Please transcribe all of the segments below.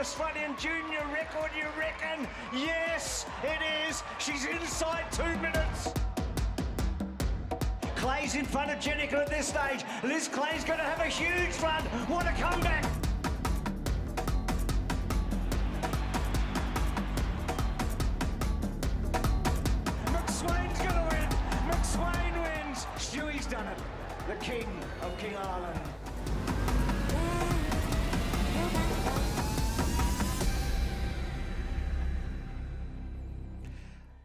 Australian junior record, you reckon? Yes, it is. She's inside 2 minutes. Clay's in front of Jenica at this stage. Liz Clay's going to have a huge run. What a comeback. McSwain's going to win. McSwain wins. Stewie's done it. The king of King Island.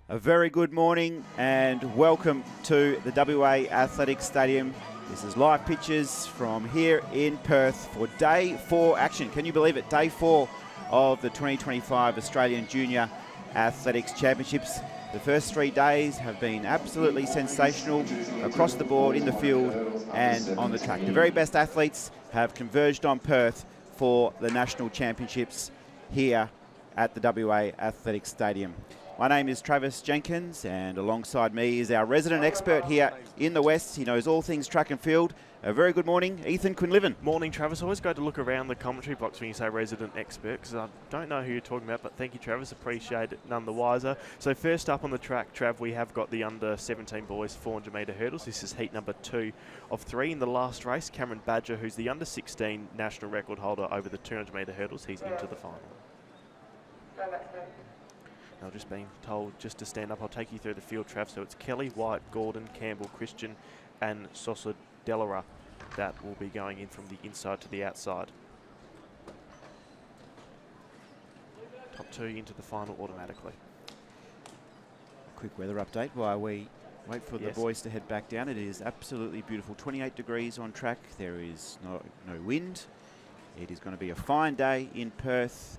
A very good morning and welcome to the WA Athletics Stadium. This is live pictures from here in Perth for Day 4 action. Can you believe it? Day 4 of the 2025 Australian Junior Athletics Championships. The first 3 days have been absolutely sensational across the board, in the field and on the track. The very best athletes have converged on Perth for the National Championships here at the WA Athletics Stadium. My name is Travis Jenkins, and alongside me is our resident expert here in the West. He knows all things track and field. A very good morning, Ethan Quinlivan. Morning, Travis. Always go to look around the commentary box when you say resident expert, because I don't know who you're talking about, but thank you, Travis. Appreciate it, none the wiser. So first up on the track, Trav, we have got the under-17 boys 400-metre hurdles. This is heat number 2 of 3 in the last race. Cameron Badger, who's the under-16 national record holder over the 200-metre hurdles, he's into the final. I've just been told just to stand up. I'll take you through the field, Trav. So it's Kelly, White, Gordon, Campbell, Christian and Sosa Delara that will be going in from the inside to the outside. Top 2 into the final automatically. Quick weather update while we wait for the boys to head back down. It is absolutely beautiful. 28 degrees on track. There is no wind. It is going to be a fine day in Perth.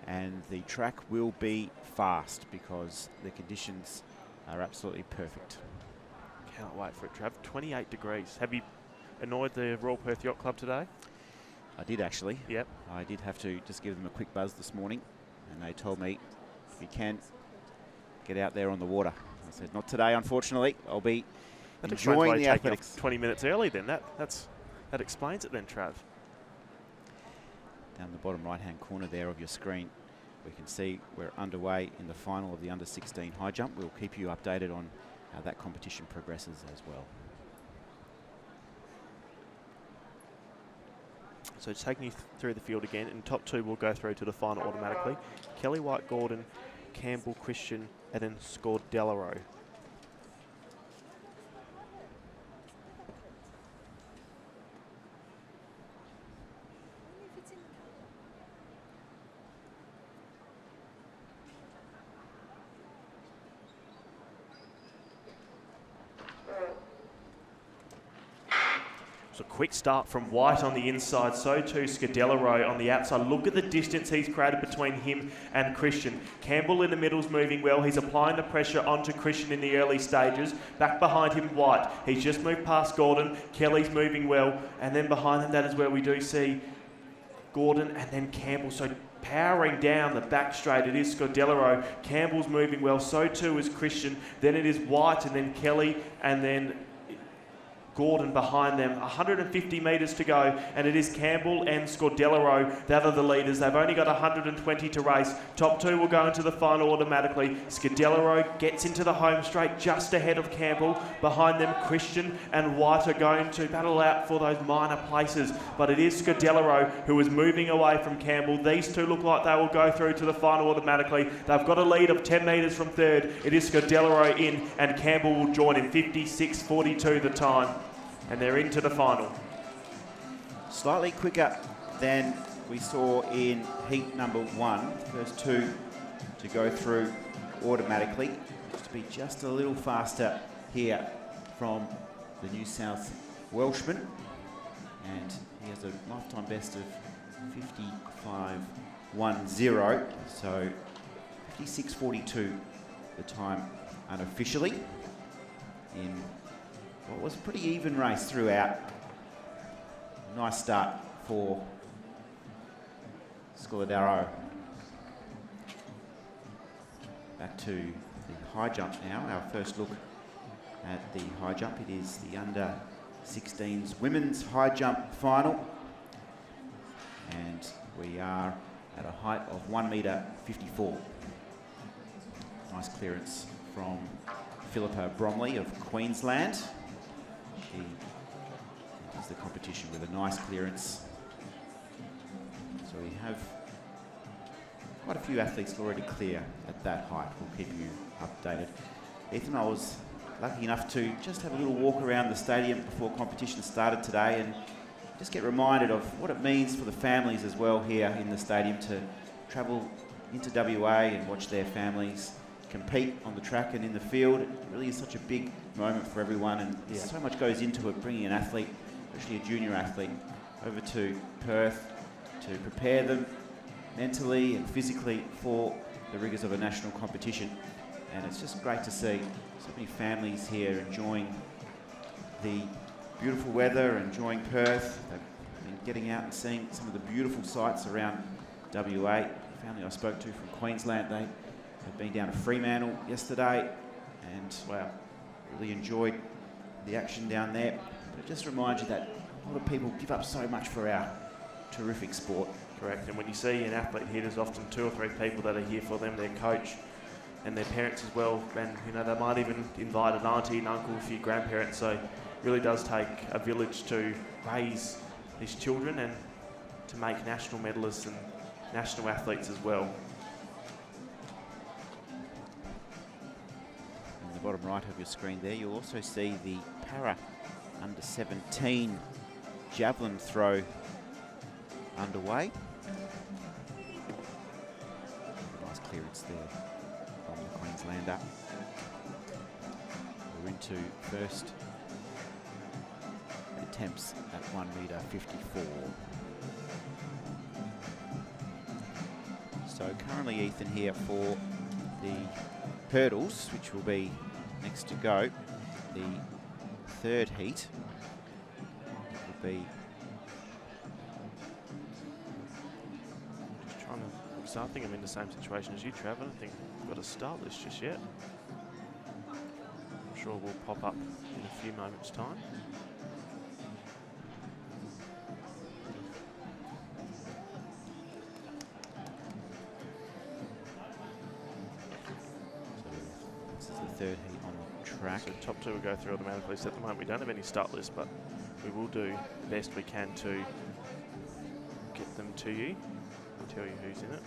And the track will be fast because the conditions are absolutely perfect. Can't wait for it, Trav. 28 degrees. Have you annoyed the Royal Perth Yacht Club today? I did actually. Yep. I did have to just give them a quick buzz this morning, and they told me, if you can, get out there on the water. I said, not today, unfortunately. I'll be enjoying the athletics. 20 minutes early then. That explains it then, Trav. Down the bottom right-hand corner there of your screen, we can see we're underway in the final of the under-16 high jump. We'll keep you updated on how that competition progresses as well. So just taking you through the field again, and top 2 will go through to the final automatically. Kelly, White, Gordon, Campbell, Christian, and then Scordelaro. So quick start from White on the inside, so too Scordelaro on the outside. Look at the distance he's created between him and Christian. Campbell in the middle's moving well. He's applying the pressure onto Christian in the early stages. Back behind him, White. He's just moved past Gordon. Kelly's moving well. And then behind him, that is where we do see Gordon and then Campbell. So powering down the back straight, it is Scordelaro. Campbell's moving well, so too is Christian. Then it is White and then Kelly and then Gordon behind them. 150 metres to go, and it is Campbell and Scordelaro that are the leaders. They've only got 120 to race. Top 2 will go into the final automatically. Scordelaro gets into the home straight just ahead of Campbell. Behind them, Christian and White are going to battle out for those minor places, but it is Scordelaro who is moving away from Campbell. These two look like they will go through to the final automatically. They've got a lead of 10 metres from third. It is Scordelaro in, and Campbell will join in. 56.42 the time. And they're into the final. Slightly quicker than we saw in heat number 1. First 2 to go through automatically. Just to be just a little faster here from the New South Welshman. And he has a lifetime best of 55.10. So 56.42 the time unofficially in what was a pretty even race throughout. Nice start for Scordelaro. Back to the high jump now. Our first look at the high jump. It is the under-16s women's high jump final. And we are at a height of 1 metre 54. Nice clearance from Philippa Bromley of Queensland. He enters the competition with a nice clearance. So we have quite a few athletes already clear at that height. We'll keep you updated. Ethan, I was lucky enough to just have a little walk around the stadium before competition started today and just get reminded of what it means for the families as well here in the stadium to travel into WA and watch their families compete on the track and in the field. It really is such a big moment for everyone, and so much goes into it, bringing an athlete, especially a junior athlete, over to Perth to prepare them mentally and physically for the rigours of a national competition. And it's just great to see so many families here enjoying the beautiful weather, enjoying Perth. They've been getting out and seeing some of the beautiful sights around WA. The family I spoke to from Queensland, they had been down to Fremantle yesterday and wow, really enjoyed the action down there. But it just reminds you that a lot of people give up so much for our terrific sport. Correct, and when you see an athlete here, there's often 2 or 3 people that are here for them, their coach and their parents as well, and you know they might even invite an auntie, an uncle, a few grandparents. So it really does take a village to raise these children and to make national medalists and national athletes as well. In the bottom right of your screen there, you'll also see the para under 17 javelin throw underway. Nice clearance there from the Queenslander. We're into first attempts at 1 metre 54. So currently Ethan here for the hurdles, which will be next to go. The third heat will be So I think I'm in the same situation as you, Trav. I don't think we've got a start list just yet. I'm sure we'll pop up in a few moments' time. This is the third heat on the track. So top 2 will go through automatically. So at the moment we don't have any start list, but we will do the best we can to get them to you and tell you who's in it.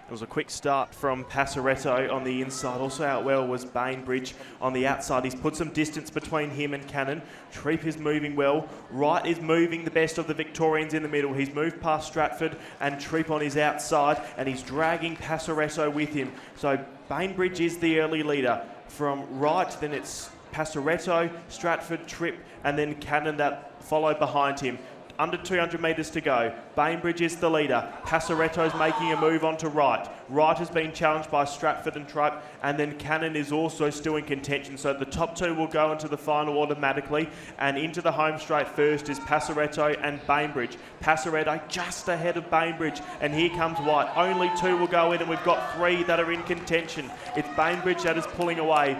It was a quick start from Passaretto on the inside. Also out well was Bainbridge on the outside. He's put some distance between him and Cannon. Treep is moving well. Wright is moving the best of the Victorians in the middle. He's moved past Stratford and Treep on his outside, and he's dragging Passaretto with him. So Bainbridge is the early leader. From Wright, then it's Passaretto, Stratford, Treep, and then Cannon that follow behind him. Under 200 metres to go. Bainbridge is the leader. Passaretto's making a move onto Wright. Wright has been challenged by Stratford and Tripe, and then Cannon is also still in contention. So the top 2 will go into the final automatically, and into the home straight first is Passaretto and Bainbridge. Passaretto just ahead of Bainbridge, and here comes Wright. Only 2 will go in, and we've got 3 that are in contention. It's Bainbridge that is pulling away.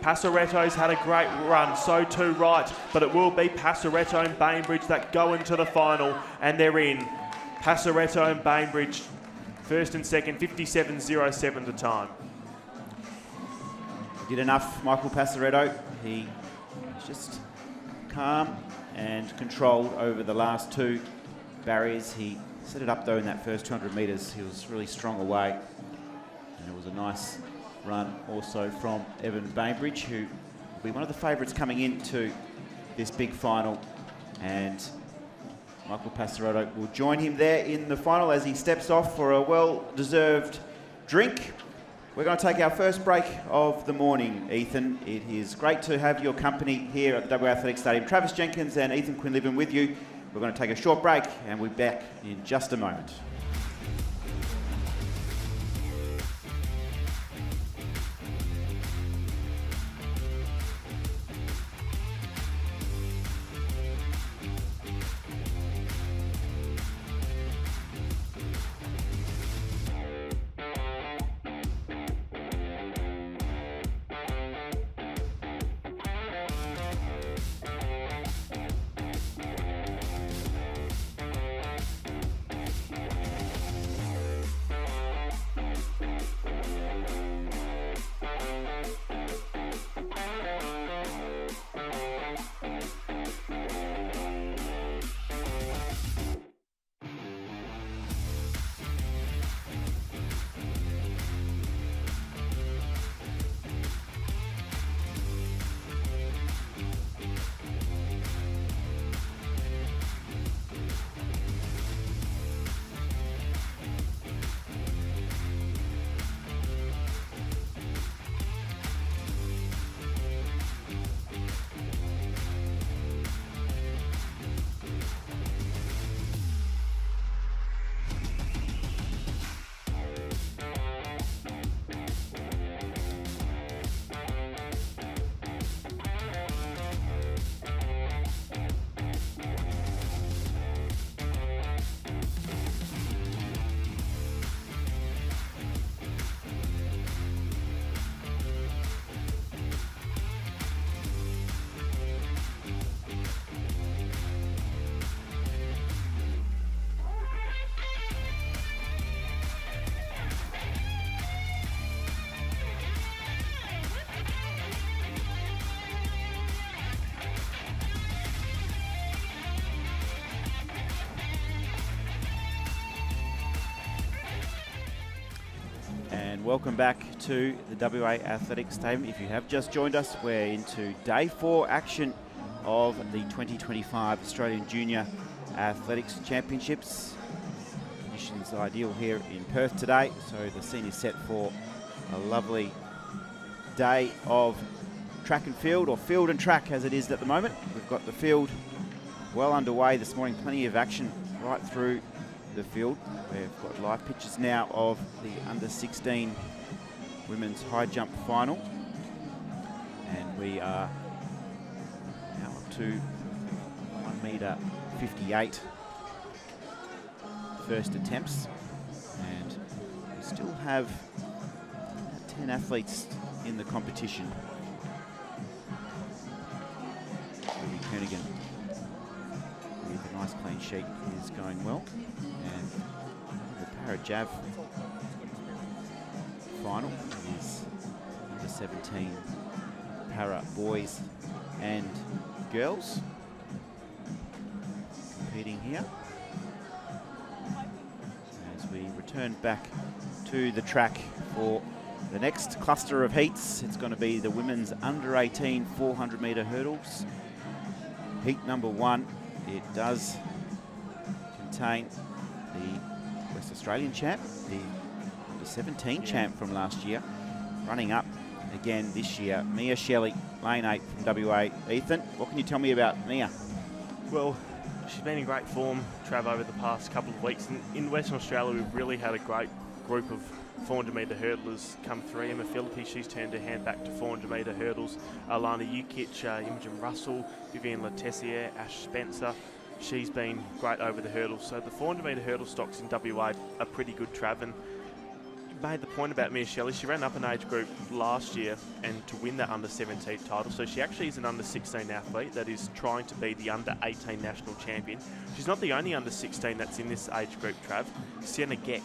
Passaretto's had a great run, so too Wright, but it will be Passaretto and Bainbridge that go into the final, and they're in. Passaretto and Bainbridge, first and second, 57.07 the time. Did enough, Michael Passaretto. He was just calm and controlled over the last 2 barriers. He set it up though in that first 200 metres. He was really strong away, and it was a nice run also from Evan Bainbridge, who will be one of the favourites coming into this big final, and Michael Passaretto will join him there in the final as he steps off for a well-deserved drink. We're going to take our first break of the morning, Ethan. It is great to have your company here at the WA Athletic Stadium. Travis Jenkins and Ethan Quinlivan with you. We're going to take a short break and we'll be back in just a moment. Welcome back to the WA Athletic Stadium. If you have just joined us, we're into day 4 action of the 2025 Australian Junior Athletics Championships. Conditions ideal here in Perth today, so the scene is set for a lovely day of track and field, or field and track as it is at the moment. We've got the field well underway this morning, plenty of action right through the field. We've got live pictures now of the under-16 women's high jump final, and we are now up to 1.58 first attempts, and we still have 10 athletes in the competition. Ruby Kernigan with a nice clean sheet is going well, and the Para-Jav final is under 17 para boys and girls competing here. As we return back to the track for the next cluster of heats, it's going to be the women's under 18 400 metre hurdles. Heat number 1, it does contain the West Australian champ, the under 17 champ from last year, running up again this year, Mia Shelley, lane 8 from WA. Ethan, what can you tell me about Mia? Well, she's been in great form, Trav, over the past couple of weeks. In Western Australia, we've really had a great group of 400 metre hurdlers come through. Emma Philippi, she's turned her hand back to 400 metre hurdles. Alana Ukic, Imogen Russell, Vivienne Letessier, Ash Spencer. She's been great over the hurdles. So the 400 metre hurdle stocks in WA are pretty good, Trav. And you made the point about Mia Shelley. She ran up an age group last year and to win that under 17 title. So she actually is an under 16 athlete that is trying to be the under 18 national champion. She's not the only under 16 that's in this age group, Trav. Sienna Geck,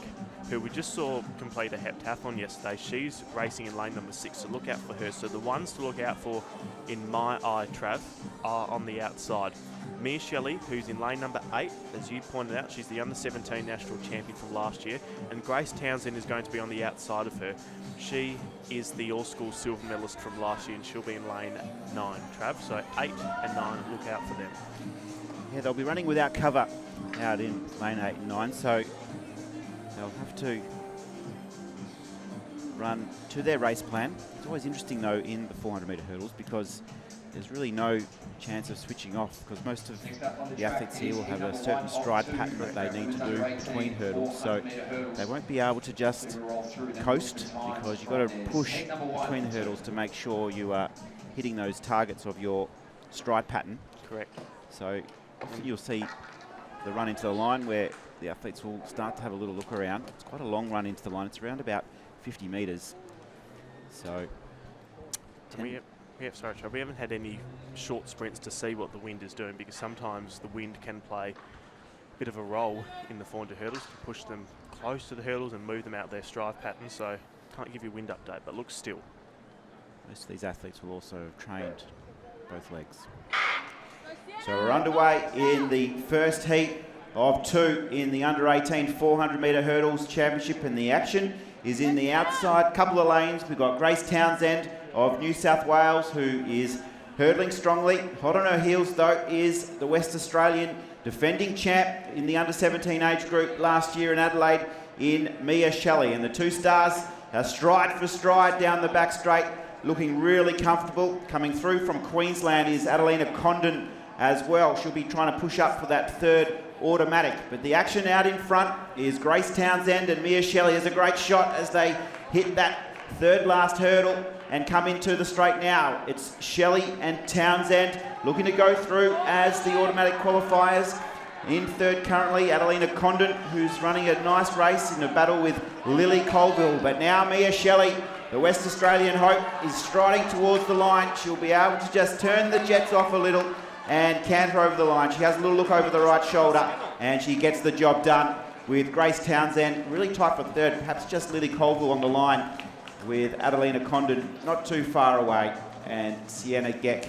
who we just saw complete a heptathlon yesterday, she's racing in lane number 6, so look out for her. So the ones to look out for, in my eye, Trav, are on the outside. Mia Shelley, who's in lane number 8, as you pointed out, she's the under 17 national champion from last year, and Grace Townsend is going to be on the outside of her. She is the all-school silver medalist from last year, and she'll be in lane 9, Trav. So 8 and 9, look out for them. Yeah, they'll be running without cover out in lane 8 and 9, so they'll have to run to their race plan. It's always interesting, though, in the 400-metre hurdles because there's really no chance of switching off because most of the athletes here will have a certain stride pattern that they need to do between hurdles, so they won't be able to just coast because you've got to push between the hurdles to make sure you are hitting those targets of your stride pattern. Correct. So often you'll see the run into the line where the athletes will start to have a little look around. It's quite a long run into the line. It's around about 50 metres. So sorry, Trav, we haven't had any short sprints to see what the wind is doing because sometimes the wind can play a bit of a role in the 400 hurdles to push them close to the hurdles and move them out their stride pattern. So can't give you a wind update, but looks still. Most of these athletes will also have trained both legs. So we're underway in the first heat of 2 in the under-18 400-metre hurdles championship, and the action is in the outside couple of lanes. We've got Grace Townsend of New South Wales, who is hurdling strongly. Hot on her heels, though, is the West Australian defending champ in the under-17 age group last year in Adelaide in Mia Shelley. And the two stars are stride for stride down the back straight, looking really comfortable. Coming through from Queensland is Adelina Condon as well. She'll be trying to push up for that third automatic. But the action out in front is Grace Townsend, and Mia Shelley has a great shot as they hit that third last hurdle and come into the straight now. It's Shelley and Townsend looking to go through as the automatic qualifiers. In third currently, Adelina Condon, who's running a nice race in a battle with Lily Colville. But now Mia Shelley, the West Australian hope, is striding towards the line. She'll be able to just turn the jets off a little and canter over the line. She has a little look over the right shoulder and she gets the job done with Grace Townsend really tight for third, perhaps just Lily Colville on the line with Adelina Condon not too far away, and Sienna Geck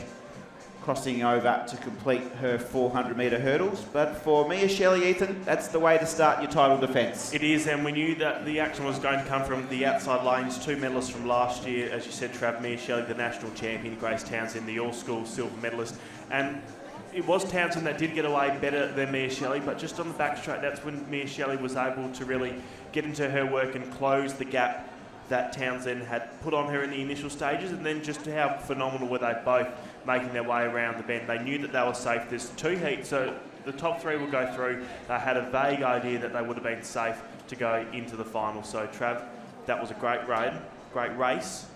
crossing over to complete her 400-metre hurdles. But for Mia Shelley, Ethan, that's the way to start your title defence. It is, and we knew that the action was going to come from the outside lanes. 2 medalists from last year, as you said, Trav. Mia Shelley, the national champion, Grace Townsend, the all-school silver medalist. And it was Townsend that did get away better than Mia Shelley, but just on the back straight, that's when Mia Shelley was able to really get into her work and close the gap that Townsend had put on her in the initial stages, and then just how phenomenal were they both making their way around the bend. They knew that they were safe. There's 2 heats, so the top 3 will go through. They had a vague idea that they would have been safe to go into the final. So, Trav, that was a great race,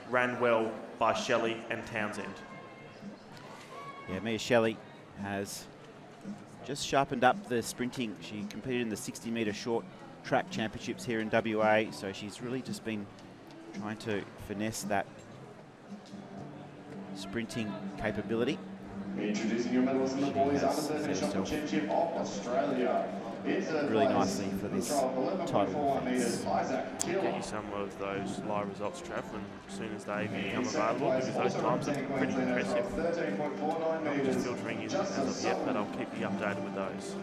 ran well by Shelley and Townsend. Yeah, Mia Shelley has just sharpened up the sprinting. She competed in the 60-metre short track championships here in WA, so she's really just been trying to finesse that sprinting capability. Introducing your medalist in the boys under the national championship of Australia. Really nicely for this title defence. Get you some of those live results, Trav, as soon as they become available, because those times are pretty impressive. I'm just filtering in as of yet, but I'll keep you updated with those.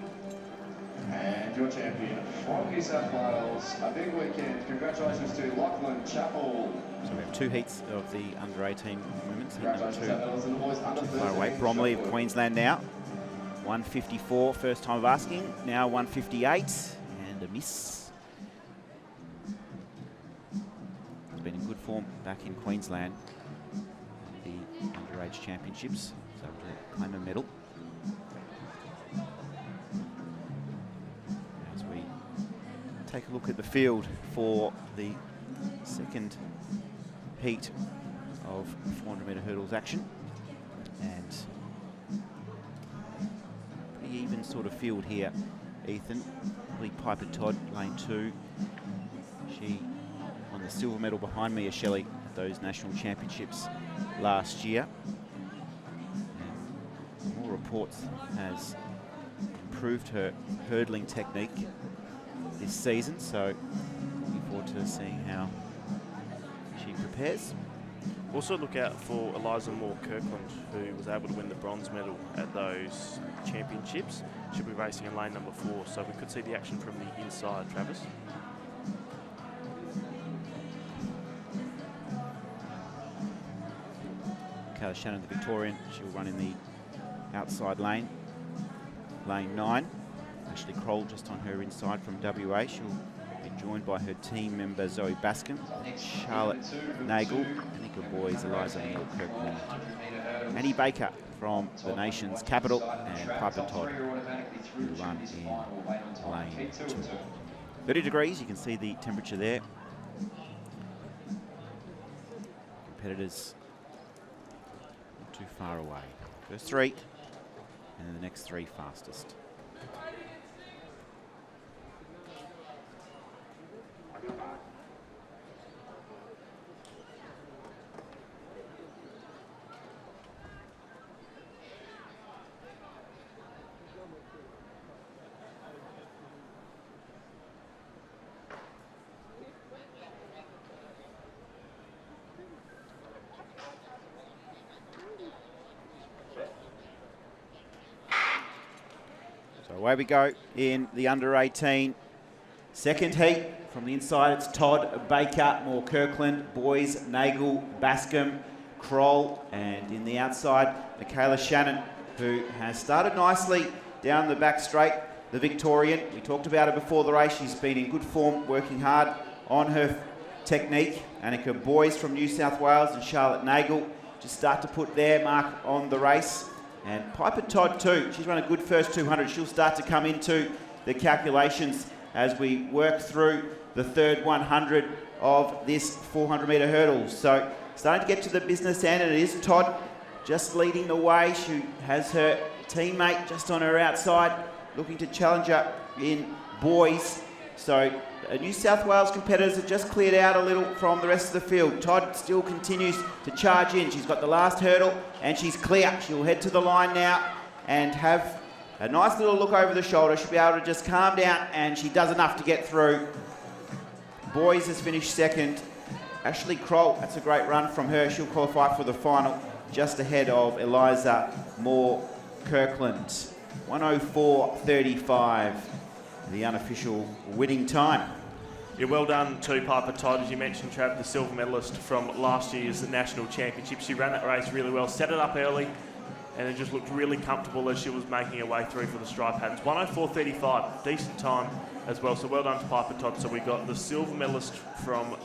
And your champion from New South Wales, a big weekend. Congratulations to Lachlan Chappell. So we have 2 heats of the under-18 women's. Heat number 2 under far away. Bromley of Queensland now. 154, first time of asking. Now 158, and a miss. Has been in good form back in Queensland. The underage championships, so to claim a medal. As we take a look at the field for the second heat of 400-metre hurdles action, and pretty even sort of field here, Ethan. Probably Piper Todd, lane 2. She won the silver medal behind Mia Shelley at those national championships last year. And more reports has improved her hurdling technique this season, so looking forward to seeing how she prepares. Also look out for Eliza Moore-Kirkland, who was able to win the bronze medal at those championships. She'll be racing in lane number 4, so we could see the action from the inside, Travis. Kayla Shannon, the Victorian, she'll run in the outside lane, lane 9. Ashley Kroll just on her inside from WA. She'll be joined by her team member Zoe Bascom, Charlotte Nagel, Annika Boys, Eliza Neal, Kirkland, Annie Baker from the nation's capital, and Piper Todd, who run in lane 2. 30 degrees, you can see the temperature there. Competitors not too far away. First 3, and then the next 3 fastest. So away we go in the under 18. Second heat from the inside, it's Todd, Baker, Moore, Kirkland, Boys, Nagel, Bascom, Kroll, and in the outside, Michaela Shannon, who has started nicely down the back straight, the Victorian. We talked about her before the race. She's been in good form, working hard on her technique. Annika Boys from New South Wales and Charlotte Nagel just start to put their mark on the race. And Piper Todd too, she's run a good first 200. She'll start to come into the calculations as we work through the third 100 of this 400 metre hurdle. So starting to get to the business end, and it is Todd just leading the way. She has her teammate just on her outside, looking to challenge her in Boys. So New South Wales competitors have just cleared out a little from the rest of the field. Todd still continues to charge in. She's got the last hurdle and she's clear. She'll head to the line now and have a nice little look over the shoulder. She'll be able to just calm down, and she does enough to get through. Boys has finished second. Ashley Kroll, that's a great run from her. She'll qualify for the final just ahead of Eliza Moore Kirkland. 1:04.35, the unofficial winning time. Yeah, well done to Piper Todd, as you mentioned, Trav, the silver medalist from last year's National Championship. She ran that race really well, set it up early, and it just looked really comfortable as she was making her way through for the stripe patterns. 1:04.35, decent time as well, so well done to Piper Todd. So we got the silver medalist from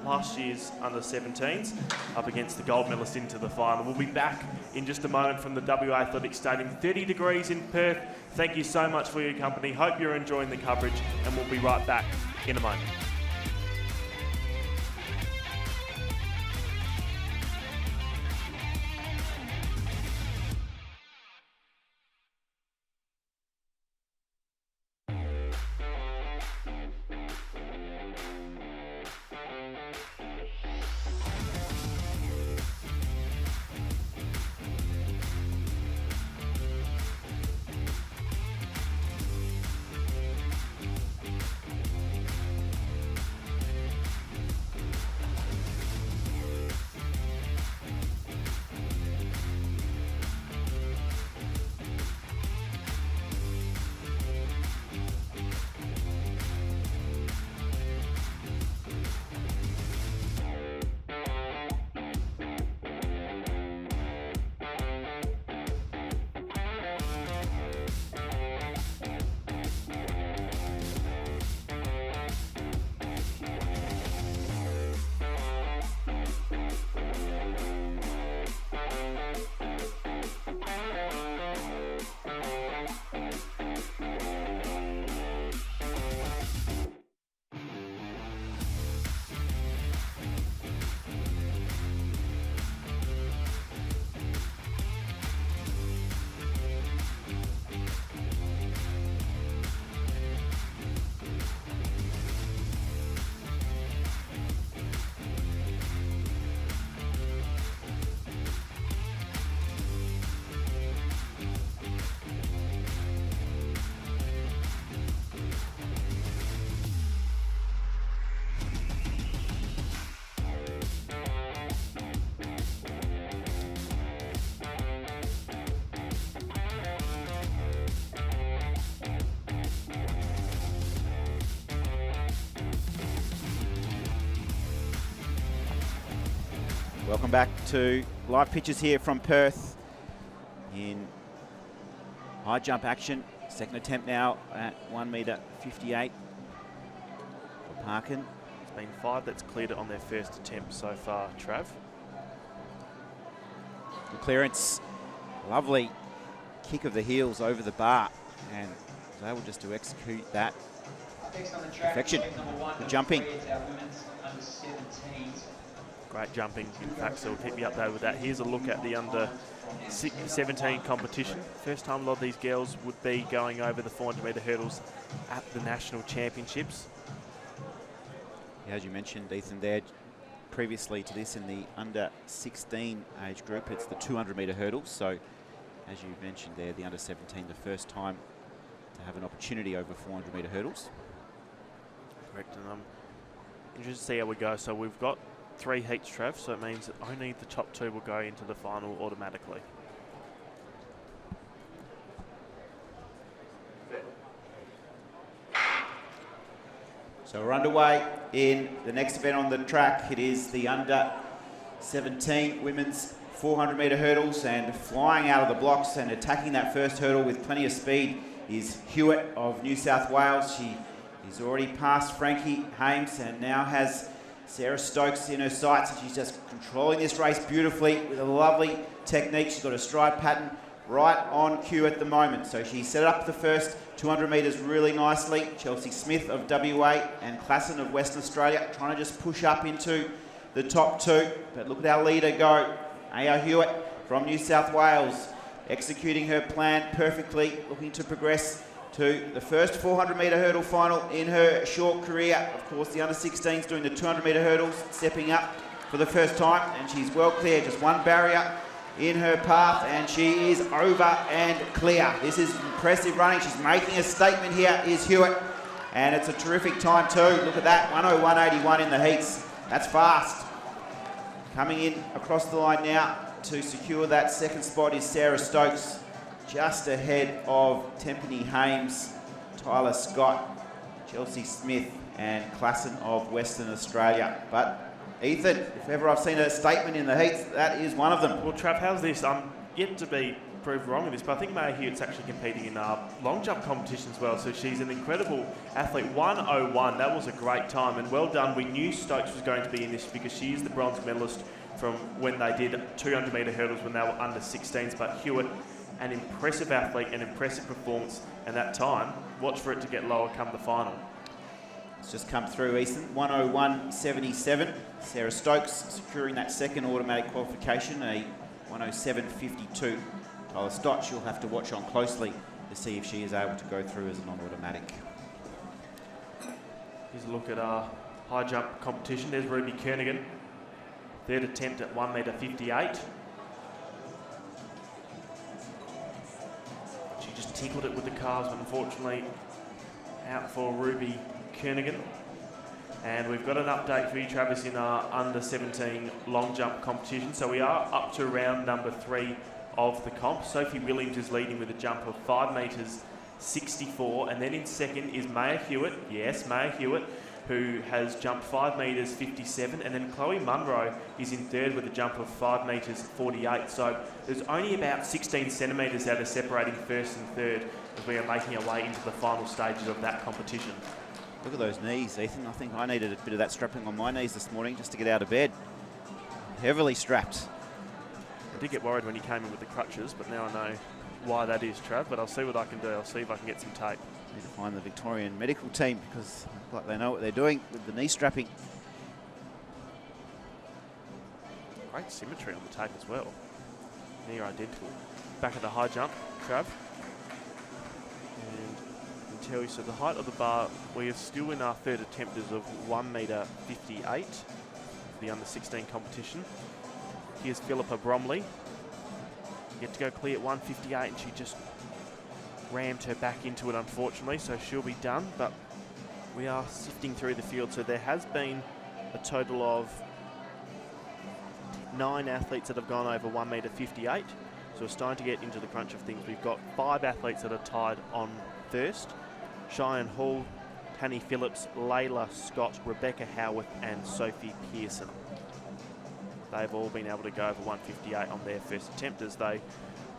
last year's under-17s up against the gold medalist into the final. We'll be back in just a moment from the WA Athletics Stadium. 30 degrees in Perth. Thank you so much for your company. Hope you're enjoying the coverage, and we'll be right back in a moment. Welcome back to live pitches here from Perth in high jump action. Second attempt now at 1:58 for Harkin. It's been 5 that's cleared it on their first attempt so far, Trav. The clearance, lovely kick of the heels over the bar, and was able just to execute that. Perfection. The jumping. Great jumping, in fact, so we'll keep you updated with that. Here's a look at the under 17 competition. First time a lot of these girls would be going over the 400-metre hurdles at the national championships. Yeah, as you mentioned, Ethan, there previously to this in the under 16 age group, it's the 200-metre hurdles. So, as you mentioned there, the under 17, the first time to have an opportunity over 400-metre hurdles. Correct, and I'm interested to see how we go. So we've got 3 heats, Trav, so it means that only the top 2 will go into the final automatically. So we're underway in the next event on the track. It is the under 17 women's 400-metre hurdles, and flying out of the blocks and attacking that first hurdle with plenty of speed is Hewitt of New South Wales. She is already past Frankie Hames and now has Sarah Stokes in her sights, and she's just controlling this race beautifully with a lovely technique. She's got a stride pattern right on cue at the moment. So she set up the first 200 metres really nicely. Chelsea Smith of WA and Klassen of Western Australia trying to just push up into the top 2. But look at our leader go. Aya Hewitt from New South Wales executing her plan perfectly, looking to progress to the first 400-metre hurdle final in her short career. Of course, the under-16s doing the 200-metre hurdles, stepping up for the first time, and she's well clear. Just one barrier in her path, and she is over and clear. This is impressive running. She's making a statement here, is Hewitt, and it's a terrific time too. Look at that, 101.81 in the heats. That's fast. Coming in across the line now to secure that second spot is Sarah Stokes, just ahead of Tempany Hames, Tyler Scott, Chelsea Smith and Klassen of Western Australia. But Ethan, if ever I've seen a statement in the heats, that is one of them. Well, Trav, how's this? I'm yet to be proved wrong with this, but I think Maya Hewitt's actually competing in long jump competition as well, so she's an incredible athlete. 1:01, that was a great time, and well done. We knew Stokes was going to be in this because she is the bronze medalist from when they did 200-metre hurdles when they were under 16s, but Hewitt, an impressive athlete, an impressive performance, and that time, watch for it to get lower come the final. It's just come through, Ethan. 101.77. Sarah Stokes securing that second automatic qualification, a 107.52. Tyler Stott, you'll have to watch on closely to see if she is able to go through as a non-automatic. Here's a look at our high jump competition. There's Ruby Kernaghan. Third attempt at 1.58 m. She just tickled it with the calves, but unfortunately out for Ruby Kernaghan. And we've got an update for you, Travis, in our under 17 long jump competition. So we are up to round number 3 of the comp. Sophie Williams is leading with a jump of 5.64 m, and then in second is Maya Hewitt. Yes, Maya Hewitt, who has jumped 5.57 m, and then Chloe Munro is in third with a jump of 5.48 m. So there's only about 16 centimetres that are separating first and third as we are making our way into the final stages of that competition. Look at those knees, Ethan. I think I needed a bit of that strapping on my knees this morning just to get out of bed. Heavily strapped. I did get worried when he came in with the crutches, but now I know why that is, Trav, but I'll see what I can do. I'll see if I can get some tape. Need to find the Victorian medical team because I look like they know what they're doing with the knee strapping. Great symmetry on the tape as well. Near identical. Back at the high jump, Trav. And I can tell you, so the height of the bar, we are still in our third attempt is of 1.58 m for the under 16 competition. Here's Philippa Bromley. Yet to go clear at 1.58, and she just rammed her back into it, unfortunately, so she'll be done. But we are sifting through the field, so there has been a total of 9 athletes that have gone over 1.58 m. So we're starting to get into the crunch of things. We've got 5 athletes that are tied on first. Cheyenne Hall, Tanny Phillips, Layla Scott, Rebecca Howarth and Sophie Pearson. They've all been able to go over 1.58 on their first attempt as they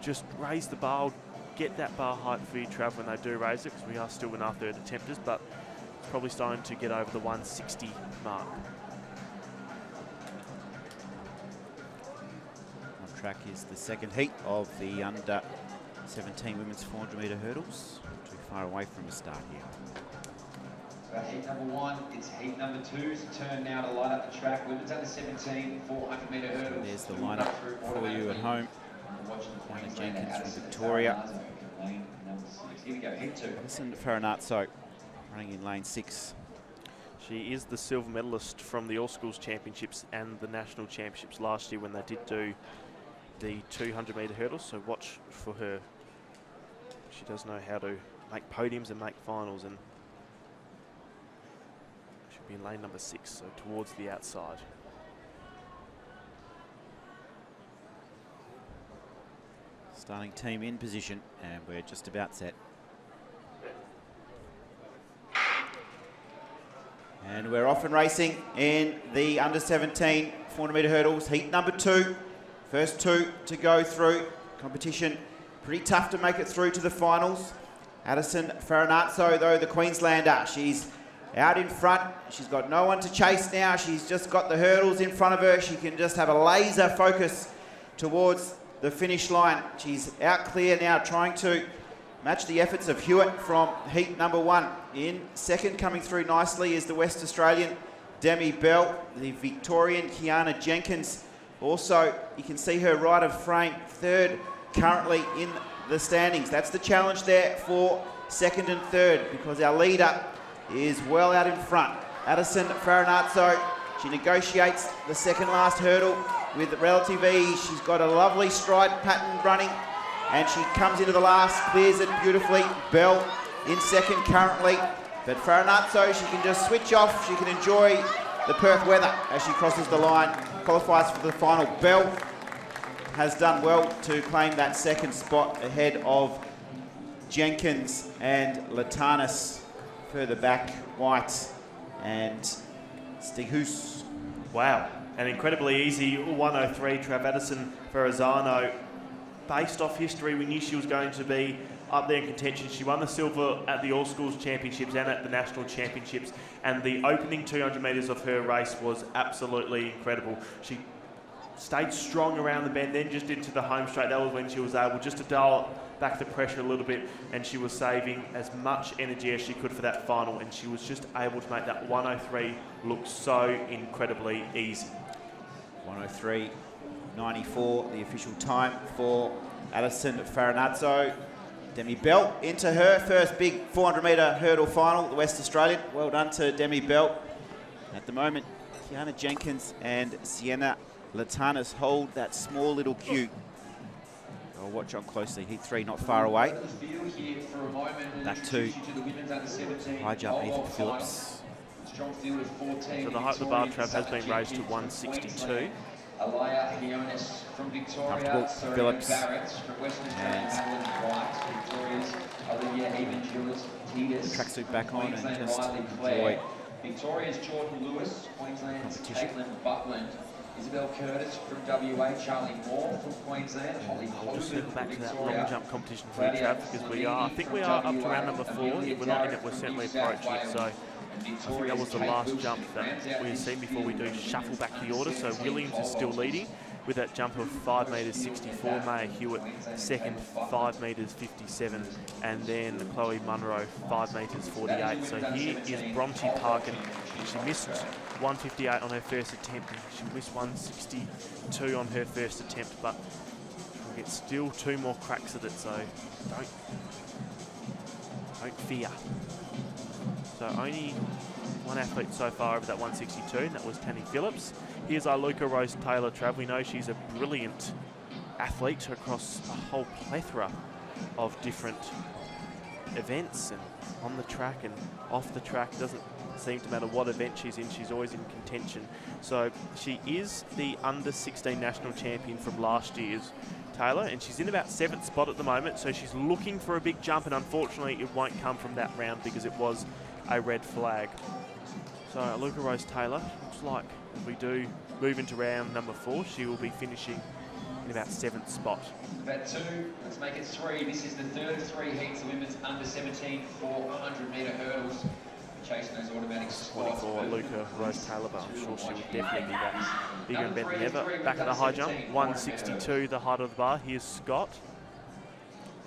just raise the bar, get that bar height for you, Trav, when they do raise it, because we are still in our third attempters, but probably starting to get over the 160 mark. On track is the second heat of the under 17 women's 400 metre hurdles. Not too far away from the start here. So heat number 1, it's heat number 2's turn now to light up the track. Women's under 17 400 metre hurdles. There's the lineup for you at home. Hannah Jenkins from Victoria. Here we go, heat 2. Listen to Farinazzo running in lane 6. She is the silver medalist from the All Schools Championships and the National Championships last year when they did do the 200 metre hurdles, so watch for her. She does know how to make podiums and make finals, and she'll be in lane number 6, so towards the outside. Starting team in position, and we're just about set. And we're off and racing in the under 17 400 metre hurdles, heat number 2. First 2 to go through. Competition pretty tough to make it through to the finals. Addison Farinazzo, though, the Queenslander, she's out in front. She's got no one to chase now. She's just got the hurdles in front of her. She can just have a laser focus towards the finish line. She's out clear now, trying to match the efforts of Hewitt from heat number 1. In second, coming through nicely, is the West Australian Demi Bell. The Victorian Kiana Jenkins. Also, you can see her right of frame, third currently in the standings. That's the challenge there for second and third, because our leader is well out in front. Addison Farinazzo, she negotiates the second last hurdle with relative ease. She's got a lovely stride pattern running, and she comes into the last, clears it beautifully. Bell in second currently, but Farinazzo, she can just switch off. She can enjoy the Perth weather as she crosses the line, qualifies for the final. Bell has done well to claim that second spot ahead of Jenkins and Latanis. Further back, White and Stighoos. Wow, an incredibly easy 103, Trav Addison Verrazano. Based off history, we knew she was going to be up there in contention. She won the silver at the All Schools Championships and at the National Championships, and the opening 200 metres of her race was absolutely incredible. She stayed strong around the bend, then just into the home straight. That was when she was able just to dial back the pressure a little bit, and she was saving as much energy as she could for that final, and she was just able to make that 103 look so incredibly easy. 103.94, the official time for Addison Farinazzo. Demi Bell into her first big 400 metre hurdle final, the West Australian. Well done to Demi Bell. At the moment, Kiana Jenkins and Sienna Latanis hold that small little queue. I'll watch on closely. Heat 3 not far away. Back to high jump Ethan Phillips. So the height of the bar trap has been raised to 162. Comfortable Phillips and tracksuit back on and just enjoy Victoria's Jordan Lewis, Queensland's competition. Caitlin Buckland, Isabel Curtis from WA, Charlie Moore from Queensland, Holly We'll just Hogan circle back from to that Victoria, long jump competition for the Trav, because I think we are up to round number 4. If we're not in it, we're certainly approaching it. So I think that was the last jump that we've seen before we do shuffle back the order. So Williams is still leading with that jump of 5 metres 64. Maya Hewitt second, 5 metres 57, and then Chloe Munro 5 metres 48. So here is Bronte Parkin. She missed 158 on her first attempt, and she missed 162 on her first attempt, but she'll get still 2 more cracks at it, so don't fear. So only one athlete so far over that 162, and that was Tanny Phillips. Here's our Luca Rose Taylor, Trav. We know she's a brilliant athlete across a whole plethora of different events, and on the track and off the track. It doesn't seem to matter what event she's in, she's always in contention. So she is the under 16 national champion from last year's, Taylor, and she's in about 7th spot at the moment, so she's looking for a big jump, and unfortunately it won't come from that round because it was a red flag. So Luca Rose Taylor, looks like as we do move into round number 4, she will be finishing in about 7th spot. About 2, let's make it 3. This is the third of 3 heats of women's under 17 400 metre hurdles. chasing those automatic spots. 24, Luca Rose-Taylor, but I'm sure she would definitely be that bigger and better than ever. Back at the high jump, 162, the height of the bar. Here's Scott.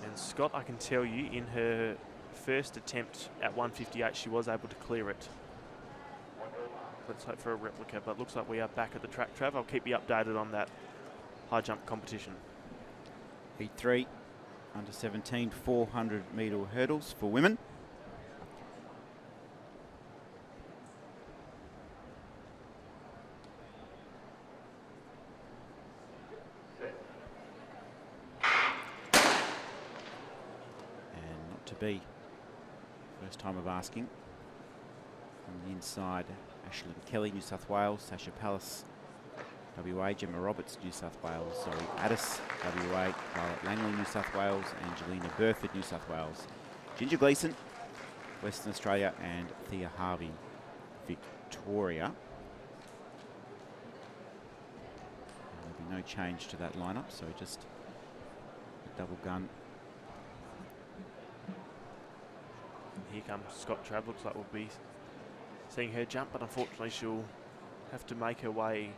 And Scott, I can tell you, in her first attempt at 158, she was able to clear it. Let's hope for a replica, but looks like we are back at the track, Trav. I'll keep you updated on that high jump competition. Heat 3, under 17, 400 metre hurdles for women. And not to be, first time of asking. From the inside, Ashlyn Kelly, New South Wales, Sasha Pallas, WA, Gemma Roberts, New South Wales, Zoe Addis, WA, Violet Langley, New South Wales, Angelina Burford, New South Wales, Ginger Gleeson, Western Australia, and Thea Harvey, Victoria. And there'll be no change to that lineup, so just a double gun. And here comes Scott Trav. Looks like we'll be seeing her jump, but unfortunately she'll have to make her way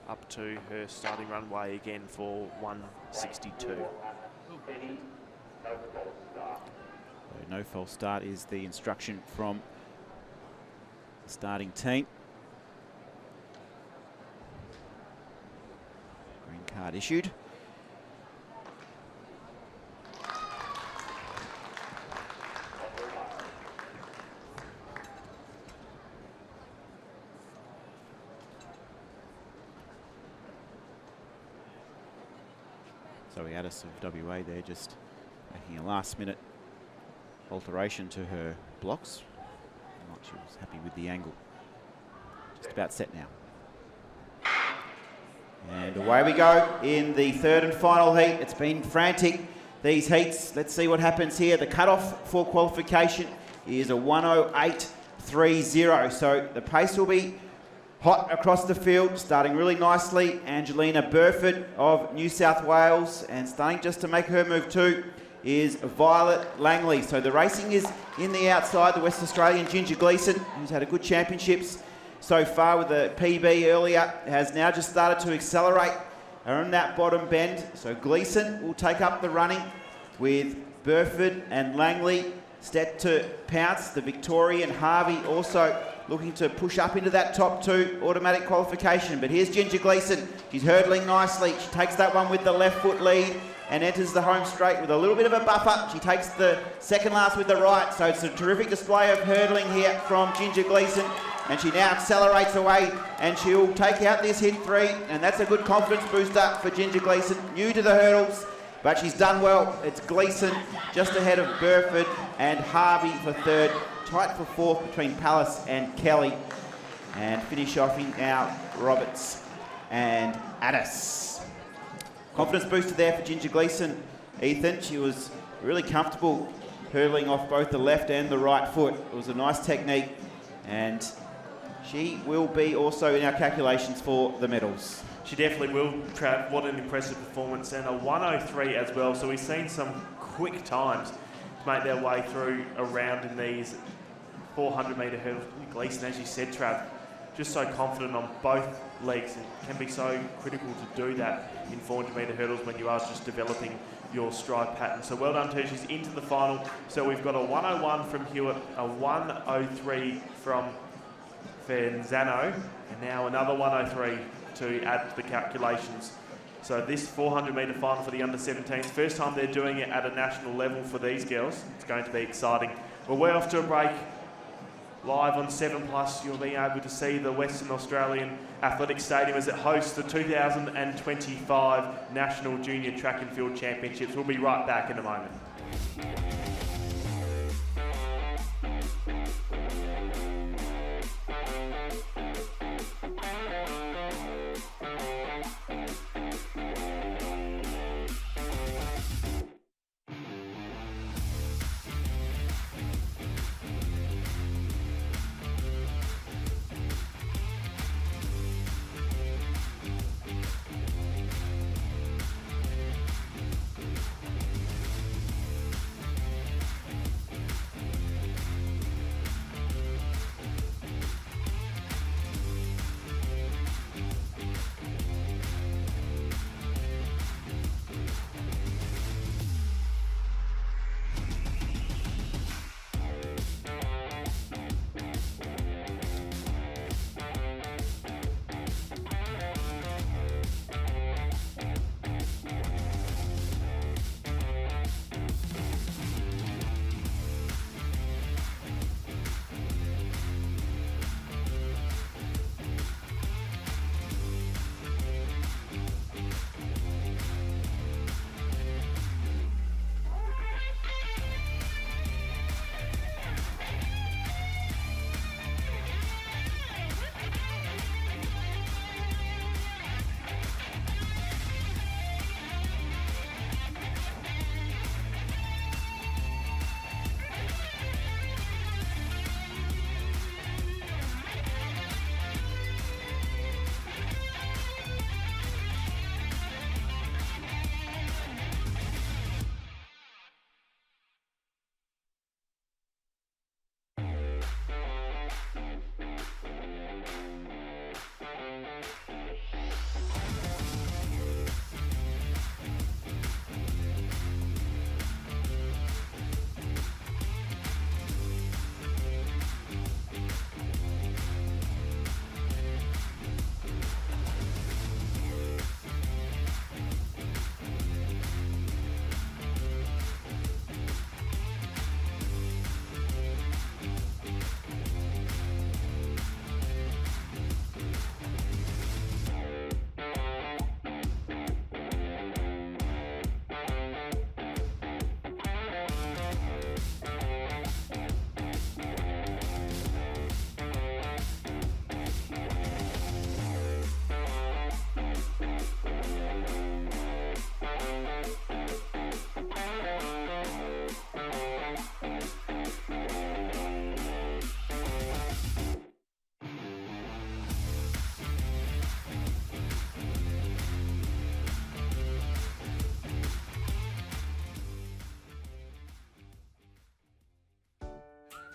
up to her starting runway again for 162. No false start is the instruction from the starting team. Green card issued. Zoe Addis of WA there just making a last minute alteration to her blocks. Like she was happy with the angle. Just about set now. And away we go in the third and final heat. It's been frantic, these heats. Let's see what happens here. The cutoff for qualification is a 108.30. So the pace will be hot across the field, starting really nicely. Angelina Burford of New South Wales, and starting just to make her move too is Violet Langley. So the racing is in the outside. The West Australian Ginger Gleeson, who's had a good championships so far with the PB earlier, has now just started to accelerate around that bottom bend. So Gleeson will take up the running with Burford and Langley set to pounce. The Victorian Harvey also looking to push up into that top two automatic qualification. But here's Ginger Gleeson. She's hurdling nicely. She takes that one with the left foot lead and enters the home straight with a little bit of a buffer. She takes the second last with the right. So it's a terrific display of hurdling here from Ginger Gleeson. And she now accelerates away and she'll take out this hit 3. And that's a good confidence booster for Ginger Gleeson. New to the hurdles, but she's done well. It's Gleeson just ahead of Burford and Harvey for third. Tight for fourth between Pallas and Kelly. And finish off now Roberts and Addis. Confidence booster there for Ginger Gleeson, Ethan. She was really comfortable hurdling off both the left and the right foot. It was a nice technique, and she will be also in our calculations for the medals. She definitely will, Trav. What an impressive performance, and a 103 as well. So we've seen some quick times to make their way through a round in these 400 metre hurdles. Gleeson, as you said, Trav, just so confident on both legs. It can be so critical to do that in 400 metre hurdles when you are just developing your stride pattern. So well done to her. She's into the final. So we've got a 101 from Hewitt, a 103 from Fenzano, and now another 103 to add to the calculations. So this 400 metre final for the under-17s, first time they're doing it at a national level for these girls. It's going to be exciting. Well, we're off to a break. Live on 7+, you'll be able to see the Western Australian Athletic Stadium as it hosts the 2025 National Junior Track and Field Championships. We'll be right back in a moment.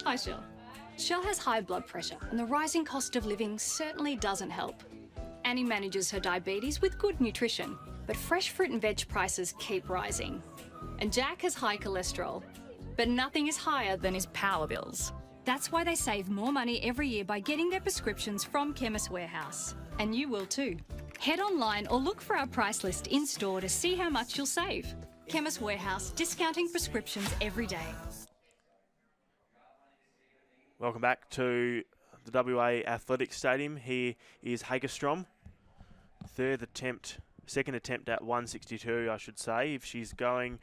Hi, Shell. Shell has high blood pressure, and the rising cost of living certainly doesn't help. Annie manages her diabetes with good nutrition, but fresh fruit and veg prices keep rising. And Jack has high cholesterol, but nothing is higher than his power bills. That's why they save more money every year by getting their prescriptions from Chemist Warehouse. And you will too. Head online or look for our price list in store to see how much you'll save. Chemist Warehouse, discounting prescriptions every day. Welcome back to the WA Athletics Stadium. Here is Hagerstrom. Second attempt at 162, I should say. If she's going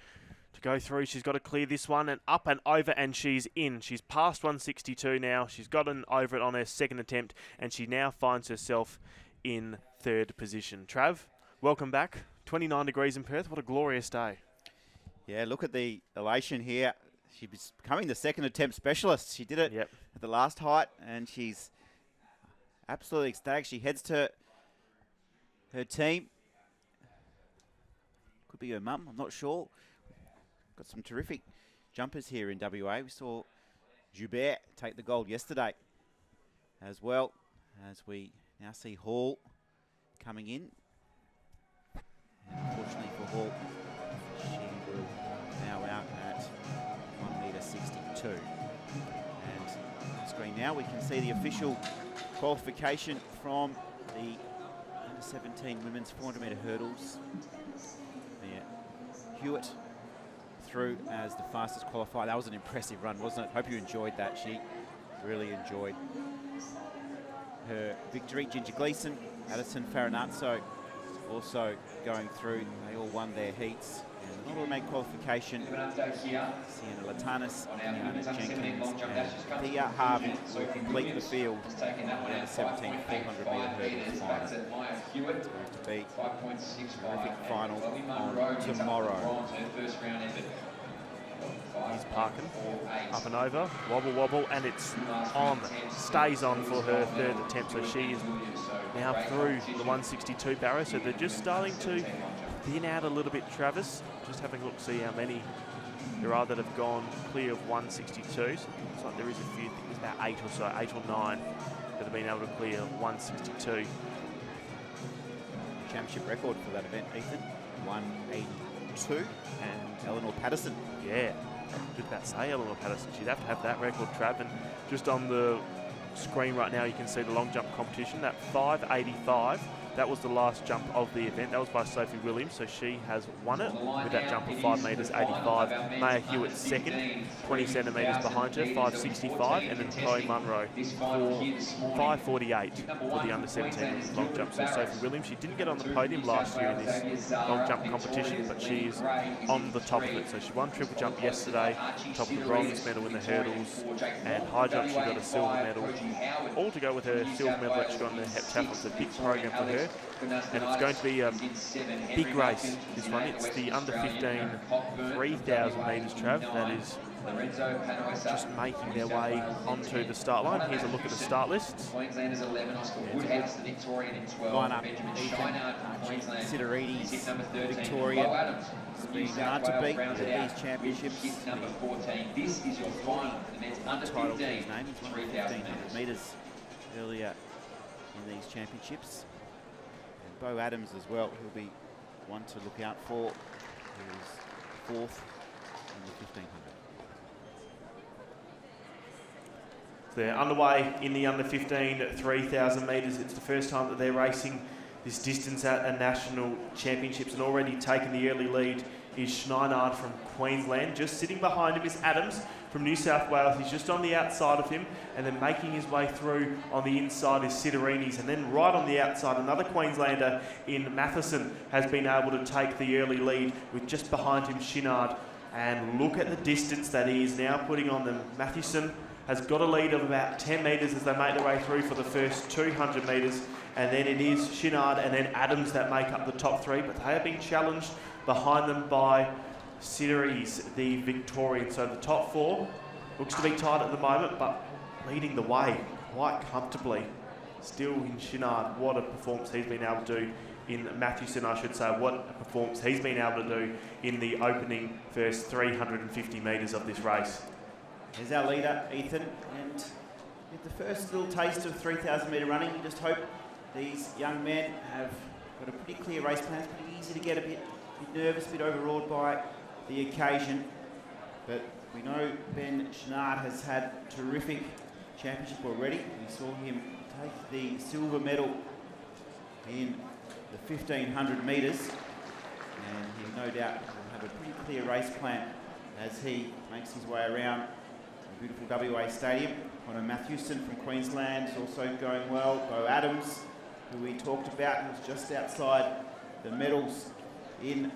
to go through, she's got to clear this one and up and over, and she's in. She's past 162 now. She's gotten over it on her second attempt, and she now finds herself in third position. Trav, welcome back. 29 degrees in Perth. What a glorious day. Yeah, look at the elation here. She's becoming the second attempt specialist. She did it at the last height, and she's absolutely ecstatic. She heads to her team. Could be her mum, I'm not sure. Got some terrific jumpers here in WA. We saw Joubert take the gold yesterday as well, as we now see Hall coming in. And unfortunately for Hall, she will now out at 1.62 metre. And on screen now we can see the official qualification from the under-17 women's 400 metre hurdles. Hewitt through as the fastest qualifier. That was an impressive run, wasn't it? Hope you enjoyed that. She really enjoyed her victory. Ginger Gleeson, Addison Farinazzo also going through. They all won their heats. And an automatic qualification. Sienna Latanis, Diana Jenkins, and Thea Harvey will complete the field in the 17 400 metre hurdles final. It's going to be a terrific final on tomorrow. He's parking, up and over, wobble, wobble, and it's on, stays on for her third attempt. So she is now through the 162 barrier. So they're just starting to thin out a little bit, Travis. Just having a look, see how many there are that have gone clear of 162. So it looks like there is a few, I think there's about 8 or so, 8 or 9 that have been able to clear 162. Championship record for that event, Ethan, 182. And Eleanor Patterson. Yeah, did that say Eleanor Patterson? She'd have to have that record, Trav. And just on the screen right now, you can see the long jump competition, that 585. That was the last jump of the event. That was by Sophie Williams, so she has won it with that jump of 5 metres 85. Maya Hewitt second, 20 centimetres behind her, 565, and then Chloe Munro for 548 for the under-17 long jump. So Sophie Williams, she didn't get on the podium last year in this long jump competition, but she's on the top of it. So she won triple jump yesterday, top of the bronze medal in the hurdles, and high jump she got a silver medal. All to go with her silver medal that she got in the heptathlon. It's a big program for her. And it's going to be a big race, this one. It's the under-15 3,000 metres, Trav. That is just making their way onto the start line. Here's a look at the start list. Queenslanders 11 on score. Woodhouse, the Victorian in 12. Line up, Benjamin Shine, Queensland. Sidorides, Number 13. Victorian. Bo Adams. Being hard to beat at these championships. Hit number 14. This is your final for the men's under 15. His name is 1,500 metres earlier in these championships. Bo Adams as well, he'll be one to look out for. He was fourth in the 1,500. They're underway in the under 15 3,000 metres. It's the first time that they're racing this distance at a national championships, and already taking the early lead is Schneinard from Queensland. Just sitting behind him is Adams from New South Wales. He's just on the outside of him, and then making his way through on the inside is Sidorides, and then right on the outside another Queenslander in Matheson has been able to take the early lead with just behind him Schneinard. And look at the distance that he is now putting on them. Matheson has got a lead of about 10 metres as they make their way through for the first 200 metres, and then it is Schneinard and then Adams that make up the top three, but they are being challenged behind them by Sidorides, the Victorian. So the top four looks to be tight at the moment, but leading the way quite comfortably. Still in Schneinard, what a performance he's been able to do in Mathewson, I should say. What a performance he's been able to do in the opening first 350 metres of this race. Here's our leader, Ethan, and with the first little taste of 3,000 metre running, you just hope these young men have got a pretty clear race plan. It's pretty easy to get a bit nervous, a bit overawed by the occasion. But we know Ben Chenard has had terrific championship already. We saw him take the silver medal in the 1,500 metres, and he no doubt will have a pretty clear race plan as he makes his way around the beautiful WA Stadium. Connor Matthewson from Queensland is also going well. Bo Adams, who we talked about, was just outside the medals in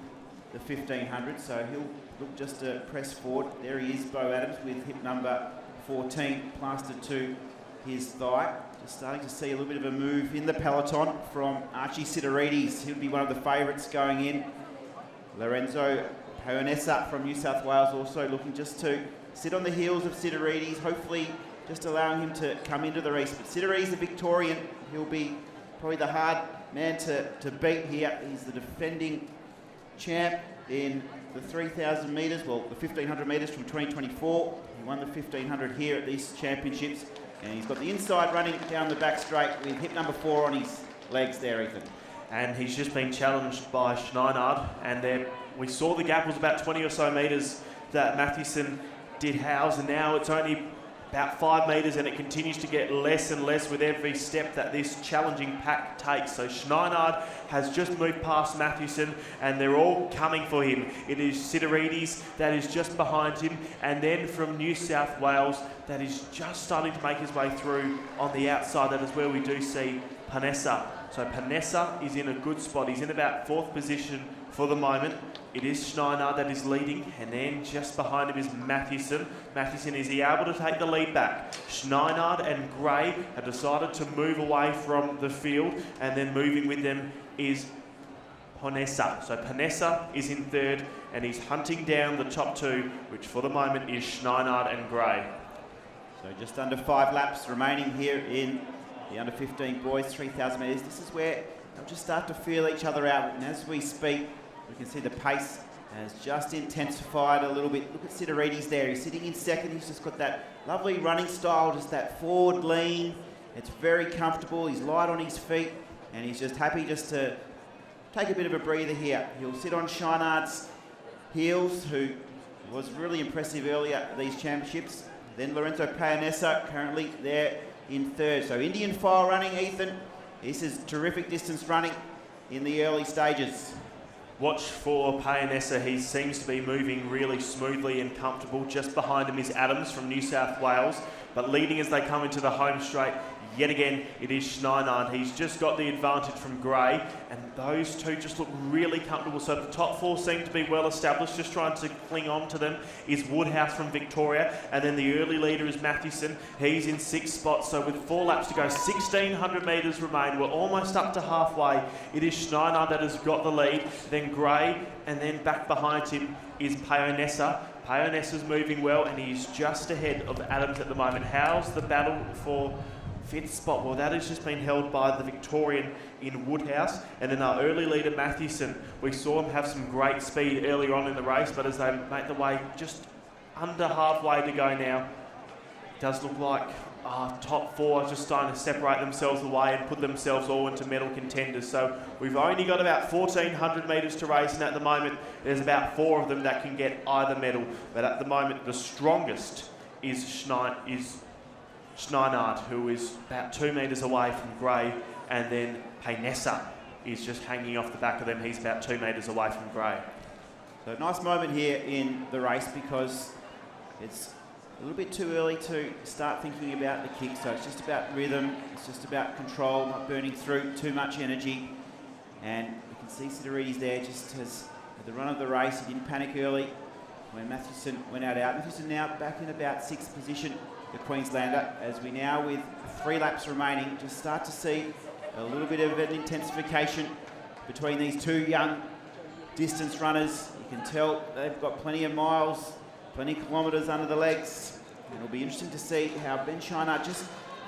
the 1,500, so he'll look just to press forward. There he is, Bo Adams, with hip number 14 plastered to his thigh. Just starting to see a little bit of a move in the peloton from Archie Sidorides. He'll be one of the favourites going in. Lorenzo Paonessa from New South Wales also looking just to sit on the heels of Sidorides, hopefully just allowing him to come into the race. But Sidorides, the Victorian, he'll be probably the hard man to beat here. He's the defending champ in the 3,000 metres, well, the 1,500 metres from 2024. He won the 1,500 here at these championships, and he's got the inside running down the back straight with hip number 4 on his legs there, Ethan. And he's just been challenged by Schneinard, and there we saw the gap was about 20 or so metres that Matthewson did house, and now it's only about 5 metres, and it continues to get less and less with every step that this challenging pack takes. So Schneinard has just moved past Matthewson, and they're all coming for him. It is Sidorides that is just behind him, and then from New South Wales that is just starting to make his way through on the outside. That is where we do see Paonessa. So Paonessa is in a good spot. He's in about 4th position for the moment. It is Schneinard that is leading, and then just behind him is Matthewson. Matthewson, is he able to take the lead back? Schneinard and Gray have decided to move away from the field, and then moving with them is Paonessa. So Paonessa is in 3rd, and he's hunting down the top 2, which for the moment is Schneinard and Gray. So just under 5 laps remaining here in the under 15 boys 3,000 metres. This is where they'll just start to feel each other out, and as we speak, we can see the pace has just intensified a little bit. Look at Sidorides there. He's sitting in 2nd. He's just got that lovely running style, just that forward lean. It's very comfortable. He's light on his feet, and he's just happy just to take a bit of a breather here. He'll sit on Schneinard's heels, who was really impressive earlier at these championships. Then Lorenzo Paonessa currently there in 3rd. So Indian file running, Ethan. This is terrific distance running in the early stages. Watch for Paonessa. He seems to be moving really smoothly and comfortable. Just behind him is Adams from New South Wales, but leading as they come into the home straight. Yet again, it is Schneinard. He's just got the advantage from Gray, and those two just look really comfortable. So the top 4 seem to be well established. Just trying to cling on to them is Woodhouse from Victoria, and then the early leader is Matthewson. He's in 6th spot. So with 4 laps to go, 1,600 metres remain. We're almost up to halfway. It is Schneinard that has got the lead, then Gray, and then back behind him is Paonessa. Paonessa's moving well, and he's just ahead of Adams at the moment. How's the battle for 5th spot? Well, that has just been held by the Victorian in Woodhouse, and then our early leader Matthewson. We saw him have some great speed earlier on in the race, but as they make the way just under halfway to go now, it does look like top 4 are just starting to separate themselves away and put themselves all into medal contenders. So we've only got about 1,400 metres to race, and at the moment there's about 4 of them that can get either medal. But at the moment the strongest is Schneinard, who is about 2 metres away from Gray, and then Paonessa is just hanging off the back of them. He's about 2 metres away from Gray. So a nice moment here in the race, because it's a little bit too early to start thinking about the kick. So it's just about rhythm, it's just about control, not burning through too much energy. And you can see Sidorides there just as at the run of the race, he didn't panic early when Matthewson went out. Matthewson now back in about 6th position, the Queenslander, as we now, with 3 laps remaining, just start to see a little bit of an intensification between these 2 young distance runners. You can tell they've got plenty of miles, plenty of kilometres under the legs. And it'll be interesting to see how Ben Chenard just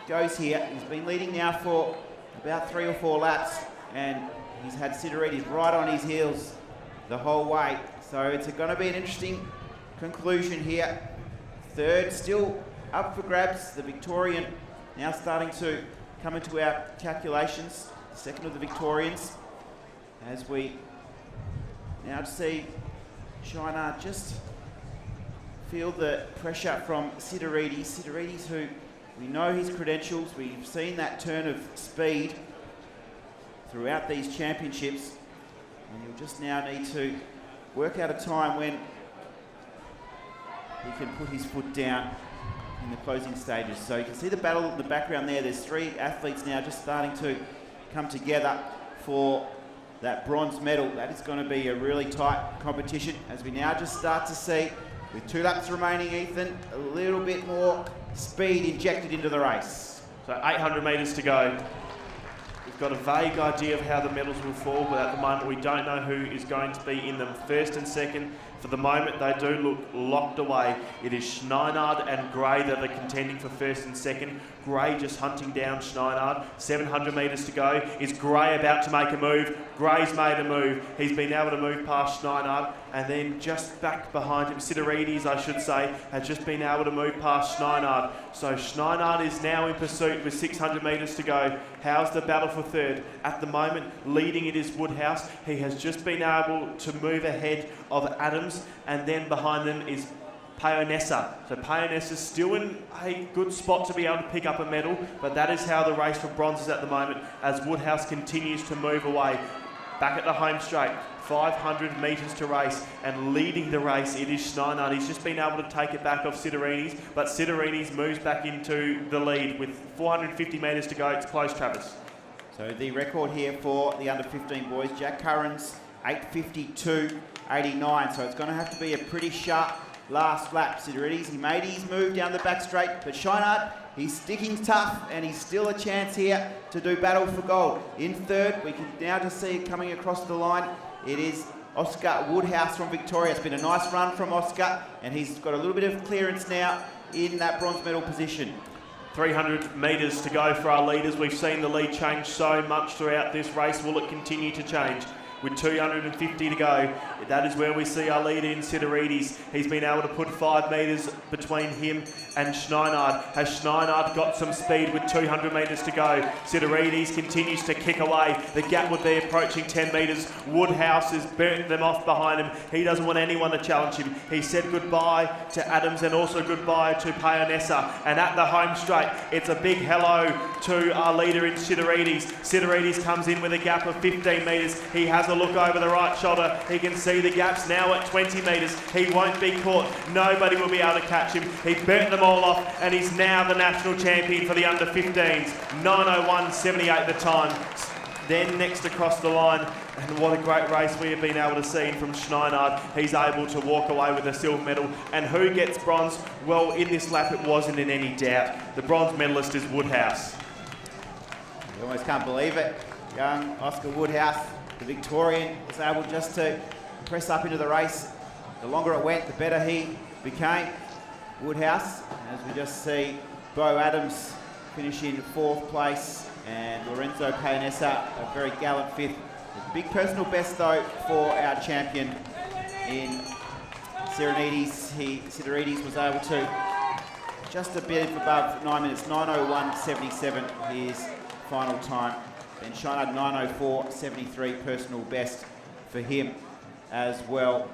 goes here. He's been leading now for about 3 or 4 laps, and he's had Sidorides right on his heels the whole way. So it's going to be an interesting conclusion here. third still up for grabs. The Victorian now starting to come into our calculations. Second of the Victorians, as we now see Shine just feel the pressure from Sidorides. Sidorides, who we know his credentials. We've seen that turn of speed throughout these championships, and he'll just now need to work out a time when he can put his foot down in the closing stages. So you can see the battle in the background there. There's three athletes now just starting to come together for that bronze medal. That is going to be a really tight competition, as we now just start to see, with 2 laps remaining, Ethan, a little bit more speed injected into the race. So 800 metres to go. We've got a vague idea of how the medals will fall, but at the moment we don't know who is going to be in them first and second. For the moment, they do look locked away. It is Schneinard and Gray that are contending for first and second. Gray just hunting down Schneinard. 700 metres to go. Is Gray about to make a move? Gray's made a move. He's been able to move past Schneinard, and then just back behind him, Sidorides, I should say, has just been able to move past Schneinard. So Schneinard is now in pursuit with 600 metres to go. How's the battle for third? At the moment, leading it is Woodhouse. He has just been able to move ahead of Adams, and then behind them is Payonessa. So Payonessa's still in a good spot to be able to pick up a medal, but that is how the race for bronze is at the moment, as Woodhouse continues to move away. Back at the home straight, 500 metres to race, and leading the race, it is Schneinard. He's just been able to take it back off Sidorides, but Sidorides moves back into the lead with 450 metres to go. It's close, Travis. So the record here for the under-15 boys, Jack Curran's 8:52.89. So it's going to have to be a pretty sharp last lap. Sidorides, he made his move down the back straight, but Schneinard, he's sticking tough, and he's still a chance here to do battle for gold. In third, we can now just see it coming across the line. It is Oscar Woodhouse from Victoria. It's been a nice run from Oscar, and he's got a little bit of clearance now in that bronze medal position. 300 metres to go for our leaders. We've seen the lead change so much throughout this race. Will it continue to change? With 250 to go, that is where we see our leader in Sidorides. He's been able to put 5 metres between him and Schneinard. Has Schneinard got some speed with 200 metres to go? Sidorides continues to kick away. The gap would be approaching 10 metres. Woodhouse has burnt them off behind him. He doesn't want anyone to challenge him. He said goodbye to Adams and also goodbye to Payonessa. And at the home straight, it's a big hello to our leader in Sidorides. Sidorides comes in with a gap of 15 metres. He has a look over the right shoulder. He can see the gaps now at 20 metres. He won't be caught. Nobody will be able to catch him. He burnt them all off, and he's now the national champion for the under-15s. 9:01.78 the time. Then next across the line, and what a great race we have been able to see from Schneinard. He's able to walk away with a silver medal. And who gets bronze? Well, in this lap it wasn't in any doubt. The bronze medalist is Woodhouse. You almost can't believe it. Young Oscar Woodhouse, the Victorian, was able just to press up into the race. The longer it went, the better he became. Woodhouse, as we just see Bo Adams finish in 4th place, and Lorenzo Payonessa a very gallant 5th. A big personal best though for our champion in Sidorides. Sidorides was able to just a bit above 9 minutes, 9:01.77 his final time. Then Schneinard 9:04.73 personal best for him as well.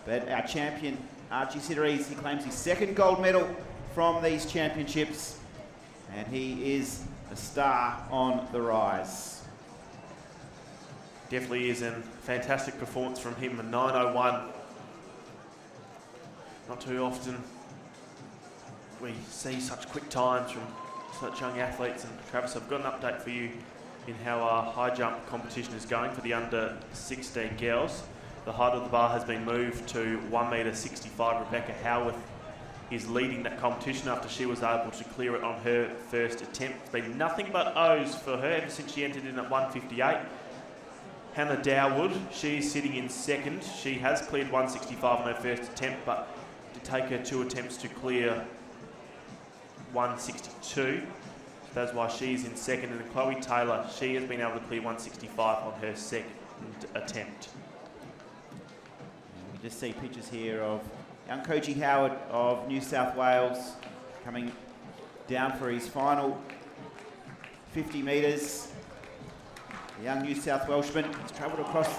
But our champion, Archie Sidorides, he claims his 2nd gold medal from these championships, and he is a star on the rise. Definitely is, and fantastic performance from him, a 9:01. Not too often we see such quick times from such young athletes. And Travis, I've got an update for you in how our high jump competition is going for the under 16 girls. The height of the bar has been moved to 1.65 m. Rebecca Howarth is leading that competition after she was able to clear it on her first attempt. It's been nothing but O's for her ever since she entered in at 1:58. Hannah Dowwood, she's sitting in 2nd. She has cleared 1:65 on her first attempt, but it did take her 2 attempts to clear 1:62. That's why she's in 2nd. And Chloe Taylor, she has been able to clear 1:65 on her 2nd attempt. We just see pictures here of Young Koji Howard of New South Wales coming down for his final 50 metres. The young New South Welshman has travelled across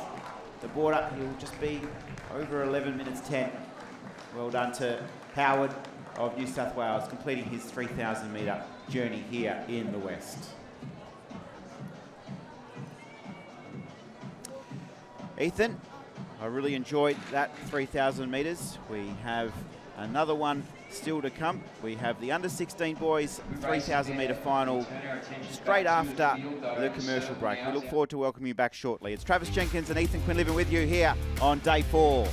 the border. He'll just be over 11 minutes 10. Well done to Howard of New South Wales, completing his 3,000 metre journey here in the West. Ethan, I really enjoyed that 3,000 metres. We have another one still to come. We have the under-16 boys 3,000 metre final straight after the commercial break. We look forward to welcoming you back shortly. It's Travis Jenkins and Ethan Quinn living with you here on day 4.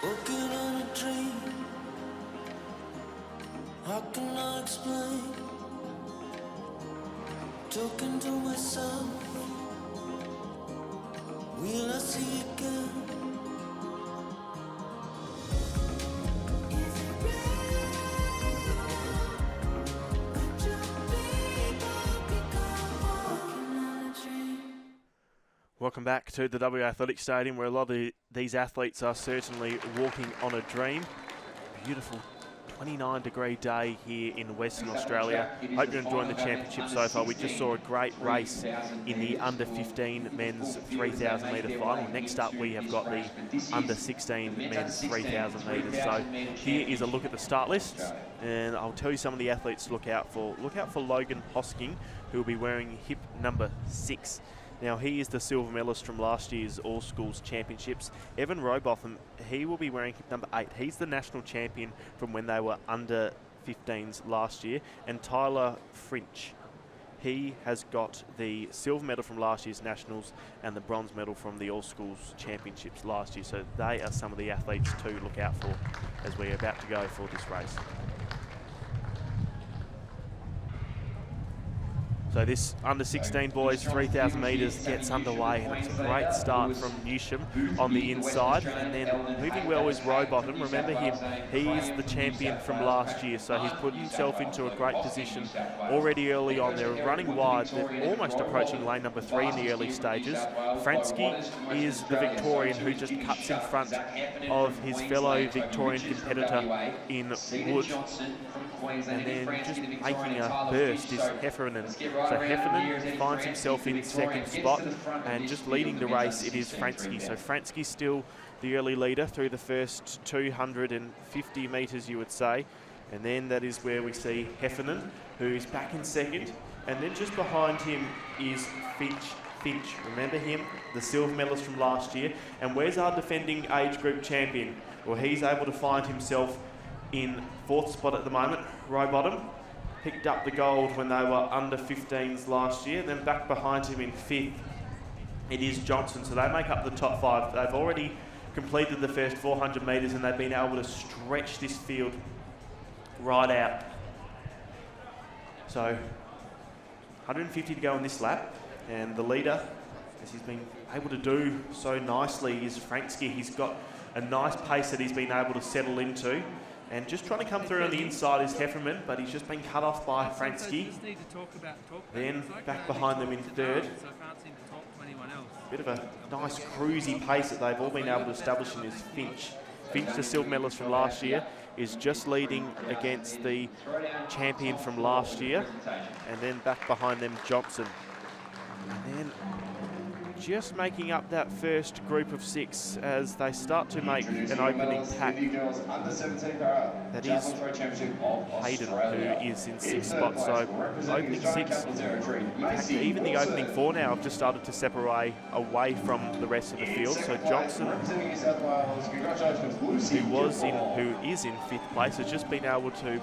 Working on a dream. How can I explain? Talking to myself. Will I see again? Is it real? Could you become working on a dream? Welcome back to the WA Athletic Stadium, where a lot of these athletes are certainly walking on a dream. Beautiful 29-degree day here in Western Australia. Hope you're enjoying the championship so far. We just saw a great race in the under-15 men's 3,000 metre final. Next up, we have got the under-16 men's 3,000 metres. So here is a look at the start lists, and I'll tell you some of the athletes to look out for. Look out for Logan Hosking, who will be wearing hip number 6. Now, he is the silver medalist from last year's All Schools Championships. Evan Robotham, he will be wearing hip number 8. He's the national champion from when they were under 15s last year. And Tyler Frinch, he has got the silver medal from last year's Nationals and the bronze medal from the All Schools Championships last year. So they are some of the athletes to look out for as we're about to go for this race. So this under-16 boys 3,000 metres gets underway, and it's a great start from Newsham on the inside, and then moving well is Rowbottom. Remember him, he is the champion from last year, so he's put himself into a great position already early on. They're running wide, they're almost approaching lane number 3 in the early stages. Fransky is the Victorian who just cuts in front of his fellow Victorian competitor in Wood. And then just making a burst is Heffernan. So Heffernan finds himself in second spot, and just leading the race it is Fransky. So Fransky's still the early leader through the first 250 metres, you would say. And then that is where we see Heffernan, who is back in second. And then just behind him is Finch. Remember him, the silver medalist from last year. And where's our defending age group champion? Well, he's able to find himself in 4th spot at the moment. Rowbottom picked up the gold when they were under 15s last year. Then back behind him in 5th, it is Johnson. So they make up the top 5. They've already completed the first 400 metres, and they've been able to stretch this field right out. So 150 to go in this lap, and the leader, as he's been able to do so nicely, is Fransky. He's got a nice pace that he's been able to settle into. And just trying to come through on the inside is Hefferman, but he's just been cut off by Fransky. Then back behind them in 3rd. Bit of a nice cruisy pace that they've all been able to establish in is Finch. Finch, the silver medalist from last year, is just leading against the champion from last year. And then back behind them, Johnson. And then just making up that first group of 6 as they start to make an opening pack. That is Hayden, who is in 6th spot. So opening 6, in fact, even the opening 4 now have just started to separate away from the rest of the field. So Johnson, who is in 5th place, has just been able to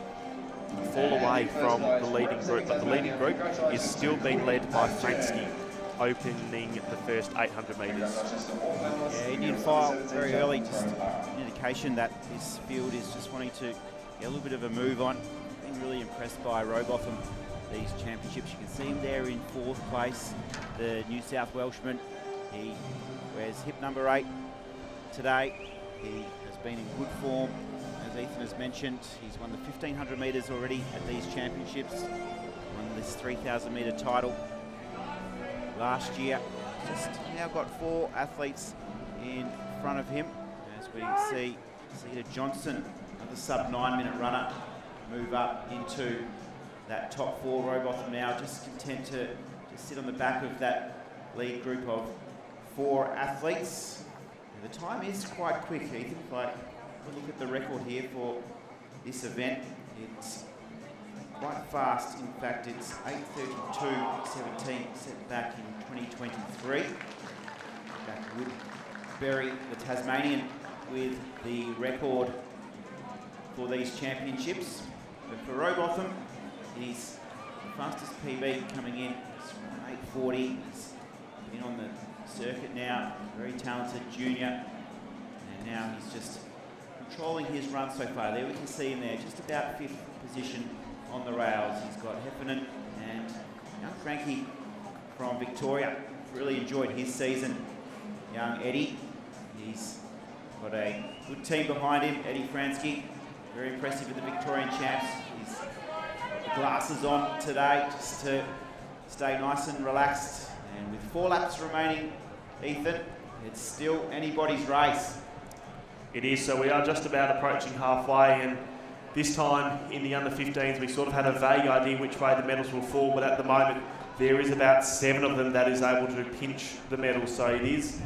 fall away from the leading group, but the leading group is still being led by Fransky, opening the first 800 metres. Yeah, Indian file very early, just an indication that this field is just wanting to get a little bit of a move on. Been really impressed by Robotham these championships. You can see him there in 4th place, the New South Welshman. He wears hip number 8 today. He has been in good form, as Ethan has mentioned. He's won the 1500 metres already at these championships, won this 3000 metre title last year. Just now got 4 athletes in front of him, as we see Cedar Johnson, another sub 9-minute runner, move up into that top 4. Robotham now just content to just sit on the back of that lead group of 4 athletes. And the time is quite quick, Ethan. If I look at the record here for this event, it's quite fast. In fact, it's 8:32.17 set back in 2023. That would bury the Tasmanian with the record for these championships. But for Robotham, his fastest PB coming in is 8:40. He's been on the circuit now, very talented junior, and now he's just controlling his run so far. There we can see him there, just about 5th position on the rails. He's got Heffernan and young Frankie from Victoria. Really enjoyed his season. Young Eddie, he's got a good team behind him. Eddie Fransky, very impressive with the Victorian champs. He's got the glasses on today just to stay nice and relaxed. And with 4 laps remaining, Ethan, it's still anybody's race. It is, so we are just about approaching halfway, and this time in the under 15s we sort of had a vague idea which way the medals will fall, but at the moment there is about 7 of them that is able to pinch the medals. So it is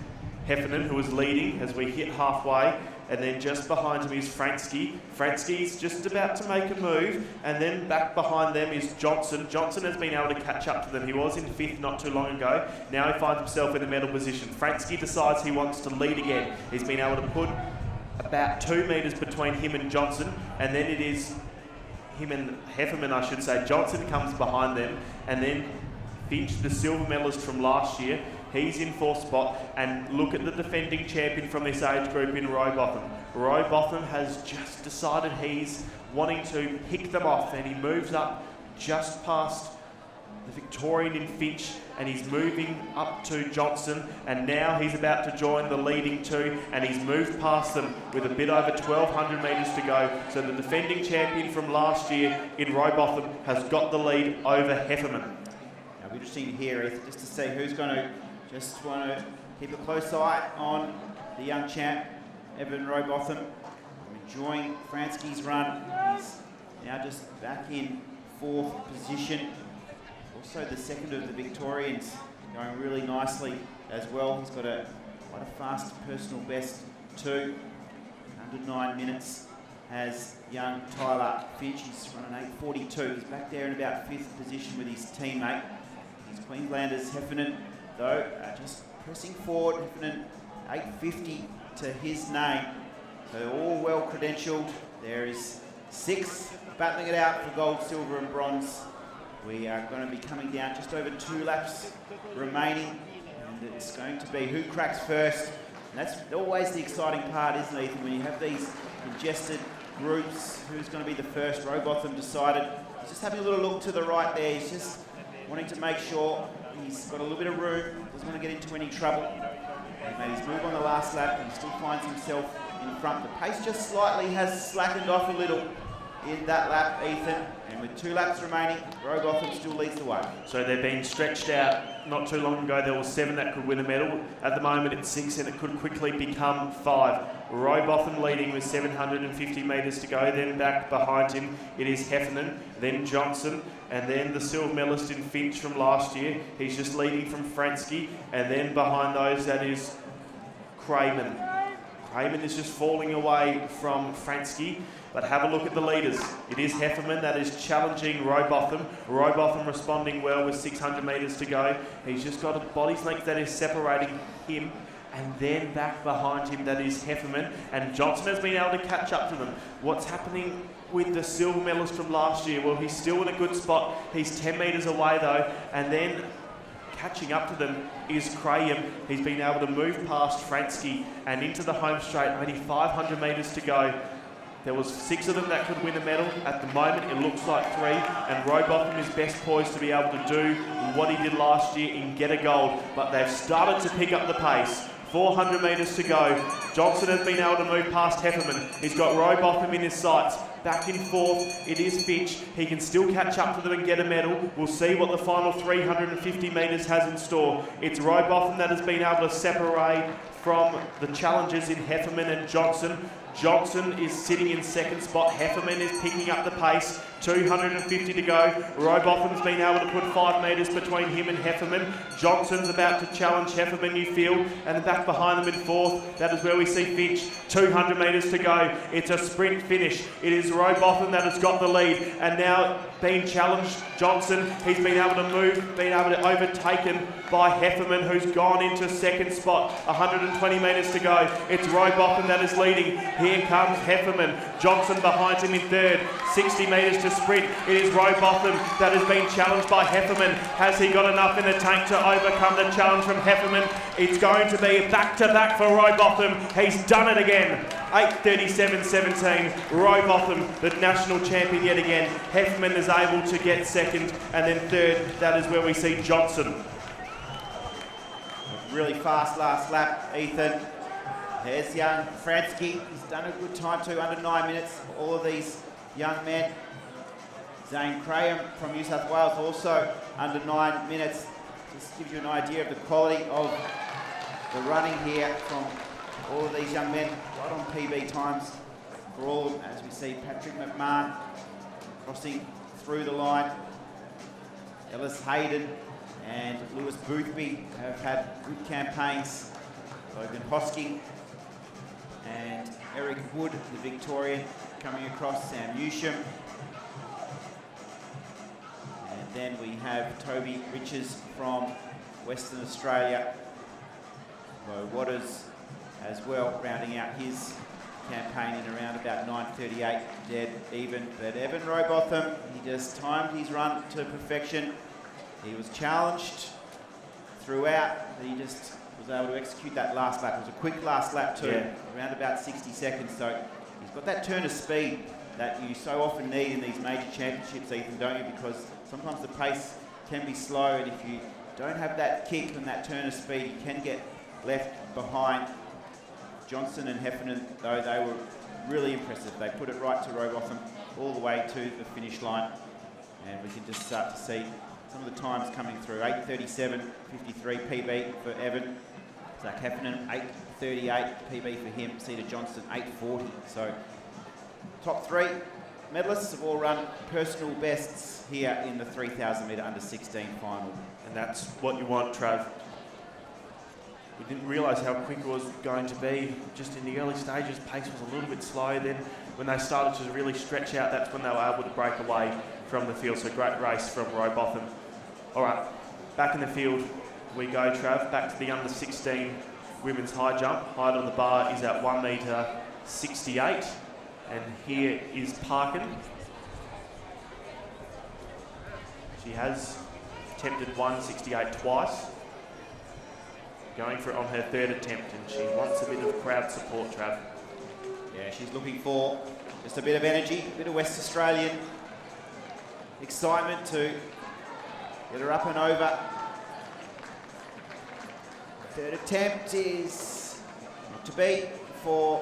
Heffernan who is leading as we hit halfway, and then just behind him is Fransky. Fransky's just about to make a move, and then back behind them is Johnson. Johnson has been able to catch up to them. He was in 5th not too long ago. Now he finds himself in the medal position. Fransky decides he wants to lead again. He's been able to put about 2 metres between him and Johnson, and then it is him and Heffernan, I should say. Johnson comes behind them, and then Finch, the silver medalist from last year, he's in 4th spot, and look at the defending champion from this age group in Robotham. Robotham has just decided he's wanting to pick them off, and he moves up just past the Victorian in Finch, and he's moving up to Johnson, and now he's about to join the leading 2, and he's moved past them with a bit over 1,200 metres to go. So the defending champion from last year in Robotham has got the lead over Heffernan. Now, it'll be interesting here, Ethan, just to see who's going to just want to keep a close eye on the young champ, Evan Robotham. I'm enjoying Fransky's run. He's now just back in 4th position. Also the second of the Victorians going really nicely as well. He's got quite a fast personal best too. Under 9 minutes has young Tyler Finch. He's running 8:42. He's back there in about 5th position with his teammate. His Queenslanders Heffernan, though, just pressing forward. Heffernan 8:50 to his name. So all well credentialed. There is 6 battling it out for gold, silver and bronze. We are going to be coming down just over 2 laps remaining, and it's going to be who cracks first. And that's always the exciting part, isn't it, Ethan, when you have these congested groups? Who's going to be the first? Robotham decided. He's just having a little look to the right there. He's just wanting to make sure he's got a little bit of room, doesn't want to get into any trouble. He made his move on the last lap, and he still finds himself in front. The pace just slightly has slackened off a little in that lap, Ethan. And with 2 laps remaining, Robotham still leads the way. So they've been stretched out. Not too long ago, there were 7 that could win a medal. At the moment, it's 6, and it could quickly become 5. Robotham leading with 750 metres to go. Then back behind him, it is Heffernan, then Johnson, and then the silver medalist in Finch from last year. He's just leading from Fransky, and then behind those, that is Craven. Craven is just falling away from Fransky. But have a look at the leaders. It is Heffernan that is challenging Robotham. Robotham responding well with 600 metres to go. He's just got a body's length that is separating him. And then back behind him, that is Heffernan. And Johnson has been able to catch up to them. What's happening with the silver medalist from last year? Well, he's still in a good spot. He's 10 metres away though. And then catching up to them is Graham. He's been able to move past Fransky and into the home straight. Only 500 metres to go. There was 6 of them that could win a medal. At the moment, it looks like 3, and Robotham is best poised to be able to do what he did last year and get a gold. But they've started to pick up the pace. 400 metres to go. Johnson has been able to move past Heffernan. He's got Robotham in his sights. Back in 4th, it is Finch. He can still catch up to them and get a medal. We'll see what the final 350 metres has in store. It's Robotham that has been able to separate from the challengers in Heffernan and Johnson. Johnson is sitting in 2nd spot. Heffernan is picking up the pace. 250 to go. Robotham's been able to put 5 metres between him and Heffernan. Johnson's about to challenge Heffernan, you feel, and then back behind them in 4th. That is where we see Finch. 200 metres to go. It's a sprint finish. It is Robotham that has got the lead, and now being challenged, Johnson. He's been able to move, been able to overtaken by Heffernan, who's gone into 2nd spot. 120 metres to go. It's Robotham that is leading. Here comes Heffernan. Johnson behind him in 3rd. 60 metres to sprint. It is Robotham that has been challenged by Heffernan. Has he got enough in the tank to overcome the challenge from Heffernan? It's going to be back-to-back for Robotham. He's done it again. 8:37.17. Robotham, the national champion yet again. Heffernan is able to get 2nd, and then 3rd. That is where we see Johnson. Really fast last lap, Ethan. There's young Fransky. He's done a good time too, under 9 minutes. All of these young men. Zane Graham from New South Wales also under 9 minutes. Just gives you an idea of the quality of the running here from all of these young men. Right on PB times for all of them, as we see Patrick McMahon crossing through the line. Ellis Hayden and Lewis Boothby have had good campaigns. Logan Hosking and Eric Wood, the Victorian, coming across. Sam Newsham. And then we have Toby Riches from Western Australia. Bo Waters as well, rounding out his campaign in around about 9:38, dead even. But Evan Robotham, he just timed his run to perfection. He was challenged throughout, but he just was able to execute that last lap. It was a quick last lap too, around about 60 seconds. So he's got that turn of speed that you so often need in these major championships, Ethan, don't you? Because sometimes the pace can be slow, and if you don't have that kick and that turn of speed, you can get left behind. Johnson and Heffernan, though, they were really impressive. They put it right to Robotham all the way to the finish line, and we can just start to see some of the times coming through. 8:37.53 PB for Evan. Zach Heffernan, 8:38 PB for him. Cedar Johnson, 8:40. So top 3 medalists have all run personal bests here in the 3,000 metre under 16 final. And that's what you want, Trav. We didn't realise how quick it was going to be. Just in the early stages, pace was a little bit slow. Then when they started to really stretch out, that's when they were able to break away from the field. So great race from Robotham. All right, back in the field we go, Trav. Back to the under 16 women's high jump. Height on the bar is at 1.68 m. And here is Parkin. She has attempted 1.68 twice. Going for it on her 3rd attempt, and she wants a bit of crowd support, Trav. Yeah, she's looking for just a bit of energy, a bit of West Australian excitement to get her up and over. 3rd attempt is not to beat for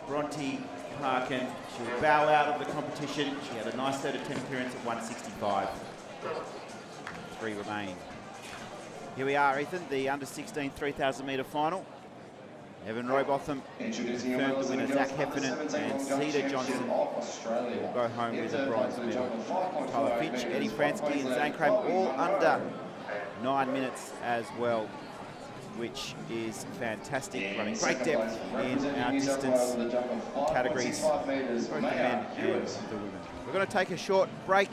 Bronte park and she'll bow out of the competition. She had a nice 3rd of 10 appearance at 165. 3 remaining. Here we are, Ethan, the under-16 3,000 metre final. Evan Robotham confirmed the winner, Zach Heffernan and Cedar Johnson will go home with a bronze medal. Tyler Finch, Eddie Fransky and Zane Craven all under 9 minutes as well, which is fantastic. Running great depth in our distance categories, both the men and the women. We're going to take a short break.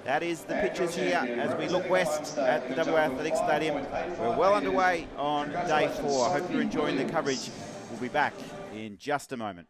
That is the pictures here as we look west at the WA Athletics Stadium. We're well underway on day 4. I hope you're enjoying the coverage. We'll be back in just a moment.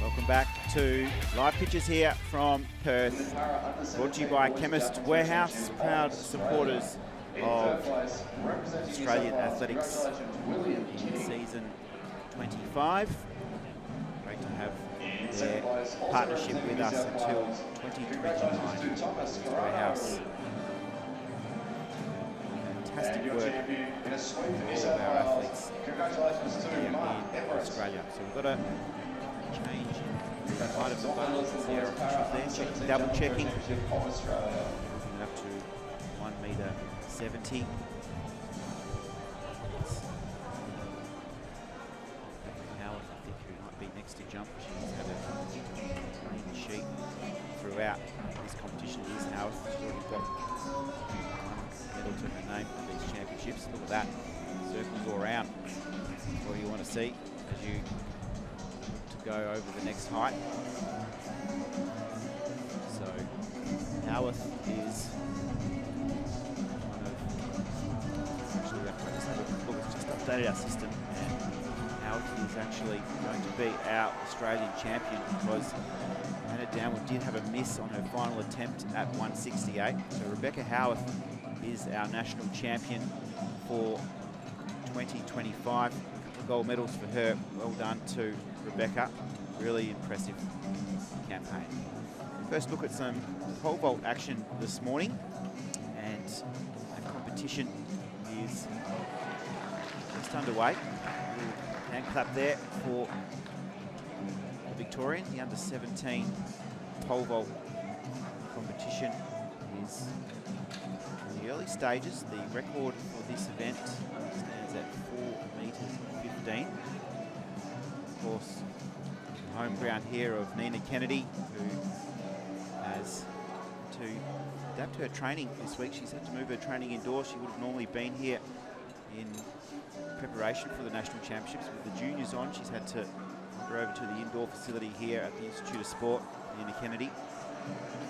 Welcome back to live pictures here from Perth, brought to you by Chemist Warehouse, proud supporters of Australian athletics in season 25. Great to have their partnership with us until 2029. Chemist Warehouse. Fantastic work for all of our athletes here in Australia. So we've got a change in the height of the button. There are officials there, double checking. Moving up to 1.70 m. Howard, I think, who might be next to jump. She's had a clean sheet throughout this competition. It is Howard. She's already got one medal to her name at these championships. Look at that. Circles all around. That's what you want to see as you go over the next height. So Howarth is one of, actually we've just updated our system, and Howarth is actually going to be our Australian champion because Anna Downward did have a miss on her final attempt at 168. So Rebecca Howarth is our national champion for 2025. Gold medals for her. Well done to Rebecca. Really impressive campaign. First look at some pole vault action this morning, and that competition is just underway. A little hand clap there for the Victorian. The under-17 pole vault competition is in the early stages. The record for this event stands at 4.15 meters. Of course, the home ground here of Nina Kennedy, who has to adapt her training this week. She's had to move her training indoors. She would have normally been here in preparation for the National Championships with the juniors on. She's had to wander over to the indoor facility here at the Institute of Sport in Kennedy.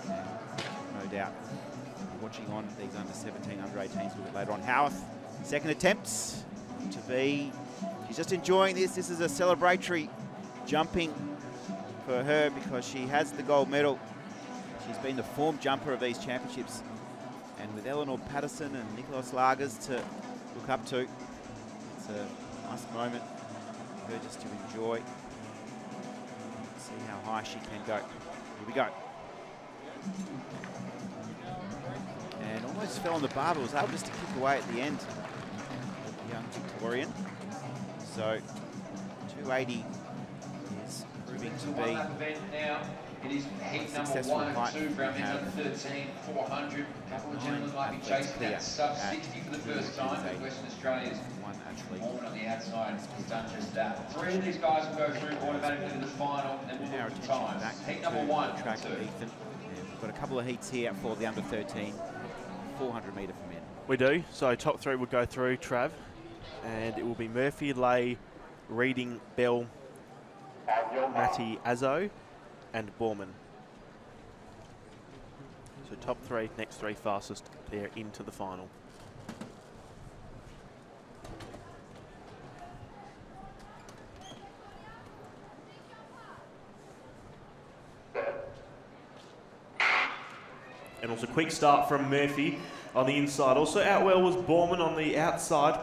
And no doubt watching on these under-17, under-18s a little bit later on. Howarth, second attempts to be, she's just enjoying this. This is a celebratory jumping for her because she has the gold medal. She's been the form jumper of these championships. And with Eleanor Patterson and Nicholas Lagers to look up to, it's a nice moment for her just to enjoy. See how high she can go. Here we go. And almost fell on the bar, but was able just to kick away at the end. The young Victorian. So 280 is proving to be it is heat number successful 1 and height. 2 for our men under 13, 400. A couple of gentlemen might be chasing that sub 60 for the first time, but Western Australia's one athlete. Mormon on the outside has done just that. 3 of these guys will go through automatically to the final, and then we'll Our look at attention times. back Heat to number 1 the track and 2. Ethan. And we've got a couple of heats here for the under 13, 400 metre for men. We do. So top 3 will go through, Trav. And it will be Murphy, Lay, Reading, Bell, Matty Azzo, and Borman. So top 3, next 3 fastest pair into the final. And also quick start from Murphy on the inside. Also out well was Borman on the outside.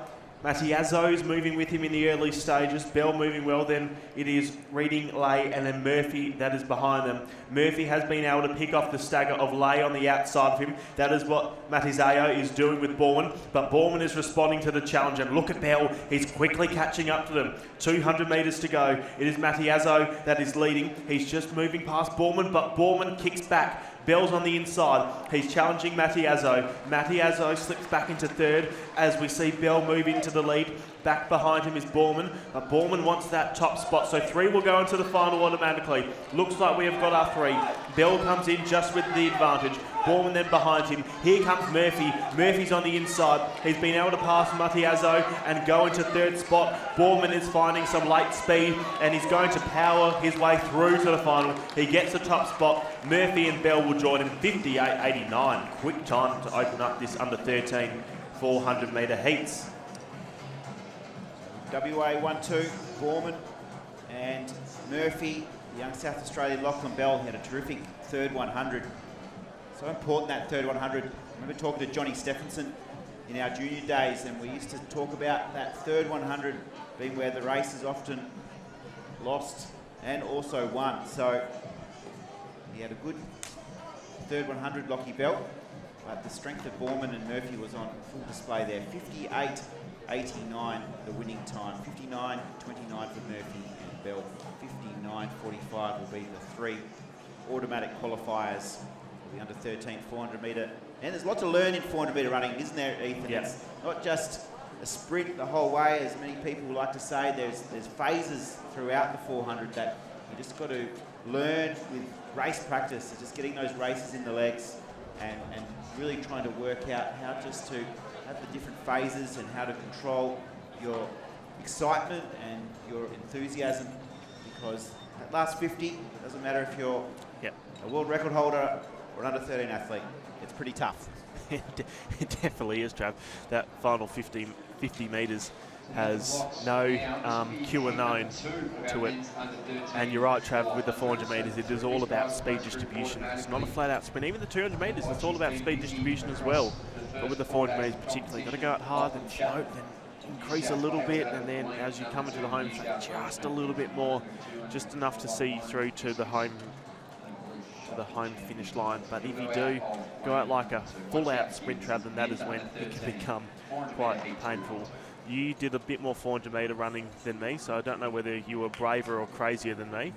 Matiazzo is moving with him in the early stages. Bell moving well, then it is Reading, Lay, and then Murphy that is behind them. Murphy has been able to pick off the stagger of Lay on the outside of him. That is what Matizao is doing with Borman, but Borman is responding to the challenge, and look at Bell, he's quickly catching up to them. 200 metres to go. It is Matiazzo that is leading. He's just moving past Borman, but Borman kicks back. Bell's on the inside. He's challenging Matiazzo. Matiazzo slips back into third as we see Bell move into the lead. Back behind him is Borman, but Borman wants that top spot, so 3 will go into the final automatically. Looks like we have got our 3. Bell comes in just with the advantage. Borman then behind him. Here comes Murphy. Murphy's on the inside. He's been able to pass Matiazzo and go into third spot. Borman is finding some late speed and he's going to power his way through to the final. He gets the top spot. Murphy and Bell will join him 58.89. Quick time to open up this under 13 400 metre heats. WA 1-2, Borman and Murphy. The young South Australian Lachlan Bell had a terrific third 100. So important, that third 100. I remember talking to Johnny Stephenson in our junior days, and we used to talk about that third 100 being where the race is often lost and also won. So he had a good third 100, Lockie Bell, but the strength of Borman and Murphy was on full display there. 58.89 the winning time. 59.29 for Murphy and Bell. 59.45 will be the 3 automatic qualifiers for the under 13 400 metre. And there's a lot to learn in 400 metre running, isn't there, Ethan? Yeah. It's not just a sprint the whole way, as many people like to say. There's phases throughout the 400 that you just got to learn with race practice. So just getting those races in the legs and really trying to work out how just to have the different phases and how to control your excitement and your enthusiasm, because that last 50, it doesn't matter if you're a world record holder or an under 13 athlete, it's pretty tough. It definitely is, Trav. That final 50 metres has no cue known to it. And you're right, Trav, with the 400 metres, it is all about speed distribution. It's not a flat-out sprint. Even the 200 metres, it's all about speed distribution as well. But with the 400 metres particularly, you've got to go out hard, then float, then increase a little bit, and then as you come into the home straight, just a little bit more, just enough to see through to the home finish line. But if you do go out like a full-out sprint, Trav, then that is when it can become quite painful. You did a bit more 400 metre running than me, so I don't know whether you were braver or crazier than me.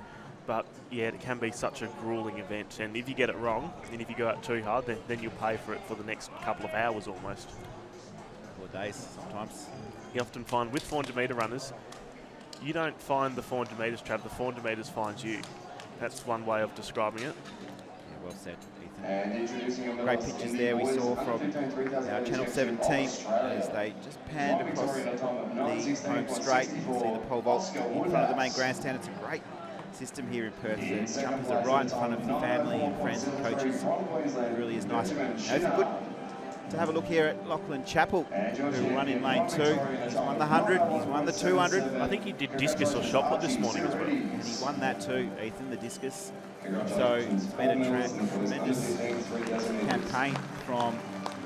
But yeah, it can be such a grueling event, and if you get it wrong, and if you go out too hard, then you'll pay for it for the next couple of hours almost. Couple of days sometimes. You often find with 400 metre runners, you don't find the 400 metres, Trav, the 400 metres finds you. That's one way of describing it. Yeah, well said, Ethan. And introducing him Great pictures there we saw from our Channel 7 team as they just panned across the home straight. You can see the pole vault in front of the main grandstand. It's a great system here in Perth. The jumpers are right in front of the family and friends and coaches. It really is nice. Now, it's good to have a look here at Lachlan Chappell, who won in lane 2. He's won the 100, he's won the 200. I think he did discus or shot put this morning as well. And he won that too, Ethan, the discus. So it's been a tremendous campaign from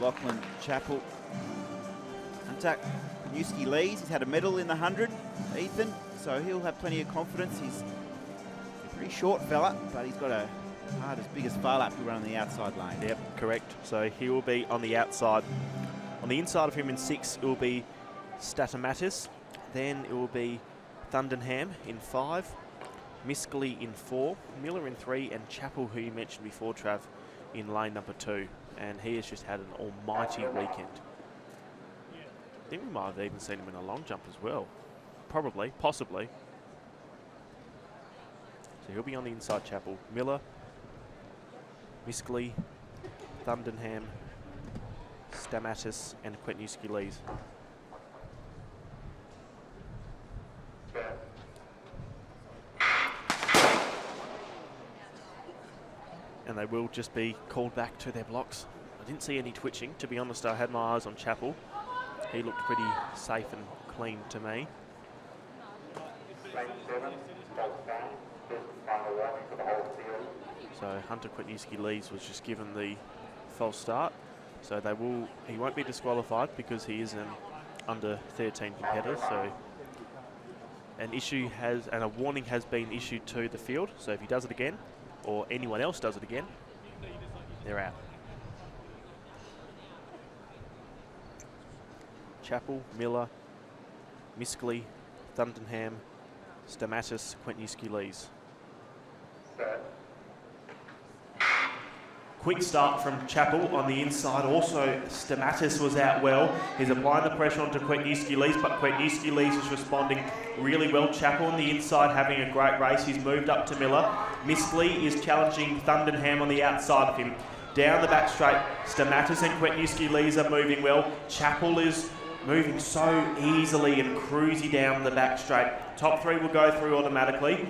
Lachlan Chappell. Hunter Newski-Lees, he's had a medal in the 100, Ethan, so he'll have plenty of confidence. He's a pretty short fella, but he's got a heart as big as Farlap who run on the outside lane. Yep, correct. So he will be on the outside. On the inside of him in 6, it will be Statamatis. Then it will be Thundenham in 5. Miskley in 4, Miller in 3, and Chappell, who you mentioned before, Trav, in lane number 2. And he has just had an almighty weekend. I think we might have even seen him in a long jump as well. Probably, possibly. So he'll be on the inside, Chappell. Miller, Miskley, Thundenham, Stamatis, and Kwetnewski-Lees. And they will just be called back to their blocks. I didn't see any twitching. To be honest, I had my eyes on Chappell. He looked pretty safe and clean to me. So Hunter Kwetnewski-Lees was just given the false start. So he won't be disqualified because he is an under 13 competitor. So a warning has been issued to the field. So if he does it again, or anyone else does it again, they're out. Chappell, Miller, Miskley, Thundenham, Stamatis, Kwetnewski-Lees. Quick start from Chappell on the inside. Also, Stamatis was out well. He's applying the pressure onto Kwetnewski-Lees, but Kwetnewski-Lees is responding really well. Chappell on the inside having a great race. He's moved up to Miller. Miskley is challenging Thundenham on the outside of him. Down the back straight, Stamatis and Kwetnewski-Lees are moving well. Chappell is moving so easily and cruisy down the back straight. Top 3 will go through automatically.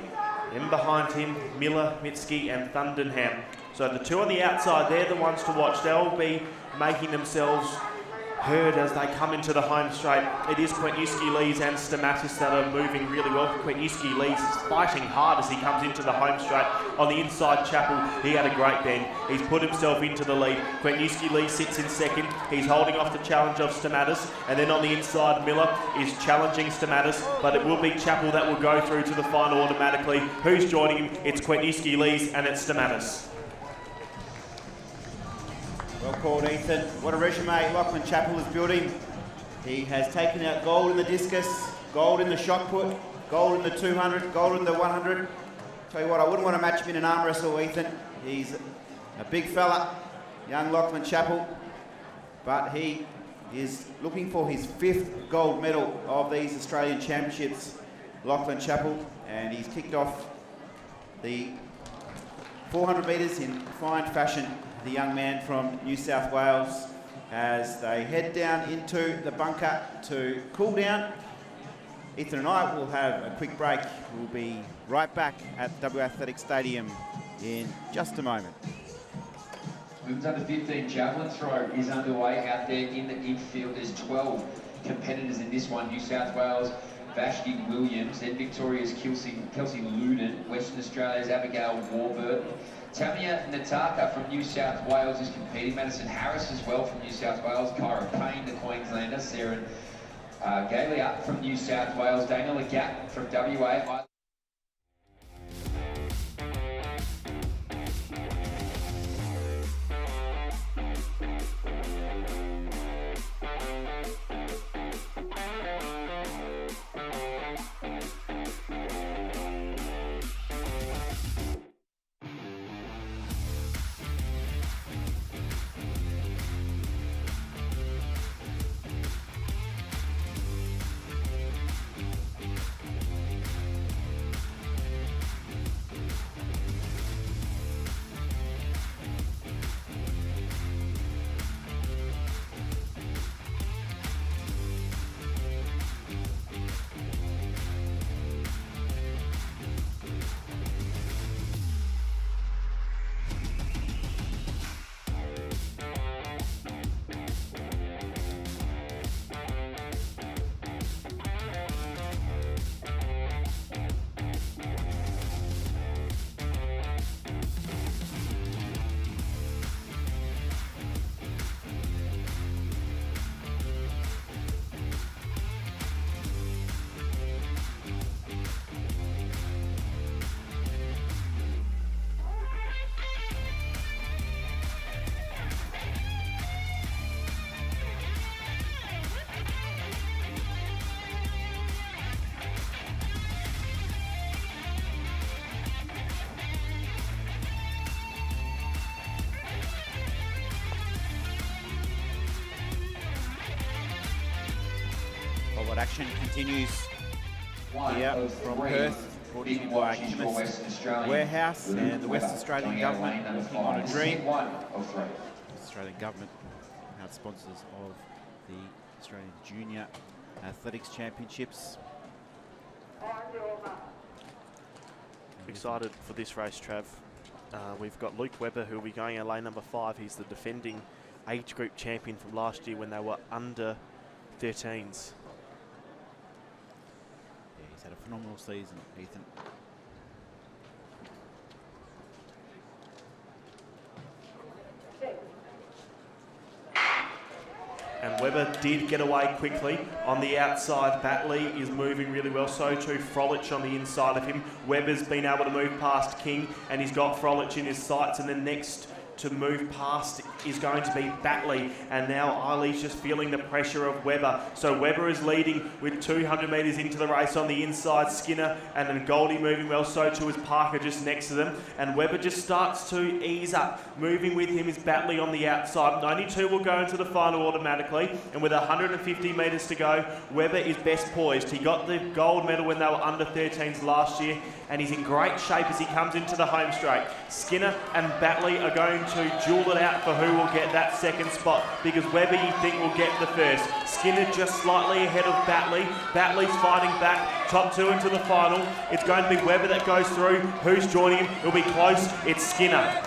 Then behind him, Miller, Mitski and Thundenham. So the 2 on the outside, they're the ones to watch. They'll be making themselves heard as they come into the home straight. It is Kwetnewski-Lees and Stamatis that are moving really well. Kwetnewski-Lees is fighting hard as he comes into the home straight. On the inside, Chappell, he had a great bend. He's put himself into the lead. Kwetnewski-Lees sits in second. He's holding off the challenge of Stamatis. And then on the inside, Miller is challenging Stamatis, but it will be Chappell that will go through to the final automatically. Who's joining him? It's Kwetnewski-Lees and it's Stamatis. Well called, Ethan. What a resume Lachlan Chappell is building. He has taken out gold in the discus, gold in the shot put, gold in the 200, gold in the 100. Tell you what, I wouldn't want to match him in an arm wrestle, Ethan. He's a big fella, young Lachlan Chappell, but he is looking for his 5th gold medal of these Australian Championships, Lachlan Chappell, and he's kicked off the 400 metres in fine fashion. The young man from New South Wales as they head down into the bunker to cool down. Ethan and I will have a quick break. We'll be right back at WA Athletic Stadium in just a moment. Women's under 15 javelin throw is underway out there in the infield. There's 12 competitors in this one. New South Wales, Vashti Williams, then Victoria's Kelsey Luden, Western Australia's Abigail Warburton. Tamia Nataka from New South Wales is competing. Madison Harris as well from New South Wales. Kyra Payne, the Queenslander. Sarah Galia from New South Wales. Daniel Legat from WA. But action continues here from Perth, brought to you by Chemist Warehouse and the West Australian Government working on a dream. Australian Government, proud sponsors of the Australian Junior Athletics Championships. Excited for this race, Trav. We've got Luke Webber, who will be going in lane number 5. He's the defending age group champion from last year when they were under 13s. Yeah, he's had a phenomenal season, Ethan. And Webber did get away quickly. On the outside, Batley is moving really well. So too Frolich on the inside of him. Webber's been able to move past King, and he's got Frolich in his sights. And then next to move past is going to be Batley. And now Eiley's just feeling the pressure of Webber. So Webber is leading with 200 metres into the race on the inside. Skinner and then Goldie moving well. So too is Parker just next to them. And Webber just starts to ease up. Moving with him is Batley on the outside. 92 will go into the final automatically. And with 150 metres to go, Webber is best poised. He got the gold medal when they were under 13s last year. And he's in great shape as he comes into the home straight. Skinner and Batley are going to duel it out for who will get that second spot, because Webber, you think, will get the first. Skinner just slightly ahead of Batley. Batley's fighting back. Top 2 into the final. It's going to be Webber that goes through. Who's joining him? It'll be close. It's Skinner.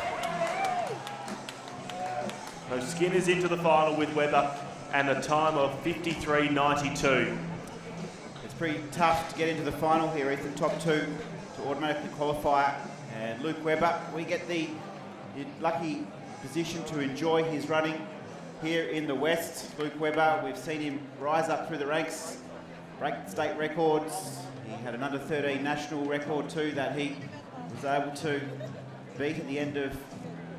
So Skinner's into the final with Webber and a time of 53.92. It's pretty tough to get into the final here, Ethan. Top 2 to automatically qualify. And Luke Webber, we get the lucky position to enjoy his running here in the West. Luke Webber, we've seen him rise up through the ranks, break state records. He had an under 13 national record too that he was able to beat at the end of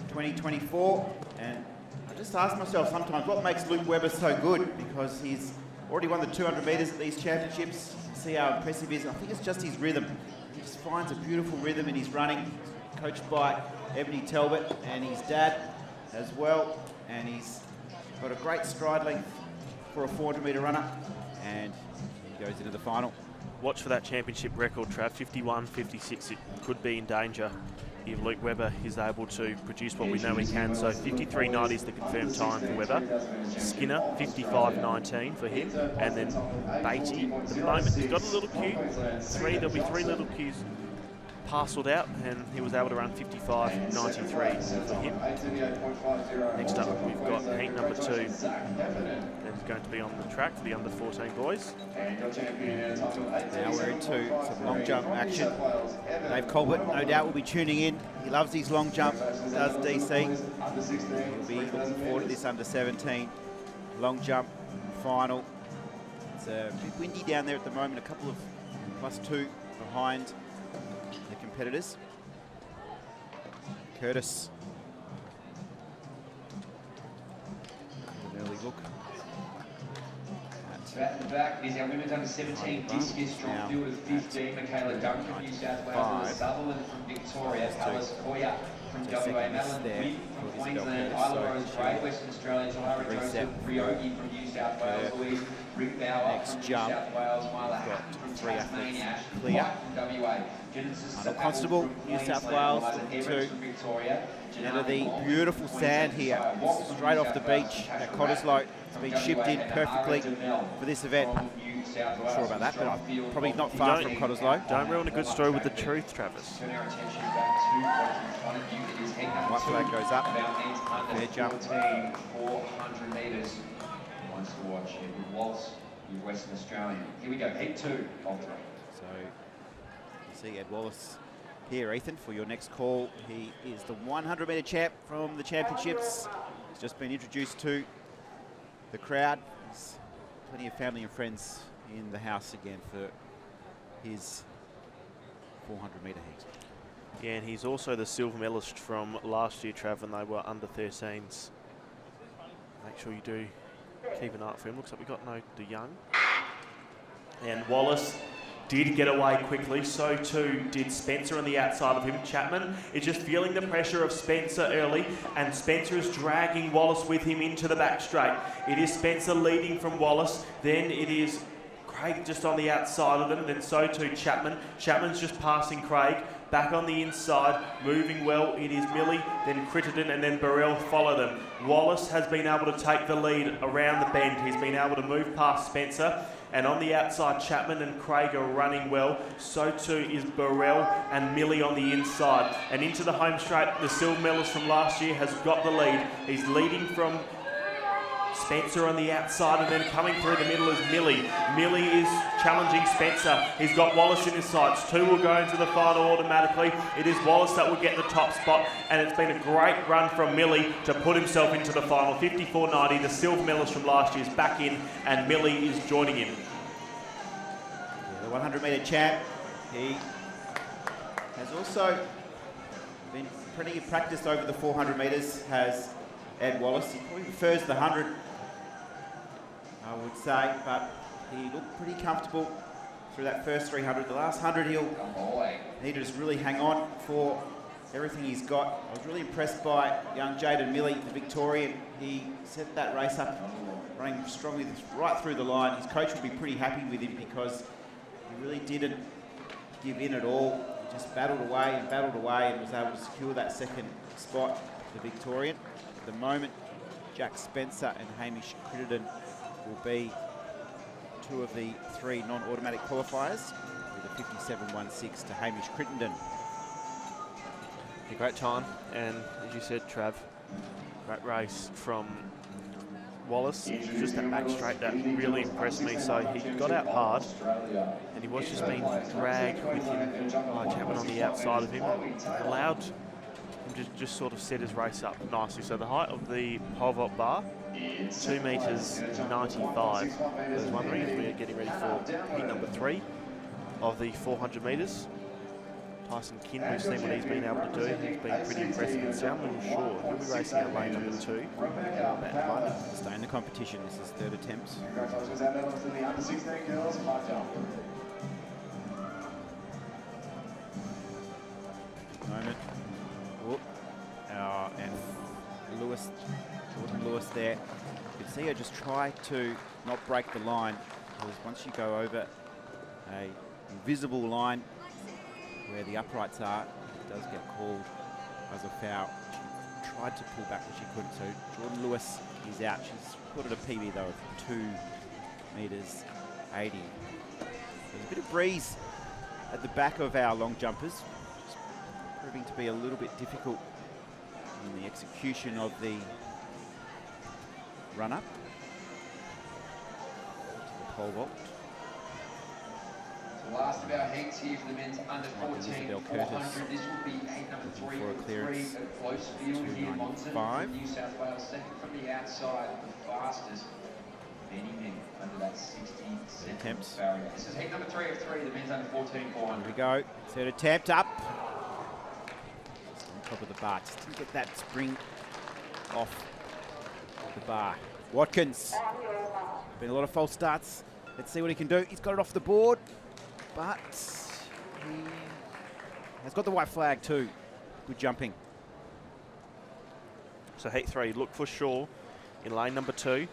2024. And I just ask myself sometimes, what makes Luke Webber so good? Because he's already won the 200 metres at these championships. See how impressive he is. I think it's just his rhythm. He just finds a beautiful rhythm in his running, coached by Ebony Talbot and his dad as well. And he's got a great stride length for a 400 metre runner. And he goes into the final. Watch for that championship record, Trav. 51.56. It could be in danger if Luke Webber is able to produce what we know he can. So 53.90 is the confirmed time for Webber. Skinner, 55.19 for him. And then Beatty, at the moment, he's got a little queue. There'll be 3 little queues parcelled out, and he was able to run 55.93 for him. Next up, we've got heat number 2. That's going to be on the track for the under 14 boys. Now we're into some long jump action. Dave Colbert, no doubt, will be tuning in. He loves his long jump, does DC. He'll be looking forward to this under 17 long jump final. It's a bit windy down there at the moment, a couple of +2 behind the competitors. Curtis. An early look. At the back is our women's under 17 discus, strong field of 15, Michaela Duncan from New South Wales, Alice Sutherland from Victoria, Alice Koya from WA, Madeline Quinn from Queensland, Isla Rose Gray, Western Australia, Tahara Joseph, Ryogi from New South Wales, Louise Rickbauer from New South Wales, Myla Hatton from Tasmania, Ashton White from WA, Genesis Arnold Constable, New South Wales, and the beautiful sand here, straight off the beach at Cottesloe. It's been shipped in perfectly for this event. Not sure about that, but I'm probably not far from Cottesloe. Don't ruin a good story with the truth, Travis. White flag goes up. Fair jump. 400 metres. Wants to watch Edward Wallace, the Western Australian. Here we go, heat 2 of 3. So you see Ed Wallace here, Ethan, for your next call. He is the 100 metre champ from the championships. He's just been introduced to the crowd. There's plenty of family and friends in the house again for his 400 metre heat. Yeah, and he's also the silver medalist from last year, Trav, when they were under 13s. Make sure you do keep an eye out for him. Looks like we got no DeYoung. And Wallace did get away quickly, so too did Spencer on the outside of him. Chapman is just feeling the pressure of Spencer early, and Spencer is dragging Wallace with him into the back straight. It is Spencer leading from Wallace, then it is Craig just on the outside of them, then so too Chapman. Chapman's just passing Craig. Back on the inside, moving well, it is Millie, then Crittenden, and then Burrell follow them. Wallace has been able to take the lead around the bend. He's been able to move past Spencer, and on the outside, Chapman and Craig are running well. So too is Burrell and Millie on the inside. And into the home straight, the silver medalist from last year has got the lead. He's leading from Spencer on the outside, and then coming through the middle is Millie. Millie is challenging Spencer. He's got Wallace in his sights. 2 will go into the final automatically. It is Wallace that will get the top spot, and it's been a great run from Millie to put himself into the final. 54.90, the silver medalist from last year is back in, and Millie is joining him. Yeah, the 100 metre champ, he has also been pretty practiced over the 400 metres, has Ed Wallace. He probably prefers the 100, I would say, but he looked pretty comfortable through that first 300. The last 100 he'll need to just really hang on for everything he's got. I was really impressed by young Jaden Milley, the Victorian. He set that race up running strongly right through the line. His coach will be pretty happy with him because he really didn't give in at all. He just battled away and was able to secure that second spot, the Victorian. At the moment, Jack Spencer and Hamish Crittenden will be 2 of the 3 non-automatic qualifiers, with a 57.16 to Hamish Crittenden. A great time, and as you said, Trav, great race from Wallace. Just that back straight that really impressed me. So he got out hard, and he was just being dragged with him by Chapman on the outside of him. Allowed him to just sort of set his race up nicely. So the height of the pole vault bar, 2 metres 95. I was wondering if we are getting ready for heat number 3 of the 400 metres. Tyson Kin, we've seen what he's been able to do. He's been pretty impressive and sound a little short. He'll be racing at lane number 2 at the moment. Stay in the competition. This is 3rd attempt. Congratulations, our medalists in the under 16 girls high jump. Moment. Whoop. And Lewis, Jordan Lewis there. You can see her just try to not break the line, because once you go over a invisible line where the uprights are, it does get called as a foul. She tried to pull back, but she couldn't. So Jordan Lewis is out. She's recorded a PB though of 2 metres 80. There's a bit of breeze at the back of our long jumpers, proving to be a little bit difficult in the execution of the run-up to the pole vault. The last of our heats here for the men's under 14 400. This will be heat number 3 for a clearance. a close field here. Monson from New South Wales, second from the outside, the fastest. Many men under that 60-second barrier. This is heat number 3 of 3, the men's under 14 400. Here we go. 3rd attempt up. Just on top of the bar. Just didn't get that spring off the bar. Watkins. Been a lot of false starts. Let's see what he can do. He's got it off the board, but he has got the white flag too. Good jumping. So heat 3, look for Shaw in lane number 2.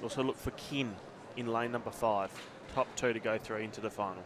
Also look for Kin in lane number 5. Top 2 to go through into the final.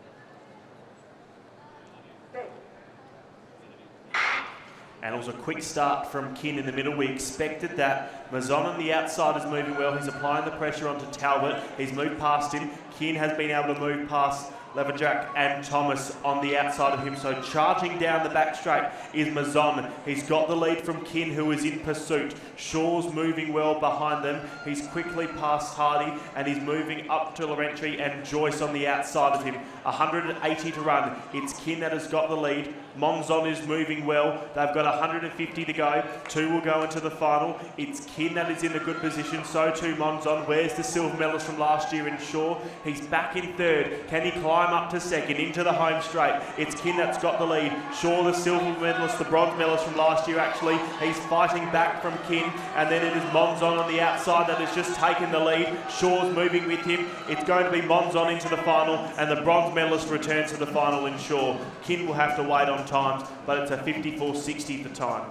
And it was a quick start from Kin in the middle. We expected that. Mazon on the outside is moving well. He's applying the pressure onto Talbot. He's moved past him. Kin has been able to move past Leverjack and Thomas on the outside of him. So charging down the back straight is Mazon. He's got the lead from Kin, who is in pursuit. Shaw's moving well behind them. He's quickly past Hardy, and he's moving up to Laurentry and Joyce on the outside of him. 180 to run. It's Kin that has got the lead. Monzon is moving well. They've got 150 to go. 2 will go into the final. It's Kin that is in a good position. So too Monzon. Where's the silver medalist from last year in Shaw? He's back in 3rd. Can he climb up to 2nd into the home straight? It's Kin that's got the lead. Shaw, the silver medalist, the bronze medalist from last year actually. He's fighting back from Kin, and then it is Monzon on the outside that has just taken the lead. Shaw's moving with him. It's going to be Monzon into the final, and the bronze medalist returns to the final in Shaw. Kin will have to wait on times, but it's a 54.60 the time.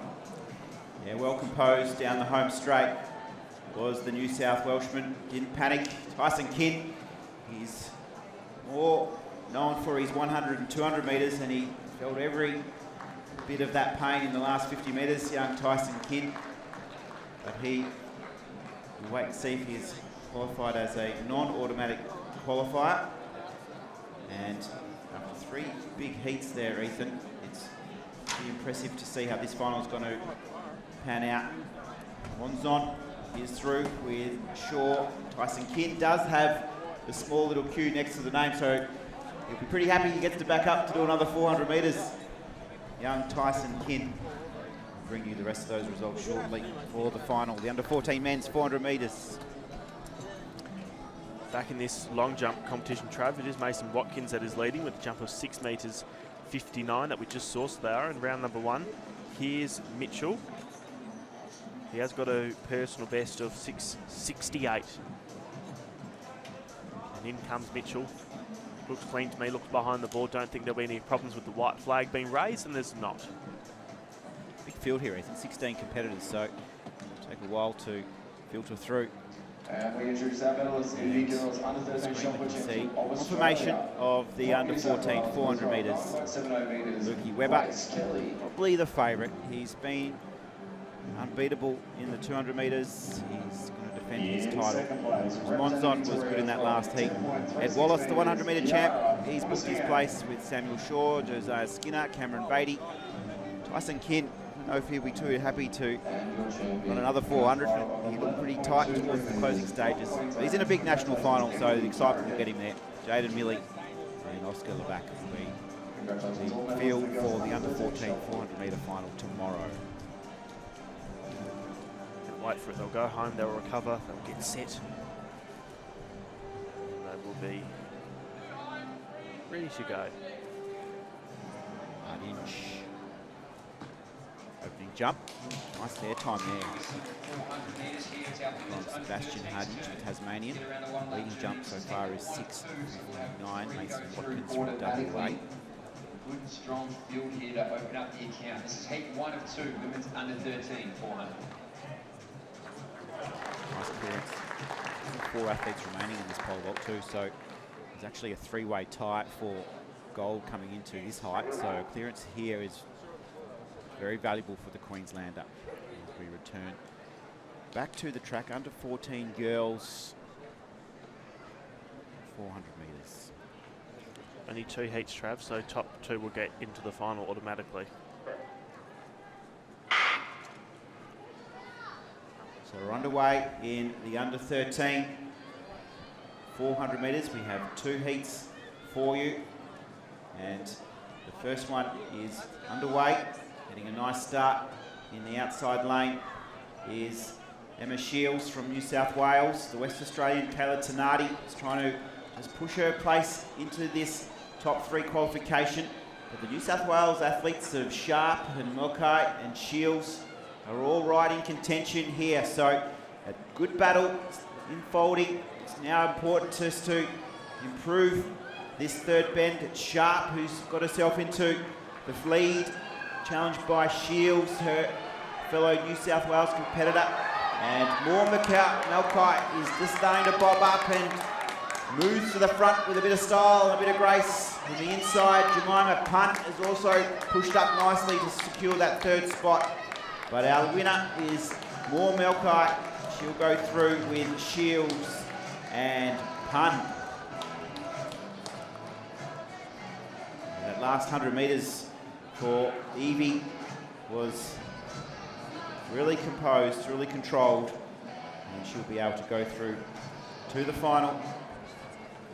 Yeah, well composed down the home straight was the New South Welshman. Didn't panic. Tyson Kin, he's more known for his 100 and 200 metres, and he felt every bit of that pain in the last 50 metres, young Tyson Kidd. But we'll wait and see if he's qualified as a non-automatic qualifier. And after 3 big heats there, Ethan, it's pretty impressive to see how this final is going to pan out. Monzon is through with Shaw. Tyson Kidd does have the small little Q next to the name, so he'll be pretty happy he gets to back up to do another 400 metres. Young Tyson Kidd. I'll bring you the rest of those results shortly for the final. The under-14 men's 400 metres. Back in this long jump competition, Trav, it is Mason Watkins that is leading with a jump of 6 metres 59 that we just saw. So they are in round number 1. Here's Mitchell. He has got a personal best of 6:68. And in comes Mitchell. Looks clean to me, looks behind the ball. Don't think there'll be any problems with the white flag being raised, and there's not. Big field here, Ethan. 16 competitors, so it'll take a while to filter through. And we introduce our medalists in the girls under 13 shot put See confirmation of the under 14 400 metres. Lukey Webber, probably the favourite. He's been unbeatable in the 200 metres. He's going to defend his title. Monzon was good in that last heat. Ed Wallace, the 100 metre champ, he's booked his place with Samuel Shaw, Josiah Skinner, Cameron Beatty. Tyson Kidd, I don't know if he'll be too happy to run another 400. He looked pretty tight towards the closing stages. But he's in a big national final, so the excitement will get him there. Jaden Milley and Oscar Levac will be the field for the under 14 400 metre final tomorrow. Wait for it, they'll go home, they'll recover, they'll get set. And they will be ready to go. 1-inch opening jump. Nice air time there. From Sebastian Hardinge, the Tasmanian. Leading jump so far is 6:49. Mason Watkins from WA. Good and strong field here to open up the account. This is heat 1 of 2, women's under 13 400. Nice clearance. 4 athletes remaining in this pole vault too, so there's actually a 3-way tie for gold coming into this height, so clearance here is very valuable for the Queenslander. As we return back to the track, under 14 girls, 400 metres. Only 2 heats, Trav, so top 2 will get into the final automatically. So we're underway in the under 13 400 metres. We have 2 heats for you, and the first one is underway. Getting a nice start in the outside lane is Emma Shields from New South Wales. The West Australian Kayla Tenardi is trying to just push her place into this top 3 qualification. But the New South Wales athletes of Sharp and Mulcahy and Shields are all right in contention here. So a good battle unfolding. It's now important just to improve this third bend. It's Sharp who's got herself into the lead, challenged by Shields, her fellow New South Wales competitor. And more Mulcahy is just starting to bob up and moves to the front with a bit of style and a bit of grace. On the inside, Jemima Punt has also pushed up nicely to secure that 3rd spot. But our winner is More Mulcahy. She'll go through with Shields and Punt. That last 100 metres for Evie was really composed, really controlled, and she'll be able to go through to the final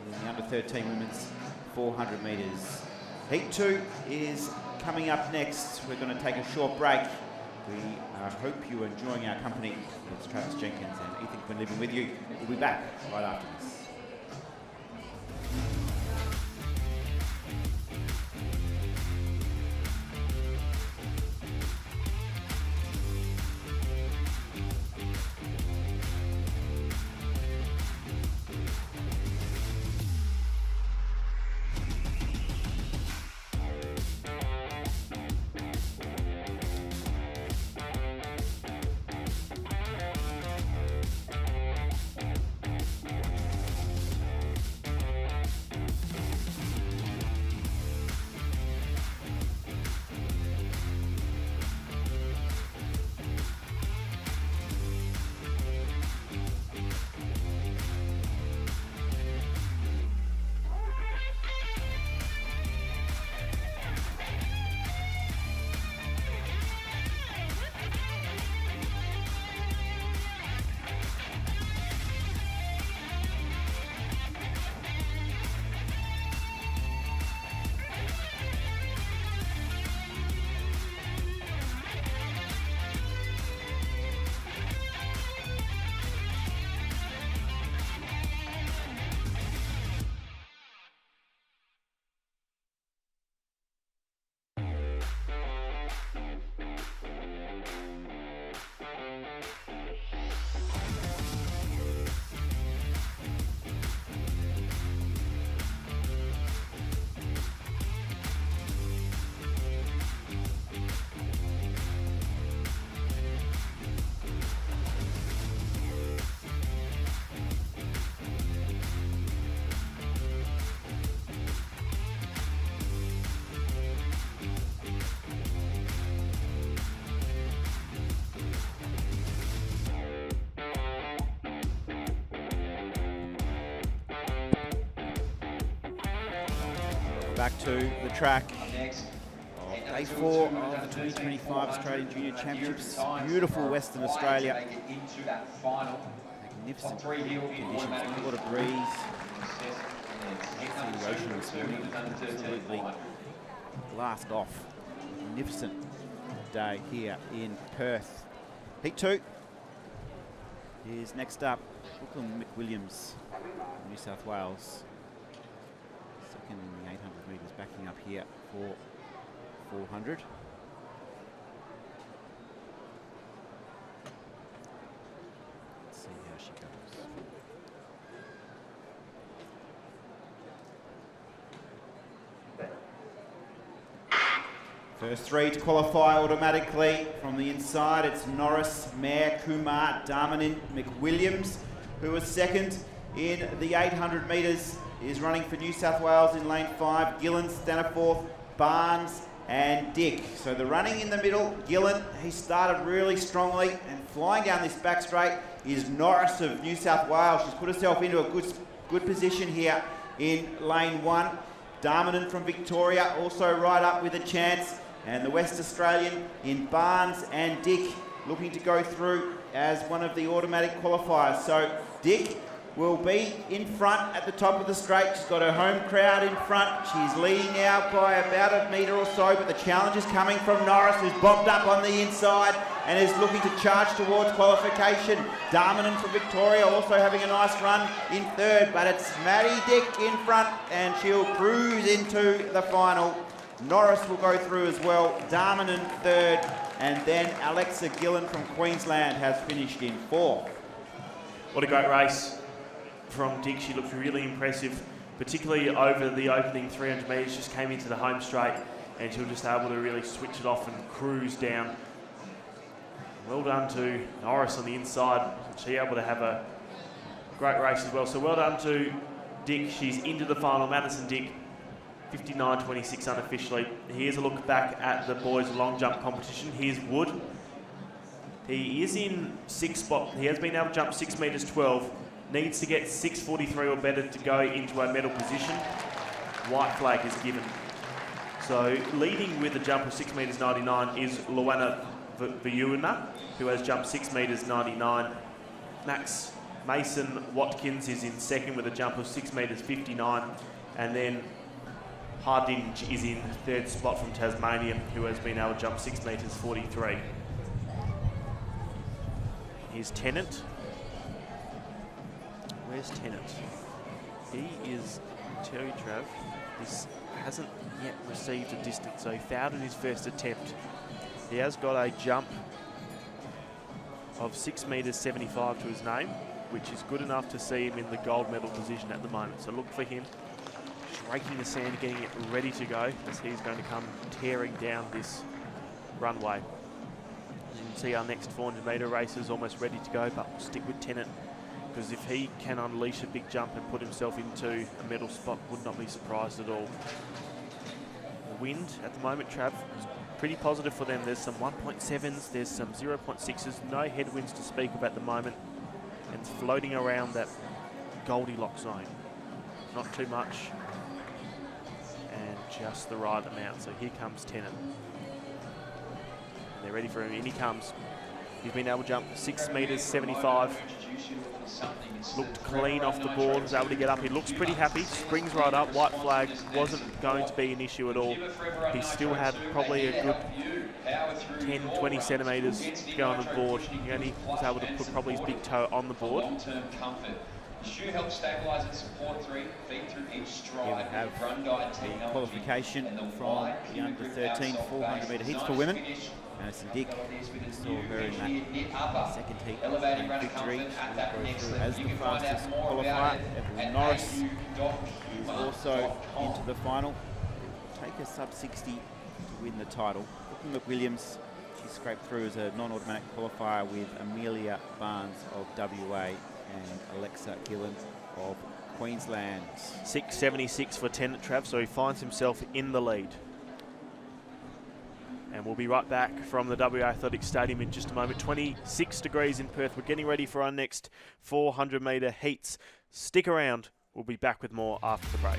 in the under 13 women's 400 metres. Heat 2 is coming up next. We're going to take a short break. We hope you're enjoying our company. It's Travis Jenkins and Ethan Quinn living with you. We'll be back right after this. back to the track. Next. Day 4 of the 2025 Australian Junior Championships. Beautiful Western Australia. Into that final. Magnificent Three hill conditions. A lot of breeze. The ocean this morning. Absolutely blast off. Magnificent day here in Perth. Heat 2 is next up. Brooklyn McWilliams, New South Wales. Second in the 800 metres, backing up here for 400. Let's see how she goes. First 3 to qualify automatically. From the inside, it's Norris, Mayer, Kumar, Darmanin, McWilliams, who was second in the 800 metres, is running for New South Wales in lane 5. Gillen, Staniforth, Barnes and Dick. So the running in the middle, Gillen, he started really strongly, and flying down this back straight is Norris of New South Wales. She's put herself into a good position here in lane 1. Darmanin from Victoria also right up with a chance, and the West Australian in Barnes and Dick looking to go through as one of the automatic qualifiers. So Dick will be in front at the top of the straight. She's got her home crowd in front. She's leading now by about a metre or so, but the challenge is coming from Norris, who's bobbed up on the inside and is looking to charge towards qualification. Darmanin from Victoria also having a nice run in third, but it's Maddie Dick in front and she'll cruise into the final. Norris will go through as well, Darmanin third, and then Alexa Gillen from Queensland has finished in fourth. What a great race from Dick. She looked really impressive, particularly over the opening 300 metres. Just came into the home straight and she was just able to really switch it off and cruise down. Well done to Norris on the inside. She able to have a great race as well. So well done to Dick. She's into the final. Madison Dick, 59.26 unofficially. Here's a look back at the boys' long jump competition. Here's Wood. He is in 6th spot. He has been able to jump 6 metres 12. Needs to get 6.43 or better to go into a medal position. White flag is given. So leading with a jump of 6 metres 99 is Luana Viuna, who has jumped 6 metres 99. Max Mason Watkins is in second with a jump of 6 metres 59. And then Hardinge is in 3rd spot from Tasmania, who has been able to jump 6 metres 43. Here's Tennant. Where's Tennant? He is, tell you Trav, this hasn't yet received a distance, so he fouled in his first attempt. He has got a jump of 6 metres 75 to his name, which is good enough to see him in the gold medal position at the moment. So look for him, just raking the sand, getting it ready to go, as he's going to come tearing down this runway. As you can see, our next 400 metre race is almost ready to go, but we'll stick with Tennant, because if he can unleash a big jump and put himself into a medal spot, would not be surprised at all. The wind at the moment, Trav, is pretty positive for them. There's some 1.7s, there's some 0.6s, no headwinds to speak of at the moment, and it's floating around that Goldilocks zone. Not too much, and just the right amount. So here comes Tennant. And they're ready for him, in he comes. He's been able to jump 6 metres 75. Looked clean off the board, was able to get up. He looks pretty happy, springs right up. White flag wasn't going to be an issue at all. He still had probably a good 10, 20 centimetres to go on the board. He only was able to put probably his big toe on the board. The shoe helps stabilise and support 3 feet through each stride. Here we have the qualification from the under 13 400 metre heats for women. Madison Dick, saw her in that second heat and victory. She'll go through as the fastest qualifier. Evelyn Norris is also into the final. Take a sub 60 to win the title. Brooklyn McWilliams, she scraped through as a non-automatic qualifier with Amelia Barnes of WA and Alexa Gillen of Queensland. 6.76 for Tennant, Trav, so he finds himself in the lead. And we'll be right back from the WA Athletics Stadium in just a moment. 26 degrees in Perth. We're getting ready for our next 400 metre heats. Stick around. We'll be back with more after the break.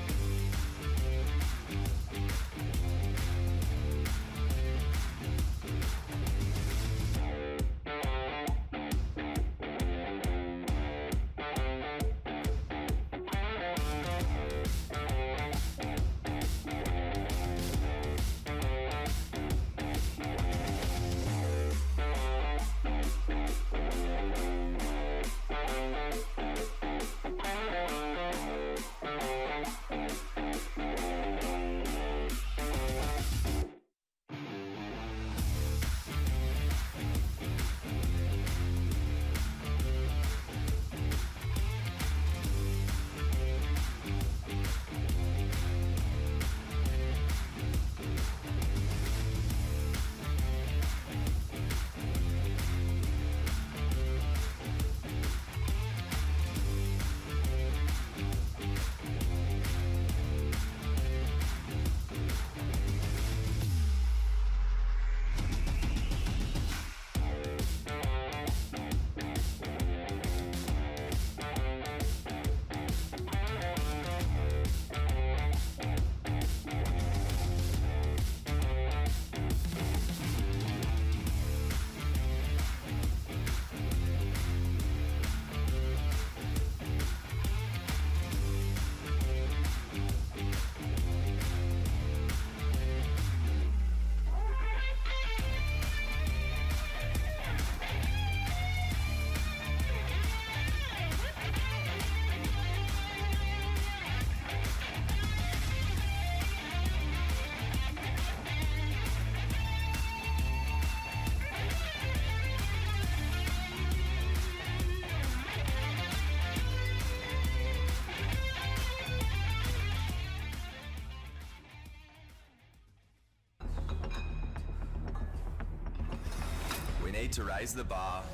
need to raise the bar,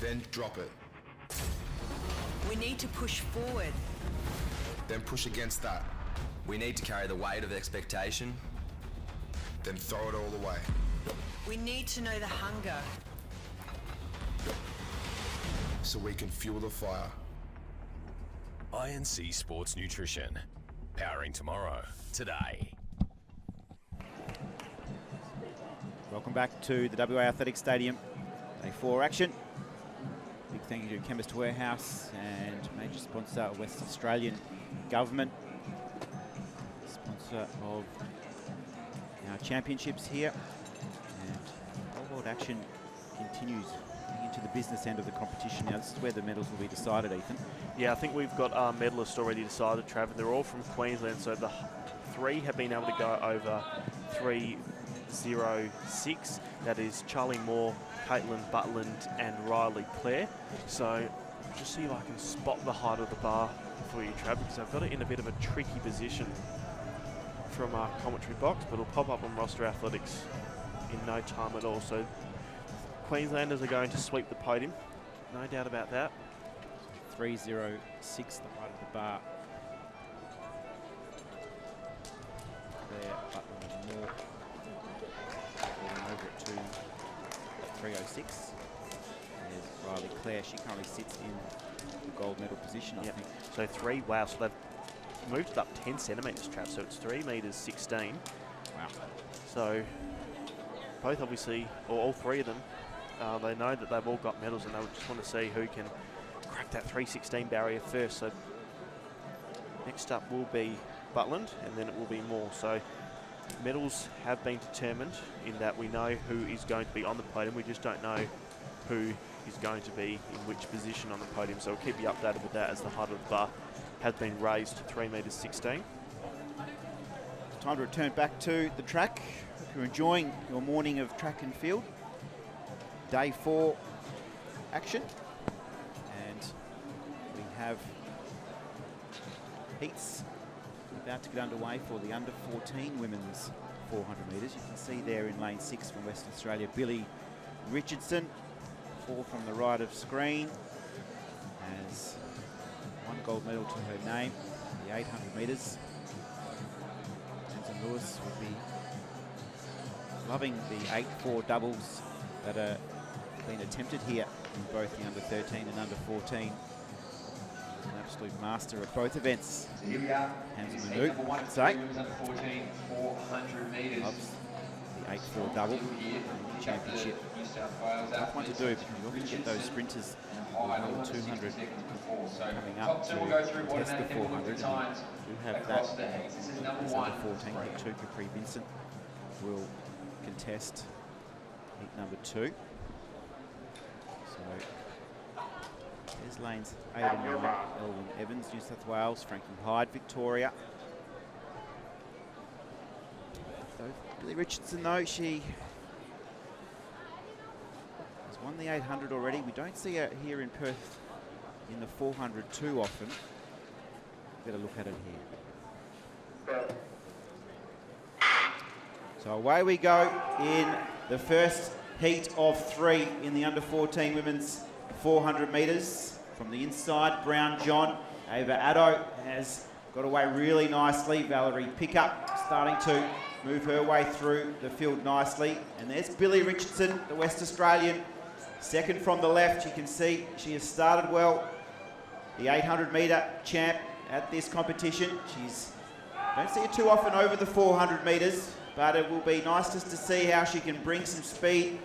then drop it, We need to push forward. then push against that, we need to carry the weight of expectation. then throw it all away. We need to know the hunger. So we can fuel the fire. INC Sports Nutrition. Powering tomorrow, today. Welcome back to the WA Athletic Stadium. Day 4 action. Big thank you to Chemist Warehouse and major sponsor West Australian Government. Sponsor of our championships here. And whole world action continues into the business end of the competition. Now this is where the medals will be decided, Ethan. Yeah, I think we've got our medalists already decided, Trav. They're all from Queensland, so the 3 have been able to go over 3:06. That is Charlie Moore, Caitlin Butland and Riley Clare. So just see if I can spot the height of the bar for you, Trav, because I've got it in a bit of a tricky position from our commentary box, but it'll pop up on Roster Athletics in no time at all. So Queenslanders are going to sweep the podium, no doubt about that. 3:06, the height of the bar. There, Butland and Moore falling over it to 3:06. There's Riley Clare. She currently sits in the gold medal position, I think. So 3, wow, so they've moved it up 10 centimetres, Trav, so it's 3 metres 16. Wow. So both obviously, or all 3 of them, they know that they've all got medals and they just want to see who can crack that 3:16 barrier first. So next up will be Butland and then it will be Moore. So medals have been determined in that we know who is going to be on the podium. We just don't know who is going to be in which position on the podium. So we'll keep you updated with that as the height of the bar has been raised to 3:16. Time to return back to the track. Hope you're enjoying your morning of track and field. Day 4 action. And we have heats about to get underway for the under 14 women's 400 metres. You can see there in lane 6 from Western Australia, Billy Richardson, 4 from the right of screen, has 1 gold medal to her name, the 800 metres. Tenzin Lewis will be loving the 8-4 doubles that are being attempted here in both the under 13 and under 14. An absolute master of both events. So here we are. Hamza This is Manu, heat number 1 and 2, say. women's under 14, 400 metres. Loves the 8-4 double championship. Tough one to do because you often get those sprinters on the 200 coming up to test the 400. And you have that this under 14, but 2 Capri Vincent will contest heat number 2. So there's lanes 8 and 9, Elwyn Evans, New South Wales, Frankie Hyde, Victoria. So Billy Richardson though, she has won the 800 already. We don't see her here in Perth in the 400 too often. Better look at it here. So away we go in the first heat of 3 in the under 14 women's 400 metres. From the inside, Brown John, Ava Addo has got away really nicely. Valerie Pickup starting to move her way through the field nicely. And there's Billy Richardson, the West Australian, second from the left. You can see she has started well. The 800 metre champ at this competition. Don't see her too often over the 400 metres, but it will be nice just to see how she can bring some speed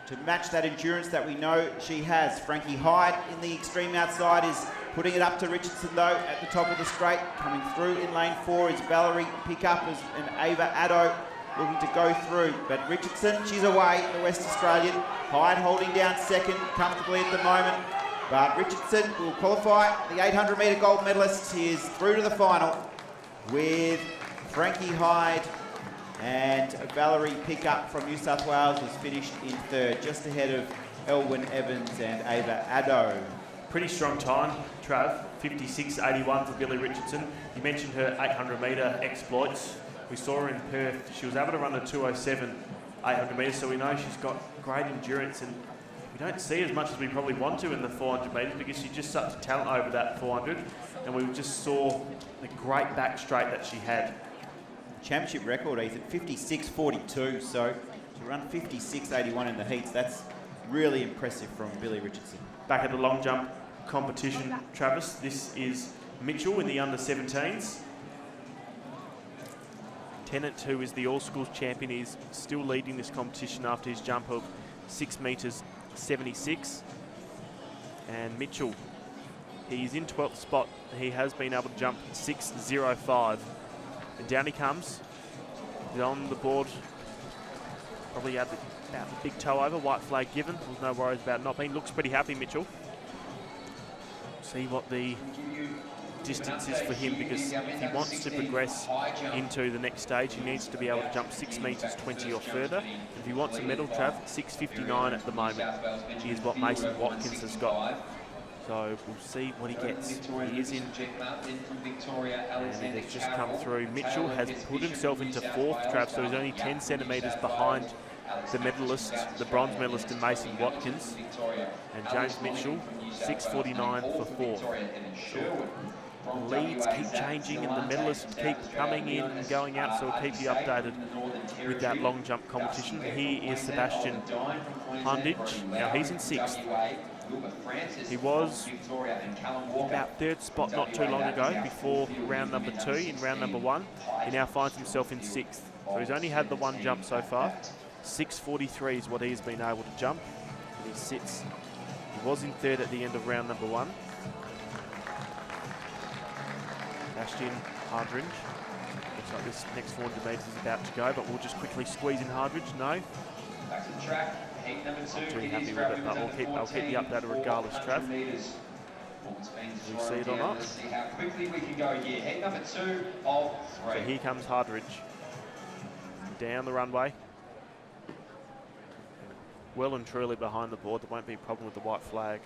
to match that endurance that we know she has. Frankie Hyde in the extreme outside is putting it up to Richardson though at the top of the straight. Coming through in lane 4 is Valerie Pickup and Ava Addo looking to go through. But Richardson, she's away, the West Australian. Hyde holding down second comfortably at the moment. But Richardson will qualify, the 800 metre gold medalist. He is through to the final with Frankie Hyde, and Valerie Pickup from New South Wales was finished in 3rd, just ahead of Elwyn Evans and Ava Addo. Pretty strong time, Trav, 56.81 for Billy Richardson. You mentioned her 800 metre exploits. We saw her in Perth. She was able to run a 2:07 800 metres, so we know she's got great endurance, and we don't see as much as we probably want to in the 400 metres because she's just such a talent over that 400, and we just saw the great back straight that she had. Championship record, Heath, at 56.42, so to run 56.81 in the heats, that's really impressive from Billy Richardson. Back at the long jump competition, Travis, this is Mitchell in the under-17s. Tennant, who is the all-schools champion, is still leading this competition after his jump of 6 metres 76. And Mitchell, he's in 12th spot. He has been able to jump 6.05. And down he comes. He's on the board. Probably about the big toe over. White flag given. There's no worries about not being. Looks pretty happy, Mitchell. See what the distance is for him, because if he wants to progress into the next stage, he needs to be able to jump 6 metres 20 or further. If he wants a medal, Trav, 6.59 at the moment is what Mason Watkins has got. So we'll see what he gets. He is in, and it's just come through. Mitchell has put himself into 4th, Trav, so he's only 10 centimetres behind the medalist, the bronze medalist in Mason Watkins. And James Mitchell, 6.49 for 4th. The leads keep changing and the medalists keep coming in and going out, so we'll keep you updated with that long jump competition. Here is Sebastian Hundage. Now he's in 6th. He was about 3rd spot not too long ago before round number 2 in round number 1. He now finds himself in 6th. So he's only had the one jump so far. 6.43 is what he's been able to jump. And he sits. He was in 3rd at the end of round number 1. Sebastian Hardridge. Looks like this next 400 metres is about to go, but we'll just quickly squeeze in Hardridge. No. Back to track. Heat number 2. Not too happy with it, but I'll keep you updated regardless, Trav. Do you see it or not? Let's see how quickly we can go here. Heat number 2 of 3. So here comes Hardridge. Down the runway. Well and truly behind the board. There won't be a problem with the white flag.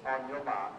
On your mark.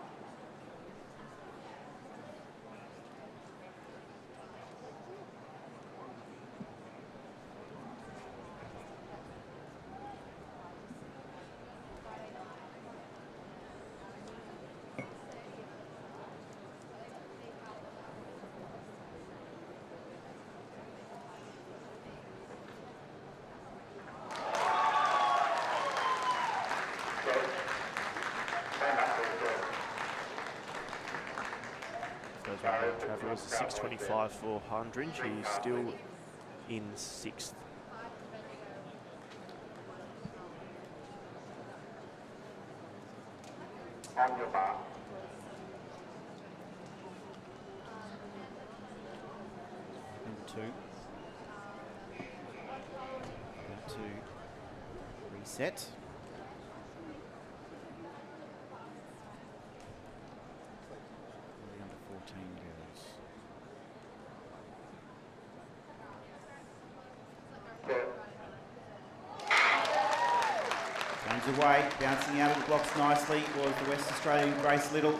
Travel is 6.25 for Hundridge. He's still in 6th. On your mark. Number 2. About to reset. Under 14 girls. Comes away, bouncing out of the blocks nicely was the West Australian Grace Little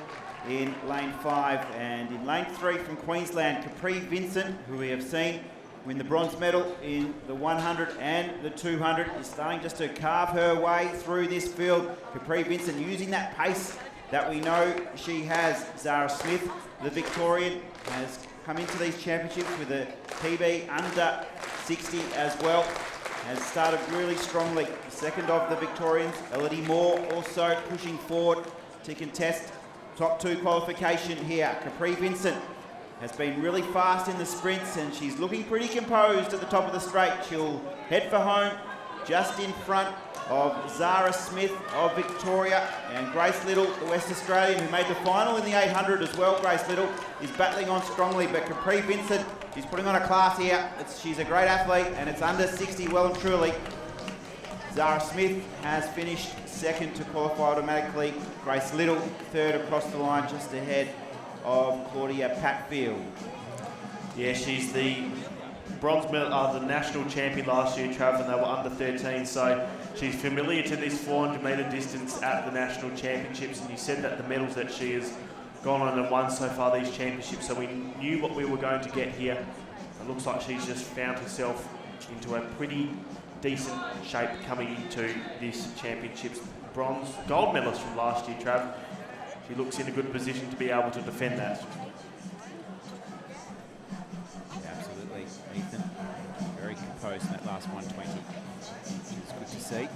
in lane 5. And in lane 3 from Queensland, Capri Vincent, who we have seen win the bronze medal in the 100 and the 200, is starting just to carve her way through this field. Capri Vincent using that pace that we know she has. Zara Smith, the Victorian, has come into these championships with a PB under 60 as well. Has started really strongly. Second of the Victorians, Elodie Moore also pushing forward to contest top 2 qualification here. Capri Vincent has been really fast in the sprints and she's looking pretty composed at the top of the straight. She'll head for home just in front of Zara Smith of Victoria, and Grace Little, the West Australian, who made the final in the 800 as well. Grace Little is battling on strongly, but Capri Vincent, she's putting on a class here. She's a great athlete, and it's under 60 well and truly. Zara Smith has finished 2nd to qualify automatically. Grace Little 3rd across the line, just ahead of Claudia Patfield. Yeah, she's the bronze medal, the national champion last year, Trav, and they were under 13, so she's familiar to this 400 metre distance at the national championships, and you said that the medals that she has gone on and won so far these championships, so we knew what we were going to get here. It looks like she's just found herself into a pretty decent shape coming into this championships. Gold medalist from last year, Trav. She looks in a good position to be able to defend that. Yeah, absolutely, Ethan. Very composed in that last 120. It's good to see.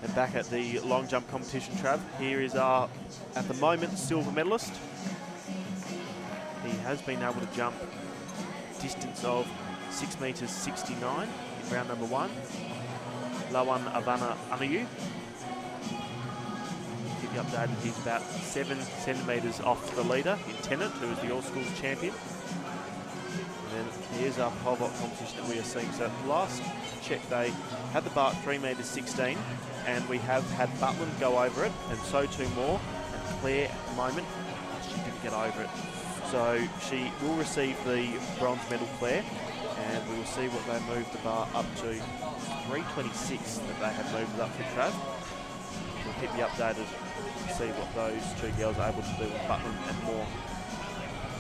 And back at the long jump competition, Trav, here is our, at the moment, silver medalist. He has been able to jump distance of 6 metres 69 in round number 1. Lawan Avana Anayu. Keep you updated, he's about 7 centimetres off the leader in Tennant, who is the All Schools champion. And then here's our pole vault competition that we are seeing. So last check, they had the bar at 3 metres 16, and we have had Butland go over it, and so too more. And Claire, at the moment, she didn't get over it. So she will receive the bronze medal, Claire, and we will see what they moved the bar up to. 326 that they have moved it up for Trav. We'll keep you updated to see what those two girls are able to do with Butland and more.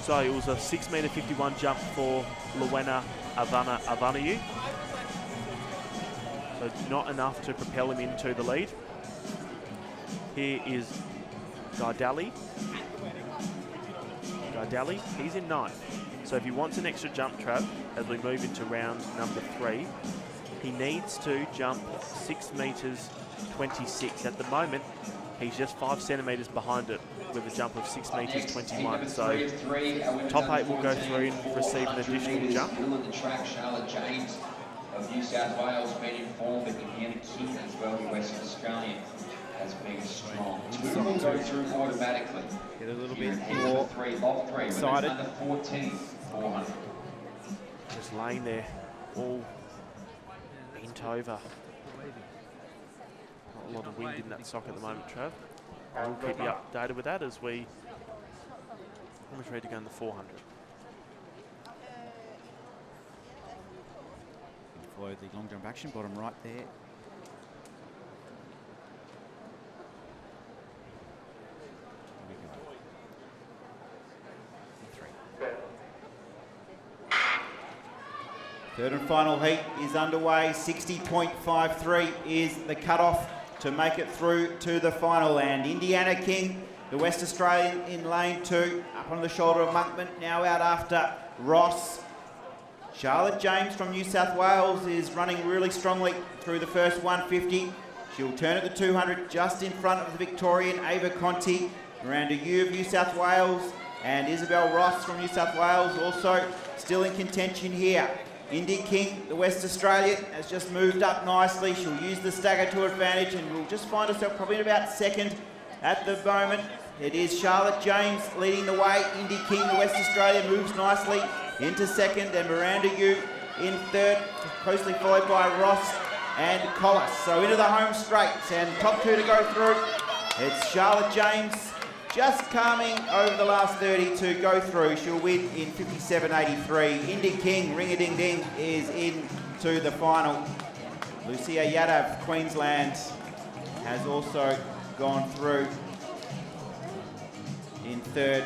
So it was a 6 metre 51 jump for Luana Avanayu. So not enough to propel him into the lead. Here is Gaidali. He's in 9th. So if he wants an extra jump, Trav, as we move into round number 3, he needs to jump 6 metres 26. At the moment, he's just 5 centimetres behind it with a jump of 6 metres 21. So top 8 will go through and receive an additional jump. The track, Charlotte James of New South Wales, been informed that Indiana King as well, the Western Australian, has been strong. 2 will go through automatically. Get a little bit more excited. Under 14, 400. Just laying there, all bent over. Not a lot of wind in that sock at the moment, Trav. We'll keep you updated with that as we almost ready to go in the 400. Follow the long jump action, bottom right there. Third and final heat is underway. 60.53 is the cutoff to make it through to the final. And Indiana King, the West Australian, in lane 2, up on the shoulder of Monkman, now out after Ross. Charlotte James from New South Wales is running really strongly through the first 150. She'll turn at the 200 just in front of the Victorian Ava Conti. Miranda Yu of New South Wales and Isabel Ross from New South Wales also still in contention here. Indy King, the West Australian, has just moved up nicely. She'll use the stagger to advantage and will just find herself probably in about 2nd at the moment. It is Charlotte James leading the way. Indy King, the West Australian, moves nicely into 2nd, and Miranda Yu in 3rd, closely followed by Ross and Collis. So into the home straight, and top 2 to go through. It's Charlotte James just coming over the last 30 to go through. She'll win in 57.83. Indy King, ring-a-ding-ding, is in to the final. Lucia Yadav, Queensland, has also gone through in 3rd.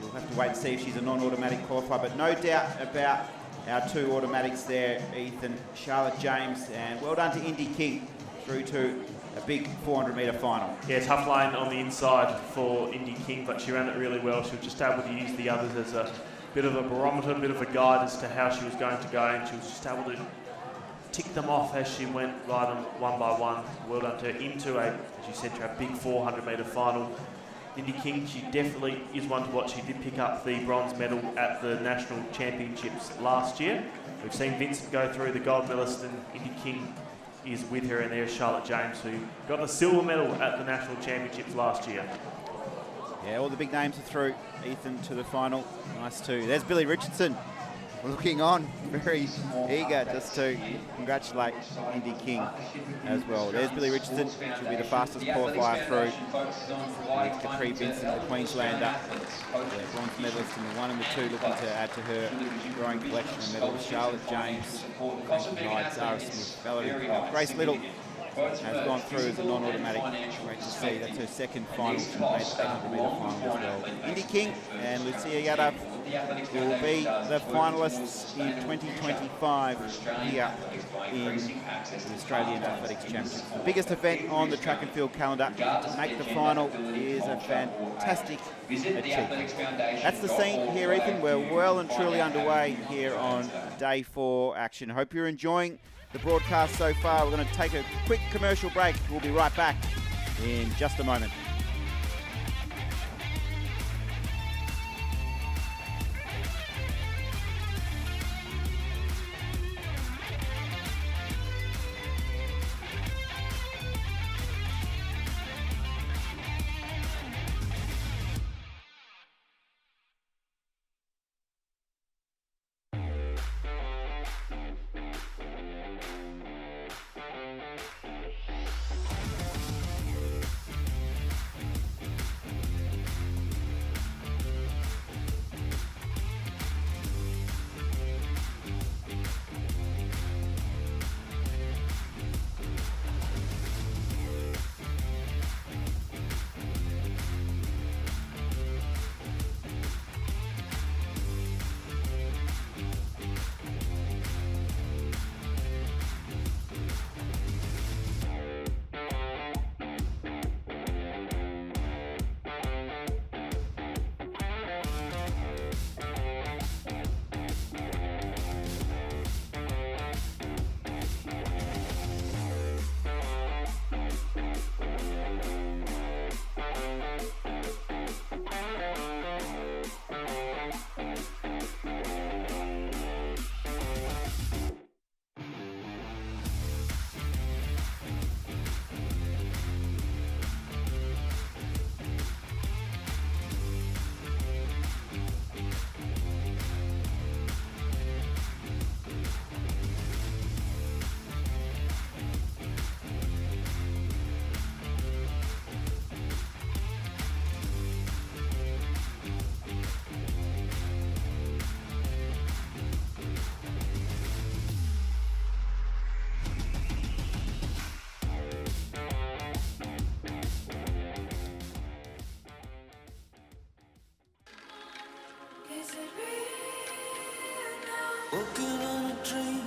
She'll have to wait and see if she's a non-automatic qualifier, but no doubt about our 2 automatics there, Ethan. Charlotte James, and well done to Indy King through to a big 400-metre final. Yeah, tough lane on the inside for Indy King, but she ran it really well. She was just able to use the others as a bit of a barometer, a bit of a guide as to how she was going to go, and she was just able to tick them off as she went, ride them one by one. Well done to her into a, as you said, to a big 400-metre final. Indy King, she definitely is one to watch. She did pick up the bronze medal at the National Championships last year. We've seen Vincent go through the gold medalist, and Indy King is with her, and there's Charlotte James, who got the silver medal at the National Championships last year. Yeah, all the big names are through, Ethan, to the final. Nice too. There's Billy Richardson looking on, very eager just to congratulate Indy King as well. There's Billy Richardson. She'll be the fastest qualifier through. Next to Cree Vincent, the Queenslander, the bronze medalist in the 1 and the 2, looking to add to her growing collection of medals. Charlotte James, Frankie Hyde, Zara Smith, Valerie Cobb. Grace Little has gone through as a non-automatic. Great to see. That's her 2nd final. She made the 800-metre final as well. Indy King and Lucia Yadav the Athletics will Foundation be does the is work finalists towards in sustainable 2025 future for Australian here athletes by in increasing access the to Australian pathways Athletics in Championship. The sport. biggest event on the track and field calendar. Regardless To of make the gender, final ability, is a culture, or fantastic age. Visit the Athletics achievement. Foundation. That's the scene here, Ethan. We're well and truly underway here on day 4 action. Hope you're enjoying the broadcast so far. We're going to take a quick commercial break. We'll be right back in just a moment. Working on a dream.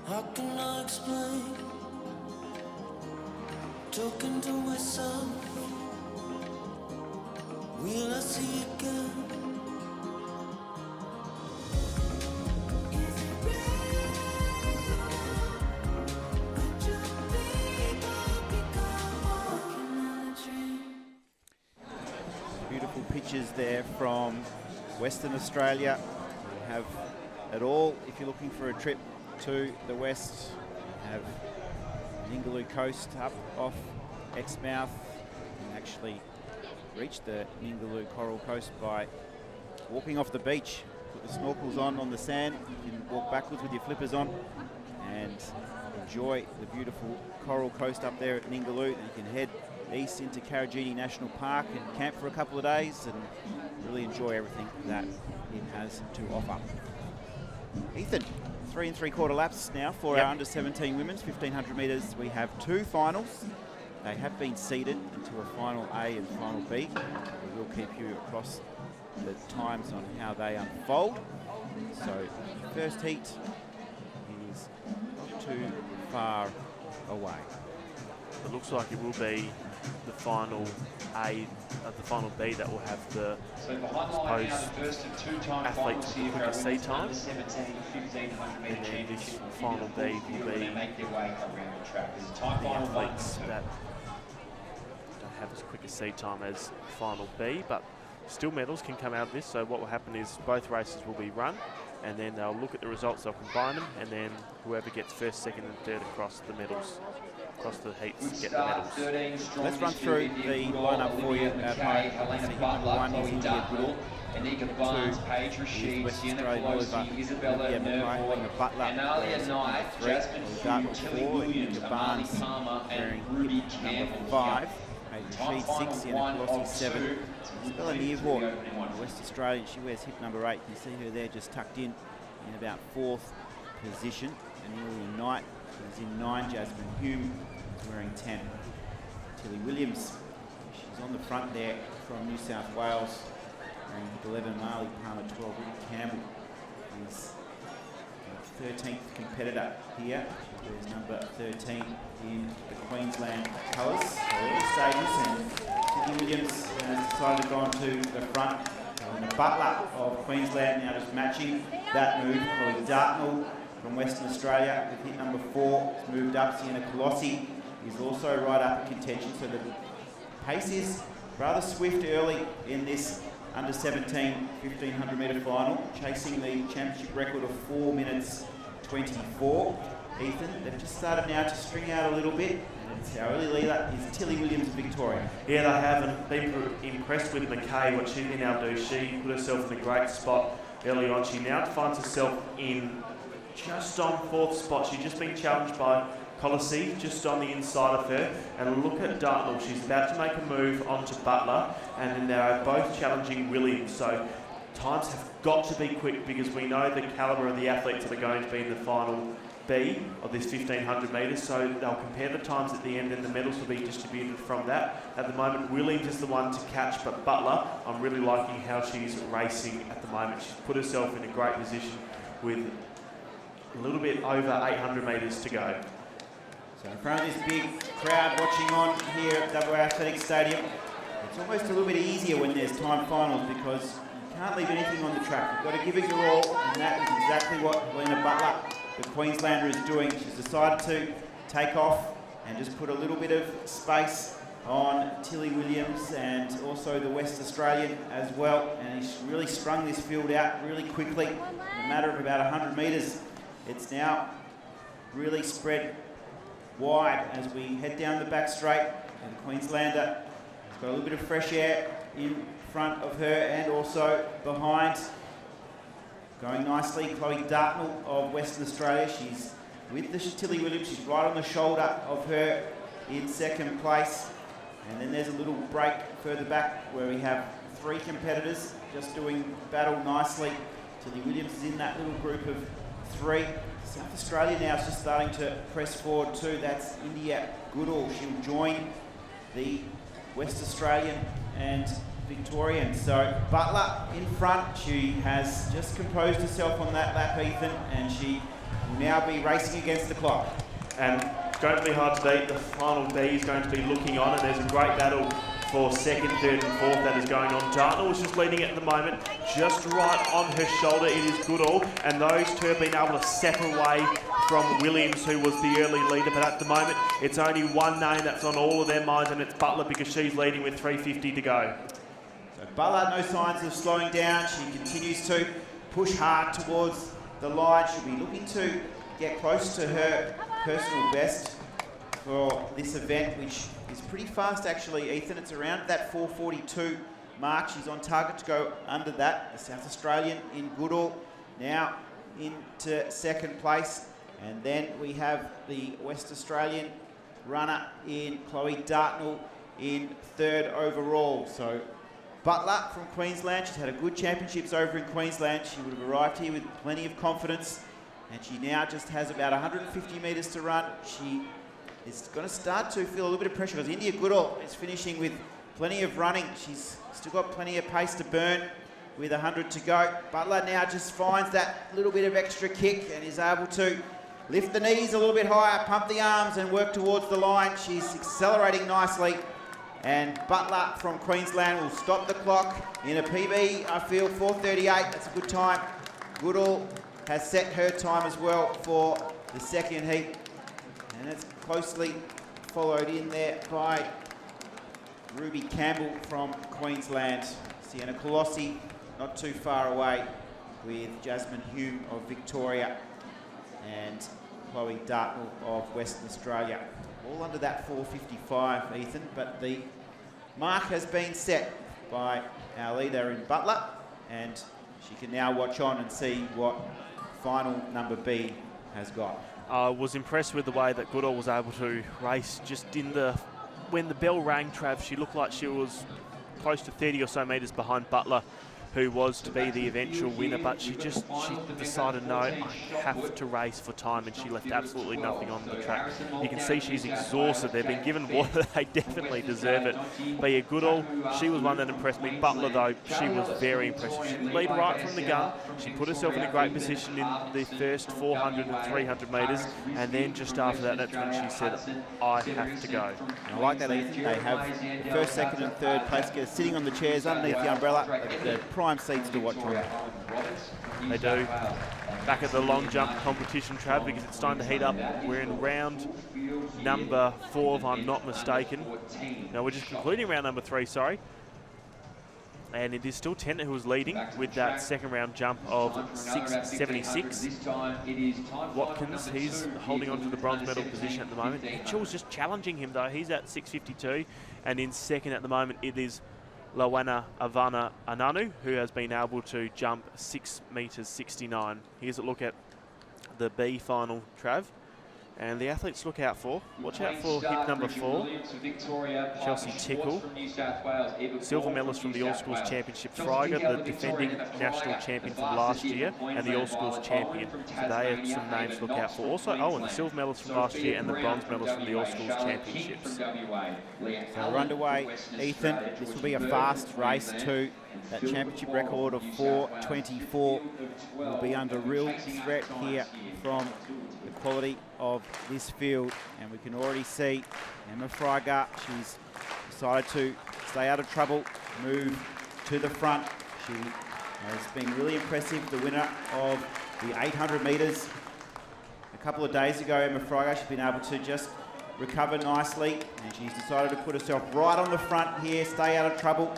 How can I explain? Talking to myself. Will I see again? Is it real? Could you become working on a dream? Beautiful pictures there from Western Australia. We have it all. If you're looking for a trip to the west, you have Ningaloo Coast up off Exmouth. You can actually reach the Ningaloo Coral Coast by walking off the beach. Put the snorkels on the sand. You can walk backwards with your flippers on and enjoy the beautiful Coral Coast up there at Ningaloo. Then you can head east into Karajini National Park and camp for a couple of days and really enjoy everything that it has to offer. Ethan, 3 3/4 laps now for our under 17 women's 1500 metres. We have 2 finals. They have been seeded into a final A and final B. We will keep you across the times on how they unfold. So the first heat is not too far away. It looks like it will be the final A, the final B that will have the, So behind the line now, the first of 2-time athletes finals here for our quicker women's seat time. under 17 1500 metre And then this championship. final B will be They make their way around the track. There's a time the final one athletes and two. that don't have as quick a seat time as final B, but still medals can come out of this. So what will happen is both races will be run, and then they'll look at the results, they'll combine them, and then whoever gets first, second and third across the medals, across the heats, get the medals. Let's run through the lineup for you at home. Helena Number Butler, 1 is Chloe India Dartnell, Goodall. Anika Barnes, Paige is Rashid, West Sienna Australian Pelosi, Oliver, Isabella Olivia Mackay, Nerford, Helena Butler, Analia wears Knight, number 3, Jasmine Chloe Fu, Dartnell Tilly 4, Williams, Anika Amani Barnes Palmer, wearing and Ruby number Campbell. 5, Paige Time Rashid final 6, Sienna one Pelosi of 7, two. Isabella Complete to the Nearvort, opening one. West Australian, she wears hip number 8. You can see her there just tucked in about 4th position. Amelia Knight is in 9, Jasmine Hume is wearing 10. Tilly Williams, she's on the front there from New South Wales. ranked 11, Marley Palmer 12, Ricky Campbell is 13th competitor here. There's number 13 in the Queensland colours. So early stages, and Sydney Williams has decided to go on to the front. And the Butler of Queensland now just matching that move. Chloe Dartnell from Western Australia with hit number 4 has moved up. Sienna Colossi is also right up in contention. So the pace is rather swift early in this under 17 1500 metre final, chasing the championship record of 4 minutes 24. Ethan, they've just started now to string out a little bit, and it's our early leader is Tilly Williams of Victoria. Yeah, they haven't been impressed with McKay, what she's been able to do. She put herself in a great spot early on. She now finds herself in just on 4th spot. She's just been challenged by Colossi just on the inside of her, and look at Dartnell. She's about to make a move onto Butler, and then they're both challenging Williams. So times have got to be quick, because we know the calibre of the athletes that are going to be in the final B of this 1500 metres. So they'll compare the times at the end, and the medals will be distributed from that. At the moment, Williams is the one to catch, but Butler, I'm really liking how she's racing at the moment. She's put herself in a great position with a little bit over 800 metres to go. So in front of this big crowd watching on here at WA Athletic Stadium, it's almost a little bit easier when there's time finals, because you can't leave anything on the track. You've got to give it your all, and that is exactly what Helena Butler, the Queenslander, is doing. She's decided to take off and just put a little bit of space on Tilly Williams and also the West Australian as well, and he's really sprung this field out really quickly. In a matter of about 100 metres, it's now really spread wide as we head down the back straight, and the Queenslander has got a little bit of fresh air in front of her and also behind. Going nicely, Chloe Dartnell of Western Australia. She's with the Tilly Williams. She's right on the shoulder of her in 2nd place. And then there's a little break further back where we have 3 competitors just doing battle nicely. Tilly Williams is in that little group of 3. South Australia now is just starting to press forward too. That's India Goodall. She'll join the West Australian and Victorian. So Butler in front. She has just composed herself on that lap, Ethan, and she will now be racing against the clock. And it's going to be hard to beat. The final B is going to be looking on, and there's a great battle for 2nd, 3rd and 4th that is going on. Dartnell is just leading at the moment, just right on her shoulder. It is Goodall, and those two have been able to step away from Williams, who was the early leader. But at the moment, it's only one name that's on all of their minds, and it's Butler, because she's leading with 3:50 to go. So Butler, no signs of slowing down. She continues to push hard towards the line. She'll be looking to get close to her personal best for this event, which is pretty fast actually, Ethan. It's around that 4:42 mark. She's on target to go under that. The South Australian in Goodall now into 2nd place. And then we have the West Australian runner in Chloe Dartnell in 3rd overall. So Butler from Queensland, she's had a good championships over in Queensland. She would have arrived here with plenty of confidence, and she now just has about 150 metres to run. She is going to start to feel a little bit of pressure, because India Goodall is finishing with plenty of running. She's still got plenty of pace to burn with 100 to go. Butler now just finds that little bit of extra kick and is able to lift the knees a little bit higher, pump the arms and work towards the line. She's accelerating nicely. And Butler from Queensland will stop the clock in a PB, I feel, 4:38. That's a good time. Goodall has set her time as well for the 2nd heat. And it's closely followed in there by Ruby Campbell from Queensland. Sienna Colossi not too far away with Jasmine Hume of Victoria and Chloe Dartnell of Western Australia. All under that 4:55, Ethan, but the mark has been set by our leader in Butler, and she can now watch on and see what final number B has got. I was impressed with the way that Goodall was able to race just when the bell rang, Trav. She looked like she was close to 30 or so metres behind Butler who was to be the eventual winner, but she decided, no, I have to race for time, and she left absolutely nothing on the track. You can see she's exhausted. They've been given water. They definitely deserve it. But yeah, Goodall, she was one that impressed me. Butler, though, she was very impressive. She didn't lead right from the gun. She put herself in a great position in the first 400 and 300 metres, and then just after that, that's when she said, I have to go. And I like that, Ethan. They have the first, second and third place getters sitting on the chairs underneath the umbrella. They're prime seats to watch on. They do. Back at the long jump competition, Trav, because it's starting to heat up. We're in round number 4, if I'm not mistaken. No, we're just concluding round number 3, sorry. And it is still Tenter who is leading with that second round jump of 6.76. Watkins, he's holding on to the bronze medal position at the moment. Mitchell's just challenging him though. He's at 6.52. And in second at the moment, it is Lawana Avana Ananu, who has been able to jump 6 metres 69. Here's a look at the B final, Trav. And the athletes look out for. Watch out for hip number 4, Chelsea Tickle. Silver medalist from the All Schools Championships, Fryer, the defending national champion from last year, and the All Schools champion. So they are some names to look out for. Also Owen, the silver medalist from last year, and the bronze medalist from the All Schools Championships. So we're underway, Ethan. This will be a fast race too. That championship record of 4:24 will be under real threat here from the quality of this field, and we can already see Emma Fryer, she's decided to stay out of trouble, move to the front. She has been really impressive, the winner of the 800 metres a couple of days ago. Emma Fryer, she's been able to just recover nicely, and she's decided to put herself right on the front here, stay out of trouble.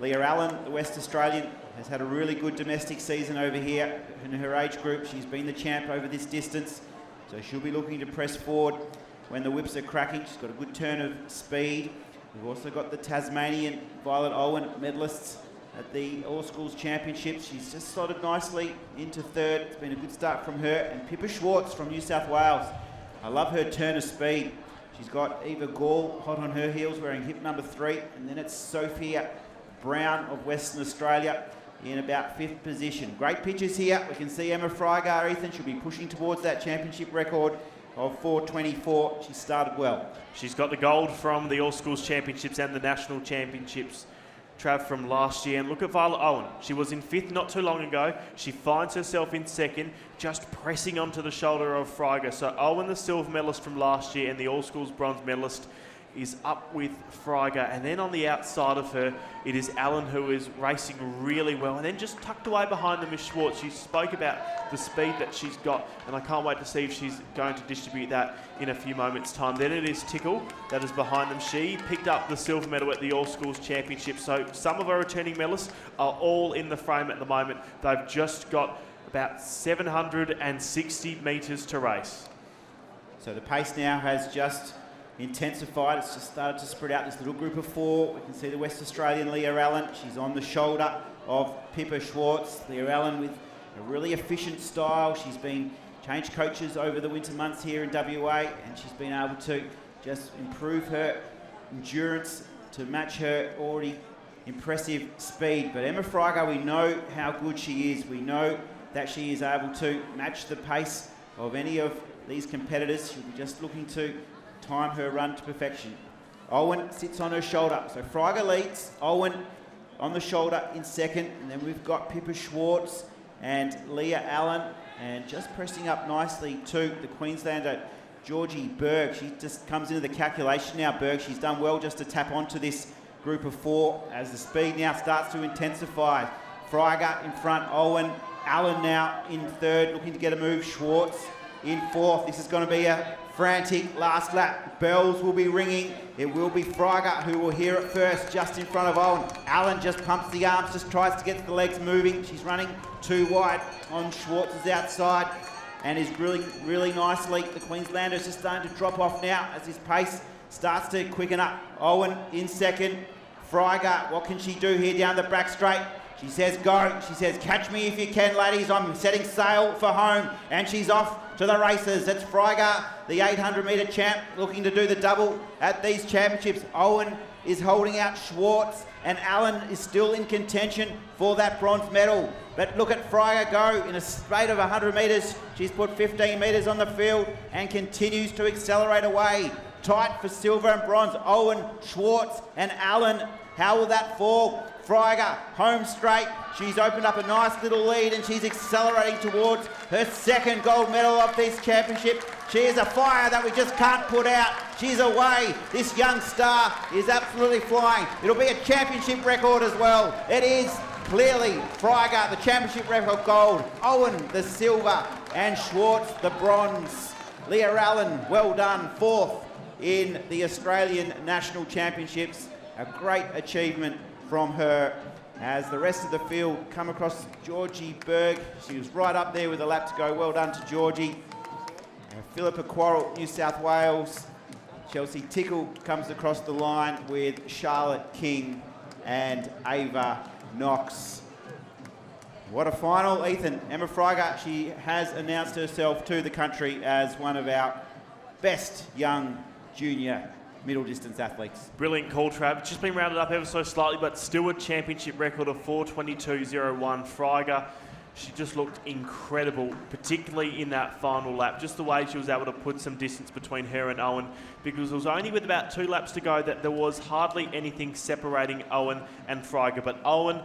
Leah Allen, the West Australian, has had a really good domestic season over here in her age group. She's been the champ over this distance, so she'll be looking to press forward when the whips are cracking. She's got a good turn of speed. We've also got the Tasmanian Violet Owen medalists at the All Schools Championships. She's just slotted nicely into third. It's been a good start from her. And Pippa Schwartz from New South Wales. I love her turn of speed. She's got Eva Gall hot on her heels, wearing hip number 3, and then it's Sophia Brown of Western Australia in about 5th position. Great pictures here. We can see Emma Fryer, Ethan, she'll be pushing towards that championship record of 4:24. She started well. She's got the gold from the All Schools Championships and the National Championships, Trav, from last year. And look at Violet Owen. She was in 5th not too long ago. She finds herself in 2nd, just pressing onto the shoulder of Fryer. So Owen, the silver medalist from last year, and the All Schools bronze medalist, is up with Fryer, and then on the outside of her, it is Allen, who is racing really well, and then just tucked away behind them is Schwartz. She spoke about the speed that she's got, and I can't wait to see if she's going to distribute that in a few moments' time. Then it is Tickle that is behind them. She picked up the silver medal at the All Schools Championship, so some of our returning medalists are all in the frame at the moment. They've just got about 760 metres to race. So the pace now has just intensified. It's just started to spread out this little group of 4. We can see the West Australian Leah Allen. She's on the shoulder of Pippa Schwartz. Leah Allen with a really efficient style. She's been changed coaches over the winter months here in WA, and she's been able to just improve her endurance to match her already impressive speed. But Emma Fryer, we know how good she is. We know that she is able to match the pace of any of these competitors. She'll be just looking to time her run to perfection. Owen sits on her shoulder. So Fryer leads, Owen on the shoulder in 2nd, and then we've got Pippa Schwartz and Leah Allen, and just pressing up nicely to the Queenslander Georgie Berg. She just comes into the calculation now, Berg. She's done well just to tap onto this group of 4 as the speed now starts to intensify. Fryer in front, Owen, Allen now in 3rd, looking to get a move. Schwartz in 4th. This is going to be a frantic last lap. Bells will be ringing. It will be Fryer who will hear it first, just in front of Owen. Allen just pumps the arms, just tries to get the legs moving. She's running too wide on Schwartz's outside and is grilling really nicely. The Queenslander is just starting to drop off now as his pace starts to quicken up. Owen in 2nd. Fryer, what can she do here down the back straight? She says go. She says catch me if you can, ladies. I'm setting sail for home. And she's off to the races. It's Fryer, the 800 metre champ, looking to do the double at these championships. Owen is holding out Schwartz, and Allen is still in contention for that bronze medal. But look at Fryer go in a straight of 100 metres. She's put 15 metres on the field and continues to accelerate away. Tight for silver and bronze. Owen, Schwartz and Allen. How will that fall? Fryer home straight. She's opened up a nice little lead and she's accelerating towards her second gold medal of this championship. She is a fire that we just can't put out. She's away. This young star is absolutely flying. It'll be a championship record as well. It is clearly Fryer, the championship record gold. Owen, the silver, and Schwartz, the bronze. Leah Allen, well done, 4th in the Australian National Championships. A great achievement from her as the rest of the field come across Georgie Berg. She was right up there with a lap to go. Well done to Georgie. Philippa Quarrell, New South Wales. Chelsea Tickle comes across the line with Charlotte King and Ava Knox. What a final, Ethan. Emma Fryer, she has announced herself to the country as one of our best young junior middle distance athletes. Brilliant call, Trav. Just been rounded up ever so slightly, but still a championship record of 4:22.01. Fryer, she just looked incredible, particularly in that final lap. Just the way she was able to put some distance between her and Owen, because it was only with about 2 laps to go that there was hardly anything separating Owen and Fryer. But Owen,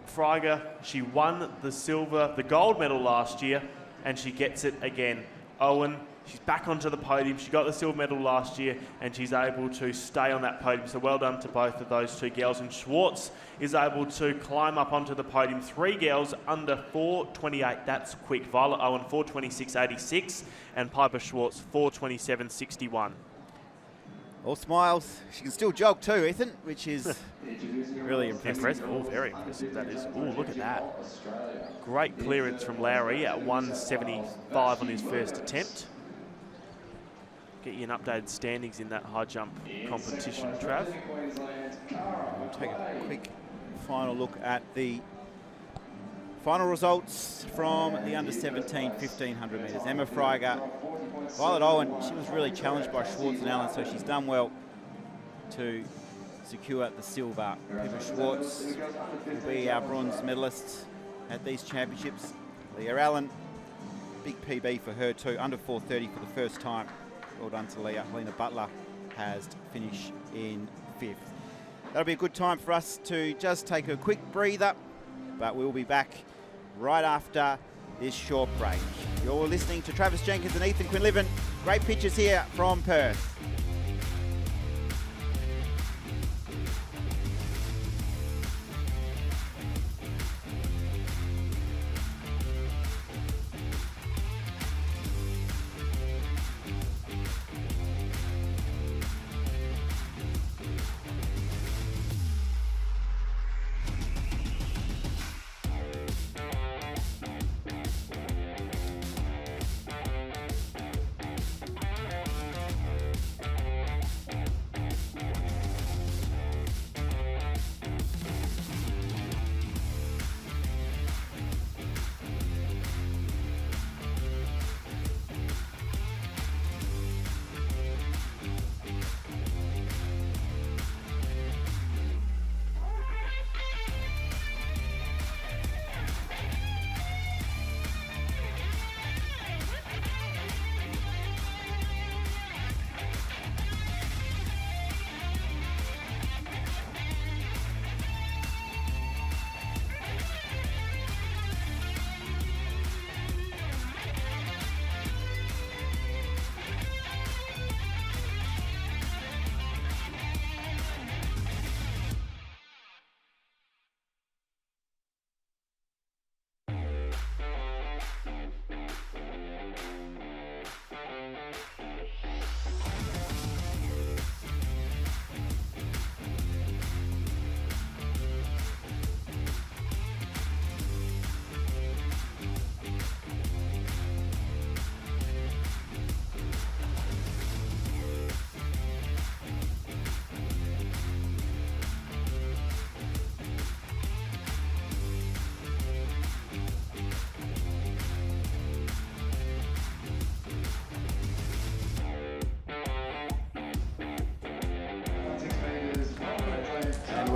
Fryer, she won the gold medal last year, and she gets it again. Owen, she's back onto the podium. She got the silver medal last year and she's able to stay on that podium. So well done to both of those two girls. And Schwartz is able to climb up onto the podium. 3 girls under 4:28. That's quick. Violet Owen, 4:26.86 and Piper Schwartz, 4:27.61. All smiles. She can still jog too, Ethan, which is really impressive. Oh, very impressive that is. Oh, look at that. Great clearance from Lowry at 1:75 on his first attempt. Get you an updated standings in that high jump competition, Trav. We'll take a quick final look at the final results from the under-17 1500 metres. Emma Fryer, Violet Owen, she was really challenged by Schwartz and Allen, so she's done well to secure the silver. Pippa Schwartz will be our bronze medalist at these championships. Leah Allen, big PB for her too, under 4:30 for the first time. Well done to Leah. Helena Butler has finished in 5th. That'll be a good time for us to just take a quick breather, but we'll be back right after this short break. You're listening to Travis Jenkins and Ethan Quinlivan. Great pictures here from Perth.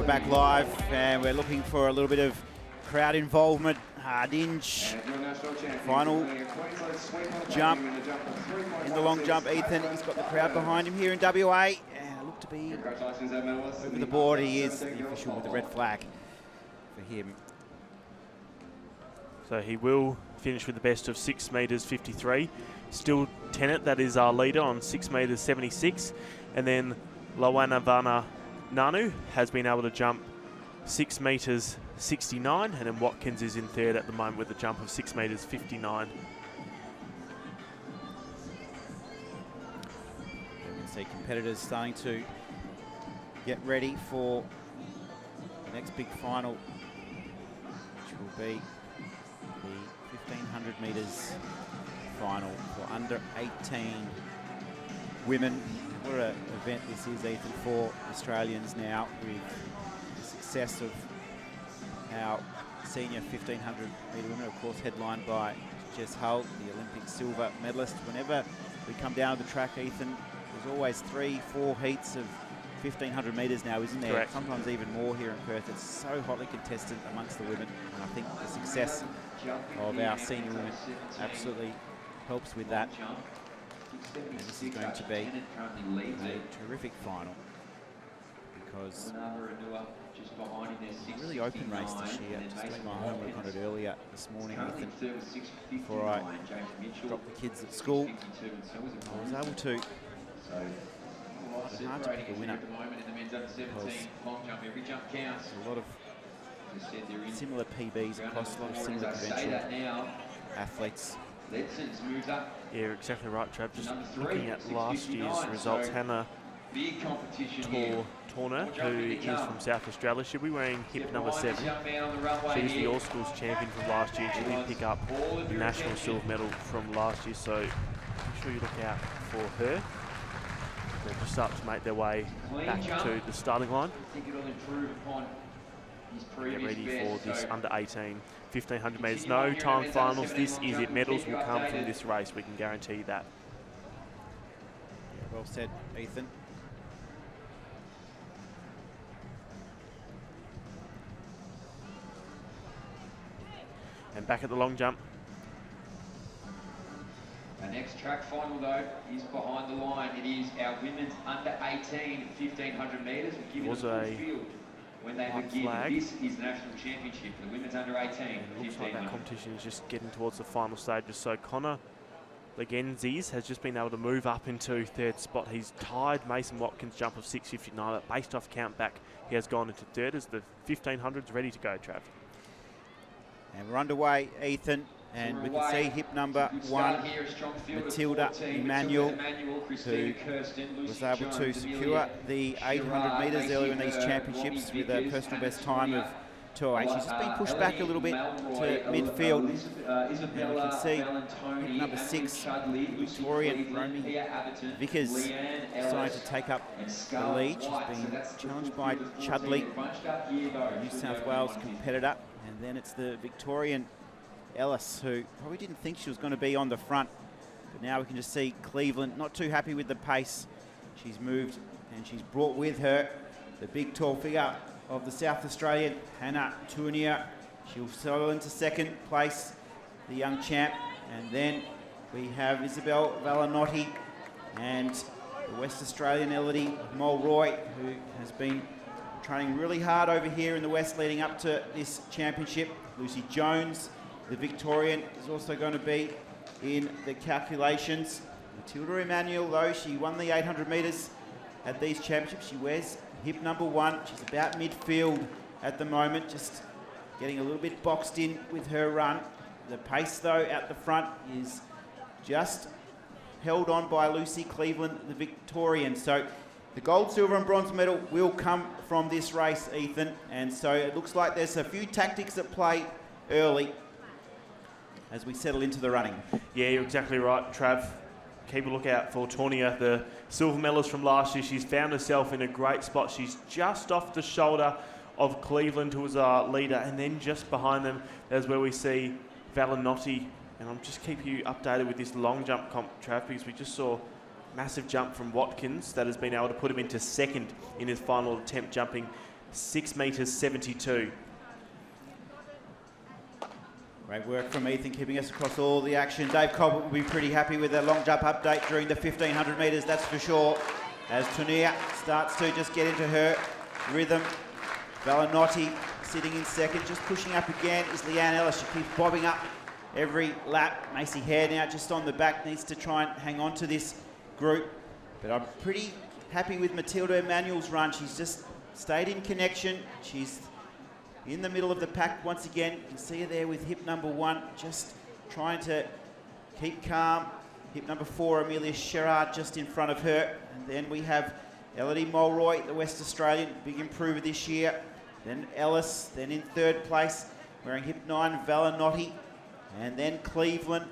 we're back live and we're looking for a little bit of crowd involvement. Hardinge, final jump in the long jump. Ethan, he's got the crowd behind him here in WA. And look to be over the board. He is the official with the red flag for him. So he will finish with the best of 6 metres 53. Still Tennant, that is our leader, on 6 metres 76. And then Lawanavana Nanu has been able to jump 6 metres 69, and then Watkins is in third at the moment with a jump of 6 metres 59. You can see competitors starting to get ready for the next big final, which will be the 1500 metres final for under 18 women. What an event this is, Ethan, for Australians now, with the success of our senior 1500 metre women, of course headlined by Jess Hull, the Olympic silver medalist. Whenever we come down to the track, Ethan, there's always 3-4 heats of 1500 metres now, isn't there? Correct. Sometimes even more here in Perth. It's so hotly contested amongst the women, and I think the success of our senior women absolutely helps with that. And this is going to be a terrific final, because a really open race this year. Just doing my homework on it earlier this morning, Ethan, before I dropped the kids at school. I was able to, it's hard to pick a winner, because there's a lot of similar PBs across, a lot of similar conventional athletes. Yeah, you're exactly right, Trav. Just looking at last year's results, Hannah Torner, who is from South Australia, she'll be wearing hip number 7. She's the All-Schools champion from last year. She did pick up the national silver medal from last year, so make sure you look out for her. They'll just start to make their way back to the starting line. Get ready for this under 18 1500 metres. No time finals. This is it. Medals will come from this race. We can guarantee that. Yeah, well said, Ethan. And back at the long jump. Our next track final, though, is behind the line. It is our women's under 18 1500 metres. We'll give it a full field when they begin. Flag. This is the national championship for the women's under 18. And it looks like that competition is just getting towards the final stages. So Connor Legenzis has just been able to move up into third spot. He's tied Mason Watkins' jump of 6.59. But based off count back, he has gone into third as the 1500's ready to go, Trav. And we're underway, Ethan. And we can see hip number 1, Matilda Emanuel, who was able to secure the 800 metres earlier in these championships with a personal best time of 2:08. She's just been pushed back a little bit to midfield. And we can see hip number 6, Victorian Romy Vickers, starting to take up the lead. She's been challenged by Chudley, a New South Wales competitor. And then it's the Victorian Ellis, who probably didn't think she was going to be on the front, but now we can just see Cleveland not too happy with the pace. She's moved and she's brought with her the big tall figure of the South Australian Hannah Tournier. She'll settle into second place, the young champ. And then we have Isabel Valanotti and the West Australian Elodie Mulroy, who has been training really hard over here in the West leading up to this championship. Lucy Jones, the Victorian, is also going to be in the calculations. Matilda Emanuel, though, she won the 800 metres at these championships. She wears hip number 1. She's about midfield at the moment, just getting a little bit boxed in with her run. The pace, though, at the front is just held on by Lucy Cleveland, the Victorian. So the gold, silver and bronze medal will come from this race, Ethan. And so it looks like there's a few tactics at play early as we settle into the running. Yeah, you're exactly right, Trav. Keep a lookout for Tournier, the silver medalist from last year. She's found herself in a great spot. She's just off the shoulder of Cleveland, who was our leader, and then just behind them, that's where we see Valanotti. And I'll just keep you updated with this long jump comp, Trav, because we just saw a massive jump from Watkins that has been able to put him into second in his final attempt, jumping 6 metres 72. Great work from Ethan, keeping us across all the action. Dave Colbert will be pretty happy with their long jump update during the 1500 metres, that's for sure. As Tunia starts to just get into her rhythm. Valanotti sitting in second, just pushing up again is Leanne Ellis. She keeps bobbing up every lap. Macy Hare now just on the back, needs to try and hang on to this group. But I'm pretty happy with Matilda Emanuel's run. She's just stayed in connection. She's in the middle of the pack once again. You can see her there with hip number 1, just trying to keep calm. Hip number 4, Amelia Sherrard, just in front of her. And then we have Elodie Mulroy, the West Australian, big improver this year. Then Ellis, then in third place, wearing hip 9, Valanotti. And then Cleveland.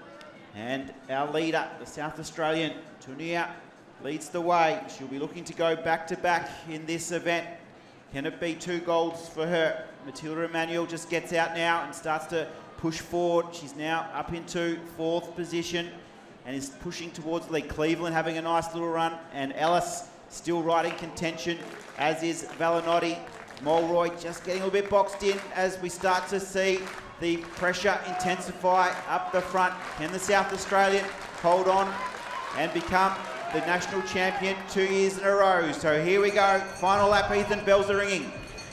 And our leader, the South Australian, Tunia, leads the way. She'll be looking to go back-to-back in this event. Can it be 2 golds for her? Matilda Emanuel just gets out now and starts to push forward. She's now up into 4th position and is pushing towards the lead. Cleveland having a nice little run, and Ellis still right in contention, as is Valanotti. Mulroy just getting a little bit boxed in as we start to see the pressure intensify up the front. Can the South Australian hold on and become the national champion 2 years in a row? So here we go, final lap, Ethan, bells are ringing.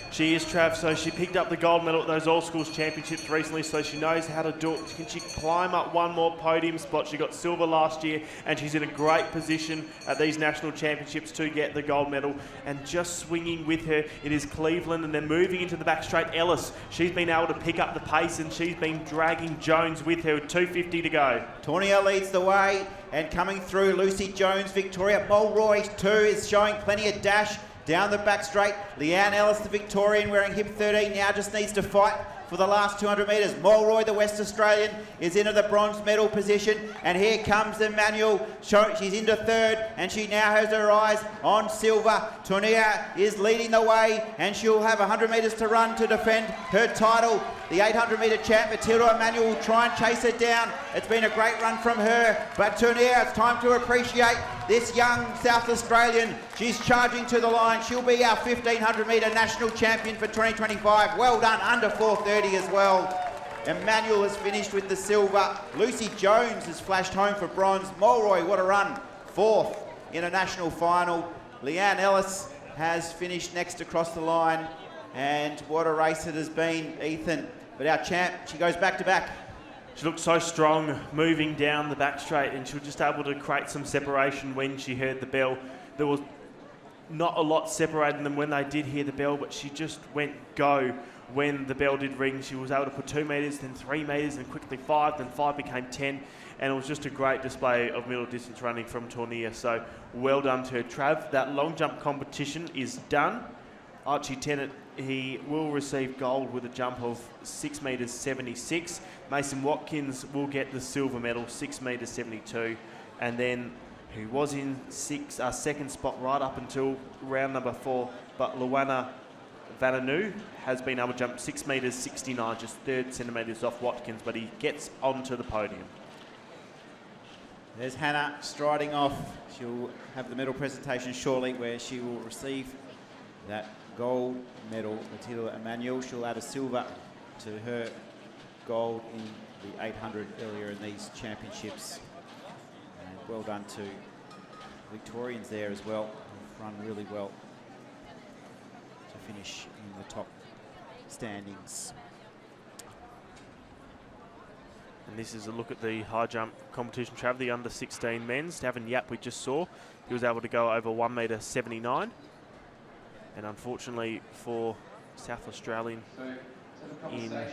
She is, Trav, so she picked up the gold medal at those All-Schools Championships recently, so she knows how to do it. Can she climb up one more podium spot? She got silver last year, and she's in a great position at these national championships to get the gold medal. And just swinging with her, it is Cleveland, and then moving into the back straight, Ellis. She's been able to pick up the pace, and she's been dragging Jones with her with 2:50 to go. Tournier leads the way, and coming through, Lucy Jones, Victoria. Mulroy, too, is showing plenty of dash. Down the back straight, Leanne Ellis, the Victorian, wearing hip 13, now just needs to fight for the last 200 metres. Mulroy, the West Australian, is into the bronze medal position, and here comes Emanuel. She's into 3rd, and she now has her eyes on silver. Tournier is leading the way, and she'll have 100 metres to run to defend her title. The 800 metre champ, Matilda Emanuel, will try and chase her down. It's been a great run from her, but Tournier, it's time to appreciate this young South Australian. She's charging to the line. She'll be our 1500 metre national champion for 2025. Well done, under 4:30 as well. Emanuel has finished with the silver. Lucy Jones has flashed home for bronze. Mulroy, what a run. 4th in a national final. Leanne Ellis has finished next across the line. And what a race it has been, Ethan. But our champ, she goes back-to-back. She looked so strong moving down the back straight, and she was just able to create some separation when she heard the bell. There was not a lot separating them when they did hear the bell, but she just went go when the bell did ring. She was able to put 2 metres, then 3 metres, and quickly 5, then 5 became 10, and it was just a great display of middle distance running from Tournier. So well done to her. Trav, that long jump competition is done. Archie Tennant, he will receive gold with a jump of 6 metres 76. Mason Watkins will get the silver medal, 6 metres 72. And then who was in second spot right up until round number 4, but Luana Vananu has been able to jump 6 metres 69, just 30 centimetres off Watkins, but he gets onto the podium. There's Hannah striding off. She'll have the medal presentation shortly, where she will receive that gold medal. Matilda Emanuel, she'll add a silver to her gold in the 800 earlier in these championships. And well done to Victorians there as well, who've run really well to finish in the top standings. And this is a look at the high jump competition, Trav, the under 16 men's. Davin Yap, we just saw, he was able to go over 1 metre 79. And unfortunately for South Australian, in, I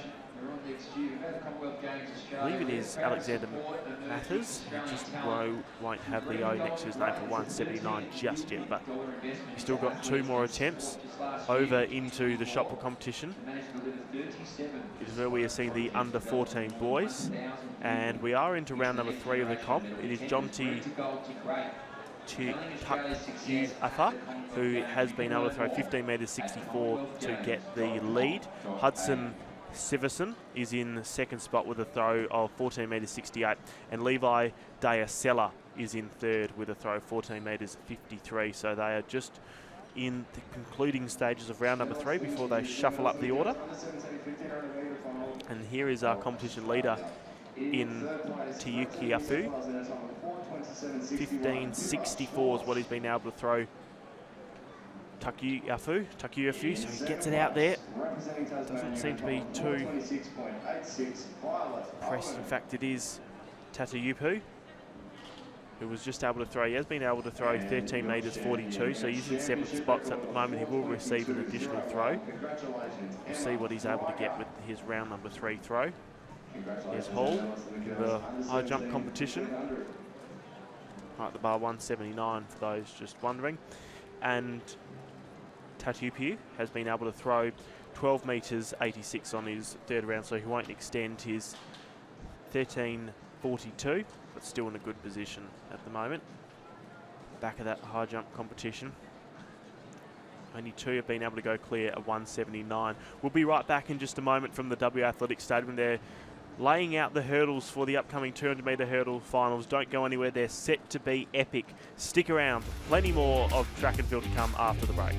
believe it is Alexander Matters, who just won't have the O next to his name for 179 just yet, but he's still got 2 more attempts over into the shot put competition. It is where we are seeing the under 14 boys, and we are into round number 3 of the comp. It is John Afa, who has been able to throw 15 metres 64 to get the lead. Hudson Siverson is in the second spot with a throw of 14 metres 68, and Levi Deasella is in third with a throw of 14 metres 53. So they are just in the concluding stages of round number 3 before they shuffle up the order. And here is our competition leader in Tiyuki Afu. 15.64 is what he's been able to throw. Takuyafu, so he gets it out there. Doesn't seem to be too pressed. In fact, it is Tatayupu who was just able to throw. He has been able to throw 13 metres 42, so he's in 7th spots at the moment. He will receive an additional throw. We'll see what he's able to get with his round number 3 throw. Here's Hall in the high jump competition. Right, the bar 179 for those just wondering. And Tatupu has been able to throw 12 metres 86 on his 3rd round, so he won't extend his 13.42, but still in a good position at the moment. Back of that high jump competition. Only 2 have been able to go clear at 179. We'll be right back in just a moment from the W Athletic Stadium. They're laying out the hurdles for the upcoming 200 metre hurdle finals. Don't go anywhere. They're set to be epic. Stick around. Plenty more of track and field to come after the break.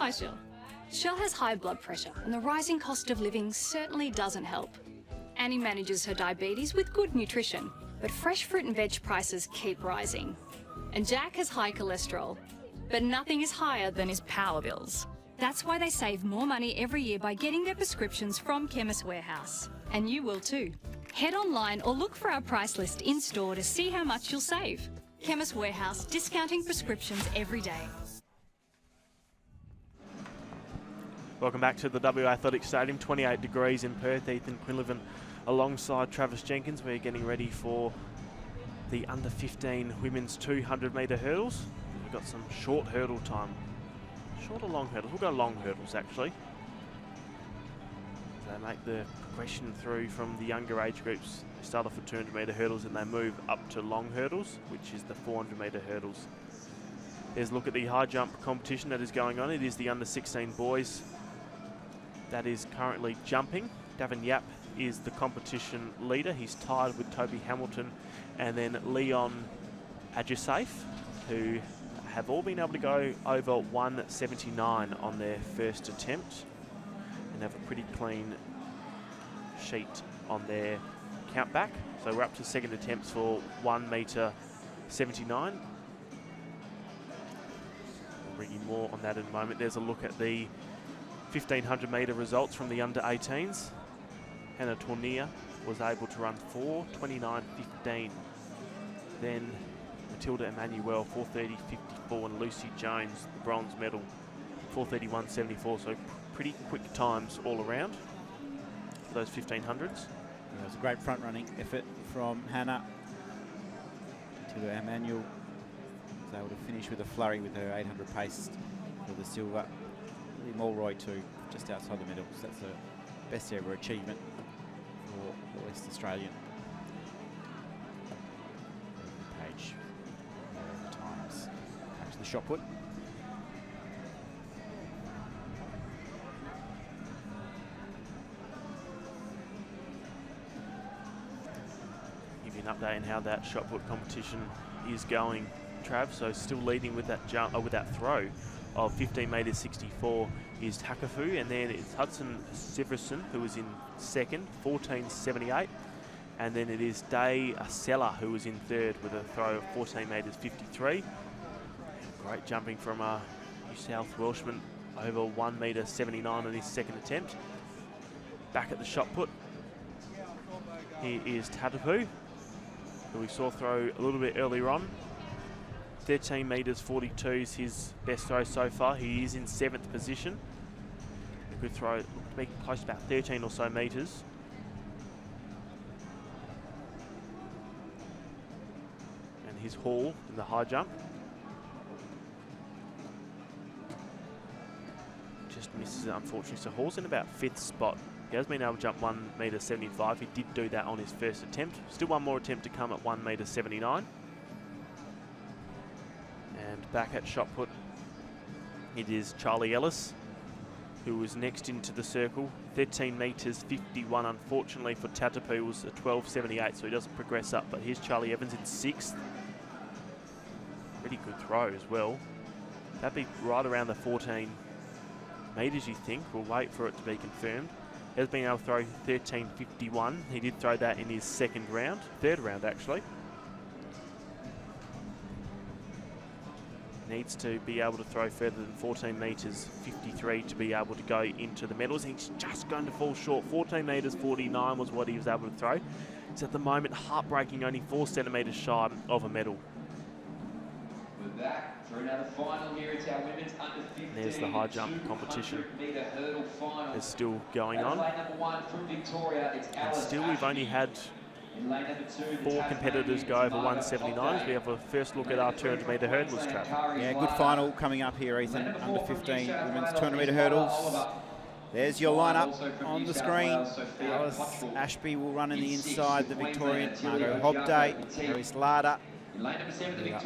Hi, Shell. Shell has high blood pressure, and the rising cost of living certainly doesn't help. Annie manages her diabetes with good nutrition, but fresh fruit and veg prices keep rising. And Jack has high cholesterol, but nothing is higher than his power bills. That's why they save more money every year by getting their prescriptions from Chemist Warehouse. And you will too. Head online or look for our price list in store to see how much you'll save. Chemist Warehouse, discounting prescriptions every day. Welcome back to the W Athletic Stadium. 28 degrees in Perth. Ethan Quinlivan alongside Travis Jenkins. We're getting ready for the under 15 women's 200 metre hurdles. We've got some short hurdle time. Short or long hurdles? We'll go long hurdles actually. They make the progression through from the younger age groups. They start off with 200 metre hurdles and they move up to long hurdles, which is the 400 metre hurdles. There's a look at the high jump competition that is going on. It is the under 16 boys that is currently jumping. Davin Yap is the competition leader. He's tied with Toby Hamilton and then Leon Adjusafe, who have all been able to go over 179 on their first attempt and have a pretty clean sheet on their count back. So we're up to second attempts for 1 metre 79. We'll bring you more on that in a moment. There's a look at the 1500 metre results from the under 18s. Hannah Tournier was able to run 4:29.15. Then Matilda Emmanuel 4:30.54 and Lucy Jones, the bronze medal, 4:31.74. So pretty quick times all around for those 1500s. Yeah, it was a great front running effort from Hannah. Matilda Emmanuel was able to finish with a flurry with her 800 pace for the silver. Lily Mulroy too, just outside the medals. That's the best ever achievement for the West Australian. Page times. Catch the shot put. Give you an update on how that shot put competition is going, Trav. So still leading with that jump, with that throw of 15 metres 64 is Takafu, and then it's Hudson Severson who was in second, 14.78, and then it is Day Acella who was in third with a throw of 14 metres 53. Great jumping from a New South Welshman, over 1 metre 79 on his second attempt. Back at the shot put, here is Tatapu, who we saw throw a little bit earlier on. 13 metres 42 is his best throw so far. He is in 7th position. A good throw, to be close to about 13 or so metres. And his haul in the high jump just misses it, unfortunately. So Hall's in about 5th spot. He has been able to jump 1 metre 75. He did do that on his first attempt. Still one more attempt to come at 1 metre 79. And back at shot put, it is Charlie Ellis, who was next into the circle. 13 metres 51, unfortunately for Tatapu, was a 12.78, so he doesn't progress up. But here's Charlie Evans in 6th. Pretty good throw as well. That'd be right around the 14 metres, you think. We'll wait for it to be confirmed. He has been able to throw 13.51. He did throw that in his third round actually. Needs to be able to throw further than 14 metres 53 to be able to go into the medals. He's just going to fall short. 14 metres 49 was what he was able to throw. He's at the moment heartbreaking, only 4 centimetres shy of a medal. We're back for another final here. It's our women's under 15. There's the high jump competition. Metre hurdle final. It's still going on. Lane number 1 from Victoria. It's And still we've only had 4 competitors go over 179. We have a first look at our 200 metre hurdles, Trav. Yeah, good final coming up here, Ethan. Under 15 women's 200 metre hurdles. There's your lineup on the screen. Alice Ashby will run in the inside, the Victorian. Margot Hobday, Harris Larder,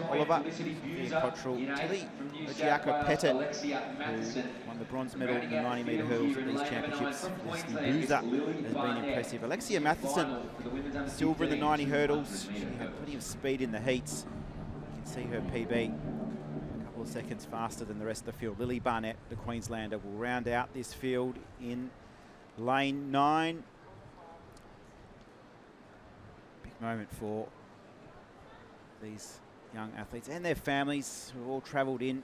Oliver, Ian Cottrell, Tilly Ojiaka Pettit, who won the bronze medal in the 90 metre hurdles at these championships. Felicity Boozer has been impressive. Alexia Matheson, silver in the 90 hurdles. She had plenty of speed in the heats. You can see her PB a couple of seconds faster than the rest of the field. Lily Barnett, the Queenslander, will round out this field in lane 9. Big moment for these young athletes and their families who have all travelled in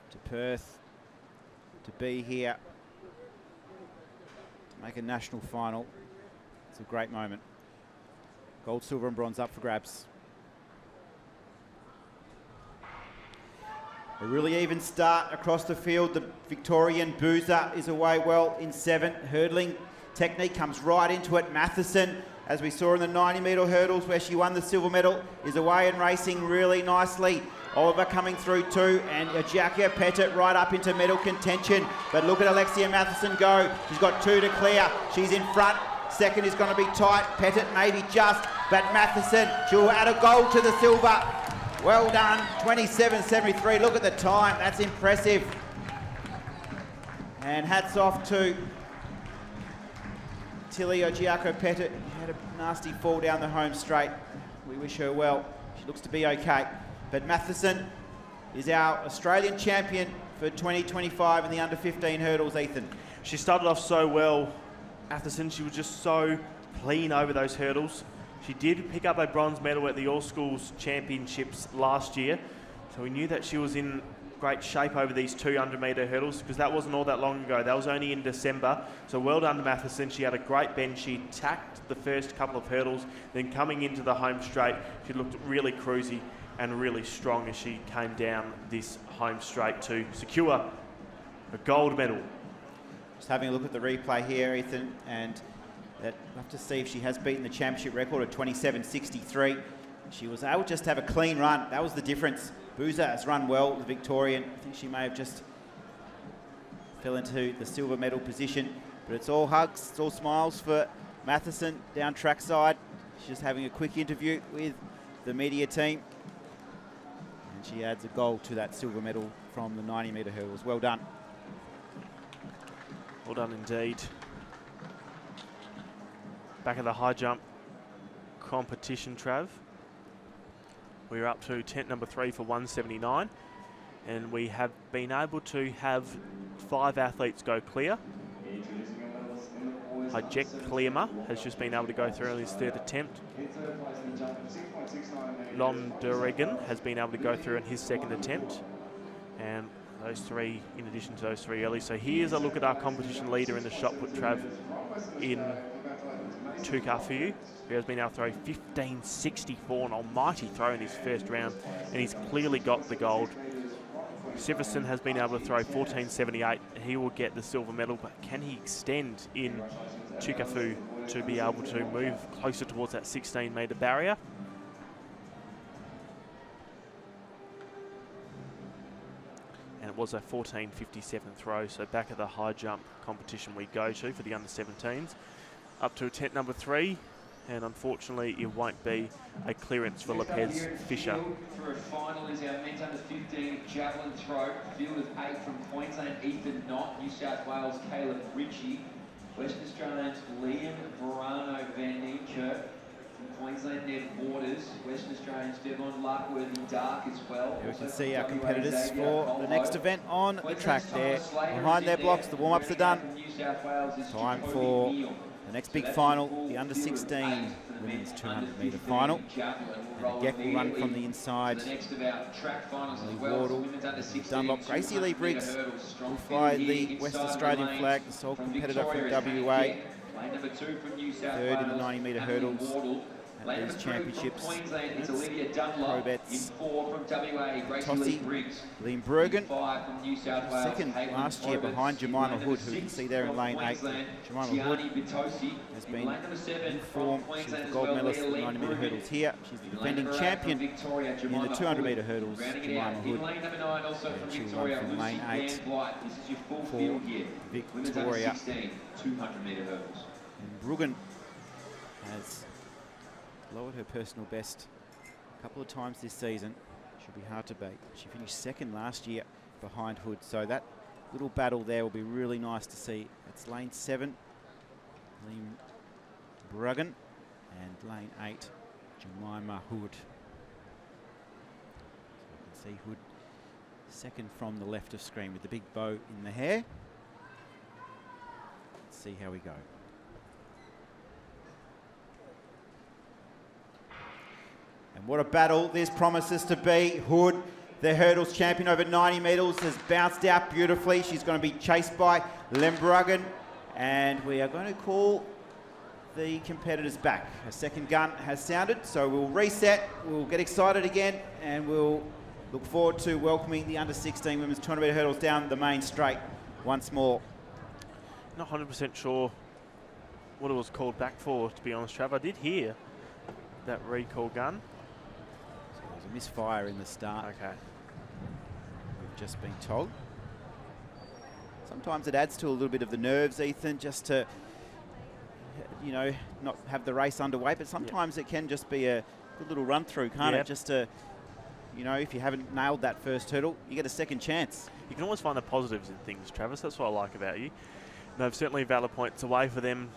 to Perth to be here to make a national final. It's a great moment. Gold, silver and bronze up for grabs. A really even start across the field. The Victorian Boozer is away well in 7th. Hurdling technique comes right into it. Matheson as we saw in the 90-metre hurdles where she won the silver medal, is away and racing really nicely. Oliver coming through too, and Jackia Pettit right up into medal contention. But look at Alexia Matheson go. She's got 2 to clear. She's in front. Second is going to be tight. Pettit maybe just, but Matheson, she'll add a gold to the silver. Well done, 27.73. Look at the time, that's impressive. And hats off to Tilly Ogiaco Pettit. She had a nasty fall down the home straight. We wish her well. She looks to be okay. But Matheson is our Australian champion for 2025 in the under-15 hurdles, Ethan. She started off so well, Matheson. She was just so clean over those hurdles. She did pick up a bronze medal at the All Schools Championships last year, so we knew that she was in great shape over these 200-metre hurdles, because that wasn't all that long ago. That was only in December. So well done to Matheson. She had a great bend. She tacked the first couple of hurdles. Then coming into the home straight, she looked really cruisy and really strong as she came down this home straight to secure a gold medal. Just having a look at the replay here, Ethan, and we'll have to see if she has beaten the championship record of 27.63. She was able just to have a clean run. That was the difference. Boozer has run well, the Victorian. I think she may have just fell into the silver medal position, but it's all hugs, it's all smiles for Matheson down trackside. She's just having a quick interview with the media team, and she adds a gold to that silver medal from the 90-metre hurdles. Well done. Well done indeed. Back of the high jump competition, Trav. We're up to tent number 3 for 179, and we have been able to have 5 athletes go clear. Jack Clearmer has just been able to go through on his 3rd attempt. Lom Duregan has been able to go through on his 2nd attempt. And those 3, in addition to those 3 early. So here's a look at our competition leader in the shot put, Trav, in Tukafu, who has been able to throw 15.64, an almighty throw in his first round, and he's clearly got the gold. Siverson has been able to throw 14.78. He will get the silver medal, but can he extend in Tukafu to be able to move closer towards that 16-metre barrier? And it was a 14.57 throw, so back at the high jump competition we go to for the under-17s. Up to tent number 3, and unfortunately it won't be a clearance for Lopez Fisher. For a final is our men's under 15 javelin throw. Field of 8 from Queensland, Ethan Knott. New South Wales, Caleb Ritchie. Western Australians, Liam Verano Van Niekerk. From Queensland, Ned Waters. Western Australians, Devon Larkworthy Dark as well. Here we can see our competitors for the next event on the track there. Behind their blocks, the warm-ups are done. Time for the next big final, the under-16 women's 200-metre final. And Geck will run from the inside. Lee Wardle, Dunlop, Gracie Lee Briggs will fly the West Australian flag, the sole competitor from WA. 3rd in the 90-metre hurdles at these championships. Probets, Tossie, Liam Bergen, 2nd last year behind Jemima Hood, who you can see there in lane 8. Jemima Hood has been in form. She's the gold medalist in the 90-metre hurdles here. She's the defending champion in the 200-metre hurdles, Jemima Hood. And she'll run from lane 8 for Victoria. And Bruggen has lowered her personal best a couple of times this season. Should be hard to beat. She finished 2nd last year behind Hood, so that little battle there will be really nice to see. It's lane 7, Liam Bruggen, and lane 8, Jemima Hood. So you can see Hood 2nd from the left of screen with the big bow in the hair. Let's see how we go. And what a battle this promises to be. Hood, the hurdles champion over 90 metres, has bounced out beautifully. She's going to be chased by Lembruggen, and we are going to call the competitors back. A second gun has sounded, so we'll reset, we'll get excited again, and we'll look forward to welcoming the under-16 women's 200-metre hurdles down the main straight once more. Not 100% sure what it was called back for, to be honest, Trav. I did hear that recall gun. So there's a misfire in the start. Okay. We've just been told. Sometimes it adds to a little bit of the nerves, Ethan, just to, you know, not have the race underway. But sometimes it can just be a good little run through, can't it? Just to, you know, if you haven't nailed that first hurdle, you get a second chance. You can always find the positives in things, Travis. That's what I like about you. They've certainly valid points away for them.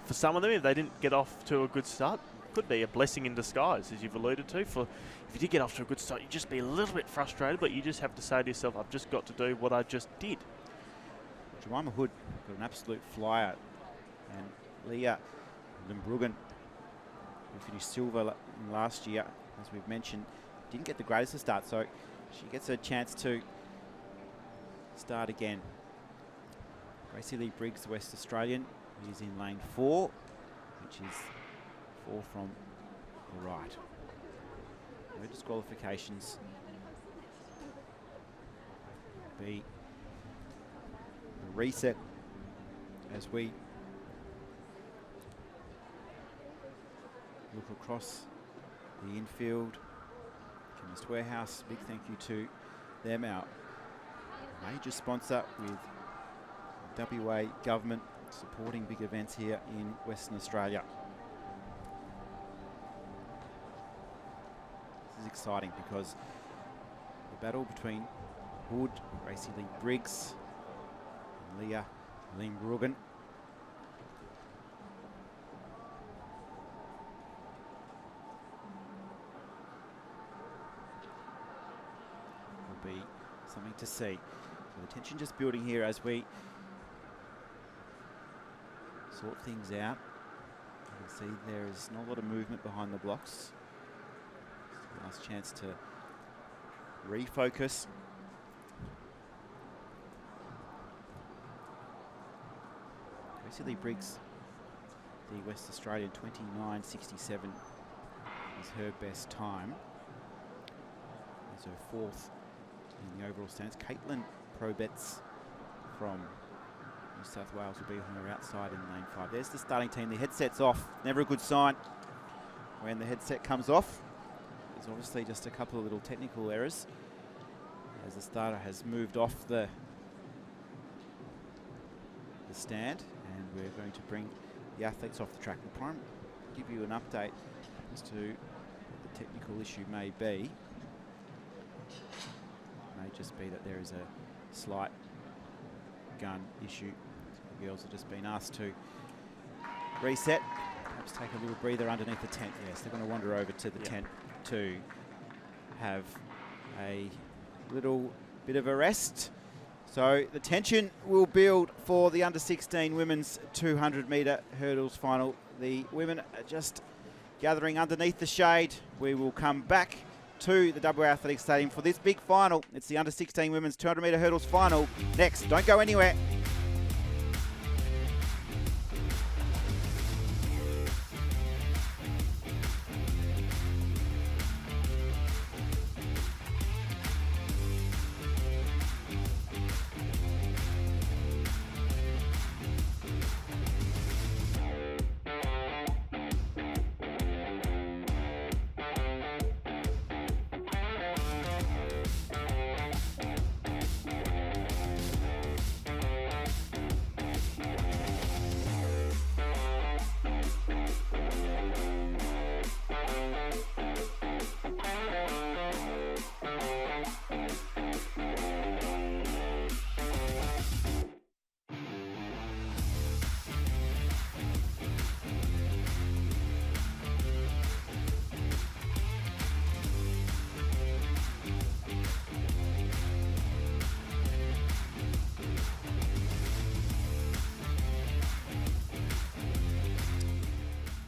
For some of them, if they didn't get off to a good start, could be a blessing in disguise, as you've alluded to. For if you did get off to a good start, you'd just be a little bit frustrated, but you just have to say to yourself, I've just got to do what I just did. Jemima Hood got an absolute flyer, and Leah Limbruggen, who finished silver last year, as we've mentioned, didn't get the greatest of start, so she gets a chance to start again. Gracie Lee Briggs, the West Australian, is in lane 4, which is 4 from the right. No disqualifications. Be a reset as we look across the infield. Chemist Warehouse, big thank you to them, our major sponsor with WA government supporting big events here in Western Australia. This is exciting because the battle between Hood, Gracie Lee Briggs, and Leah Limbruggen will be something to see. So the tension just building here as we sort things out. You can see there is not a lot of movement behind the blocks. It's the last chance to refocus. Gracie Lee Briggs, the West Australian, 29.67 is her best time. It's her 4th in the overall stands. Caitlin Probets from New South Wales will be on her outside in lane 5. There's the starting team. The headset's off. Never a good sign when the headset comes off. There's obviously just a couple of little technical errors as the starter has moved off the stand, and we're going to bring the athletes off the track. We'll try and give you an update as to what the technical issue may be. It may just be that there is a slight gun issue. The girls have just been asked to reset, perhaps take a little breather underneath the tent. Yes, they're going to wander over to the tent to have a little bit of a rest. So the tension will build for the under-16 women's 200-metre hurdles final. The women are just gathering underneath the shade. We will come back to the WA Athletic Stadium for this big final. It's the under-16 women's 200-metre hurdles final next. Don't go anywhere.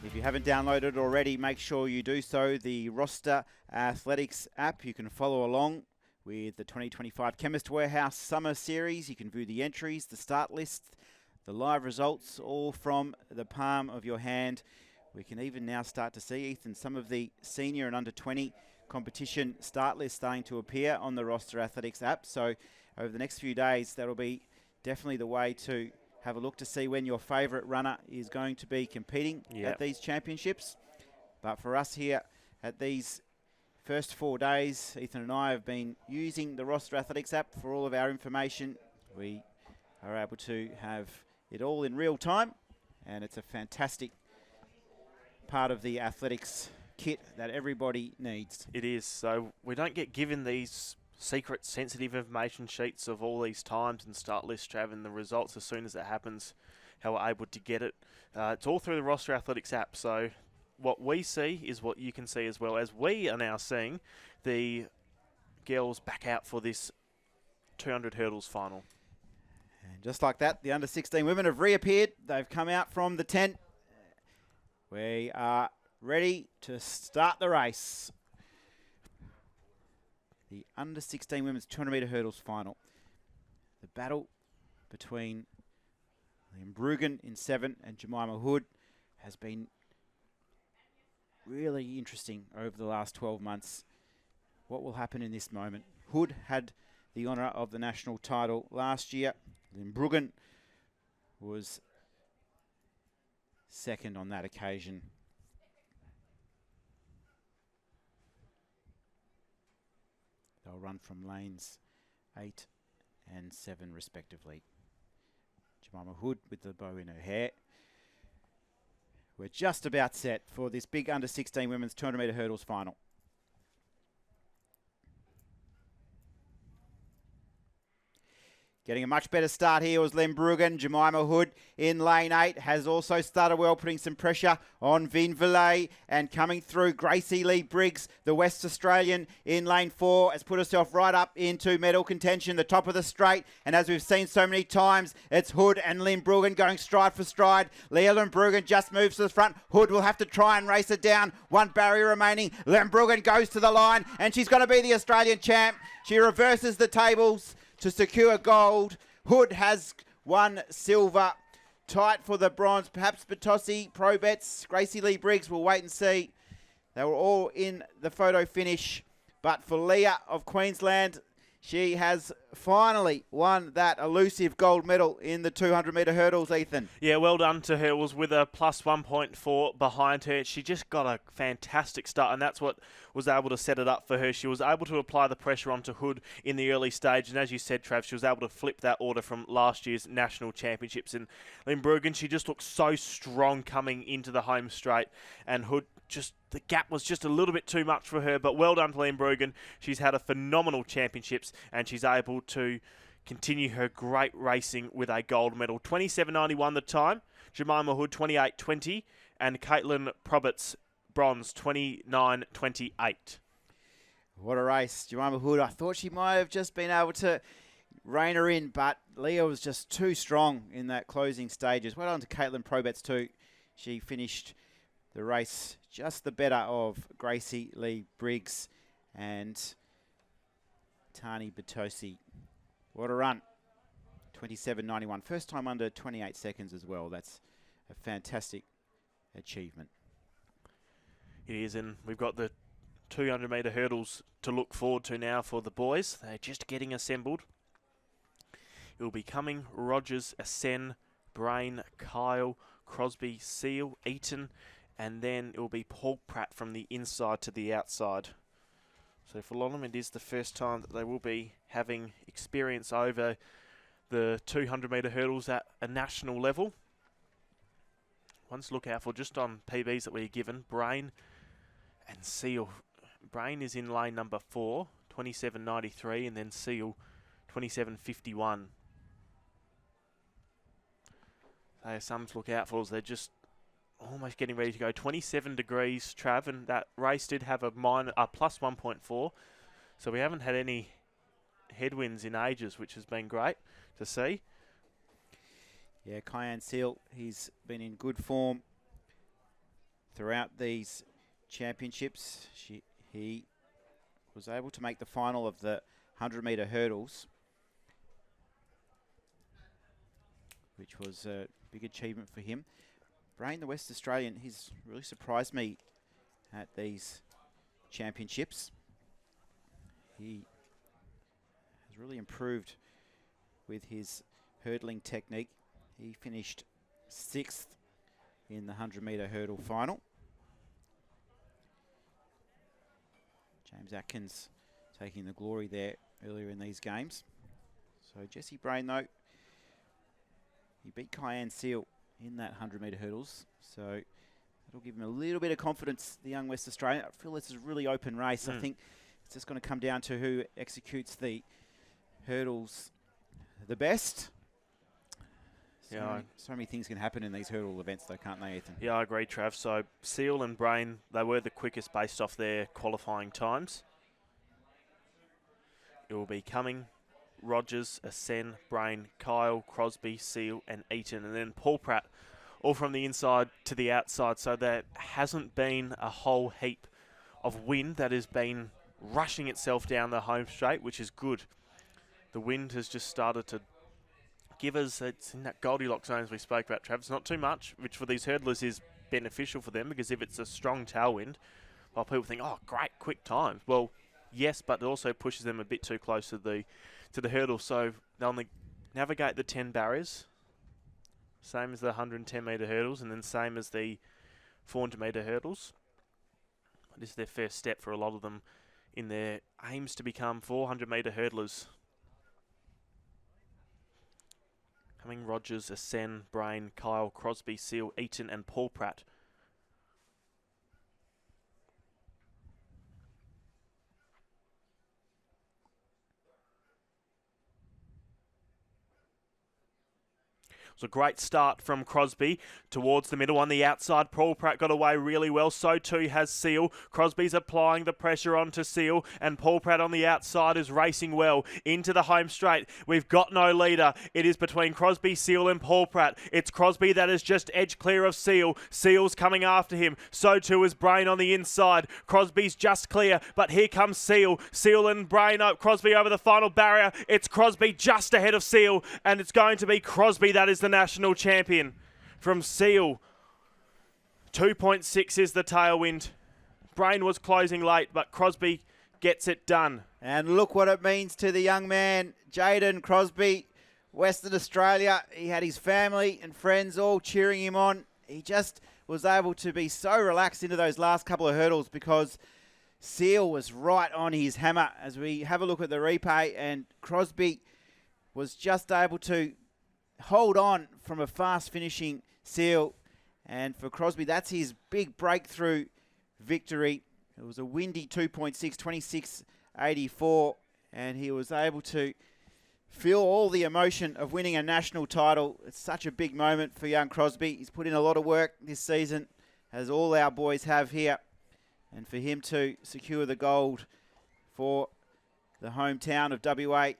If you haven't downloaded it already, make sure you do so. The Roster Athletics app, you can follow along with the 2025 Chemist Warehouse Summer Series. You can view the entries, the start list, the live results, all from the palm of your hand. We can even now start to see, Ethan, some of the senior and under 20 competition start lists starting to appear on the Roster Athletics app. So over the next few days, that'll be definitely the way to have a look to see when your favourite runner is going to be competing at these championships. But for us here at these first 4 days, Ethan and I have been using the Roster Athletics app for all of our information. We are able to have it all in real time, and it's a fantastic part of the athletics kit that everybody needs. It is. So we don't get given these secret sensitive information sheets of all these times and start list, Trav, and the results as soon as it happens, how we're able to get it. It's all through the Roster Athletics app. So what we see is what you can see as well, as we are now seeing the girls back out for this 200 hurdles final. And just like that, the under-16 women have reappeared. They've come out from the tent. We are ready to start the race. The under-16 women's 200-metre hurdles final. The battle between Liam Brugan in 7 and Jemima Hood has been really interesting over the last 12 months. What will happen in this moment? Hood had the honour of the national title last year. Liam Brugan was second on that occasion. They'll run from lanes 8 and 7 respectively. Jemima Hood with the bow in her hair. We're just about set for this big under-16 women's 200-metre hurdles final. Getting a much better start here was Len Brugan. Jemima Hood in lane 8 has also started well, putting some pressure on Vin Valet, and coming through Gracie Lee Briggs, the West Australian, in lane 4, has put herself right up into medal contention, the top of the straight. And as we've seen so many times, it's Hood and Len Brugan going stride for stride. Len Brugan just moves to the front. Hood will have to try and race it down. One barrier remaining. Len Brugan goes to the line, and she's going to be the Australian champ. She reverses the tables to secure gold. Hood has won silver. Tight for the bronze. Perhaps Batossi, Pro Bets, Gracie Lee Briggs. We'll wait and see. They were all in the photo finish. But for Leah of Queensland, she has finally won that elusive gold medal in the 200-metre hurdles, Ethan. Yeah, well done to her. It was with a plus 1.4 behind her. She just got a fantastic start, and that's what was able to set it up for her. She was able to apply the pressure onto Hood in the early stage, and as you said, Trav, she was able to flip that order from last year's national championships. And Lynn Brugan, she just looked so strong coming into the home straight, and Hood just, the gap was just a little bit too much for her, but well done to Liam Brugan. She's had a phenomenal championships, and she's able to continue her great racing with a gold medal. 27.91 the time, Jemima Hood 28.20, and Caitlin Proberts bronze 29.28. What a race. Jemima Hood, I thought she might have just been able to rein her in, but Leah was just too strong in that closing stages. Well done to Caitlin Proberts too. She finished the race just the better of Gracie Lee Briggs and Tani Batossi. What a run. 27.91. First time under 28 seconds as well. That's a fantastic achievement. It is, and we've got the 200-metre hurdles to look forward to now for the boys. They're just getting assembled. It will be Cumming, Rogers, Asen, Brain, Kyle, Crosby, Seal, Eaton, and then it will be Paul Pratt from the inside to the outside. So for Lonham, it is the first time that they will be having experience over the 200-metre hurdles at a national level. Ones to look out for just on PBs that we're given, Brain and Seal. Brain is in lane number 4, 27.93, and then Seal, 27.51. They are some to look out for as they're just almost getting ready to go. 27 degrees, Trav, and that race did have a plus 1.4. So we haven't had any headwinds in ages, which has been great to see. Yeah, Cayenne Seal, he's been in good form throughout these championships. He was able to make the final of the 100-metre hurdles, which was a big achievement for him. Brain, the West Australian, he's really surprised me at these championships. He has really improved with his hurdling technique. He finished 6th in the 100-metre hurdle final. James Atkins taking the glory there earlier in these games. So Jesse Brain, though, he beat Kyan Seal in that 100-metre hurdles. So that'll give him a little bit of confidence, the young West Australian. I feel this is a really open race. I think it's just going to come down to who executes the hurdles the best. So many things can happen in these hurdle events, though, can't they, Ethan? Yeah, I agree, Trav. So Seal and Brain, they were the quickest based off their qualifying times. It will be Cumming, Rogers, Asen, Brain, Kyle, Crosby, Seal and Eaton. And then Paul Pratt, all from the inside to the outside. So there hasn't been a whole heap of wind that has been rushing itself down the home straight, which is good. The wind has just started to give us, it's in that Goldilocks zone as we spoke about, Travis. Not too much, which for these hurdlers is beneficial for them, because if it's a strong tailwind, well, people think, oh, great, quick times. Well, yes, but it also pushes them a bit too close to the hurdle. So they'll navigate the 10 barriers, same as the 110-metre hurdles, and then same as the 400-metre hurdles. This is their first step for a lot of them in their aims to become 400-metre hurdlers. Cumming, Rogers, Asen, Brain, Kyle, Crosby, Seal, Eaton and Paul Pratt. It was a great start from Crosby towards the middle on the outside. Paul Pratt got away really well. So too has Seal. Crosby's applying the pressure onto Seal, and Paul Pratt on the outside is racing well into the home straight. We've got no leader. It is between Crosby, Seal and Paul Pratt. It's Crosby that is just edge clear of Seal. Seal's coming after him. So too is Brain on the inside. Crosby's just clear, but here comes Seal. Seal and Brain up. Crosby over the final barrier. It's Crosby just ahead of Seal, and it's going to be Crosby that is the national champion from Seal. 2.6 is the tailwind. Brain was closing late, but Crosby gets it done. And look what it means to the young man, Jaden Crosby, Western Australia. He had his family and friends all cheering him on. He just was able to be so relaxed into those last couple of hurdles because Seal was right on his hammer. As we have a look at the replay, and Crosby was just able to hold on from a fast finishing Seal, and for Crosby, that's his big breakthrough victory. It was a windy 2.6, 26.84, and he was able to feel all the emotion of winning a national title. It's such a big moment for young Crosby. He's put in a lot of work this season, as all our boys have here, and for him to secure the gold for the hometown of WA,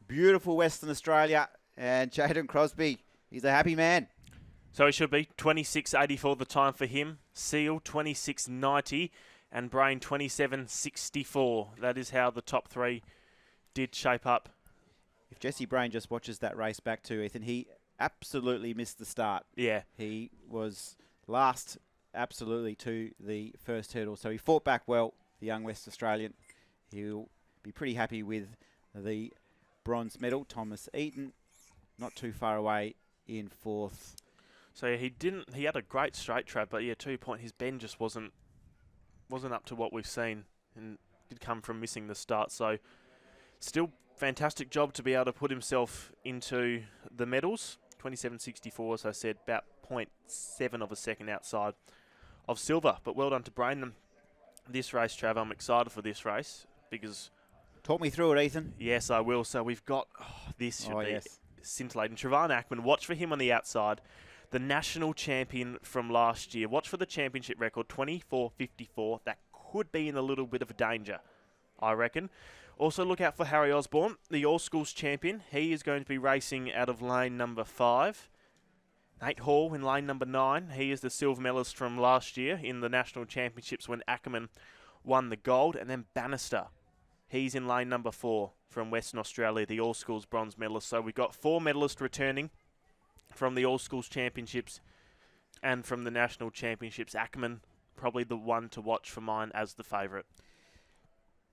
beautiful Western Australia. And Jaden Crosby, he's a happy man. So he should be. 26.84 the time for him. Seal 26.90 and Brain 27.64. That is how the top three did shape up. If Jesse Brain just watches that race back to Ethan, he absolutely missed the start. Yeah. He was last absolutely to the first hurdle. So he fought back well, the young West Australian. He'll be pretty happy with the bronze medal. Thomas Eaton, not too far away in fourth. So yeah, he had a great straight trap, but yeah, 2 point, his bend just wasn't up to what we've seen, and did come from missing the start. So still fantastic job to be able to put himself into the medals. 27.64, as I said, about 0.7 of a second outside of silver. But well done to Brain. This race, Trav, I'm excited for this race because... Talk me through it, Ethan. Yes, I will. So we've got... this should be scintillating. Trevon Ackman, watch for him on the outside. The national champion from last year. Watch for the championship record, 24.54. That could be in a little bit of danger, I reckon. Also look out for Harry Osborne, the All-Schools champion. He is going to be racing out of lane number 5. Nate Hall in lane number 9. He is the silver medalist from last year in the national championships when Ackerman won the gold. And then Bannister, he's in lane number 4 from Western Australia, the All-Schools bronze medalist. So we've got 4 medalists returning from the All-Schools championships and from the national championships. Ackerman, probably the one to watch for mine as the favourite.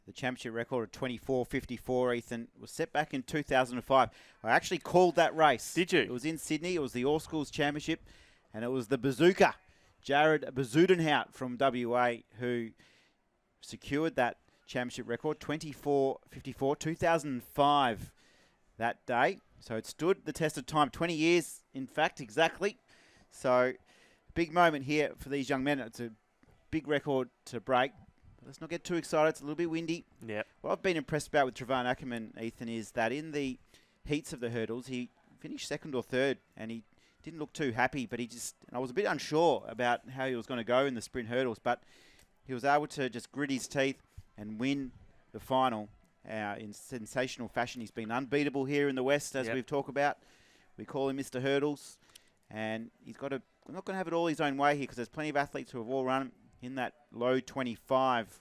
The championship record of 24.54, Ethan, was set back in 2005. I actually called that race. Did you? It was in Sydney. It was the All Schools Championship, and it was the Bazooka, Jared Bazudenhout from WA, who secured that championship record, 24.54, 2005 that day. So it stood the test of time, 20 years, in fact, exactly. So big moment here for these young men. It's a big record to break. Let's not get too excited. It's a little bit windy. Yeah. What I've been impressed about with Trevon Ackerman, Ethan, is that in the heats of the hurdles, he finished second or third, and he didn't look too happy, but I was a bit unsure about how he was going to go in the sprint hurdles, but he was able to just grit his teeth and win the final in sensational fashion. He's been unbeatable here in the West, as we've talked about. We call him Mr. Hurdles, and we're not going to have it all his own way here, because there's plenty of athletes who have all run in that low 25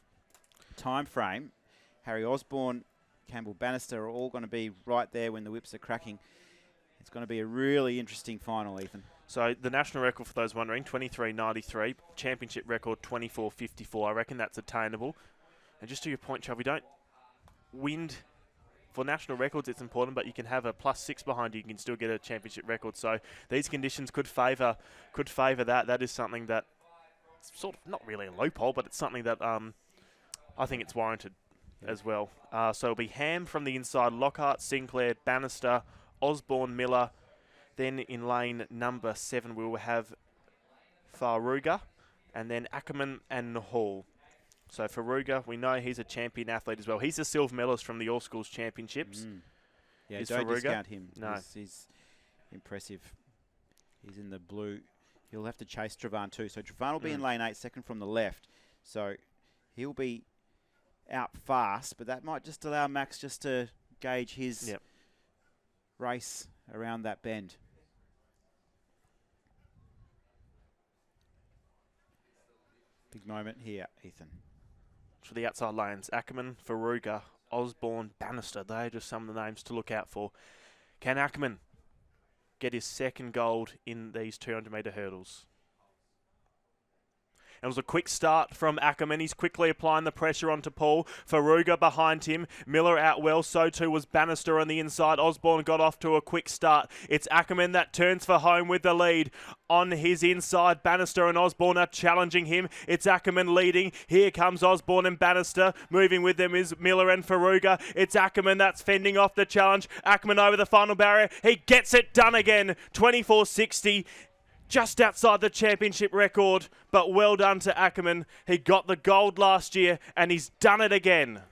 time frame. Harry Osborne, Campbell Bannister are all going to be right there when the whips are cracking. It's going to be a really interesting final, Ethan. So the national record, for those wondering, 23.93. Championship record, 24.54. I reckon that's attainable. And just to your point, Chubb, we don't wind for national records. It's important, but you can have a +6 behind you. You can still get a championship record. So these conditions could favour that. That is something that sort of not really a loophole, but it's something that I think it's warranted as well. So it'll be Ham from the inside, Lockhart, Sinclair, Bannister, Osborne, Miller. Then in lane number 7, we will have Faruga, and then Ackerman and Hall. So Faruga, we know he's a champion athlete as well. He's a silver medalist from the All Schools Championships. Yeah, Is don't Faruga? discount him. No. He's impressive. He's in the blue. He'll have to chase Trevon too. So Trevon will be in lane 8, second from the left. So he'll be out fast, but that might just allow Max just to gauge his race around that bend. Big moment here, Ethan. For the outside lanes, Ackerman, Faruga, Osborne, Bannister. They're just some of the names to look out for. Can Ackerman get his second gold in these 200-metre hurdles? It was a quick start from Ackerman. He's quickly applying the pressure onto Paul. Faruga behind him. Miller out well. So too was Bannister on the inside. Osborne got off to a quick start. It's Ackerman that turns for home with the lead. On his inside, Bannister and Osborne are challenging him. It's Ackerman leading. Here comes Osborne and Bannister. Moving with them is Miller and Faruga. It's Ackerman that's fending off the challenge. Ackerman over the final barrier. He gets it done again. 24.60. Just outside the championship record, but well done to Ackerman. He got the gold last year, and he's done it again.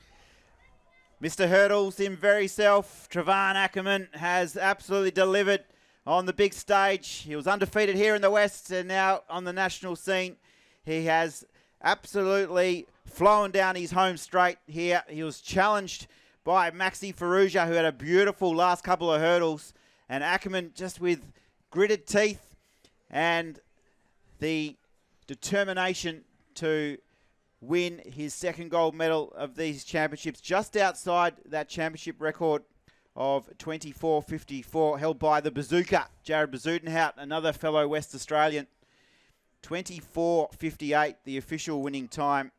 Mr. Hurdles, in very self, Trevon Ackerman has absolutely delivered on the big stage. He was undefeated here in the West, and now on the national scene, he has absolutely flown down his home straight here. He was challenged by Maxi Faruja, who had a beautiful last couple of hurdles, and Ackerman just with gritted teeth and the determination to win his second gold medal of these championships, just outside that championship record of 24.54, held by the Bazooka, Jared Bazudenhout, another fellow West Australian. 24.58, the official winning time.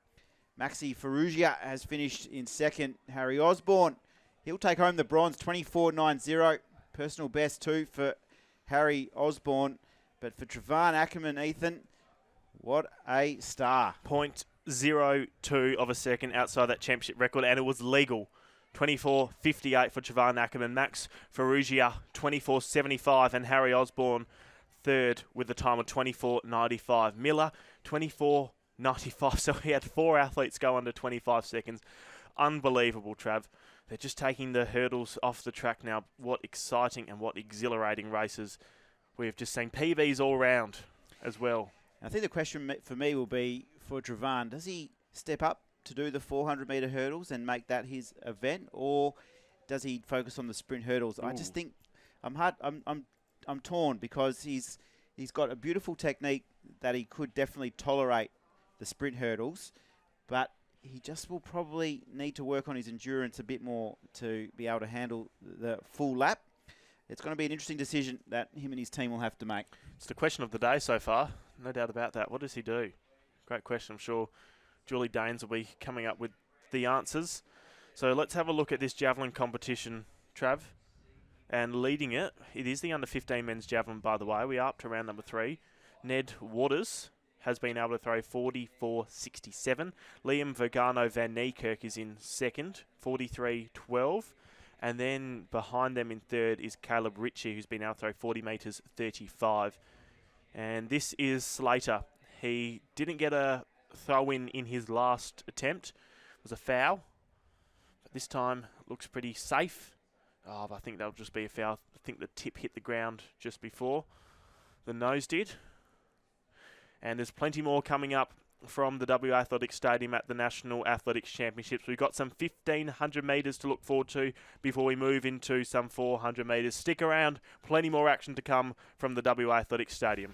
Maxi Farugia has finished in second. Harry Osborne, he'll take home the bronze, 24.90. Personal best too for Harry Osborne. But for Trevon Ackerman, Ethan, what a star. 0.02 of a second outside that championship record, and it was legal. 24.58 for Trevon Ackerman. Max Farugia, 24.75, and Harry Osborne, third with the time of 24.95. Miller, 24.95. So he had 4 athletes go under 25 seconds. Unbelievable, Trav. They're just taking the hurdles off the track now. What exciting and what exhilarating races we've just seen. PBs all round as well. I think the question for me will be for Trevon, does he step up to do the 400-metre hurdles and make that his event, or does he focus on the sprint hurdles? Ooh. I just think I'm torn, because he's got a beautiful technique that he could definitely tolerate the sprint hurdles, but he just will probably need to work on his endurance a bit more to be able to handle the full lap. It's going to be an interesting decision that him and his team will have to make. It's the question of the day so far. No doubt about that. What does he do? Great question. I'm sure Julie Danes will be coming up with the answers. So let's have a look at this javelin competition, Trav. And leading it is the under 15 men's javelin, by the way. We are up to round number 3. Ned Waters has been able to throw 44.67. Liam Vergano Van Niekerk is in second, 43.12. And then behind them in third is Caleb Ritchie, who's been able to throw 40 metres 35. And this is Slater. He didn't get a throw in his last attempt. It was a foul. But this time looks pretty safe. Oh, I think that'll just be a foul. I think the tip hit the ground just before the nose did. And there's plenty more coming up from the WA Athletics Stadium at the National Athletics Championships. We've got some 1,500 metres to look forward to before we move into some 400 metres. Stick around, plenty more action to come from the WA Athletics Stadium.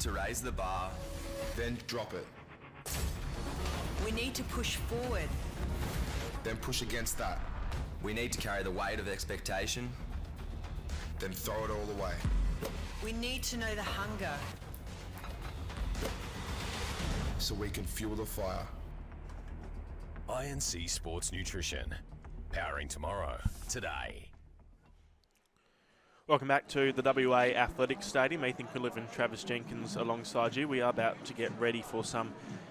need to raise the bar, then drop it. We need to push forward. Then push against that. We need to carry the weight of expectation. Then throw it all away. We need to know the hunger. So we can fuel the fire. INC Sports Nutrition. Powering tomorrow, today. Welcome back to the WA Athletics Stadium. Ethan Quilliv and Travis Jenkins alongside you. We are about to get ready for some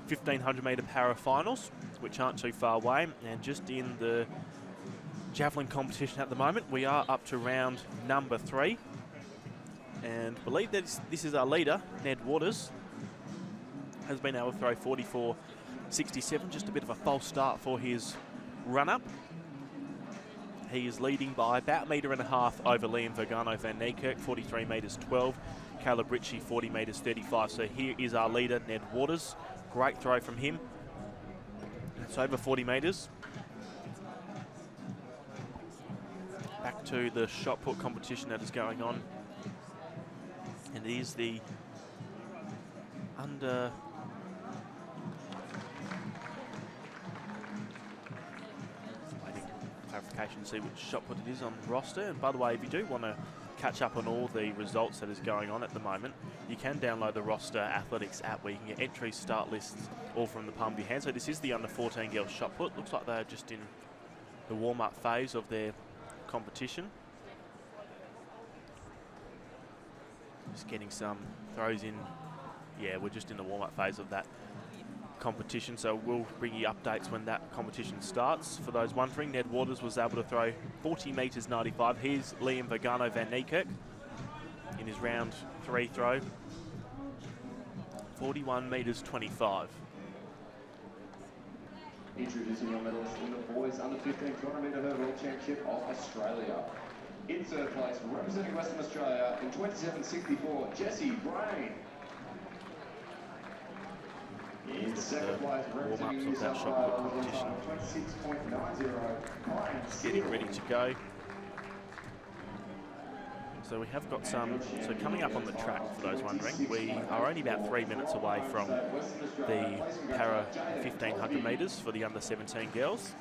1,500 metre para finals, which aren't too far away. And just in the javelin competition at the moment, we are up to round number 3. And I believe that this is our leader, Ned Waters, has been able to throw 44.67, just a bit of a false start for his run-up. He is leading by about 1.5 metres over Liam Vergano van Niekerk, 43 metres 12. Caleb Ritchie, 40 metres 35. So here is our leader, Ned Waters. Great throw from him. It's over 40 metres. Back to the shot put competition that is going on. And it is the under... clarification to see which shot put it is on the roster. And by the way, if you do want to catch up on all the results that is going on at the moment, you can download the Roster Athletics app where you can get entries, start lists, all from the palm of your hand. So this is the under 14 girls shot put. Looks like they're just in the warm-up phase of their competition. Just getting some throws in. Yeah, we're just in the warm-up phase of that competition, so we'll bring you updates when that competition starts. For those wondering, Ned Waters was able to throw 40 metres 95. Here's Liam Vergano van Niekerk in his round 3 throw, 41 metres 25. Introducing your medalist in the boys under 15 200-metre hurdle championship of Australia. In third place, representing Western Australia in 27.64, Jesse Brain. In second place, representing New South Wales, 26.90, getting ready to go. So we have got some, so coming up on the track, for those wondering, we are only about 3 minutes away from the para 1500 metres for the under 17 girls.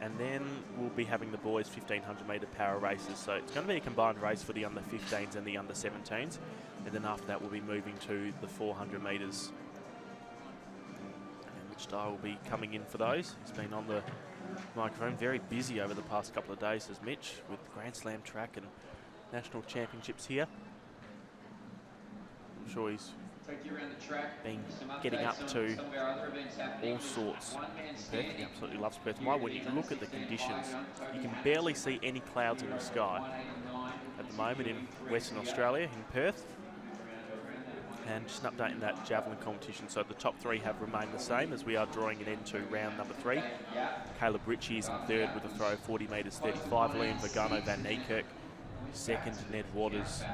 And then we'll be having the boys 1500 metre para races. So it's going to be a combined race for the under 15s and the under 17s. And then after that, we'll be moving to the 400 metres. Star will be coming in for those. He's been on the microphone, very busy over the past couple of days, as Mitch, with the Grand Slam track and national championships here. I'm sure he's been getting up to all sorts. Perth, he absolutely loves Perth. Why, when you look at the conditions, you can barely see any clouds in the sky at the moment in Western Australia, in Perth. And just an update in that javelin competition. So the top 3 have remained the same as we are drawing it into round number 3. Caleb Ritchie is in third with a throw of 40 metres 35. Liam Vergano van Niekerk second. Ned Waters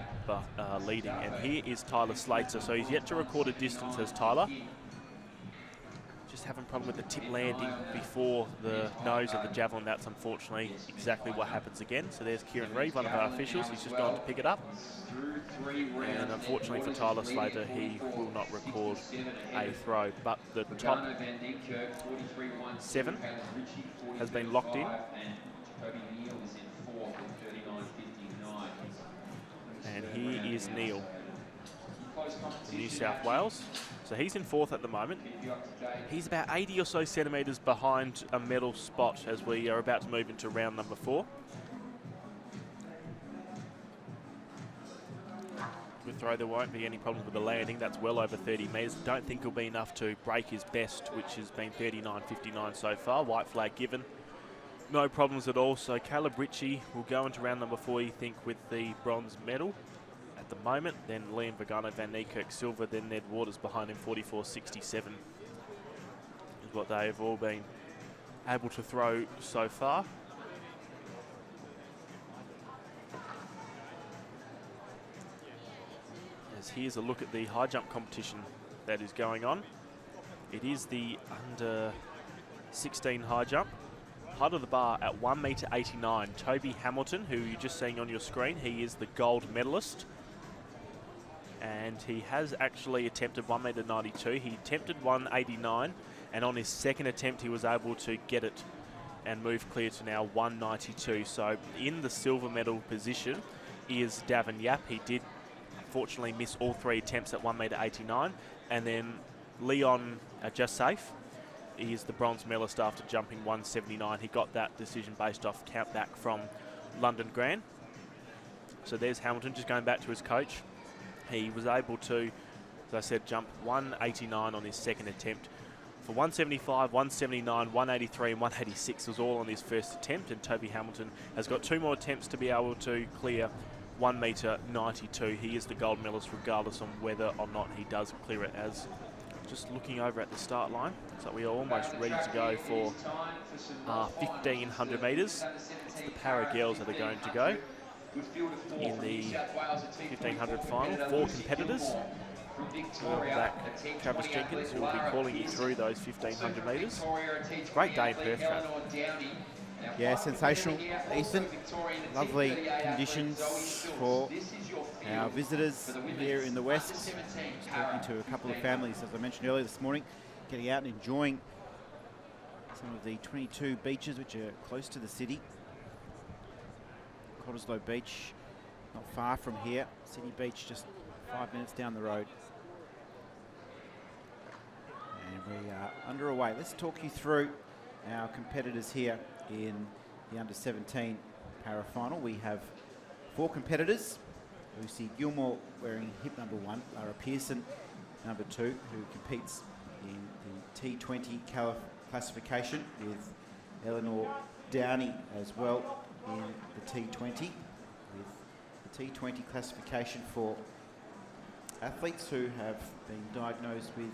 leading. And here is Tyler Slater. So he's yet to record a distance as Tyler. Just having a problem with the tip landing before the nose of the javelin. That's unfortunately exactly what happens again. So there's Kieran Reeve, one of our officials. He's just gone to pick it up. And unfortunately for Tyler Slater, he will not record a throw. But the top 7 has been locked in. And here is Neil, New South Wales. So he's in 4th at the moment. He's about 80 or so centimetres behind a medal spot as we are about to move into round number 4. With throw, there won't be any problems with the landing. That's well over 30 metres. Don't think it'll be enough to break his best, which has been 39.59 so far. White flag given. No problems at all. So Caleb Ritchie will go into round number 4, you think, with the bronze medal at the moment. Then Liam Vergano van Niekerk silver. Then Ned Waters behind him, 44.67 is what they have all been able to throw so far. As here's a look at the high jump competition that is going on. It is the under 16 high jump. Height of the bar at 1 metre 89. Toby Hamilton, who you're just seeing on your screen, he is the gold medalist. And he has actually attempted 1 metre 92. He attempted 189, and on his second attempt he was able to get it and move clear to now 192. So in the silver medal position is Davin Yap. He did unfortunately miss all 3 attempts at 1 metre 89. And then Leon Just Safe, he is the bronze medalist after jumping 179. He got that decision based off count back from London Grand. So there's Hamilton just going back to his coach. He was able to, as I said, jump 189 on his second attempt. For 175, 179, 183 and 186 was all on his first attempt, and Toby Hamilton has got 2 more attempts to be able to clear 1 metre 92. He is the gold medalist regardless on whether or not he does clear it, as just looking over at the start line. So we are almost ready to go for 1,500 metres. It's the para girls that are going to go in the 1,500 final. 4 competitors. Welcome back, Travis Jenkins, who will be calling you through those 1,500 metres. Great day in Perth, Trav. Yeah, sensational, Ethan. Lovely conditions for our visitors here in the West. Just talking to a couple of families, as I mentioned earlier this morning, getting out and enjoying some of the 22 beaches which are close to the city. Cottesloe Beach, not far from here. City Beach, just 5 minutes down the road. And we are underway. Let's talk you through our competitors here in the under-17 para final. We have 4 competitors. Lucy Gilmore wearing hip number 1, Lara Pearson number 2, who competes in the T20 classification, with Eleanor Downey as well in the T20, with the T20 classification for athletes who have been diagnosed with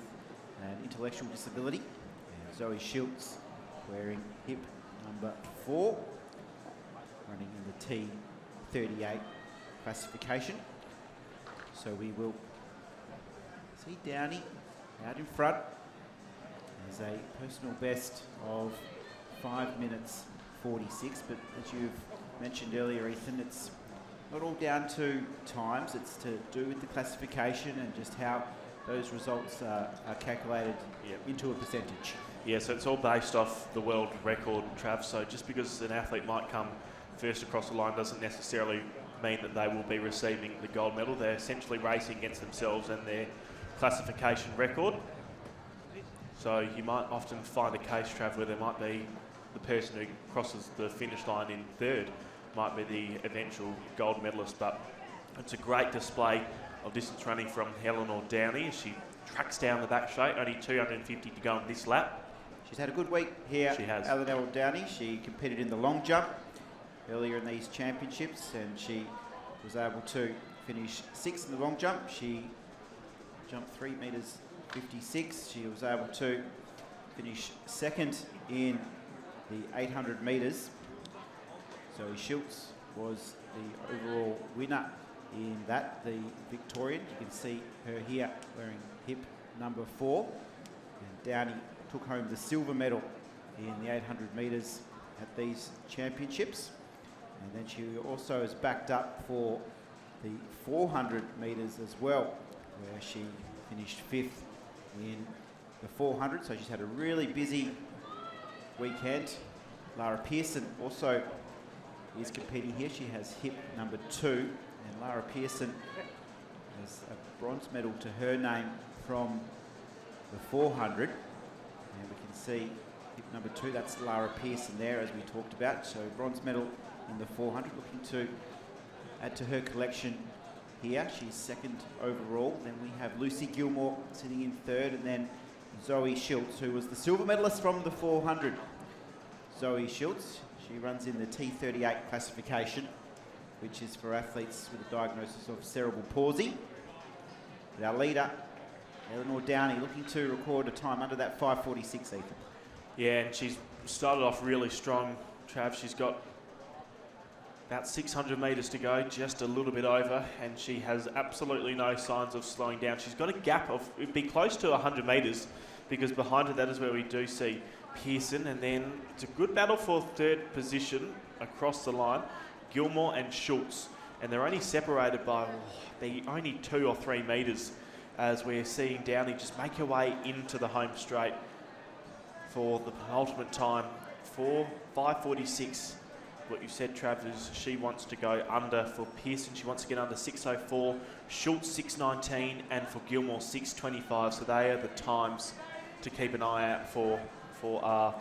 an intellectual disability. And Zoe Schultz wearing hip number 4, running in the T38 classification. So we will see Downey out in front as a personal best of 5 minutes 46, but as you've mentioned earlier, Ethan, it's not all down to times, it's to do with the classification and just how those results are calculated into a percentage. Yeah, so it's all based off the world record, Trav. So just because an athlete might come first across the line doesn't necessarily mean that they will be receiving the gold medal. They're essentially racing against themselves and their classification record. So you might often find a case, Trav, where there might be the person who crosses the finish line in third might be the eventual gold medalist. But it's a great display of distance running from Eleanor Downey as she tracks down the back straight. Only 250 to go on this lap. She's had a good week here, she has. Eleanor Downey. She competed in the long jump earlier in these championships, and she was able to finish 6th in the long jump. She jumped 3 metres 56. She was able to finish 2nd in the 800 metres. Zoe Schultz was the overall winner in that, the Victorian. You can see her here wearing hip number 4. And Downey took home the silver medal in the 800 metres at these championships. And then she also is backed up for the 400 metres as well, where she finished 5th in the 400. So she's had a really busy weekend. Lara Pearson also is competing here. She has hip number 2, and Lara Pearson has a bronze medal to her name from the 400. And we can see hip number 2, that's Lara Pearson there, as we talked about. So bronze medal in the 400, looking to add to her collection here. She's 2nd overall. Then we have Lucy Gilmore sitting in 3rd, and then Zoe Schultz, who was the silver medalist from the 400. Zoe Schultz, she runs in the T38 classification, which is for athletes with a diagnosis of cerebral palsy. But our leader, Eleanor Downey, looking to record a time under that 5:46, Ethan. Yeah, and she's started off really strong, Trav. She's got about 600 metres to go, just a little bit over, and she has absolutely no signs of slowing down. She's got a gap of, it'd be close to 100 metres, because behind her, that is where we do see Pearson, and then it's a good battle for 3rd position across the line, Gilmore and Schultz, and they're only separated by only 2 or 3 metres, as we're seeing Downey just make her way into the home straight for the penultimate time for 5:46. What you said, Trav, is she wants to go under for Pearson. She wants to get under 6:04, Schultz 6:19, and for Gilmore 6:25. So they are the times to keep an eye out for our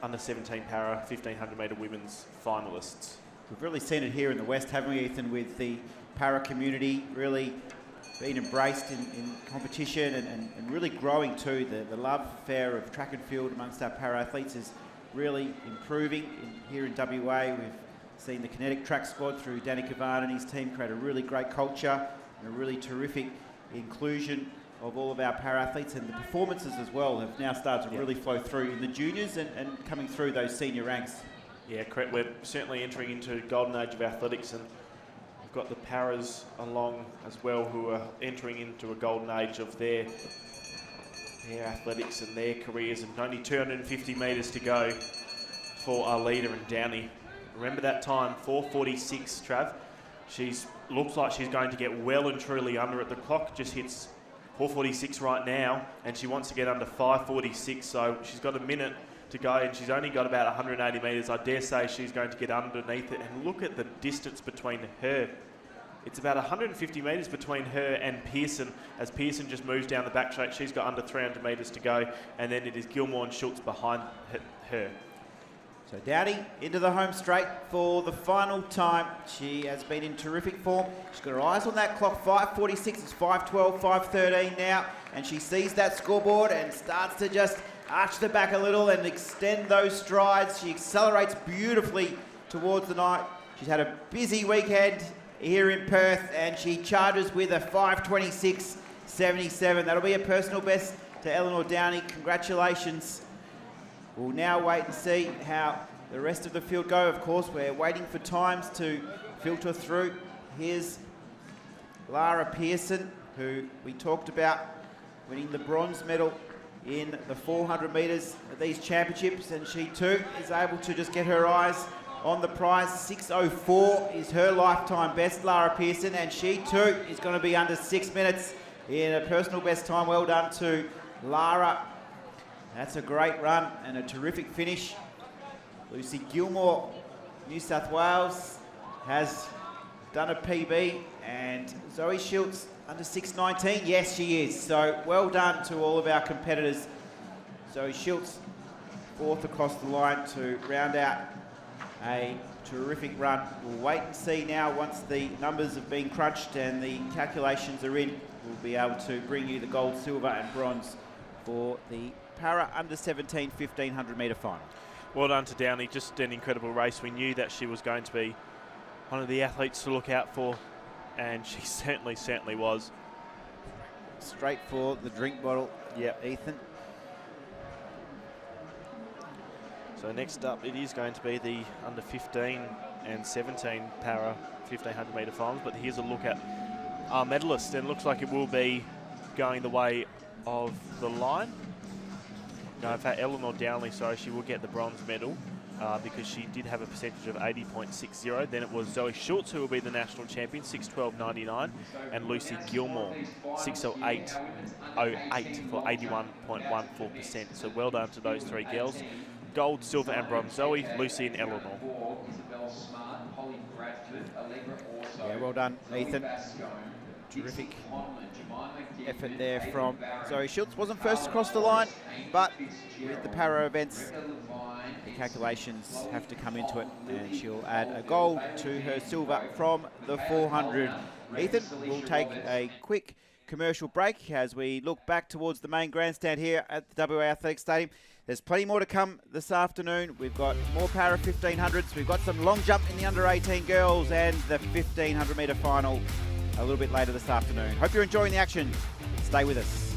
under 17 para 1500 metre women's finalists. We've really seen it here in the West, haven't we, Ethan, with the para community really being embraced in competition and really growing too. The love affair of track and field amongst our para athletes is really improving here in WA. We've seen the Kinetic Track Squad through Danny Kavan and his team create a really great culture and a really terrific inclusion of all of our para-athletes, and the performances as well have now started to really flow through in the juniors and coming through those senior ranks. Yeah, correct. We're certainly entering into a golden age of athletics, and we've got the paras along as well who are entering into a golden age of their athletics and their careers, and only 250 metres to go for our leader in Downey. Remember that time, 4:46, Trav. Looks like she's going to get well and truly under it. The clock just hits 4:46 right now, and she wants to get under 5:46, so she's got a minute to go, and she's only got about 180 metres. I dare say she's going to get underneath it, and look at the distance between her. It's about 150 metres between her and Pearson. As Pearson just moves down the back straight, she's got under 300 metres to go, and then it is Gilmore and Schultz behind her. So Dowdy into the home straight for the final time. She has been in terrific form. She's got her eyes on that clock. 5:46, it's 5:12, 5:13 now, and she sees that scoreboard and starts to just arch the back a little and extend those strides. She accelerates beautifully towards the night. She's had a busy weekend here in Perth, and she charges with a 5:26.77. That'll be a personal best to Eleanor Downey. Congratulations. We'll now wait and see how the rest of the field go. Of course, we're waiting for times to filter through. Here's Lara Pearson, who we talked about winning the bronze medal in the 400 metres at these championships, and she too is able to just get her eyes on the prize. 6:04 is her lifetime best, Lara Pearson, and she too is going to be under 6 minutes in a personal best time. Well done to Lara. That's a great run and a terrific finish. Lucy Gilmore, New South Wales, has done a PB, and Zoe Schultz under 6:19. Yes, she is. So well done to all of our competitors. Zoe Schultz, fourth across the line to round out a terrific run. We'll wait and see now once the numbers have been crunched and the calculations are in. We'll be able to bring you the gold, silver and bronze for the para under 17 1500 metre final. Well done to Downey, just an incredible race. We knew that she was going to be one of the athletes to look out for, and she certainly was. Straight for the drink bottle. Yep. Ethan. So next up, it is going to be the under 15 and 17 para 1500 metre finals, but here's a look at our medalist, and it looks like it will be going the way of the line. No, in fact, Eleanor Downey, sorry, she will get the bronze medal because she did have a percentage of 80.60. Then it was Zoe Schultz who will be the national champion, 6:12.99, and Lucy Gilmore, 6:08.08 for 81.14%. So well done to those three girls. Gold, silver and bronze, Zoe, Lucy and Eleanor. Yeah, well done, Ethan. Terrific effort there from Zoe Schultz. Wasn't first across the line, but with the para events, the calculations have to come into it, and she'll add a gold to her silver from the 400. Ethan, we'll take a quick commercial break as we look back towards the main grandstand here at the WA Athletic Stadium. There's plenty more to come this afternoon. We've got more para 1500s. We've got some long jump in the under 18 girls and the 1500 metre final a little bit later this afternoon. Hope you're enjoying the action. Stay with us.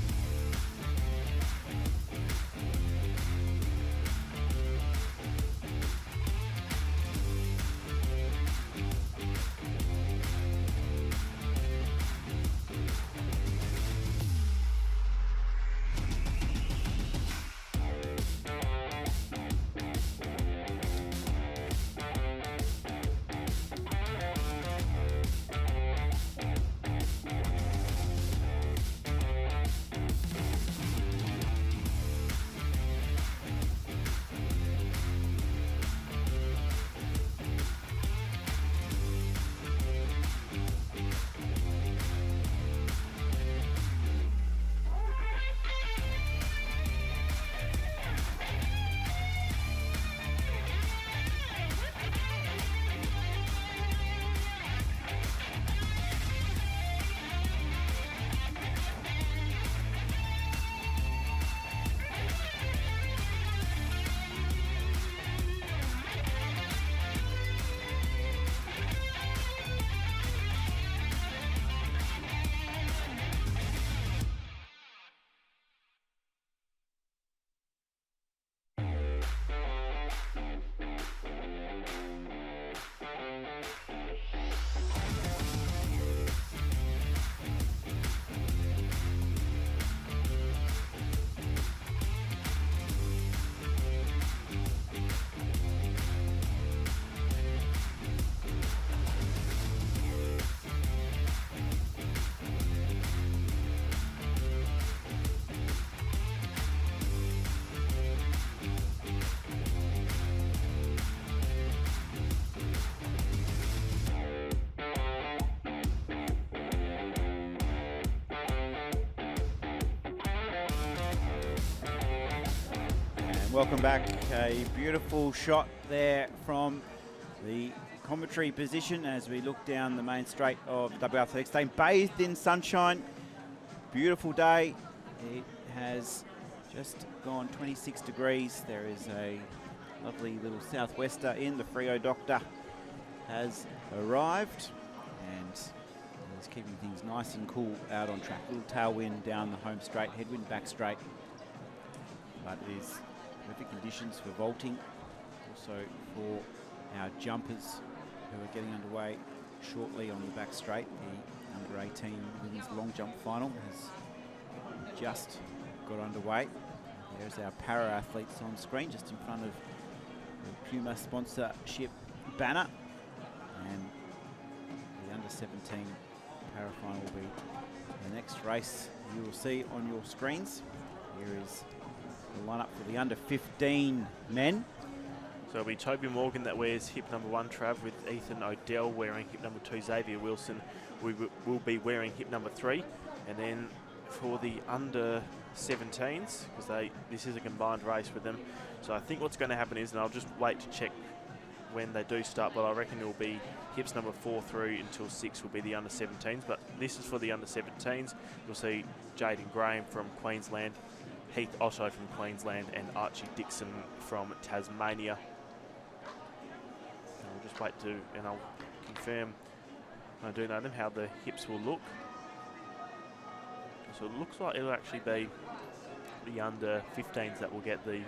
Welcome back. A beautiful shot there from the commentary position as we look down the main straight of WA Athletics. They bathed in sunshine. Beautiful day. It has just gone 26 degrees. There is a lovely little southwester in. The Frio Doctor has arrived and is keeping things nice and cool out on track. Little tailwind down the home straight, headwind back straight. But it is perfect conditions for vaulting, also for our jumpers who are getting underway shortly on the back straight. The under 18 women's long jump final has just got underway. There's our para athletes on screen just in front of the Puma sponsorship banner, and the under 17 para final will be the next race you will see on your screens. Here is the lineup for the under 15 men. So it'll be Toby Morgan that wears hip number 1, Trav, with Ethan O'Dell wearing hip number 2. Xavier Wilson will be wearing hip number 3. And then for the under 17s, because this is a combined race with them, so I think what's going to happen is, and I'll just wait to check when they do start, but I reckon it will be hips number 4 through until 6 will be the under 17s. But this is for the under 17s. You'll see Jaden Graham from Queensland, Heath Otto from Queensland, and Archie Dixon from Tasmania. And we'll just wait to, and I'll confirm when I do know them, how the hips will look. So it looks like it'll actually be the under 15s that will get the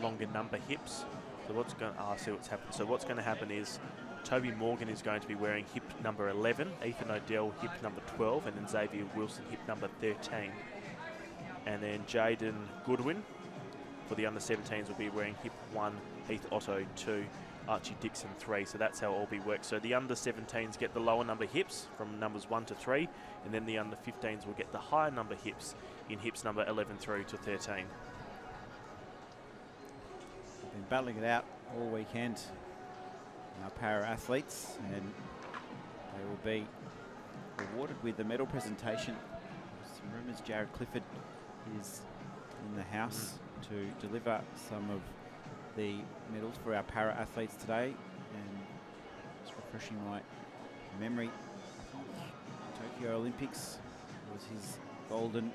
longer number hips. So what's going to, see what's happened. So what's going to happen is Toby Morgan is going to be wearing hip number 11, Ethan O'Dell hip number 12, and then Xavier Wilson hip number 13. And then Jaden Goodwin for the under 17s will be wearing hip 1, Heath Otto 2, Archie Dixon 3. So that's how it all be worked. So the under 17s get the lower number hips from numbers 1 to 3, and then the under 15s will get the higher number hips in hips number 11 through to 13. We've been battling it out all weekend, our para athletes, and they will be rewarded with the medal presentation. Some rumours Jared Clifford is in the house to deliver some of the medals for our para athletes today, and just refreshing my memory, Tokyo Olympics was his golden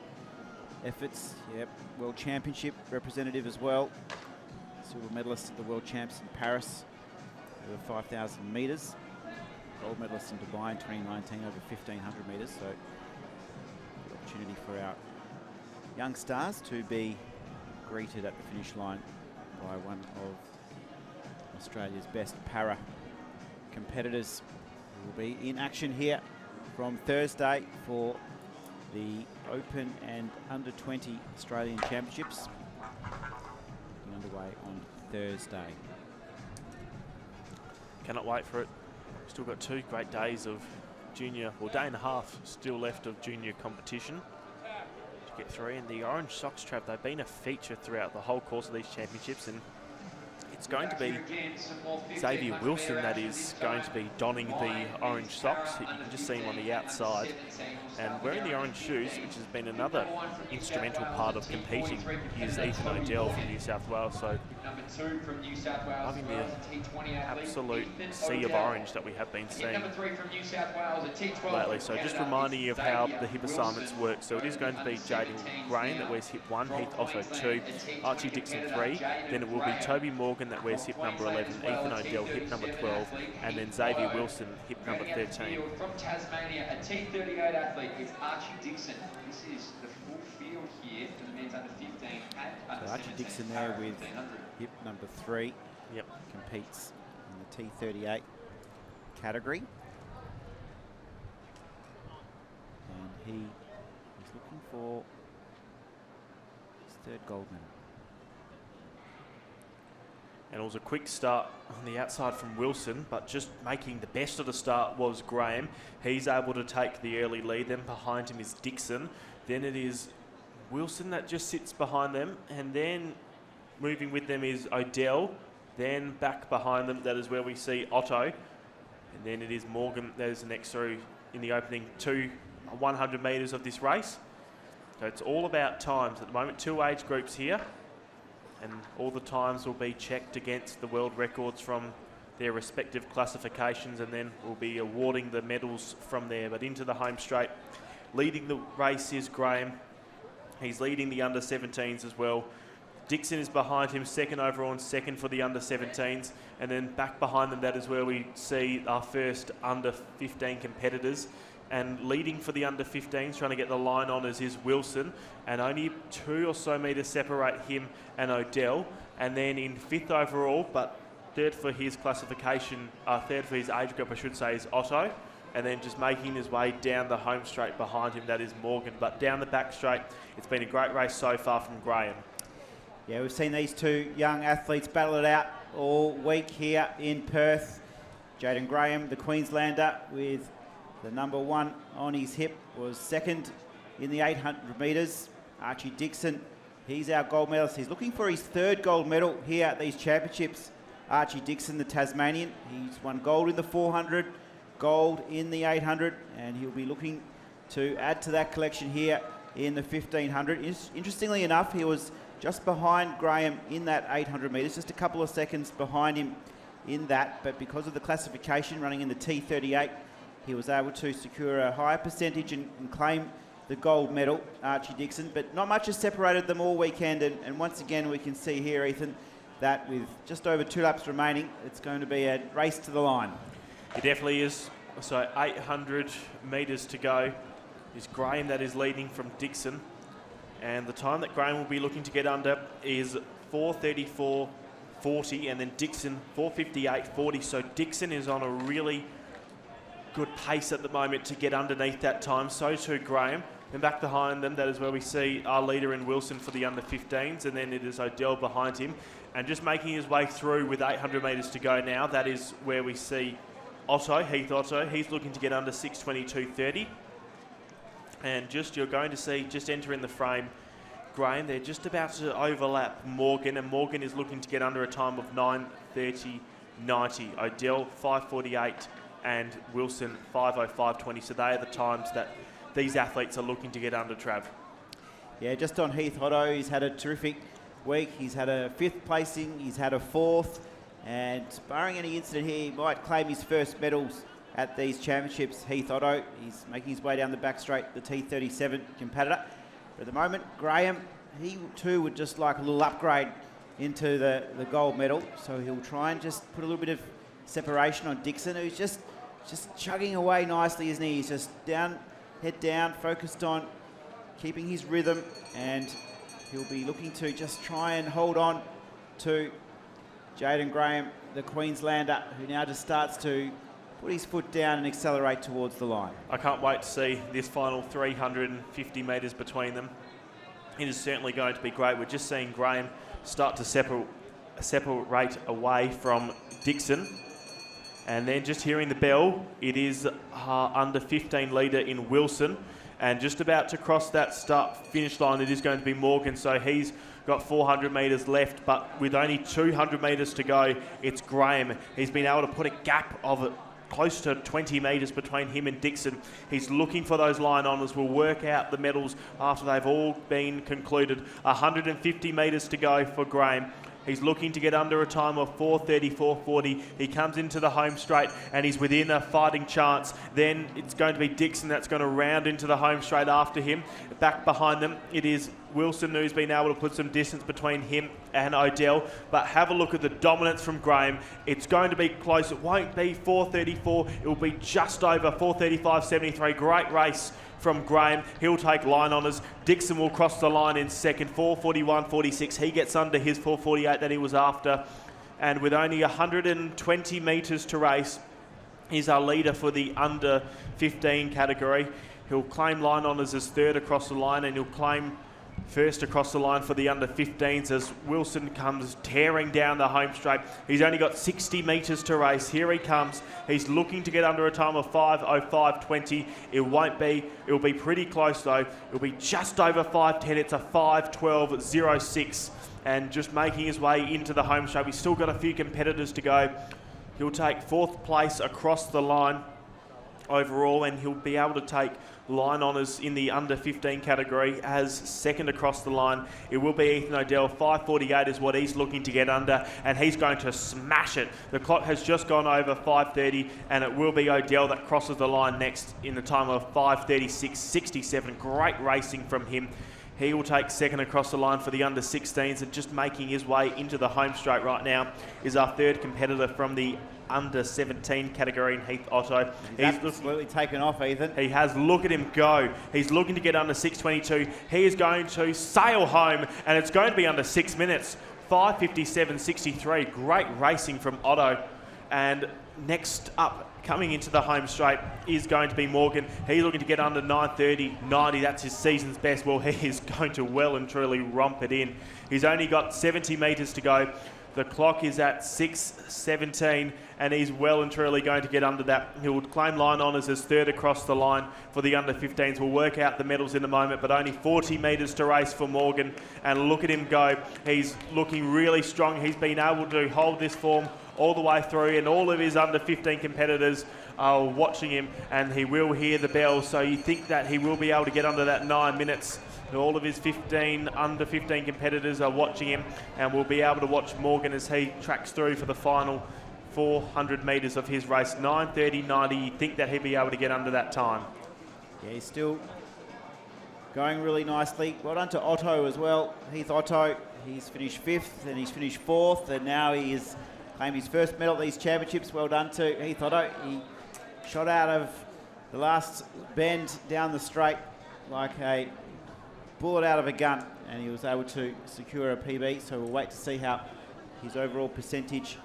efforts. Yep, World Championship representative as well, silver medalist at the World Champs in Paris over 5,000 metres, gold medalist in Dubai in 2019 over 1,500 metres. So the opportunity for our young stars to be greeted at the finish line by one of Australia's best para competitors, who will be in action here from Thursday for the Open and Under 20 Australian Championships, getting underway on Thursday. Cannot wait for it. Still got 2 great days of junior, or day and a half still left of junior competition to get through. And the orange socks, Trav, they've been a feature throughout the whole course of these championships, and it's going to be Xavier Wilson that is going to be donning the orange socks. You can just see him on the outside and wearing the orange shoes, which has been another instrumental part of competing, is Ethan O'Dell from New South Wales. So loving the absolute sea of orange that we have been seeing lately. So just reminding you of how the hip assignments work. So it is going to be Jaden Graham that wears hip 1, Heath Otto 2, Archie Dixon 3. Then it will be Toby Morgan that wears hip number 11, Ethan O'Dell hip number 12, and then Xavier Wilson hip number 13. From Tasmania, a T38 athlete. It's Archie Dixon. This is the full field here for the men's under 15 and under 17. So Archie Dixon there with hip number 3. Yep. Competes in the T38 category. And he is looking for his 3rd gold medal. And it was a quick start on the outside from Wilson, but just making the best of the start was Graham. He's able to take the early lead. Then behind him is Dixon. Then it is Wilson that just sits behind them. And then moving with them is O'Dell. Then back behind them, that is where we see Otto. And then it is Morgan that is the next through in the opening 100 metres of this race. So it's all about times at the moment. 2 age groups here. and all the times will be checked against the world records from their respective classifications, and then we'll be awarding the medals from there. But into the home straight, leading the race is Graham. He's leading the under-17s as well. Dixon is behind him, second overall and second for the under-17s. And then back behind them, that is where we see our first under-15 competitors. And leading for the under-15s, trying to get the line on, is Wilson. And only 2 or so metres separate him and Odell. And then in 5th overall, but third for his classification, third for his age group, I should say, is Otto. And then just making his way down the home straight behind him, that is Morgan. But down the back straight, it's been a great race so far from Graham. Yeah, we've seen these 2 young athletes battle it out all week here in Perth. Jaden Graham, the Queenslander, with the number 1 on his hip, was second in the 800 metres. Archie Dixon, he's our gold medalist. He's looking for his 3rd gold medal here at these championships. Archie Dixon, the Tasmanian, he's won gold in the 400, gold in the 800, and he'll be looking to add to that collection here in the 1500. Interestingly enough, he was just behind Graham in that 800 metres, just a couple of seconds behind him in that, but because of the classification running in the T38, he was able to secure a higher percentage and claim the gold medal, Archie Dixon. But not much has separated them all weekend, and once again we can see here, Ethan, that with just over 2 laps remaining, it's going to be a race to the line. It definitely is. So 800 metres to go. It's Graham that is leading from Dixon. And the time that Graham will be looking to get under is 4:34.40, and then Dixon 4:58.40. So Dixon is on a really good pace at the moment to get underneath that time. So too Graham. And back behind them, that is where we see our leader in Wilson for the under-15s, and then it is Odell behind him. And just making his way through with 800 metres to go now, that is where we see Otto, Heath Otto. He's looking to get under 6:22.30. And just you're going to see, just entering the frame, Graham, they're just about to overlap Morgan, and Morgan is looking to get under a time of 9:30.90. Odell 5:48 and Wilson 5:05.20. So they are the times that these athletes are looking to get under, Trav. Yeah, just on Heath Otto, he's had a terrific week. He's had a 5th placing, he's had a 4th, and barring any incident here, he might claim his first medals at these championships. Heath Otto, he's making his way down the back straight, the T37 competitor. But at the moment, Graham, he too would just like a little upgrade into the gold medal, so he'll try and just put a little bit of separation on Dixon, who's just chugging away nicely, isn't he? He's just down, head down, focused on keeping his rhythm, and he'll be looking to just try and hold on to Jaden Graham, the Queenslander, who now just starts to put his foot down and accelerate towards the line. I can't wait to see this final 350 metres between them. It is certainly going to be great. We're just seeing Graham start to separate away from Dixon. And then just hearing the bell, it is under 15 leader in Wilson. And just about to cross that start-finish line, it is going to be Morgan. So he's got 400 metres left, but with only 200 metres to go, it's Graham. He's been able to put a gap of close to 20 metres between him and Dixon. He's looking for those line honours. We'll work out the medals after they've all been concluded. 150 metres to go for Graham. He's looking to get under a time of 4:34.40. He comes into the home straight and he's within a fighting chance. Then it's going to be Dixon that's going to round into the home straight after him. Back behind them, it is Wilson who's been able to put some distance between him and Odell. But have a look at the dominance from Graham. It's going to be close. It won't be 4:34. It will be just over 4:35.73. Great race from Graham. He'll take line honours. Dixon will cross the line in second, 4:41.46. He gets under his 4:48 that he was after. And with only 120 metres to race, he's our leader for the under 15 category. He'll claim line honours as third across the line, and he'll claim first across the line for the under 15s as Wilson comes tearing down the home straight. He's only got 60 metres to race. Here he comes. He's looking to get under a time of 5:05.20. It'll be pretty close though. It'll be just over 5:10. It's a 5:12.06, and just making his way into the home straight. We've still got a few competitors to go. He'll take 4th place across the line overall, and he'll be able to take line honours in the under 15 category as second across the line. It will be Ethan O'Dell. 5:48 is what he's looking to get under, and he's going to smash it. The clock has just gone over 5:30, and it will be O'Dell that crosses the line next in the time of 5:36.67. Great racing from him. He will take second across the line for the under 16s, and just making his way into the home straight right now is our third competitor from the under 17 category in Heath Otto. He's absolutely taken off, Ethan. He has. Look at him go. He's looking to get under 6:22. He is going to sail home, and it's going to be under 6 minutes. 5:57.63. Great racing from Otto. And next up, coming into the home straight, is going to be Morgan. He's looking to get under 9:30.90. That's his season's best. Well, he is going to well and truly romp it in. He's only got 70 metres to go. The clock is at 6:17, and he's well and truly going to get under that. He'll claim line honours as third across the line for the under 15s. We'll work out the medals in a moment, but only 40 metres to race for Morgan. And look at him go. He's looking really strong. He's been able to hold this form all the way through, and all of his under 15 competitors are watching him, and he will hear the bell. So you think that he will be able to get under that 9 minutes. All of his under 15 competitors are watching him, and we'll be able to watch Morgan as he tracks through for the final 400 metres of his race. 9:30.90. You think that he'll be able to get under that time? Yeah, he's still going really nicely. Well done to Otto as well. Heath Otto, he's finished 5th, and he's finished 4th, and now he has claimed his first medal at these championships. Well done to Heath Otto. He shot out of the last bend down the straight like a bullet out of a gun, and he was able to secure a PB, so we'll wait to see how his overall percentage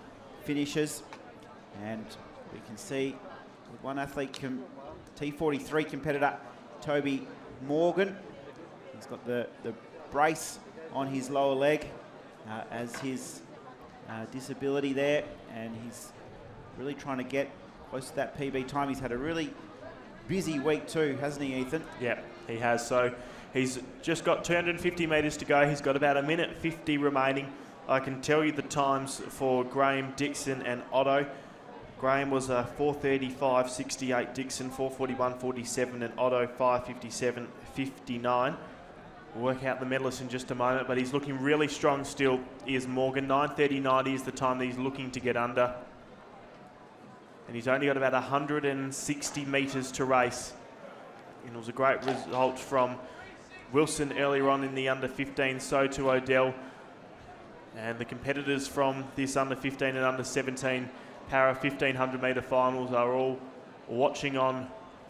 finishes. And we can see with one athlete, T43 competitor Toby Morgan. He's got the brace on his lower leg as his disability there, and he's really trying to get close to that PB time. He's had a really busy week too, hasn't he, Ethan? Yeah, he has. So he's just got 250 metres to go. He's got about 1:50 remaining. I can tell you the times for Graham, Dixon and Otto. Graham was a 4:35.68, Dixon 4:41.47 and Otto 5:57.59. We'll work out the medalist in just a moment, but he's looking really strong still, is Morgan. 9:30.90 is the time that he's looking to get under. And he's only got about 160 metres to race. And it was a great result from Wilson earlier on in the under 15, so to O'Dell. And the competitors from this under 15 and under 17 para 1500 metre finals are all watching on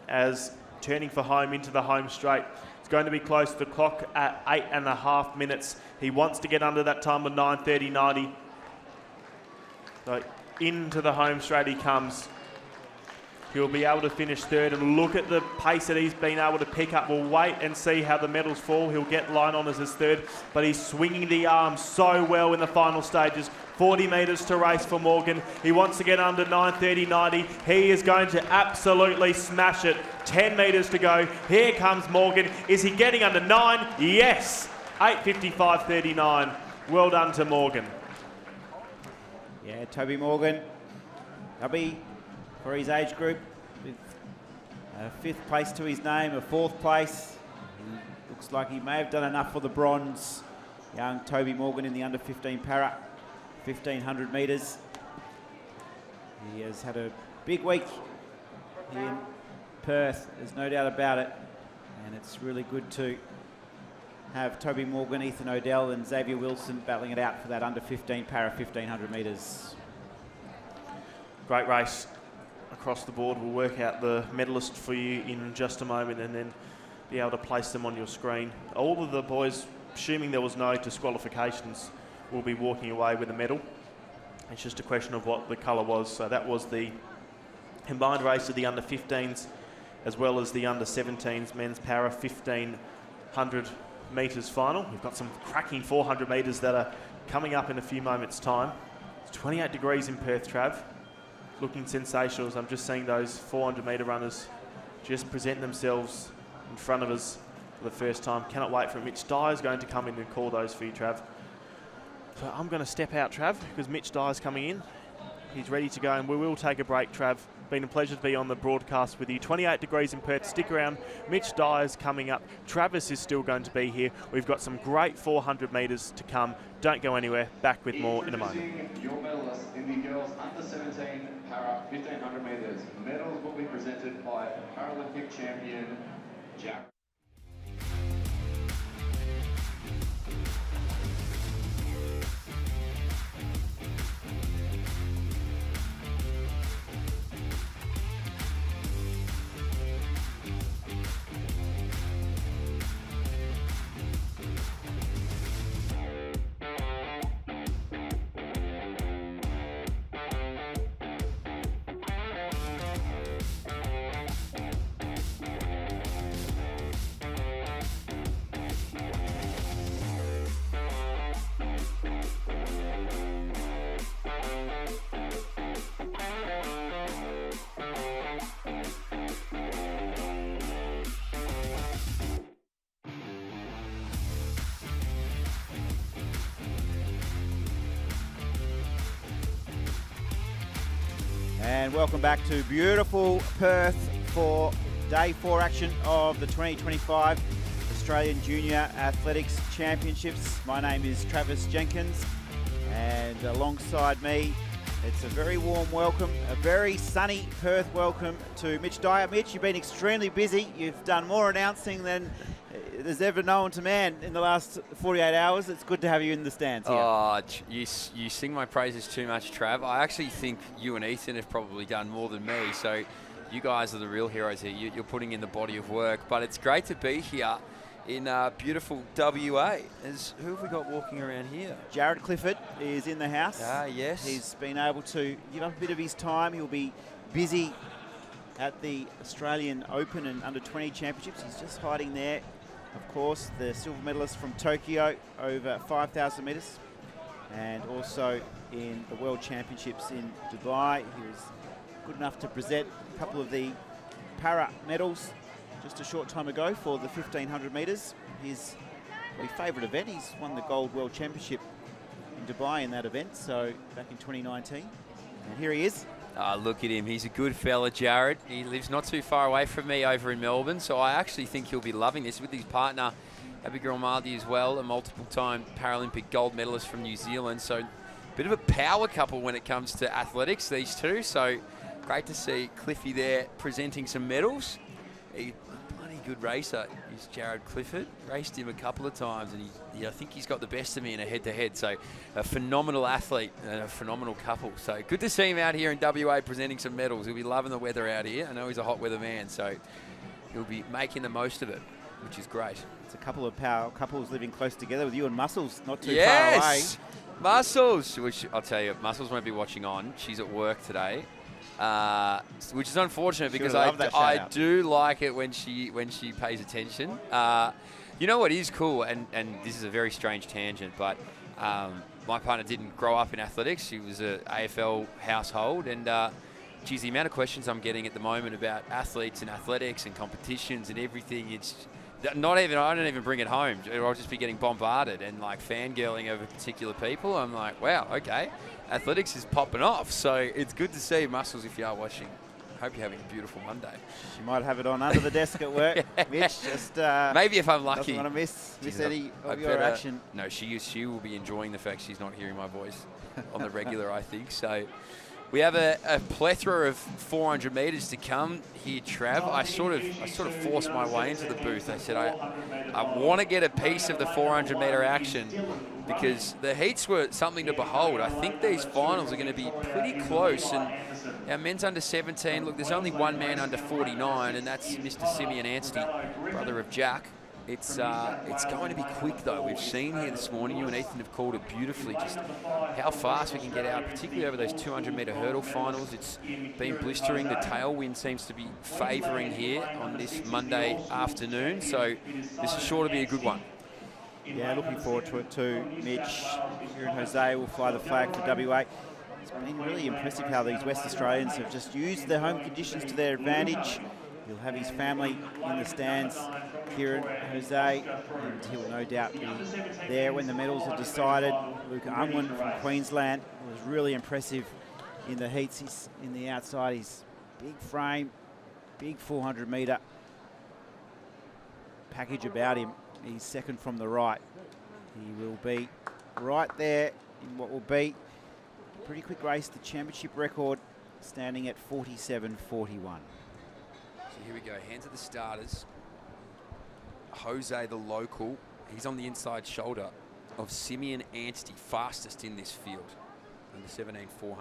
as turning for home into the home straight. It's going to be close to the clock at 8.5 minutes. He wants to get under that time of 9:30.90. So into the home straight he comes. He'll be able to finish third, and look at the pace that he's been able to pick up. We'll wait and see how the medals fall. He'll get line honours as third, but he's swinging the arms so well in the final stages. 40 metres to race for Morgan. He wants to get under 9:30.90. He is going to absolutely smash it. 10 metres to go. Here comes Morgan. Is he getting under 9? Yes. 8:55.39. Well done to Morgan. Yeah, Toby Morgan. He'll be, for his age group, with a 5th place to his name, a 4th place. He looks like he may have done enough for the bronze. Young Toby Morgan in the under 15 para, 1500 metres. He has had a big week here in Perth, there's no doubt about it. And it's really good to have Toby Morgan, Ethan O'Dell and Xavier Wilson battling it out for that under 15 para 1500 metres. Great race across the board. We'll work out the medalist for you in just a moment and then be able to place them on your screen. All of the boys, assuming there was no disqualifications, will be walking away with a medal. It's just a question of what the colour was. So that was the combined race of the under 15s as well as the under 17s men's para 1500 metres final. We've got some cracking 400 metres that are coming up in a few moments' time. It's 28 degrees in Perth, Trav. Looking sensational as I'm just seeing those 400 metre runners just present themselves in front of us for the first time. Cannot wait for it. Mitch Dyer's going to come in and call those for you, Trav. So I'm going to step out, Trav, because Mitch Dyer's coming in. He's ready to go, and we will take a break, Trav, Been a pleasure to be on the broadcast with you. 28 degrees in Perth. Stick around. Mitch Dyer's coming up. Travis is still going to be here. We've got some great 400 metres to come. Don't go anywhere. Back with more in a moment. Your medalists in the girls under 17 para 1500 metres. Medals will be presented by Paralympic champion Jack. And welcome back to beautiful Perth for day 4 action of the 2025 Australian Junior Athletics Championships. My name is Travis Jenkins, and alongside me, it's a very warm welcome, a very sunny Perth welcome to Mitch Dyer. Mitch, you've been extremely busy. You've done more announcing than there's ever known to man in the last 48 hours. It's good to have you in the stands here. Oh, you sing my praises too much, Trav. I actually think you and Ethan have probably done more than me, so you guys are the real heroes here. You're putting in the body of work, but it's great to be here in beautiful WA. Who have we got walking around here? Jared Clifford is in the house. Ah, yes. He's been able to give up a bit of his time. He'll be busy at the Australian Open and Under-20 Championships. He's just hiding there. Of course, the silver medalist from Tokyo over 5,000 metres, and also in the World Championships in Dubai. He was good enough to present a couple of the para medals just a short time ago for the 1,500 metres. His favourite event. He's won the Gold World Championship in Dubai in that event, so back in 2019. And here he is. Look at him. He's a good fella, Jared. He lives not too far away from me over in Melbourne, so I actually think he'll be loving this with his partner, Abigail Mardy, as well, a multiple-time Paralympic gold medalist from New Zealand. So a bit of a power couple when it comes to athletics, these two. So great to see Cliffy there presenting some medals. He's a bloody good racer. He's Jared Clifford. Raced him a couple of times, and I think he's got the best of me in a head-to-head. So a phenomenal athlete and a phenomenal couple. So good to see him out here in WA presenting some medals. He'll be loving the weather out here. I know he's a hot weather man, so he'll be making the most of it, which is great. It's a couple of power couples living close together with you and Muscles not too yes! far away. Muscles, which I'll tell you, Muscles won't be watching on. She's at work today. Which is unfortunate because I do like it when she pays attention. You know what is cool, and this is a very strange tangent, but my partner didn't grow up in athletics. She was an AFL household, and geez, the amount of questions I'm getting at the moment about athletes and athletics and competitions and everything, it's not even, I don't even bring it home. I'll just be getting bombarded and like fangirling over particular people. I'm like, wow, okay. Athletics is popping off, so it's good to see. Muscles, if you are watching, hope you're having a beautiful Monday. She might have it on under the desk at work. Mitch just maybe if I'm lucky. Doesn't want to miss any of your action. No, she will be enjoying the fact she's not hearing my voice on the regular, I think. So we have a plethora of 400 metres to come here, Trav. I sort of forced my way into the booth. I said I want to get a piece of the 400 metre action, because the heats were something to behold. I think these finals are going to be pretty close. And our men's under 17, look, there's only one man under 49, and that's Mr. Simeon Anstey, brother of Jack. It's going to be quick, though. We've seen here this morning, you and Ethan have called it beautifully, just how fast we can get out, particularly over those 200-metre hurdle finals. It's been blistering. The tailwind seems to be favouring here on this Monday afternoon, so this is sure to be a good one. Yeah, looking forward to it too. Mitch, here in Jose, will fly the flag for WA. It's been really impressive how these West Australians have just used their home conditions to their advantage. He'll have his family in the stands here in Jose, and he'll no doubt be there when the medals are decided. Luca Unwin from Queensland was really impressive in the heats. He's in the outside. He's Big frame, big 400 metre package about him. He's second from the right. He will be right there in what will be a pretty quick race. The championship record standing at 47.41. So here we go, hands of the starters. Jose, the local, he's on the inside shoulder of Simeon Anstey, fastest in this field, under 17.400.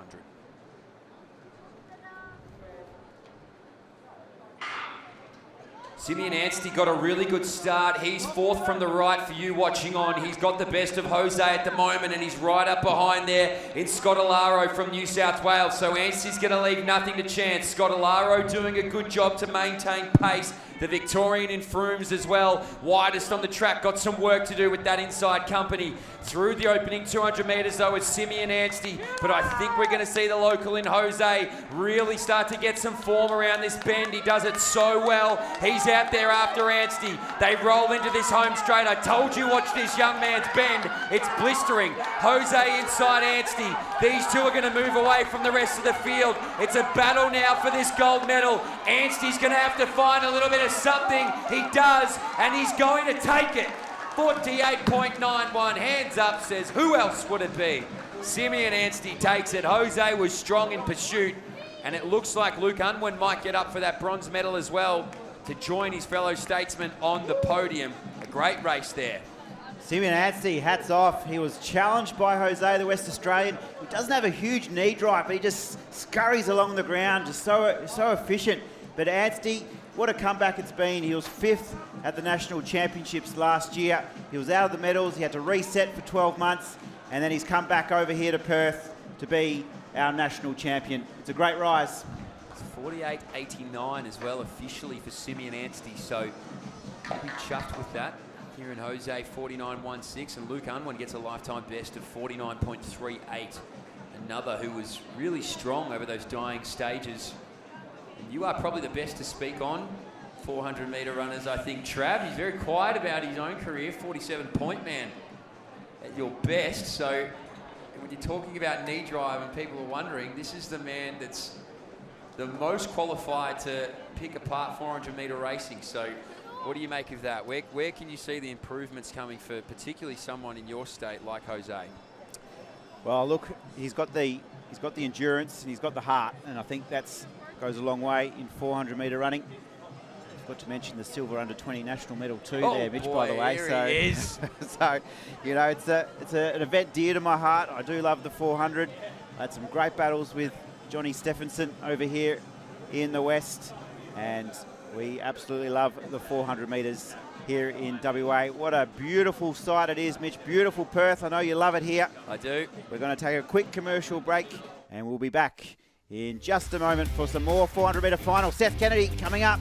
Simeon Anstey got a really good start. He's fourth from the right for you watching on. He's got the best of Jose at the moment, and he's right up behind there in Scotolaro from New South Wales. So Anstey's going to leave nothing to chance. Scotolaro doing a good job to maintain pace. The Victorian in Froomes as well. Widest on the track, got some work to do with that inside company. Through the opening 200 metres though is Simeon Anstey, but I think we're going to see the local in Jose really start to get some form around this bend. He does it so well. He's out there after Anstey. They roll into this home straight. I told you, watch this young man's bend. It's blistering. Jose inside Anstey. These two are going to move away from the rest of the field. It's a battle now for this gold medal. Anstey's going to have to find a little bit of something. He does, and he's going to take it. 48.91. Hands up, says who else would it be? Simeon Anstey takes it. Jose was strong in pursuit, and it looks like Luke Unwin might get up for that bronze medal as well to join his fellow statesmen on the podium. A great race there. Simeon Anstey, hats off. He was challenged by Jose, the West Australian. He doesn't have a huge knee drive, but he just scurries along the ground, just so efficient. But Anstey, what a comeback it's been. He was fifth at the National Championships last year. He was out of the medals. He had to reset for 12 months, and then he's come back over here to Perth to be our national champion. It's a great rise. It's 48.89 as well officially for Simeon Anstey, so I'll be chuffed with that. Here in Jose, 49.16, and Luke Unwin gets a lifetime best of 49.38. Another who was really strong over those dying stages. And you are probably the best to speak on 400 metre runners, I think. Trav, he's very quiet about his own career, 47-point man at your best. So when you're talking about knee drive and people are wondering, this is the man that's the most qualified to pick apart 400 metre racing. So what do you make of that? Where can you see the improvements coming for particularly someone in your state like Jose? Well, look, he's got the endurance and he's got the heart, and I think that's goes a long way in 400 metre running. I've got to mention the silver under-20 national medal too there, Mitch, boy, by the way. Here he is. So, you know, it's an event dear to my heart. I do love the 400. I had some great battles with Johnny Stephenson over here in the West, and we absolutely love the 400 metres here in WA. What a beautiful sight it is, Mitch. Beautiful Perth. I know you love it here. I do. We're going to take a quick commercial break, and we'll be back in just a moment for some more 400 metre final. Seth Kennedy coming up.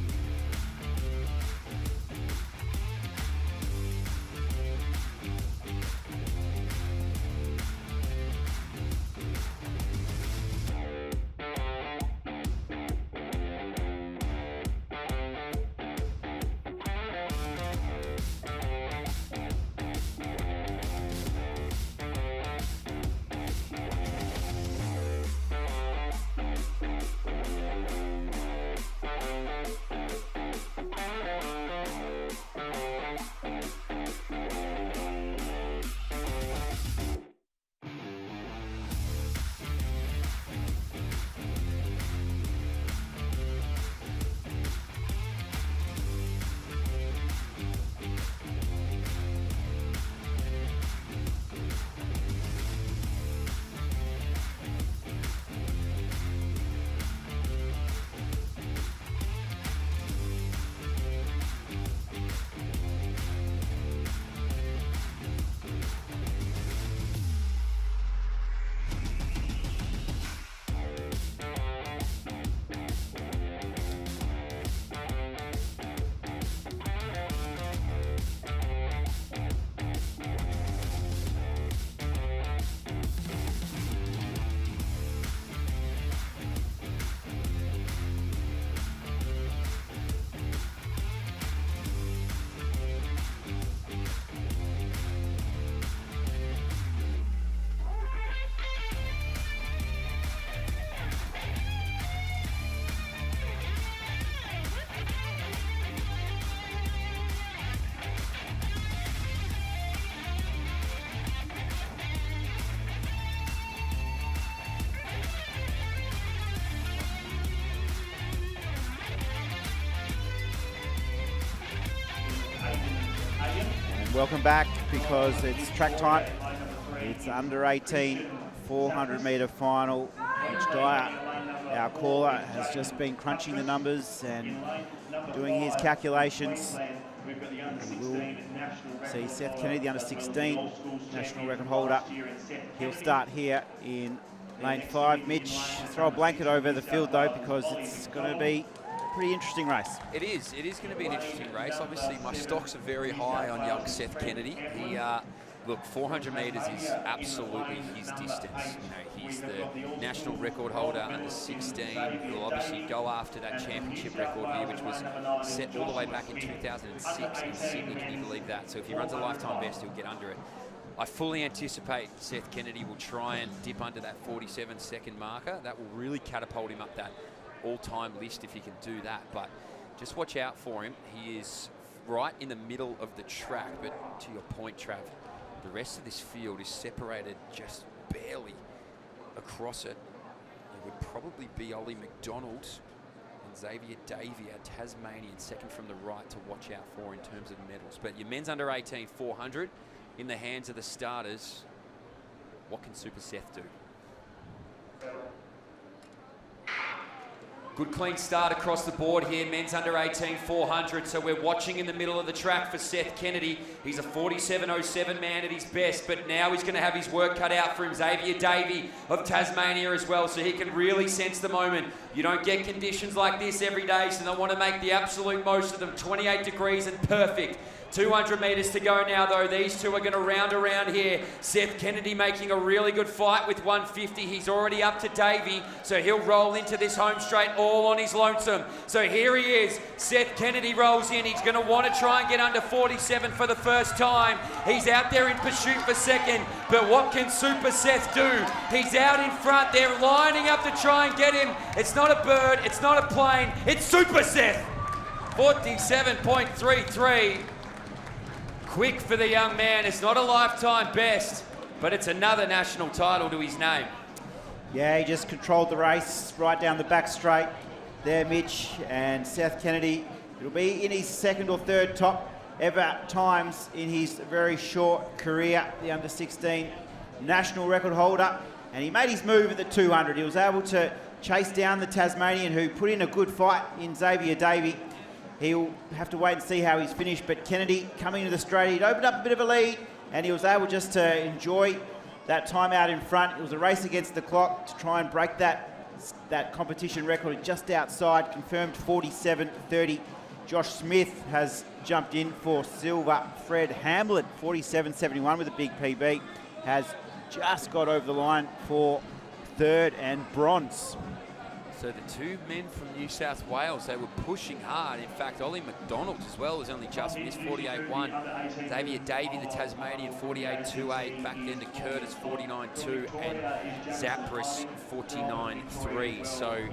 welcome back because it's track time. It's under 18 400 metre final. Mitch Dyer, our caller, has just been crunching the numbers and doing his calculations. We will see Seth Kennedy, the under 16 national record holder. He'll start here in lane 5. Mitch, throw a blanket over the field though, because it's going to be a pretty interesting race. It is. It is going to be an interesting race. Obviously, my stocks are very high on young Seth Kennedy. He, look, 400 metres is absolutely his distance. You know, he's the national record holder under 16. He'll obviously go after that championship record here, which was set all the way back in 2006 in Sydney. Can you believe that? So if he runs a lifetime best, he'll get under it. I fully anticipate Seth Kennedy will try and dip under that 47-second marker. That will really catapult him up that all-time list if he can do that. But just watch out for him. He is right in the middle of the track. But to your point, Trav, the rest of this field is separated just barely across it. It would probably be Ollie McDonald and Xavier Davey, our Tasmanian, second from the right to watch out for in terms of medals. But your men's under 18 400 in the hands of the starters. What can Super Seth do? Good clean start across the board here, men's under 18 400. So we're watching in the middle of the track for Seth Kennedy. He's a 47.07 man at his best, but now he's going to have his work cut out for him. Xavier Davey of Tasmania as well, so he can really sense the moment. You don't get conditions like this every day, so they want to make the absolute most of them. 28 degrees and perfect. 200 metres to go now, though. These two are going to round around here. Seth Kennedy making a really good fight with 150. He's already up to Davey, so he'll roll into this home straight all on his lonesome. So here he is. Seth Kennedy rolls in. He's going to want to try and get under 47 for the first time. He's out there in pursuit for second, but what can Super Seth do? He's out in front. They're lining up to try and get him. It's not a bird. It's not a plane. It's Super Seth. 47.33. Quick for the young man. It's not a lifetime best, but it's another national title to his name. Yeah, he just controlled the race right down the back straight there, Mitch. And Seth Kennedy, it'll be in his second or third top ever times in his very short career, the under 16 national record holder. And he made his move at the 200. He was able to chase down the Tasmanian, who put in a good fight in Xavier Davey. He'll have to wait and see how he's finished, but Kennedy coming into the straight, he'd opened up a bit of a lead and he was able just to enjoy that time out in front. It was a race against the clock to try and break that competition record just outside, confirmed 47.30. Josh Smith has jumped in for silver. Fred Hamlin, 47.71 with a big PB, has just got over the line for third and bronze. So the two men from New South Wales, they were pushing hard. In fact, Ollie McDonald as well has only just missed 48.1. Xavier Davey, the Tasmanian, 48.28. Back then to Curtis, 49.2. And Zapris, 49.3. So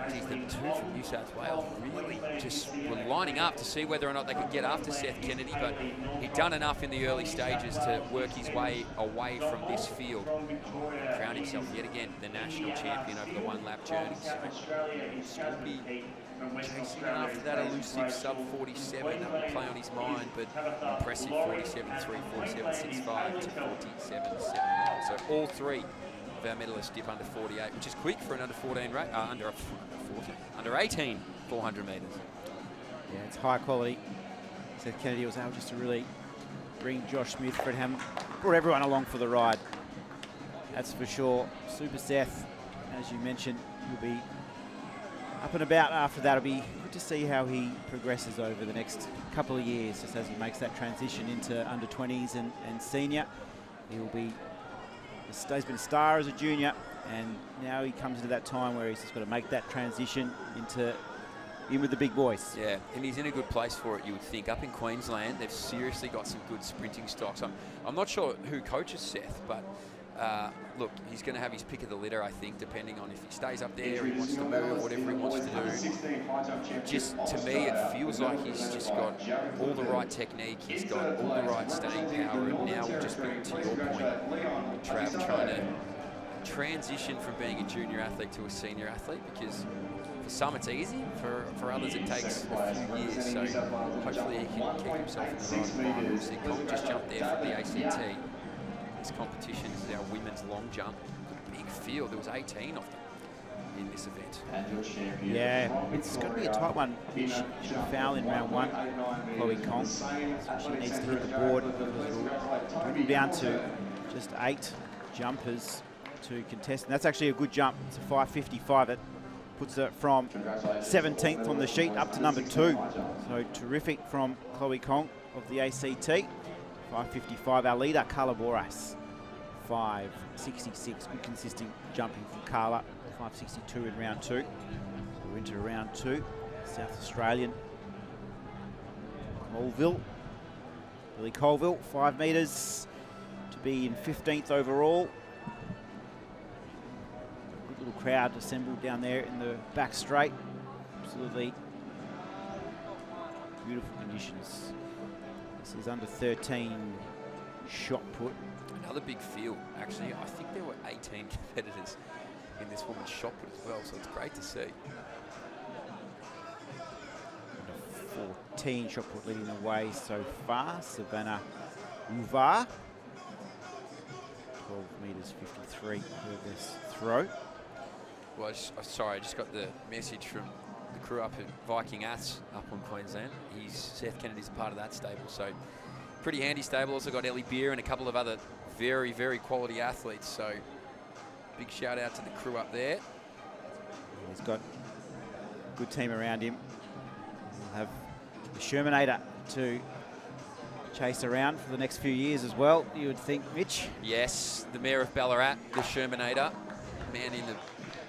geez, the two from New South Wales really just were lining up to see whether or not they could get after Seth Kennedy, but he'd done enough in the early stages to work his way away from this field. Crowned himself yet again the national champion over the one-lap journey. So still be chasing after that elusive sub-47. That would play on his mind, but impressive 47.3, 47.65 to 47.71. So all three of our medalists dip under 48, which is quick for an under 14 race, under 18 400 metres. Yeah, it's high quality. Seth Kennedy was able just to really bring Josh Smith, Fred Hamlin, brought everyone along for the ride. That's for sure. Super Seth, as you mentioned, will be up and about after that. It'll be good to see how he progresses over the next couple of years, just as he makes that transition into under 20s and senior. He's been a star as a junior, and now he comes into that time where he's just got to make that transition in with the big boys. Yeah, and he's in a good place for it, you would think. Up in Queensland, they've seriously got some good sprinting stocks. I'm not sure who coaches Seth, but look, he's going to have his pick of the litter, I think, depending on if he stays up there, he wants to move, whatever he wants to do. Just, to me, it feels like he's just got all the right technique, he's got all the right staying power, and now we'll just be, to your point, Trav, trying to transition from being a junior athlete to a senior athlete, because For some it's easy, for others it takes a few years, so hopefully he can keep himself in the right environment. We'll see Colin just jumped there from the ACT. This competition is our women's long jump. Big field, there was 18 of them in this event. Yeah, it's going to be a tight one. She foul in round 1, Chloe Kong. So she needs to hit the board because it'll dwindle down to just 8 jumpers to contest. And that's actually a good jump. It's a 5.55. It puts her from 17th on the sheet up to number 2. So terrific from Chloe Kong of the ACT. 5.55. Our leader, Carla Boras, 5.66. Good consistent jumping from Carla. 5.62 in round 2. So we're into round 2. South Australian. Colville. Billy Colville, 5 metres to be in 15th overall. Good little crowd assembled down there in the back straight. Absolutely beautiful conditions. This is under 13 shot put. Another big field, actually. I think there were 18 competitors in this woman's shot put as well, so it's great to see. Under 14 shot put leading the way so far. Savannah Uvar. 12 metres 53 her best throw. Well, sorry, I just got the message from the crew up at Viking Aths up on Queensland. Seth Kennedy's a part of that stable, so pretty handy stable. Also got Ellie Beer and a couple of other very, very quality athletes, so big shout out to the crew up there. He's got a good team around him. We'll have the Shermanator to chase around for the next few years as well, you would think, Mitch. Yes, the Mayor of Ballarat, the Shermanator, man in the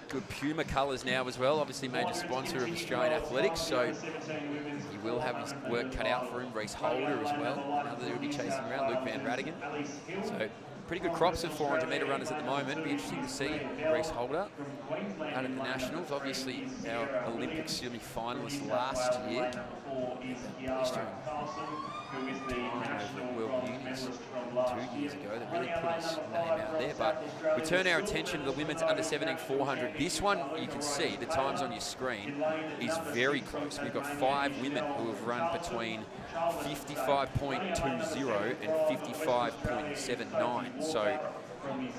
good Puma colours now as well, obviously major sponsor of Australian athletics, so he will have his work cut out for him. Reese Holder as well, another that he'll be chasing around, Luke Van Radigan. So pretty good crops of 400 metre runners at the moment. Be interesting to see Reese Holder out at the Nationals. Obviously our Olympic semi-finalist last year. World Unis 2 years ago that really put his name out there. But we turn our attention to the women's under 17 400. This one, you can see the times on your screen is very close. We've got 5 women who have run between 55.20 and 55.79. So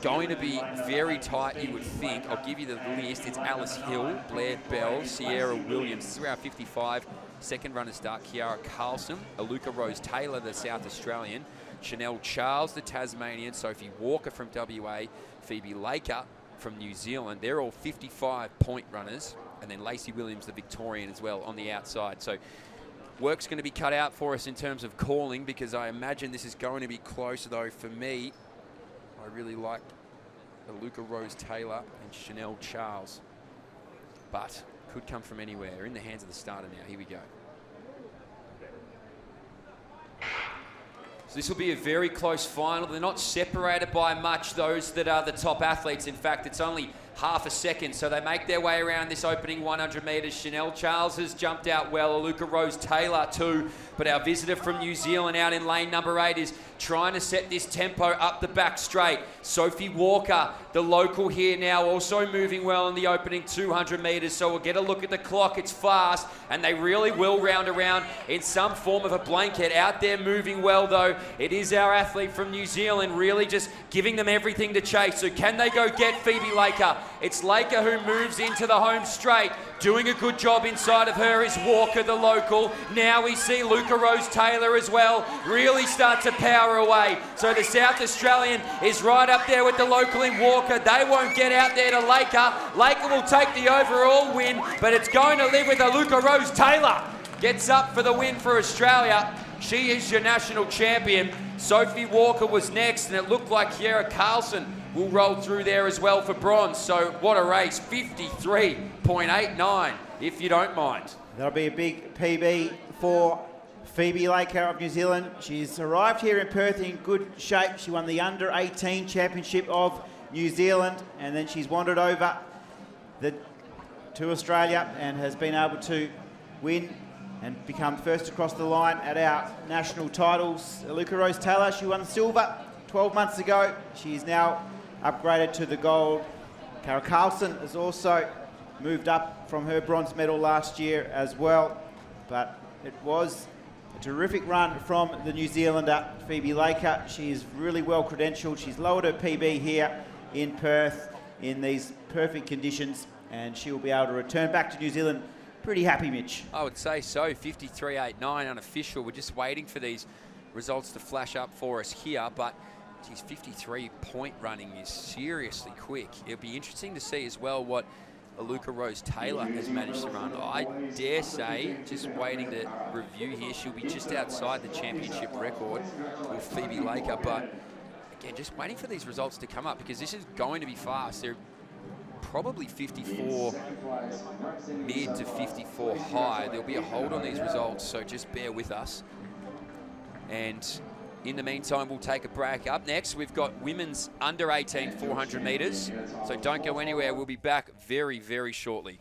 going to be very tight, you would think. I'll give you the list. It's Alice Hill, Blair Bell, Sierra Williams. This is around 55. Second runner start, Kiara Carlson, Aluka Rose Taylor, the South Australian, Chanel Charles, the Tasmanian, Sophie Walker from WA, Phoebe Laker from New Zealand. They're all 55-point runners. And then Lacey Williams, the Victorian as well, on the outside. So work's going to be cut out for us in terms of calling, because I imagine this is going to be close, though. For me, I really like Aluka Rose Taylor and Chanel Charles. But could come from anywhere. In the hands of the starter now. Here we go. So this will be a very close final. They're not separated by much, those that are the top athletes. In fact, it's only half a second. So they make their way around this opening 100 metres. Chanel Charles has jumped out well. Aluka Rose Taylor too. But our visitor from New Zealand out in lane number 8 is trying to set this tempo up the back straight. Sophie Walker, the local here now, also moving well in the opening 200 metres. So we'll get a look at the clock. It's fast, and they really will round around in some form of a blanket. Out there moving well, though. It is our athlete from New Zealand really just giving them everything to chase. So can they go get Phoebe Laker? It's Laker who moves into the home straight. Doing a good job inside of her is Walker, the local. Now we see Aluka Rose Taylor as well really start to power away. So the South Australian is right up there with the local in Walker. They won't get out there to Laker. Laker will take the overall win, but it's going to live with Aluka Rose Taylor. Gets up for the win for Australia. She is your national champion. Sophie Walker was next, and it looked like Kiara Carlson will roll through there as well for bronze. So what a race, 53.89, if you don't mind. That'll be a big PB for Phoebe Laker of New Zealand. She's arrived here in Perth in good shape. She won the Under-18 Championship of New Zealand, and then she's wandered over to Australia and has been able to win and become first across the line at our national titles. Aluka Rose Taylor, she won silver 12 months ago. She is now upgraded to the gold. Cara Carlson has also moved up from her bronze medal last year as well. But it was a terrific run from the New Zealander, Phoebe Laker. She is really well credentialed. She's lowered her PB here in Perth in these perfect conditions, and she will be able to return back to New Zealand pretty happy, Mitch. I would say so. 53.89 unofficial. We're just waiting for these results to flash up for us here, but geez, 53 point running is seriously quick. It'll be interesting to see as well what Aluka Rose Taylor has managed to run. I dare say, just waiting to review here, she'll be just outside the championship record with Phoebe Laker, but again, just waiting for these results to come up because this is going to be fast. They're probably 54 mid to 54 high. There'll be a hold on these results, so just bear with us. And in the meantime, we'll take a break. Up next, we've got women's under 18 400 metres. So don't go anywhere. We'll be back very, very shortly.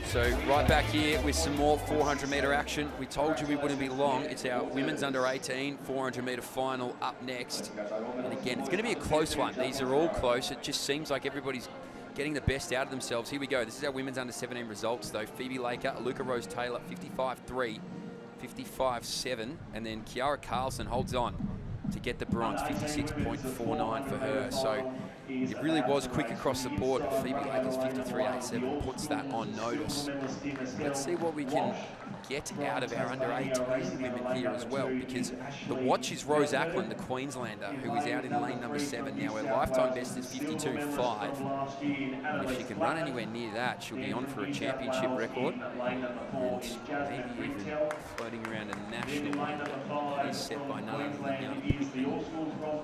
So right back here with some more 400 metre action. We told you we wouldn't be long. It's our women's under 18 400 metre final up next. And again, it's going to be a close one. These are all close. It just seems like everybody's getting the best out of themselves. Here we go. This is our women's under 17 results though. Phoebe Laker, Aluka Rose Taylor, 55.3, 55.7, and then Kiara Carlson holds on to get the bronze, 56.49 for her. So it really was quick across the board. Phoebe Laker's 53.87 puts that on notice. Let's see what we can get out of our under 18 women here as well, because the watch is Rose Ackland, the Queenslander, who is out in lane number 7. Now her lifetime best is 52.5. And if she can run anywhere near that, she'll be on for a championship record. And maybe even floating around a national one that is set by none other than Young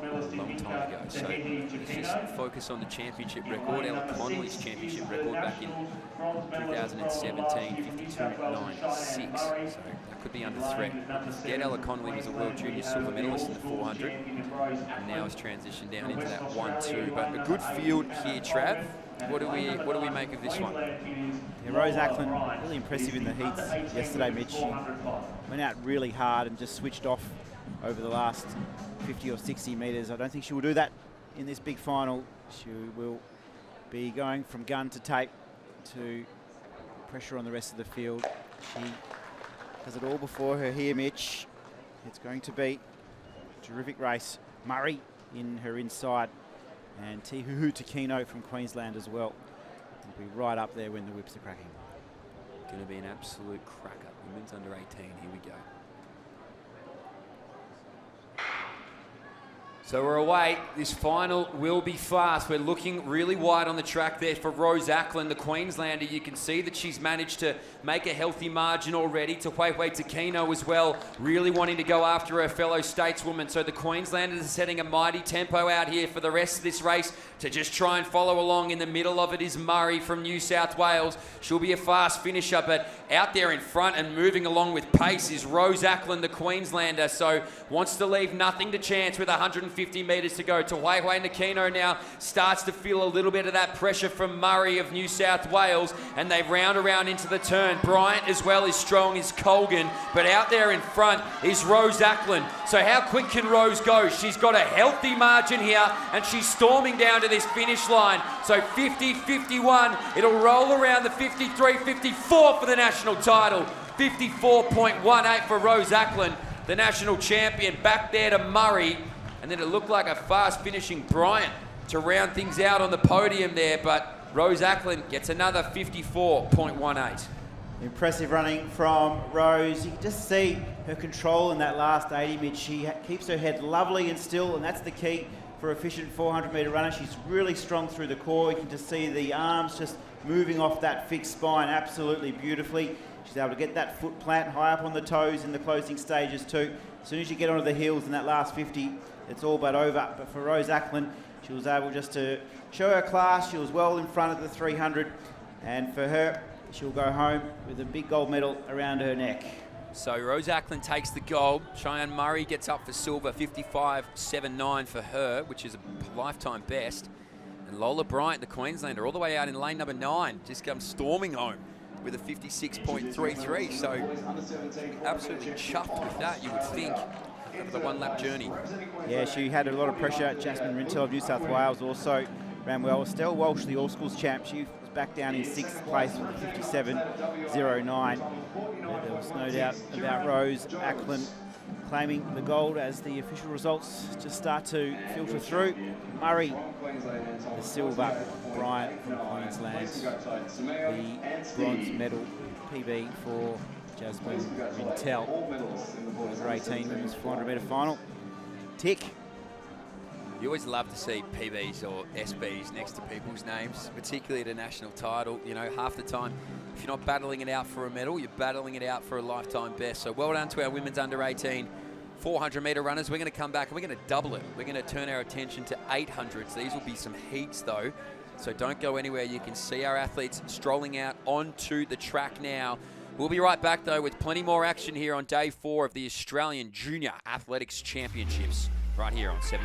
a long time ago. So let's just focus on the championship record. Ella Connolly's championship record back in 2017, 52.96. So that could be under threat. Yet Ella Connolly was a World Junior silver medalist in the 400, and now has transitioned down into that 1-2. But a good field here, Trav. What do we make of this one? Yeah, Rose Ackland, really impressive in the heats yesterday, Mitch. She went out really hard and just switched off over the last 50 or 60 metres. I don't think she will do that in this big final. She will be going from gun to tape to pressure on the rest of the field. She has it all before her here, Mitch. It's going to be a terrific race. Murray in her inside, and Tihuhu Takino from Queensland as well. Will be right up there when the whips are cracking. Going to be an absolute cracker. Women's under 18. Here we go. So we're away. This final will be fast. We're looking really wide on the track there for Rose Ackland, the Queenslander. You can see that she's managed to make a healthy margin already. To Huehue Takino as well, really wanting to go after her fellow stateswoman. So the Queenslanders are setting a mighty tempo out here for the rest of this race to just try and follow along. In the middle of it is Murray from New South Wales. She'll be a fast finisher, but out there in front and moving along with pace is Rose Ackland, the Queenslander. So wants to leave nothing to chance with 150 metres to go. To Huehue Takino now starts to feel a little bit of that pressure from Murray of New South Wales, and they round around into the turn. Bryant as well is strong as Colgan, but out there in front is Rose Ackland. So how quick can Rose go? She's got a healthy margin here, and she's storming down to this finish line. So 50, 51, it'll roll around the 53, 54 for the national title. 54.18 for Rose Ackland, the national champion. Back there to Murray, and then it looked like a fast finishing Bryant to round things out on the podium there, but Rose Ackland gets another 54.18. Impressive running from Rose. You can just see her control in that last 80 mid. She keeps her head lovely and still, and that's the key for efficient 400 metre runner. She's really strong through the core. You can just see the arms just moving off that fixed spine absolutely beautifully. She's able to get that foot plant high up on the toes in the closing stages too. As soon as you get onto the heels in that last 50, it's all but over. But for Rose Ackland, she was able just to show her class. She was well in front of the 300, and for her, she'll go home with a big gold medal around her neck. So Rose Ackland takes the gold. Cheyenne Murray gets up for silver, 55.79 for her, which is a lifetime best. And Lola Bryant, the Queenslander, all the way out in lane number 9, just comes storming home with a 56.33. So absolutely chuffed with that, you would think, over the one-lap journey. Yeah, she had a lot of pressure. Jasmine Rintel of New South Wales also ran well. Estelle Walsh, the All-Schools champ, she was back down in 6th place with a 57.09. There was no doubt about Rose Ackland claiming the gold as the official results just start to filter through. Murray, the silver. Bryant from Queensland, the bronze medal PB for Jasmine Rintel. Under 18 women's 400 metre final. Tick. You always love to see PBs or SBs next to people's names, particularly at a national title. You know, half the time, if you're not battling it out for a medal, you're battling it out for a lifetime best. So well done to our women's under 18 400 metre runners. We're going to come back and we're going to double it. We're going to turn our attention to 800s. These will be some heats though, so don't go anywhere. You can see our athletes strolling out onto the track now. We'll be right back though with plenty more action here on day 4 of the Australian Junior Athletics Championships right here on 7+.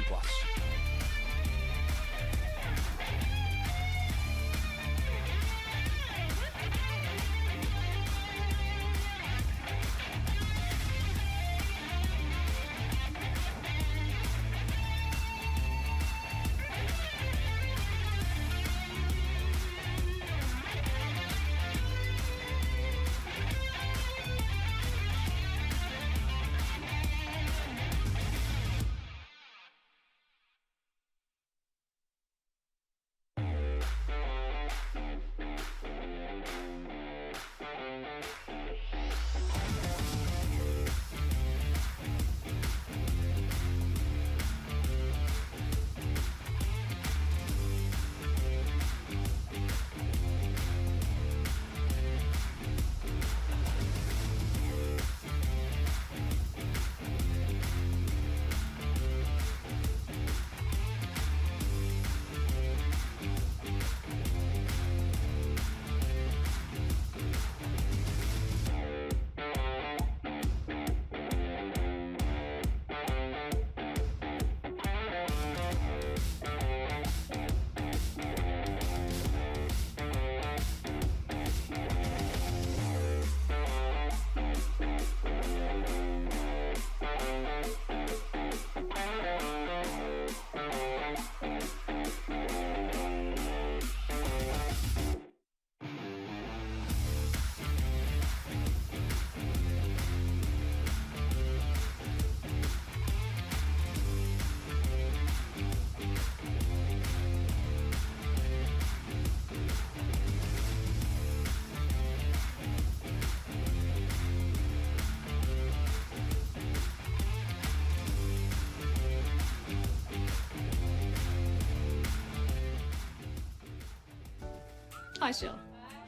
Hi, Shell.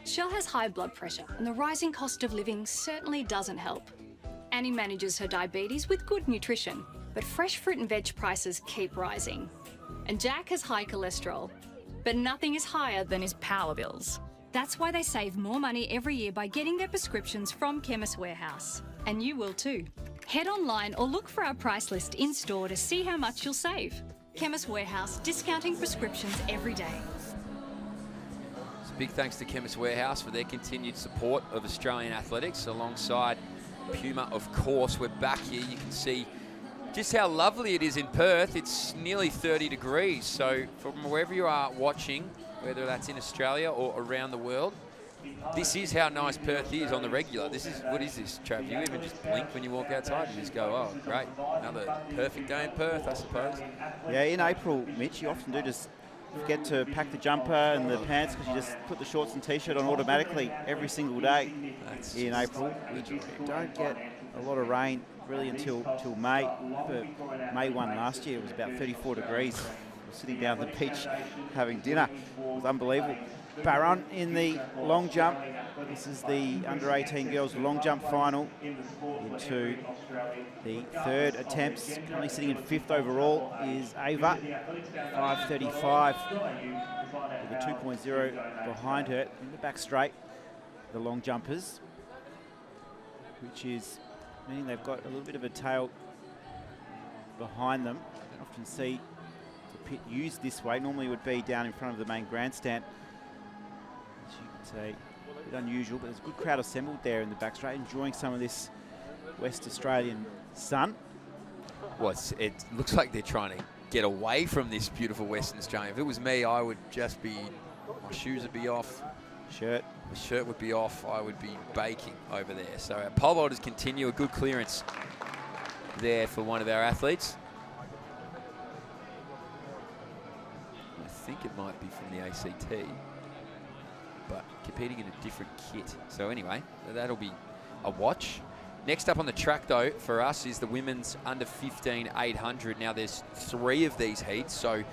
Shell has high blood pressure, and the rising cost of living certainly doesn't help. Annie manages her diabetes with good nutrition, but fresh fruit and veg prices keep rising. And Jack has high cholesterol, but nothing is higher than his power bills. That's why they save more money every year by getting their prescriptions from Chemist Warehouse. And you will too. Head online or look for our price list in-store to see how much you'll save. Chemist Warehouse, discounting prescriptions every day. So big thanks to Chemist Warehouse for their continued support of Australian athletics alongside Puma, of course. We're back here. You can see just how lovely it is in Perth. It's nearly 30 degrees. So from wherever you are watching, whether that's in Australia or around the world, this is how nice Perth is on the regular. What is this, Trav? You even just blink when you walk outside and just go, oh, great. Another perfect day in Perth, I suppose. Yeah, in April, Mitch, you often do just forget to pack the jumper and the pants because you just put the shorts and T-shirt on automatically every single day in April. We don't get a lot of rain really until May. But May 1 last year, it was about 34 degrees. We were sitting down at the beach having dinner. It was unbelievable. Barron in the long jump. This is the under-18 girls long jump final into the third attempts. Currently sitting in 5th overall is Ava, 5:35 with a 2.0 behind her. In the back straight, the long jumpers, which is meaning they've got a little bit of a tail behind them. I often see the pit used this way. Normally it would be down in front of the main grandstand. As you can see, a bit unusual, but there's a good crowd assembled there in the back straight, enjoying some of this West Australian sun. Well, it looks like they're trying to get away from this beautiful Western Australia. If it was me, I would just be, my shoes would be off. The shirt would be off. I would be baking over there. So our pole vaulters continue. A good clearance there for one of our athletes. I think it might be from the ACT, but competing in a different kit. So anyway, that'll be a watch. Next up on the track, though, for us is the women's under 15 800. Now, there's 3 of these heats, so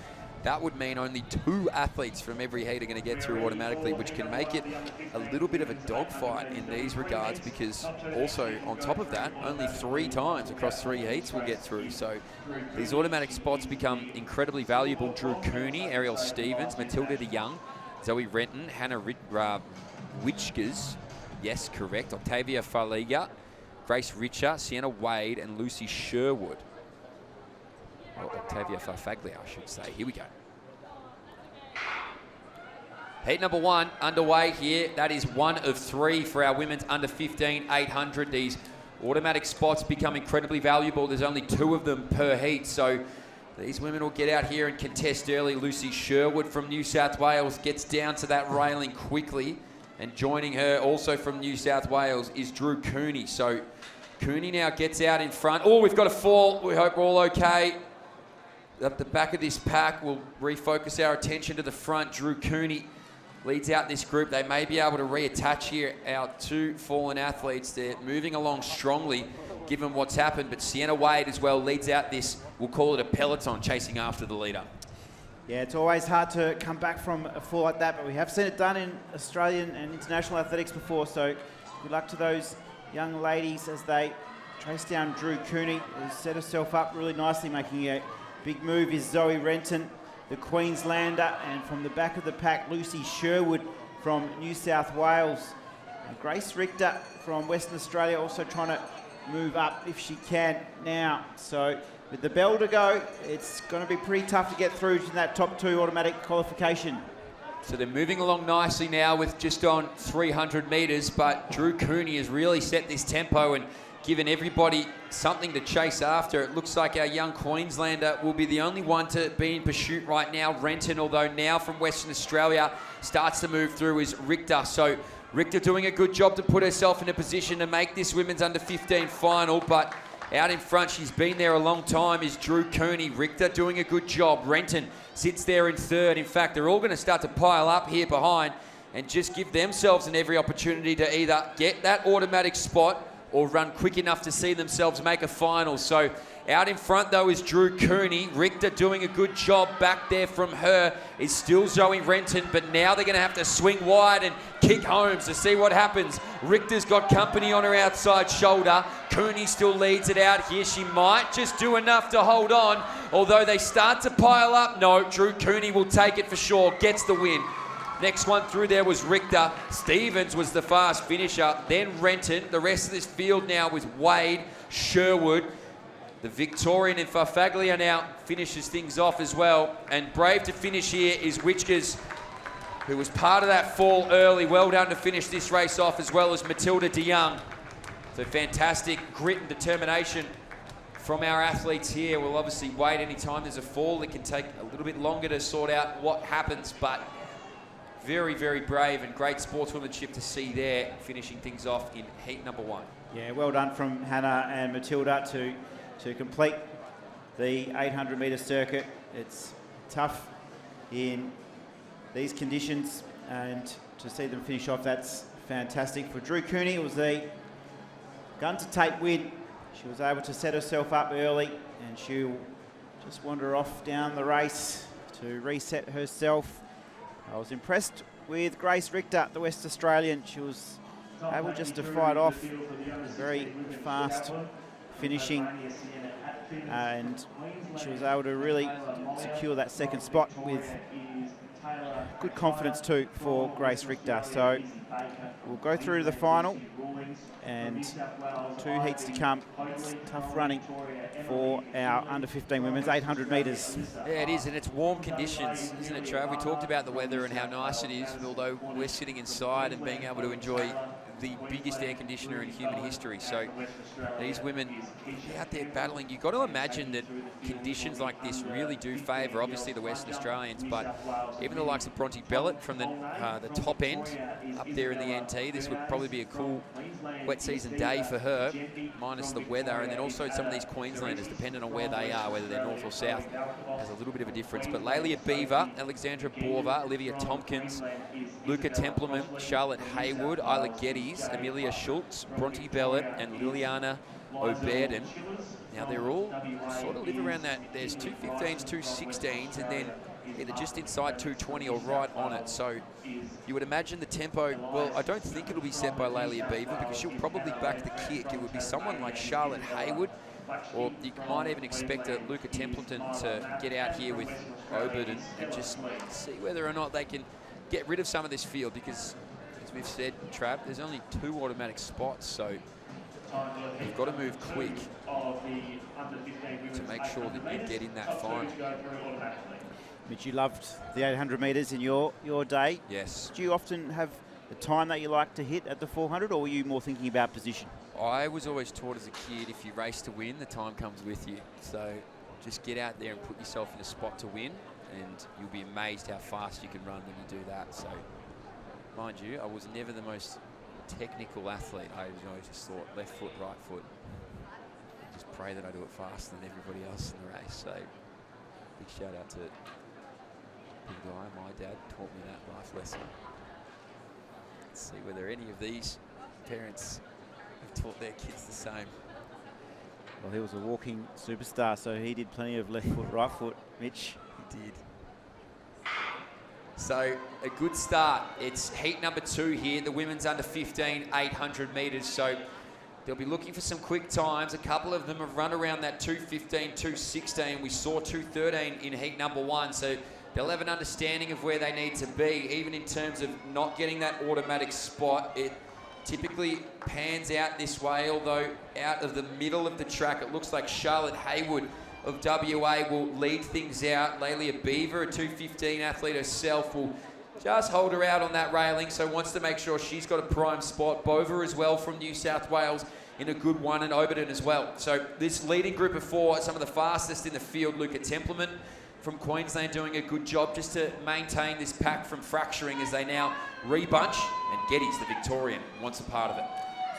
that would mean only 2 athletes from every heat are going to get through automatically, which can make it a little bit of a dogfight in these regards, because also, on top of that, only 3 times across 3 heats will get through. So these automatic spots become incredibly valuable. Drew Cooney, Ariel Stevens, Matilda DeYoung, Zoe Renton, Hannah Witchkes, yes, correct, Octavia Faliga, Grace Richer, Sienna Wade, and Lucy Sherwood. Well, Octavia Farfaglia, I should say. Here we go. Heat number 1 underway here. That is 1 of 3 for our women's under 15 800. These automatic spots become incredibly valuable. There's only 2 of them per heat, so these women will get out here and contest early. Lucy Sherwood from New South Wales gets down to that railing quickly, and joining her also from New South Wales is Drew Cooney. So Cooney now gets out in front. Oh, we've got a fall. We hope we're all okay. At the back of this pack, we'll refocus our attention to the front. Drew Cooney leads out this group. They may be able to reattach here. Our 2 fallen athletes, they're moving along strongly given what's happened, but Sienna Wade as well leads out this, we'll call it a peloton, chasing after the leader. Yeah, it's always hard to come back from a fall like that, but we have seen it done in Australian and international athletics before, so good luck to those young ladies as they trace down Drew Cooney, who's set herself up really nicely, making a big move is Zoe Renton, the Queenslander, and from the back of the pack, Lucy Sherwood from New South Wales. And Grace Richter from Western Australia also trying to move up if she can now. So with the bell to go, it's going to be pretty tough to get through to that top 2 automatic qualification. So they're moving along nicely now with just on 300 metres, but Drew Cooney has really set this tempo and given everybody something to chase after. It looks like our young Queenslander will be the only one to be in pursuit right now. Renton, although now from Western Australia, starts to move through, is Richter. So Richter doing a good job to put herself in a position to make this women's under 15 final, but out in front, she's been there a long time, is Drew Cooney. Richter doing a good job. Renton sits there in 3rd. In fact, they're all going to start to pile up here behind and just give themselves every opportunity to either get that automatic spot or run quick enough to see themselves make a final. So Out in front, though, is Drew Cooney. Richter doing a good job back there from her. Is still Zoe Renton, but now they're going to have to swing wide and kick Holmes to see what happens. Richter's got company on her outside shoulder. Cooney still leads it out here. She might just do enough to hold on, although they start to pile up. No, Drew Cooney will take it for sure, gets the win. Next one through there was Richter. Stevens was the fast finisher, then Renton. The rest of this field now with Wade, Sherwood. The Victorian and Farfaglia now finishes things off as well. And brave to finish here is Witchkers, who was part of that fall early. Well done to finish this race off, as well as Matilda DeYoung. So fantastic grit and determination from our athletes here. We'll obviously wait any time there's a fall. It can take a little bit longer to sort out what happens, but very, very brave and great sportswomanship to see there, finishing things off in heat number 1. Yeah, well done from Hannah and Matilda to complete the 800 metre circuit. It's tough in these conditions, and to see them finish off, that's fantastic. For Drew Cooney, it was the gun to tape win. She was able to set herself up early, and she'll just wander off down the race to reset herself. I was impressed with Grace Richter, the West Australian. She was able just to fight off, very fast finishing, and she was able to really secure that second spot with good confidence too for Grace Richter. So we'll go through to the final, and 2 heats to come. It's tough running for our under 15 women's 800 metres. Yeah, it is, and it's warm conditions, isn't it, Trav? We talked about the weather and how nice it is, although we're sitting inside and being able to enjoy the biggest air conditioner in human history. So these women out there battling. You've got to imagine that conditions like this really do favour, obviously, the Western Australians, but even the likes of Bronte Bellett from the top end up there in the NT, this would probably be a cool wet season day for her, minus the weather. And then also some of these Queenslanders, depending on where they are, whether they're north or south, has a little bit of a difference. But Lelia Beaver, Alexandra Borva, Olivia Tompkins, Luca Templeman, Charlotte Haywood, Isla Geddes, Amelia Schultz, Bronte Bellett, and Liliana O'Bearden. Now they're all sort of live around that. There's 215s, 216s, and then either just inside 220 or right on it. So you would imagine the tempo, well, I don't think it'll be set by Lelia Beaver, because she'll probably back the kick. It would be someone like Charlotte Haywood, or you might even expect a Luca Templeton to get out here with O'Bearden and just see whether or not they can get rid of some of this field, because as we've said, Trav, there's only 2 automatic spots, so you've got to move quick to make sure that you get in that final. Mitch, you loved the 800 metres in your day. Yes. Do you often have the time that you like to hit at the 400, or were you more thinking about position? I was always taught as a kid, if you race to win, the time comes with you. So just get out there and put yourself in a spot to win, and you'll be amazed how fast you can run when you do that. So, mind you, I was never the most technical athlete. I always just thought left foot, right foot. Just pray that I do it faster than everybody else in the race. So, big shout out to big guy. My dad taught me that life lesson. Let's see whether any of these parents have taught their kids the same. Well, he was a walking superstar, so he did plenty of left foot, right foot, Mitch. He did. So a good start. It's heat number 2 here. The women's under 15, 800 metres. So they'll be looking for some quick times. A couple of them have run around that 2:15, 2:16. We saw 2:13 in heat number 1. So they'll have an understanding of where they need to be, even in terms of not getting that automatic spot. It typically pans out this way, although out of the middle of the track, it looks like Charlotte Haywood of WA will lead things out. Lelia Beaver, a 2:15 athlete herself, will just hold her out on that railing, so wants to make sure she's got a prime spot. Bova as well from New South Wales in a good one, and O'Bearden as well. So this leading group of 4, some of the fastest in the field. Luca Templeman from Queensland doing a good job just to maintain this pack from fracturing as they now rebunch, and Geddes, the Victorian, wants a part of it.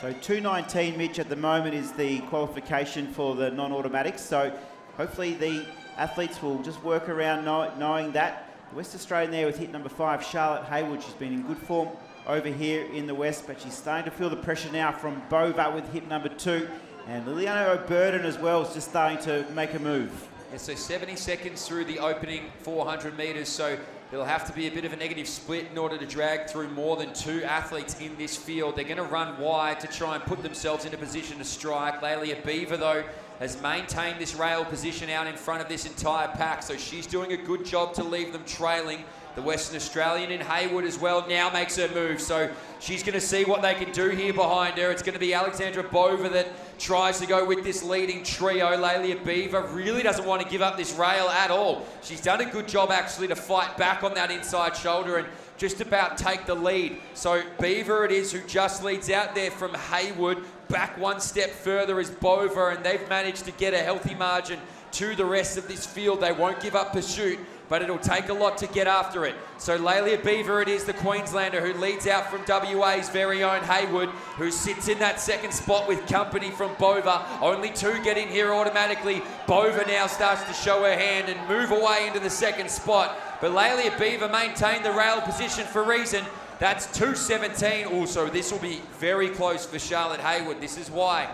So 2:19, Mitch, at the moment is the qualification for the non-automatics. So hopefully the athletes will just work around knowing that. The West Australian there with hit number 5, Charlotte Haywood. She's been in good form over here in the West, but she's starting to feel the pressure now from Bova with hit number 2. And Liliana O'Burden as well is just starting to make a move. Yeah, so 70 seconds through the opening 400 metres, so it'll have to be a bit of a negative split in order to drag through more than 2 athletes in this field. They're going to run wide to try and put themselves in a position to strike. Lelia Beaver, though, has maintained this rail position out in front of this entire pack, so she's doing a good job to leave them trailing. The Western Australian in Haywood as well now makes her move, so she's going to see what they can do here behind her. It's going to be Alexandra Bova that tries to go with this leading trio. Lelia Beaver really doesn't want to give up this rail at all. She's done a good job actually to fight back on that inside shoulder and just about take the lead. So Beaver it is who just leads out there from Haywood. Back one step further is Bova, and they've managed to get a healthy margin to the rest of this field. They won't give up pursuit, but it'll take a lot to get after it. So Lelia Beaver it is, the Queenslander, who leads out from WA's very own Haywood, who sits in that second spot with company from Bova. Only 2 get in here automatically. Bova now starts to show her hand and move away into the second spot. But Lelia Beaver maintained the rail position for a reason. That's 2:17. Also, this will be very close for Charlotte Haywood. This is why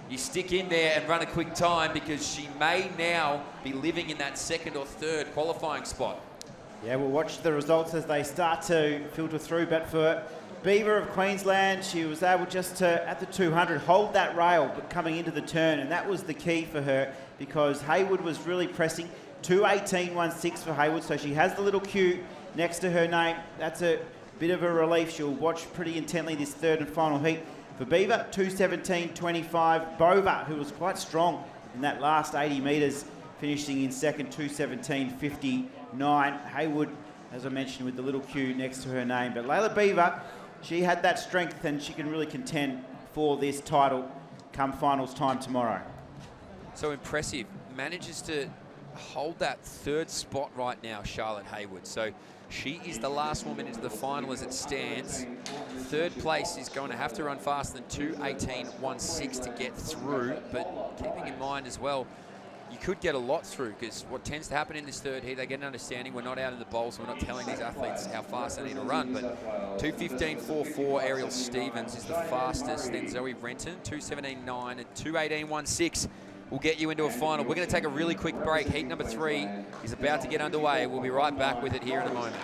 you stick in there and run a quick time, because she may now be living in that second or third qualifying spot. Yeah, we'll watch the results as they start to filter through. But for Beaver of Queensland, she was able just to, at the 200, hold that rail but coming into the turn. And that was the key for her, because Haywood was really pressing. 2:18.16 for Haywood, so she has the little Q next to her name. That's a bit of a relief. She'll watch pretty intently this third and final heat. For Beaver, 2:17.25. Bova, who was quite strong in that last 80 metres, finishing in second, 2:17.59. Haywood, as I mentioned, with the little Q next to her name. But Leila Beaver, she had that strength, and she can really contend for this title come finals time tomorrow. So impressive. Manages to hold that third spot right now, Charlotte Haywood. So she is the last woman into the final as it stands. Third place is going to have to run faster than 2:18.16 to get through, but keeping in mind as well, you could get a lot through, because what tends to happen in this third heat, they get an understanding we're not out in the bowl, so we're not telling these athletes how fast they need to run, but 2:15.44, Ariel Stevens is the fastest, then Zoe Renton, 2:17.9 and 2:18.16. Will get you into a final. We're going to take a really quick break. Heat number 3 is about to get underway. We'll be right back with it here in a moment.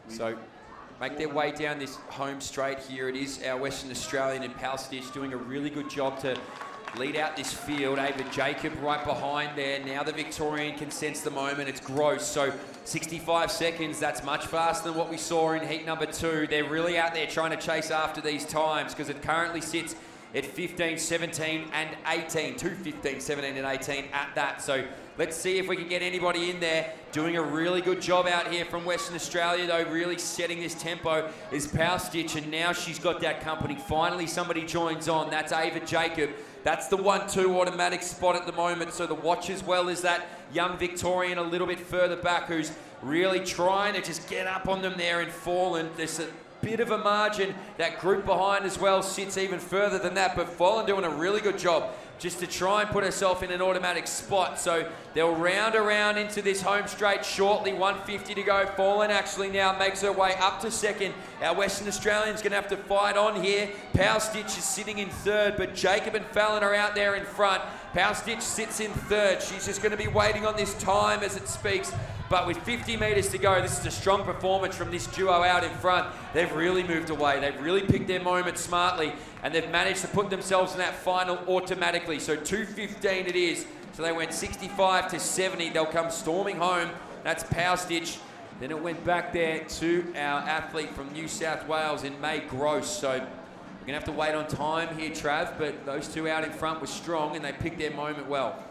So make their way down this home straight here. It is our Western Australian in Palstitch doing a really good job to lead out this field. Ava Jacob right behind there. Now the Victorian can sense the moment. It's Gross. So 65 seconds, that's much faster than what we saw in heat number 2. They're really out there trying to chase after these times because it currently sits at 15, 17 and 18. 2:15, 17 and 18 at that. So let's see if we can get anybody in there. Doing a really good job out here from Western Australia though, really setting this tempo is Power Stitch, and now she's got that company. Finally somebody joins on. That's Ava Jacob. That's the 1-2 automatic spot at the moment. So the watch as well is that young Victorian a little bit further back who's really trying to just get up on them there and Fallen. There's a bit of a margin. That group behind as well sits even further than that, but Fallen doing a really good job just to try and put herself in an automatic spot. So they'll round around into this home straight shortly. 150 to go. Fallen actually now makes her way up to second. Our Western Australians going to have to fight on here. Power Stitch is sitting in third, but Jacob and Fallon are out there in front. Power Stitch sits in third. She's just going to be waiting on this time as it speaks. But with 50 metres to go, this is a strong performance from this duo out in front. They've really moved away. They've really picked their moment smartly, and they've managed to put themselves in that final automatically. So 2:15 it is. So they went 65 to 70. They'll come storming home. That's Power Stitch. Then it went back there to our athlete from New South Wales in May Gross. So we're going to have to wait on time here, Trav, but those two out in front were strong and they picked their moment well.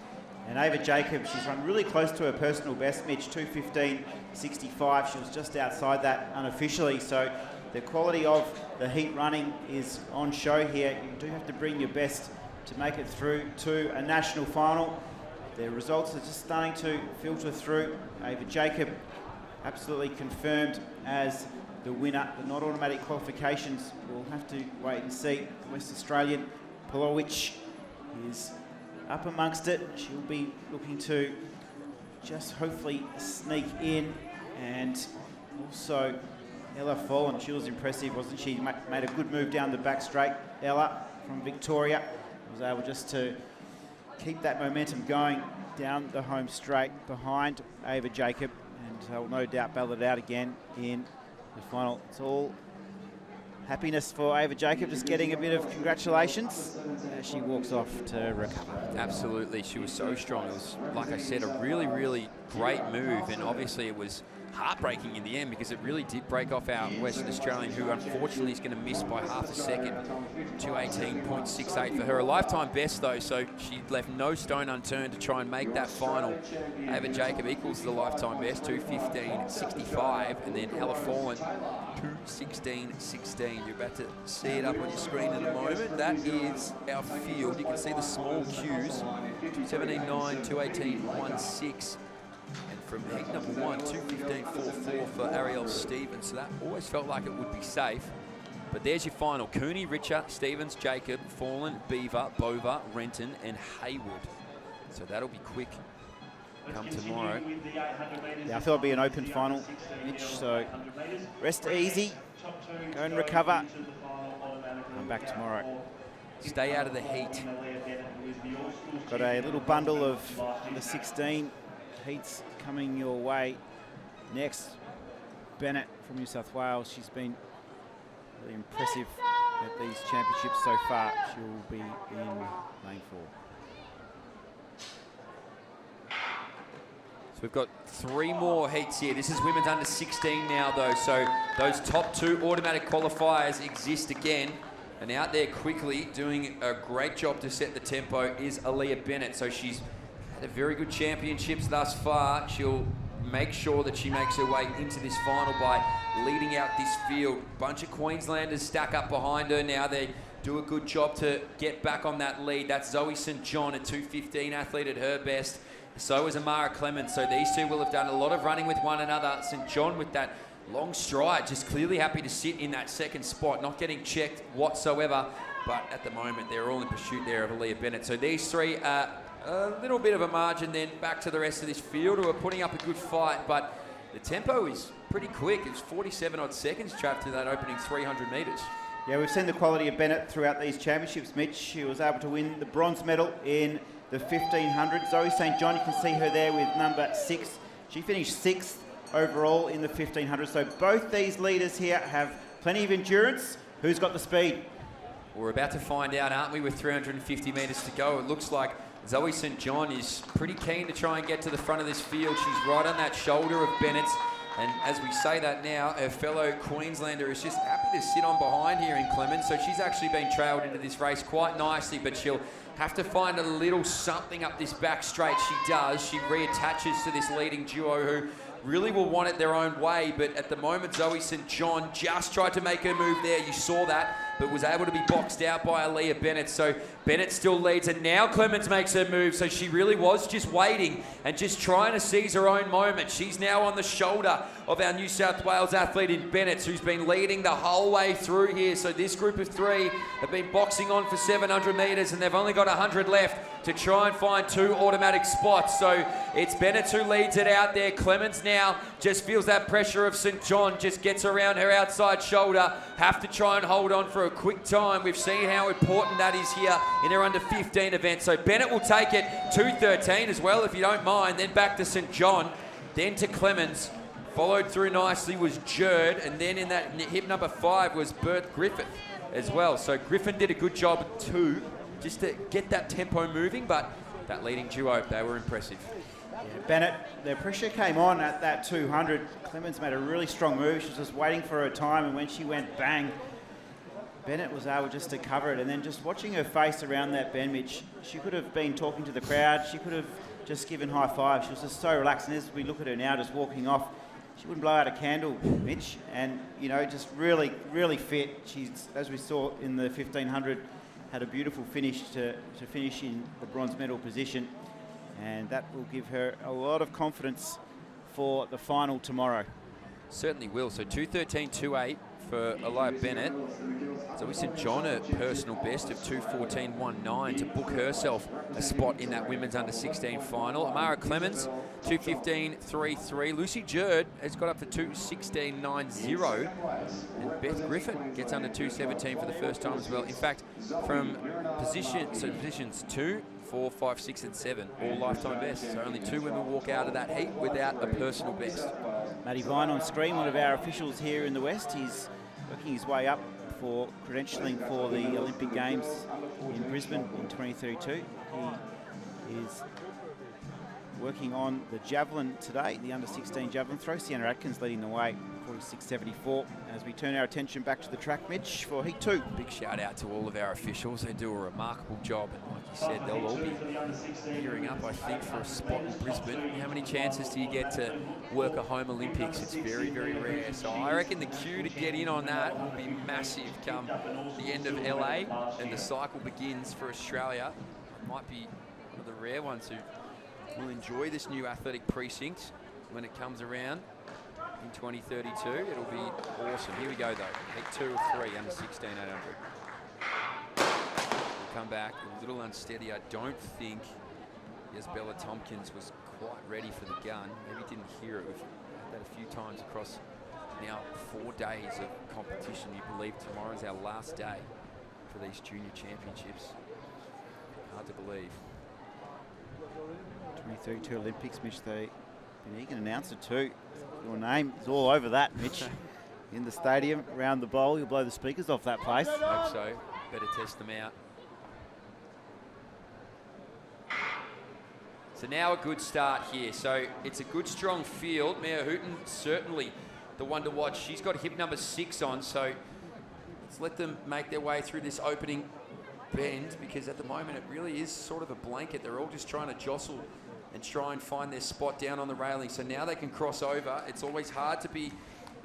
And Ava Jacob, she's run really close to her personal best, Mitch, 2:15.65. She was just outside that unofficially. So the quality of the heat running is on show here. You do have to bring your best to make it through to a national final. The results are just starting to filter through. Ava Jacob absolutely confirmed as the winner. The not automatic qualifications, we'll have to wait and see. The West Australian Polovic is up amongst it. She'll be looking to just hopefully sneak in. And also Ella Fallen, she was impressive, wasn't she? Made a good move down the back straight. Ella from Victoria was able just to keep that momentum going down the home straight behind Ava Jacob, and they'll no doubt battle it out again in the final. It's all happiness for Ava Jacob, just getting a bit of congratulations as she walks off to recover. Absolutely, she was so strong. It was, like I said, a really, really great move, and obviously it was heartbreaking in the end because it really did break off our Western Australian, who unfortunately is going to miss by half a second. 2:18.68 for her. A lifetime best though, so she left no stone unturned to try and make that final. Ava Jacob equals the lifetime best, 2:15.65, and then Ella Fallen, 2:16.16. You're about to see it up on your screen in a moment. That is our field. You can see the small cues, 2:17.9, 2:18.16. And from heat number 1, 2:15.44 for Ariel Stevens. So that always felt like it would be safe. But there's your final. Cooney, Richer, Stevens, Jacob, Fallen, Beaver, Bova, Renton, and Haywood. So that'll be quick come tomorrow. Yeah, I thought it'd be an open final, Mitch, so rest easy, go and recover, come back tomorrow. Stay out of the heat. Got a little bundle of the 16 heats coming your way. Next, Bennett from New South Wales. She's been really impressive at these championships so far. She'll be in lane 4. So we've got 3 more heats here. This is women's under 16 now though, so those top 2 automatic qualifiers exist again. And out there quickly doing a great job to set the tempo is Aaliyah Bennett. So she's had a very good championships thus far. She'll make sure that she makes her way into this final by leading out this field. Bunch of Queenslanders stack up behind her now. They do a good job to get back on that lead. That's Zoe St. John, a 2:15 athlete at her best. So is Amara Clemens. So these two will have done a lot of running with one another. St. John with that long stride, just clearly happy to sit in that second spot, not getting checked whatsoever. But at the moment, they're all in pursuit there of Aaliyah Bennett. So these three are a little bit of a margin then back to the rest of this field, who are putting up a good fight. But the tempo is pretty quick. It's 47 odd seconds, Trav, to that opening 300 metres. Yeah, we've seen the quality of Bennett throughout these championships, Mitch. She was able to win the bronze medal in the 1500. Zoe St. John, you can see her there with number 6. She finished 6th overall in the 1500. So both these leaders here have plenty of endurance. Who's got the speed? We're about to find out, aren't we, with 350 metres to go. It looks like Zoe St. John is pretty keen to try and get to the front of this field. She's right on that shoulder of Bennett's. And as we say that now, her fellow Queenslander is just happy to sit on behind here in Clemens. So she's actually been trailed into this race quite nicely, but she'll have to find a little something up this back straight. She does. She reattaches to this leading duo who really will want it their own way, but at the moment Zoe St. John just tried to make her move there. You saw that, but was able to be boxed out by Aaliyah Bennett. So Bennett still leads, and now Clemens makes her move. So she really was just waiting and just trying to seize her own moment. She's now on the shoulder of our New South Wales athlete in Bennett, who's been leading the whole way through here. So this group of three have been boxing on for 700 metres, and they've only got 100 left to try and find 2 automatic spots. So it's Bennett who leads it out there. Clemens now just feels that pressure of St. John, just gets around her outside shoulder. Have to try and hold on for a quick time. We've seen how important that is here in their under 15 event. So Bennett will take it 2:13 as well, if you don't mind. Then back to St. John, then to Clemens. Followed through nicely was Jerd, and then in that hip number 5 was Bert Griffith as well. So Griffin did a good job too, just to get that tempo moving, but that leading duo, they were impressive. Yeah, Bennett, the pressure came on at that 200. Clemens made a really strong move. She was just waiting for her time, and when she went bang, Bennett was able just to cover it. And then just watching her face around that bend, Mitch, she could have been talking to the crowd. She could have just given high fives. She was just so relaxed. And as we look at her now, just walking off, she wouldn't blow out a candle, Mitch. And, you know, just really, really fit. She's, as we saw in the 1500, had a beautiful finish to finish in the bronze medal position. And that will give her a lot of confidence for the final tomorrow. Certainly will. So 2:13.28 for Aaliyah Bennett. Zoe St. John a personal best of 2:14.19 to book herself a spot in that women's under 16 final. Amara Clemens 2:15.33. Lucy Jerd has got up to 2:16.90, and Beth Griffin gets under 2:17 for the first time as well. In fact, from positions 2, 4, 5, 6, and 7, all lifetime bests. So only 2 women walk out of that heat without a personal best. Matty Vine on screen, one of our officials here in the West. He's working his way up for credentialing for the Olympic Games in Brisbane in 2032. He is working on the javelin today, the under 16 javelin throw. Sienna Atkins leading the way, 46.74. As we turn our attention back to the track, Mitch, for Heat 2. Big shout out to all of our officials. They do a remarkable job, and like you said, they'll all be gearing up, I think, for a spot in Brisbane. How many chances do you get to work a home Olympics? It's very, very rare. So I reckon the queue to get in on that will be massive come the end of LA and the cycle begins for Australia. It might be one of the rare ones who will enjoy this new athletic precinct when it comes around in 2032. It'll be awesome. Here we go though. Heat 2 of 3 under 16,800. We'll come back a little unsteady. I don't think Isabella Tompkins was quite ready for the gun. Maybe didn't hear it. We've had that a few times across now 4 days of competition. You believe tomorrow's our last day for these junior championships. Hard to believe. 2032 Olympics, Mitch. They you can announce it too. Your name is all over that, Mitch. In the stadium, around the bowl, you'll blow the speakers off that place. Hope so. Better test them out. So now a good start here. So it's a good, strong field. Mia Hooton, certainly the one to watch. She's got hip number 6 on, so let's let them make their way through this opening bend, because at the moment it really is sort of a blanket. They're all just trying to jostle and try and find their spot down on the railing. So now they can cross over. It's always hard to be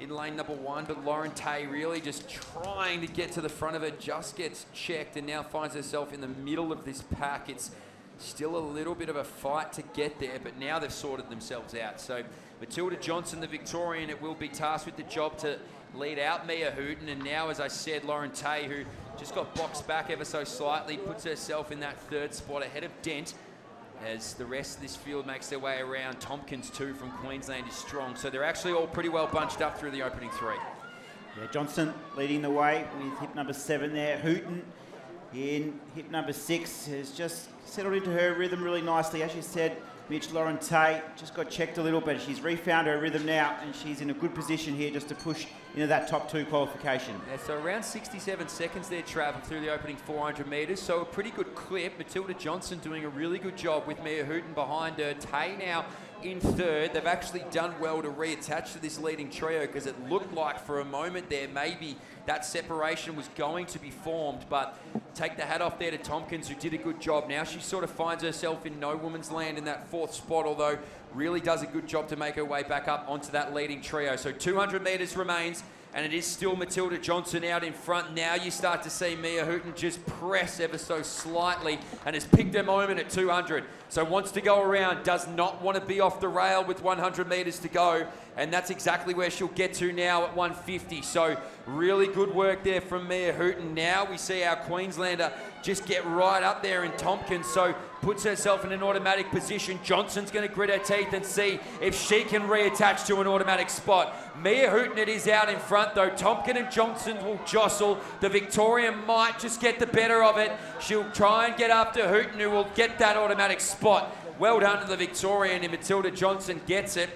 in lane number 1, but Lauren Tay really just trying to get to the front of it, just gets checked and now finds herself in the middle of this pack. It's still a little bit of a fight to get there, but now they've sorted themselves out. So Matilda Johnson, the Victorian, it will be tasked with the job to lead out Mia Hooton. And now, as I said, Lauren Tay, who just got boxed back ever so slightly, puts herself in that 3rd spot ahead of Dent, as the rest of this field makes their way around. Tompkins, too, from Queensland is strong. So they're actually all pretty well bunched up through the opening 3. Yeah, Johnson leading the way with hip number 7 there. Hooton in hip number 6 has just settled into her rhythm really nicely. As you said, Mitch, Lauren Tay just got checked a little, but she's refound her rhythm now, and she's in a good position here just to push into that top 2 qualification. Yeah, so around 67 seconds there, travelling through the opening 400 metres, so a pretty good clip. Matilda Johnson doing a really good job with Mia Hooton behind her. Tay now in third. They've actually done well to reattach to this leading trio because it looked like for a moment there maybe that separation was going to be formed, but take the hat off there to Tompkins, who did a good job. Now she sort of finds herself in no woman's land in that 4th spot, although really does a good job to make her way back up onto that leading trio. So 200 metres remains, and it is still Matilda Johnson out in front. Now you start to see Mia Hooton just press ever so slightly and has picked her moment at 200. So wants to go around, does not want to be off the rail with 100 metres to go. And that's exactly where she'll get to now at 150. So really good work there from Mia Hooton. Now we see our Queenslander just get right up there in Tompkins. So puts herself in an automatic position. Johnson's going to grit her teeth and see if she can reattach to an automatic spot. Mia Hooton, it is out in front though. Tompkins and Johnson will jostle. The Victorian might just get the better of it. She'll try and get after Hooton, who will get that automatic spot. Well done to the Victorian, and Matilda Johnson gets it.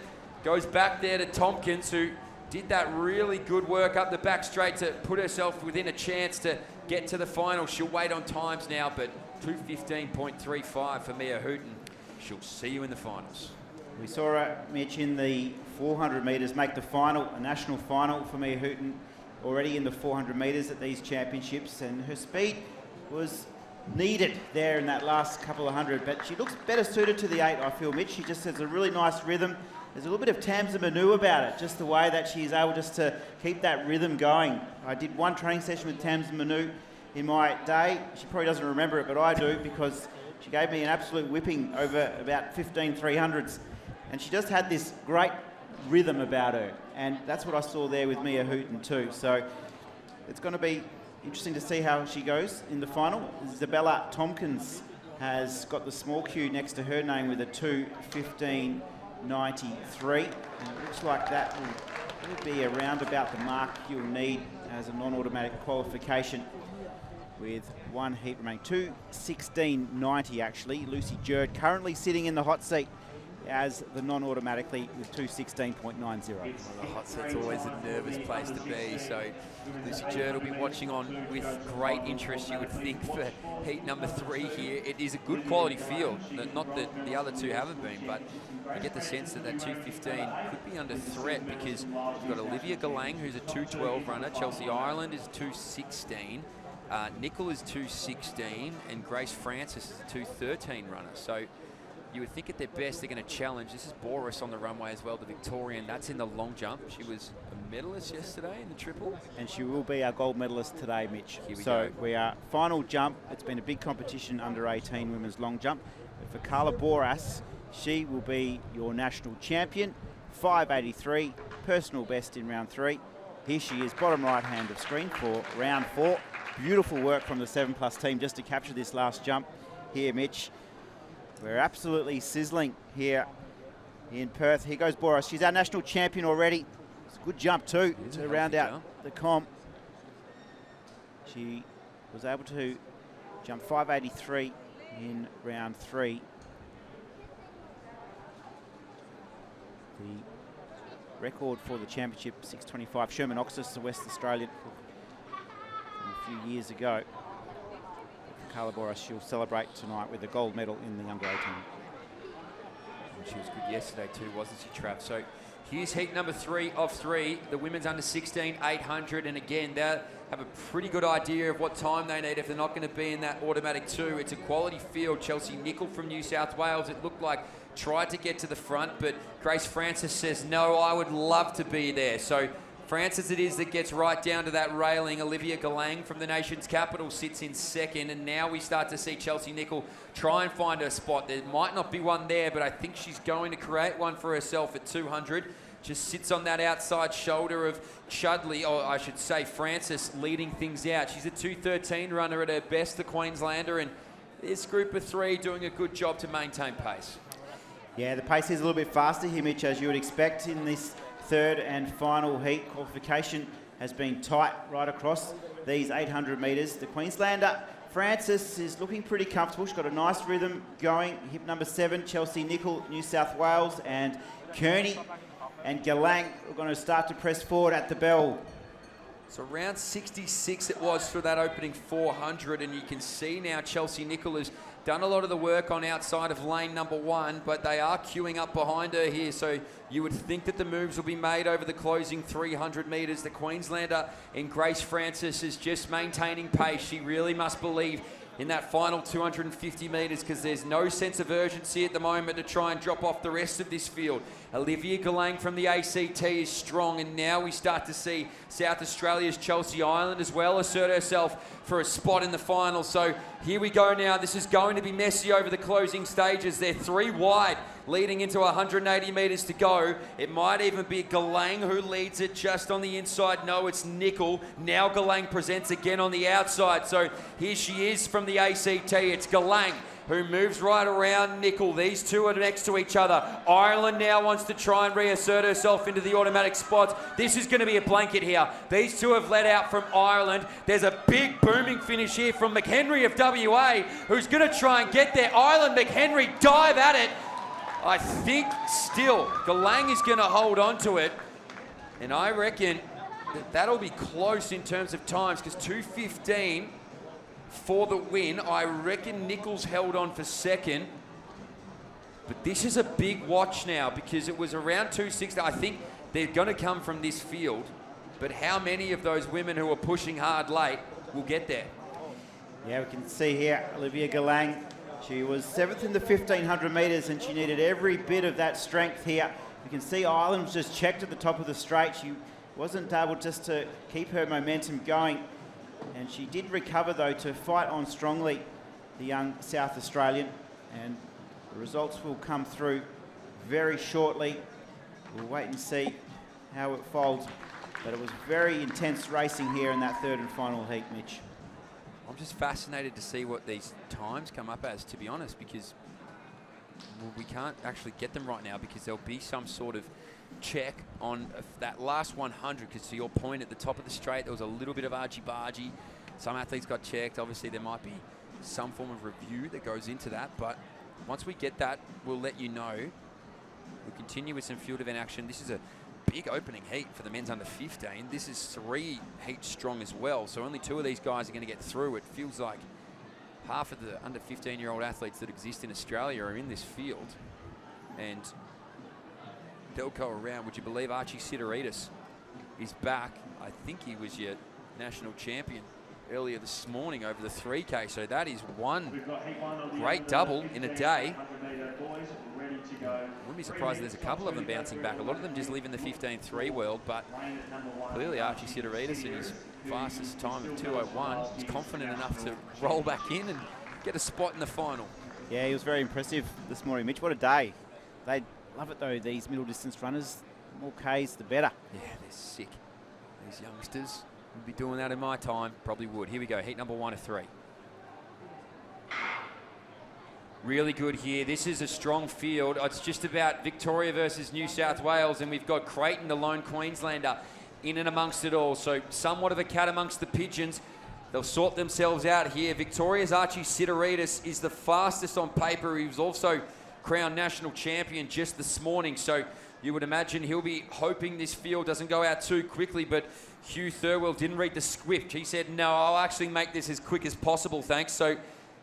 Goes back there to Tompkins, who did that really good work up the back straight to put herself within a chance to get to the final. She'll wait on times now, but 2:15.35 for Mia Hooton. She'll see you in the finals. We saw her, Mitch, in the 400 metres make the final, a national final for Mia Hooton, already in the 400 metres at these championships, and her speed was needed there in that last couple of hundred, but she looks better suited to the 8, I feel, Mitch. She just has a really nice rhythm. There's a little bit of Tamsin Manu about it, just the way that she's able just to keep that rhythm going. I did one training session with Tamsin Manu in my day. She probably doesn't remember it, but I do, because she gave me an absolute whipping over about 15 300s. And she just had this great rhythm about her. And that's what I saw there with Mia Hooton too. So it's going to be interesting to see how she goes in the final. Isabella Tompkins has got the small Q next to her name with a 2:15.93, and it looks like that will be around about the mark you'll need as a non-automatic qualification, with one heat remaining. 2:16.90 actually. Lucy Jurd currently sitting in the hot seat as the non-automatically with 2:16.90. Well, the hot seat's always a nervous place to be, so Lucy Jurd will be watching on with great interest, you would think, for heat number 3 here. It is a good quality field, not that the other two haven't been, but I get the sense that that 2:15 could be under threat, because we've got Olivia Galang, who's a 2:12 runner, Chelsea Ireland is 2:16, Nicol is 2:16, and Grace Francis is a 2:13 runner. So you would think at their best they're going to challenge. This is Boris on the runway as well, the Victorian. That's in the long jump. She was a medalist yesterday in the triple. And she will be our gold medalist today, Mitch. Here we so go. we are final jump. It's been a big competition under 18 women's long jump. But for Carla Boras, she will be your national champion. 5:83, personal best in round 3. Here she is, bottom right hand of screen for round 4. Beautiful work from the 7+ team just to capture this last jump here, Mitch. We're absolutely sizzling here in Perth. Here goes Boris. She's our national champion already. It's a good jump too to round out the comp. She was able to jump 5:83 in round 3. The record for the championship, 6:25. Sherman Oxus, the West Australian, from a few years ago. Carla Boras, she'll celebrate tonight with a gold medal in the under 18. And she was good yesterday too, wasn't she, Trav? So here's heat number 3 of 3, the women's under 16 800, and again they have a pretty good idea of what time they need if they're not going to be in that automatic 2. It's a quality field. Chelsea Nicol from New South Wales, it looked like tried to get to the front, but Grace Francis says no, I would love to be there. So Francis it is that gets right down to that railing. Olivia Galang from the nation's capital sits in second, and now we start to see Chelsea Nicol try and find her spot. There might not be one there, but I think she's going to create one for herself at 200. Just sits on that outside shoulder of Chudley, or I should say Francis, leading things out. She's a 2:13 runner at her best, the Queenslander, and this group of 3 doing a good job to maintain pace. Yeah, the pace is a little bit faster here, Mitch, as you would expect in this third and final heat. Qualification has been tight right across these 800 metres. The Queenslander Francis is looking pretty comfortable. She's got a nice rhythm going. Hip number 7, Chelsea Nicol, New South Wales, and Kearney and Galang are going to start to press forward at the bell. So around 66 it was for that opening 400, and you can see now Chelsea Nicol has done a lot of the work on outside of lane number 1, but they are queuing up behind her here, so you would think that the moves will be made over the closing 300 metres. The Queenslander in Grace Francis is just maintaining pace. She really must believe in that final 250 metres, because there's no sense of urgency at the moment to try and drop off the rest of this field. Olivia Galang from the ACT is strong, and now we start to see South Australia's Chelsea Ireland as well assert herself for a spot in the final. So here we go now. This is going to be messy over the closing stages. They're 3 wide leading into 180 metres to go. It might even be Galang who leads it just on the inside. No, it's Nicol. Now Galang presents again on the outside. So here she is from the ACT. It's Galang who moves right around Nicol. These two are next to each other. Ireland now wants to try and reassert herself into the automatic spots. This is going to be a blanket here. These two have led out from Ireland. There's a big booming finish here from McHenry of WA, who's going to try and get there. Ireland, McHenry dive at it. I think still Galang is going to hold on to it, and I reckon that'll be close in terms of times, because 2:15 for the win. I reckon Nicol's held on for second, but this is a big watch now, because it was around 2:60. I think they're going to come from this field, but how many of those women who are pushing hard late will get there? Yeah, we can see here Olivia Galang. She was 7th in the 1500 metres, and she needed every bit of that strength here. You can see Ireland was just checked at the top of the straight. She wasn't able just to keep her momentum going, and she did recover though to fight on strongly, the young South Australian, and the results will come through very shortly. We'll wait and see how it folds, but it was very intense racing here in that third and final heat, Mitch. I'm just fascinated to see what these times come up as, to be honest, because we can't actually get them right now, because there'll be some sort of check on that last 100, because to your point, at the top of the straight, there was a little bit of argy-bargy. Some athletes got checked. Obviously, there might be some form of review that goes into that, but once we get that, we'll let you know. We'll continue with some field event action. This is a big opening heat for the men's under 15. This is 3 heats strong as well, so only 2 of these guys are going to get through. It feels like half of the under 15-year-old athletes that exist in Australia are in this field, and they'll go around. Would you believe Archie Sideridis is back? I think he was your national champion earlier this morning over the 3K, so that is one great double in a day. Wouldn't be surprised if there's a couple of them bouncing back. A lot of them just live in the 15.3 world, but clearly Archie Sideridis in his fastest time of 2:01 is confident enough to roll back in and get a spot in the final. Yeah, he was very impressive this morning, Mitch. What a day. They love it though, these middle distance runners. The more Ks, the better. Yeah, they're sick. These youngsters would be doing that in my time. Probably would. Here we go, heat number 1 of 3. Really good here. This is a strong field. It's just about Victoria versus New South Wales, and we've got Creighton, the lone Queenslander, in and amongst it all. So somewhat of a cat amongst the pigeons. They'll sort themselves out here. Victoria's Archie Sideridis is the fastest on paper. He was also crowned national champion just this morning. So you would imagine he'll be hoping this field doesn't go out too quickly, but Hugh Thirlwell didn't read the script. He said, no, I'll actually make this as quick as possible, thanks. So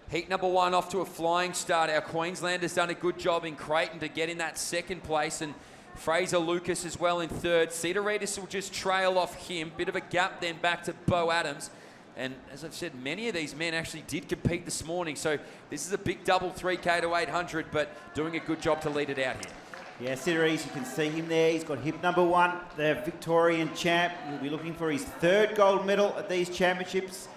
heat number 1 off to a flying start. Our Queenslander's done a good job in Creighton to get in that second place, and Fraser Lucas as well in third. Sideridis will just trail off him. Bit of a gap then back to Bo Adams. And as I've said, many of these men actually did compete this morning. So this is a big double 3K to 800, but doing a good job to lead it out here. Yeah, Sideridis, you can see him there. He's got hip number 1, the Victorian champ. He'll be looking for his 3rd gold medal at these championships.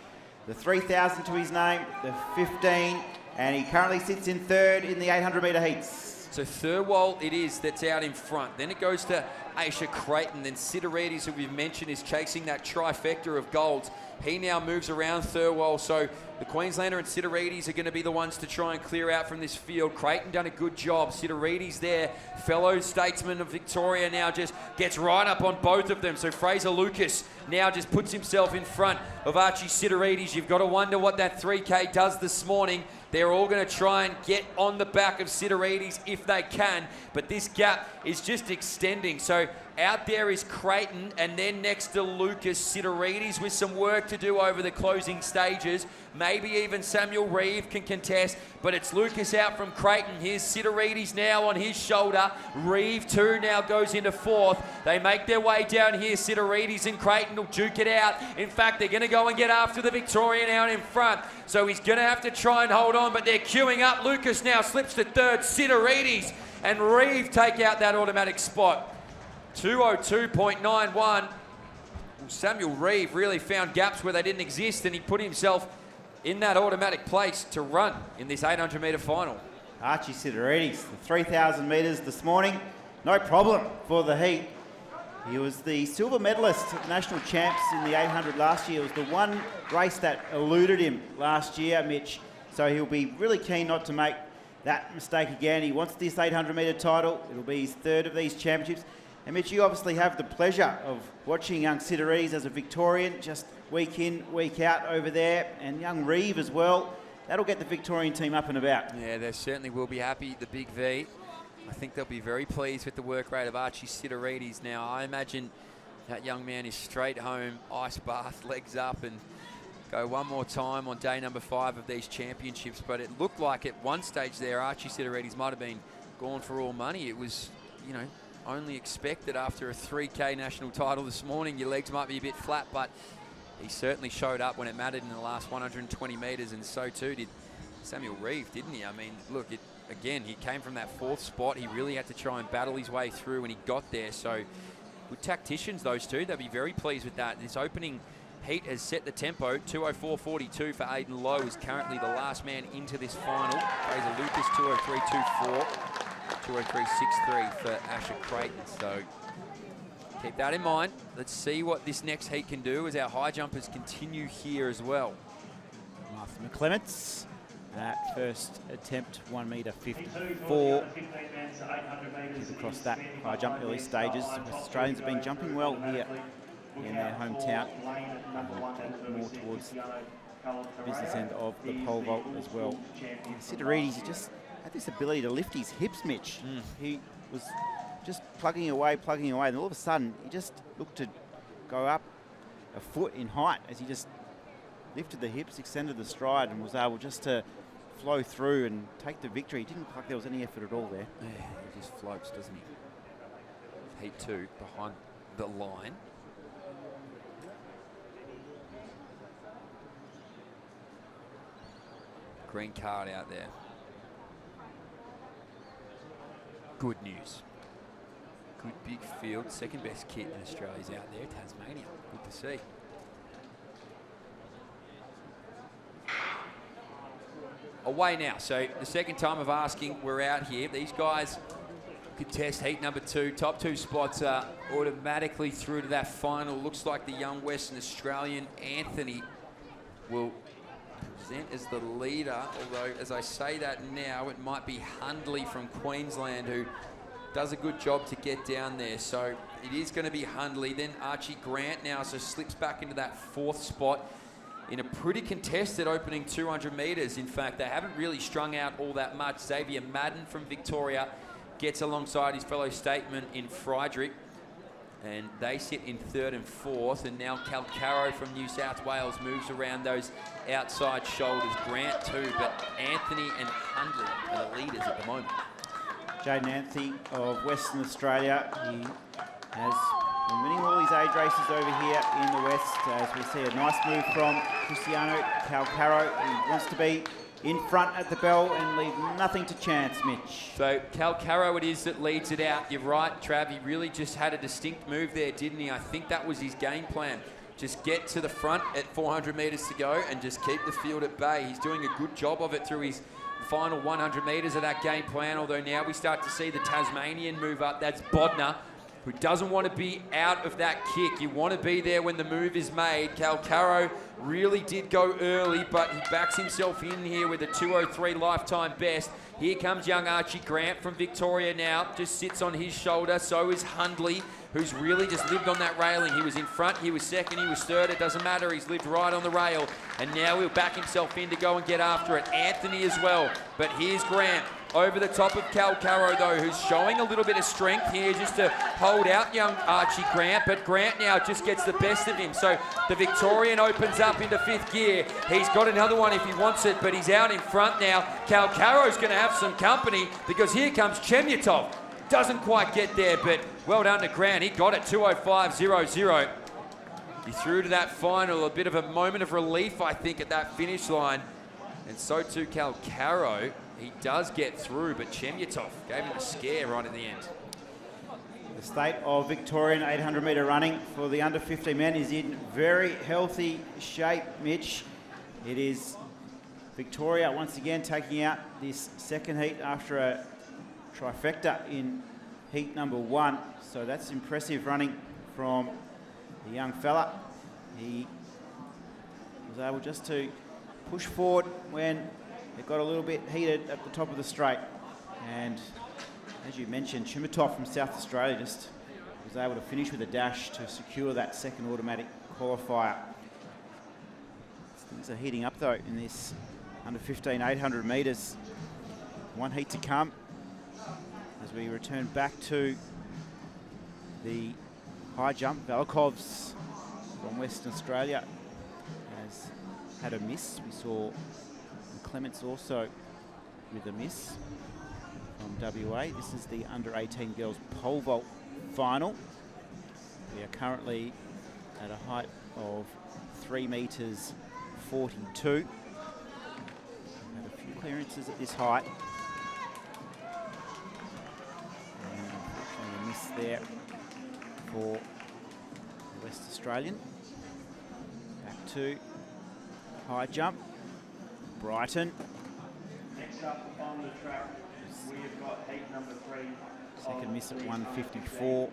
The 3,000 to his name, the 15, and he currently sits in 3rd in the 800 metre heats. So Thirlwell it is that's out in front. Then it goes to Aisha Creighton. Then Sidorides, who we've mentioned, is chasing that trifecta of golds. He now moves around Thirlwell, so the Queenslander and Sidorides are going to be the ones to try and clear out from this field. Creighton done a good job. Sidorides there, fellow statesman of Victoria, now just gets right up on both of them. So Fraser Lucas now just puts himself in front of Archie Sidorides. You've got to wonder what that 3K does this morning. They're all going to try and get on the back of Sidorides if they can, but this gap is just extending. So out there is Creighton, and then next to Lucas, Sidorides with some work to do over the closing stages. Maybe even Samuel Reeve can contest, but it's Lucas out from Creighton. Here's Sidorides now on his shoulder. Reeve too now goes into fourth. They make their way down here. Sidorides and Creighton will duke it out. In fact, they're going to go and get after the Victorian out in front, so he's going to have to try and hold on, but they're queuing up. Lucas now slips to third. Sidorides and Reeve take out that automatic spot. 2:02.91. Well, Samuel Reeve really found gaps where they didn't exist, and he put himself in that automatic place to run in this 800-metre final. Archie Sidorides, the 3,000 metres this morning, no problem for the heat. He was the silver medalist at the national champs in the 800 last year. It was the one race that eluded him last year, Mitch. So he'll be really keen not to make that mistake again. He wants this 800-metre title. It'll be his third of these championships. And Mitch, you obviously have the pleasure of watching young Sidorides as a Victorian, just week in, week out over there, and young Reeve as well. That'll get the Victorian team up and about. Yeah, they certainly will be happy, the Big V. I think they'll be very pleased with the work rate of Archie Sidorides now. I imagine that young man is straight home, ice bath, legs up, and go one more time on day number 5 of these championships. But it looked like at one stage there, Archie Sidorides might have been gone for all money. It was, you know, only expected after a 3K national title this morning. Your legs might be a bit flat, but he certainly showed up when it mattered in the last 120 metres, and so too did Samuel Reeve, didn't he? I mean, look, again, he came from that 4th spot. He really had to try and battle his way through when he got there. So good tacticians, those two. They'll be very pleased with that. This opening heat has set the tempo. 2:04.42 for Aidan Lowe is currently the last man into this final. Fraser Lucas, 2:03.24. 2:03.63 for Asher Creighton. So keep that in mind. Let's see what this next heat can do as our high jumpers continue here as well. Martha McClements at first attempt, 1 metre 54. Across that high jump early stages. West Australians have been jumping well here in their hometown. More towards the business end of the pole vault as well. Sidorides, he just had this ability to lift his hips, Mitch. He was just plugging away, and all of a sudden he just looked to go up a foot in height as he just lifted the hips, extended the stride, and was able just to flow through and take the victory. He didn't look like there was any effort at all there. Yeah, he just floats, doesn't he? Heat 2 behind the line. Green card out there. Good news. Good big field. Second best kit in Australia's out there. Tasmania. Good to see. Away now. So the second time of asking, we're out here. These guys contest heat number 2. Top 2 spots are automatically through to that final. Looks like the young Western Australian Anthony will present as the leader, although as I say that now, it might be Hundley from Queensland who does a good job to get down there. So it is going to be Hundley. Then Archie Grant now so slips back into that 4th spot in a pretty contested opening 200 metres. In fact, they haven't really strung out all that much. Xavier Madden from Victoria gets alongside his fellow statesman in Friedrich, and they sit in 3rd and 4th. And now Calcaro from New South Wales moves around those outside shoulders. Grant too, but Anthony and Hundley are the leaders at the moment. Jaden Anthony of Western Australia, he has been winning all his age races over here in the West, as we see a nice move from Cristiano Calcaro. He wants to be in front at the bell and leave nothing to chance, Mitch. So Calcaro it is that leads it out. You're right, Trav. He really just had a distinct move there, didn't he? I think that was his game plan. Just get to the front at 400 metres to go and just keep the field at bay. He's doing a good job of it through his final 100 metres of that game plan, although now we start to see the Tasmanian move up. That's Bodner who doesn't want to be out of that kick. You want to be there when the move is made. Calcaro really did go early, but he backs himself in here with a 2:03 lifetime best. Here comes young Archie Grant from Victoria now. Just sits on his shoulder. So is Hundley, who's really just lived on that railing. He was in front, he was second, he was third. It doesn't matter. He's lived right on the rail. And now he'll back himself in to go and get after it. Anthony as well. But here's Grant. Over the top of Calcaro, though, who's showing a little bit of strength here just to hold out young Archie Grant. But Grant now just gets the best of him. So the Victorian opens up into 5th gear. He's got another one if he wants it, but he's out in front now. Calcaro's going to have some company because here comes Chemyatov. Doesn't quite get there, but well done to Grant. He got it, 2:05.00. He threw to that final, a bit of a moment of relief, I think, at that finish line. And so too Calcaro. He does get through, but Chemyatov gave him a scare right at the end. The state of Victorian 800-metre running for the under 15 men is in very healthy shape, Mitch. It is Victoria once again taking out this second heat after a trifecta in heat number 1. So that's impressive running from the young fella. He was able just to push forward when it got a little bit heated at the top of the straight. And as you mentioned, Chemyatov from South Australia just was able to finish with a dash to secure that second automatic qualifier. Things are heating up though in this under 15 800 metres. One heat to come as we return back to the high jump. Velikov's from Western Australia has had a miss. We saw Clements also with a miss from WA. This is the under 18 girls pole vault final. We are currently at a height of 3 metres 42. We've had a few clearances at this height. And unfortunately a miss there for the West Australian. Back to high jump. Brighton. Next up on the track, we have got heat number 3. Second miss at 1:54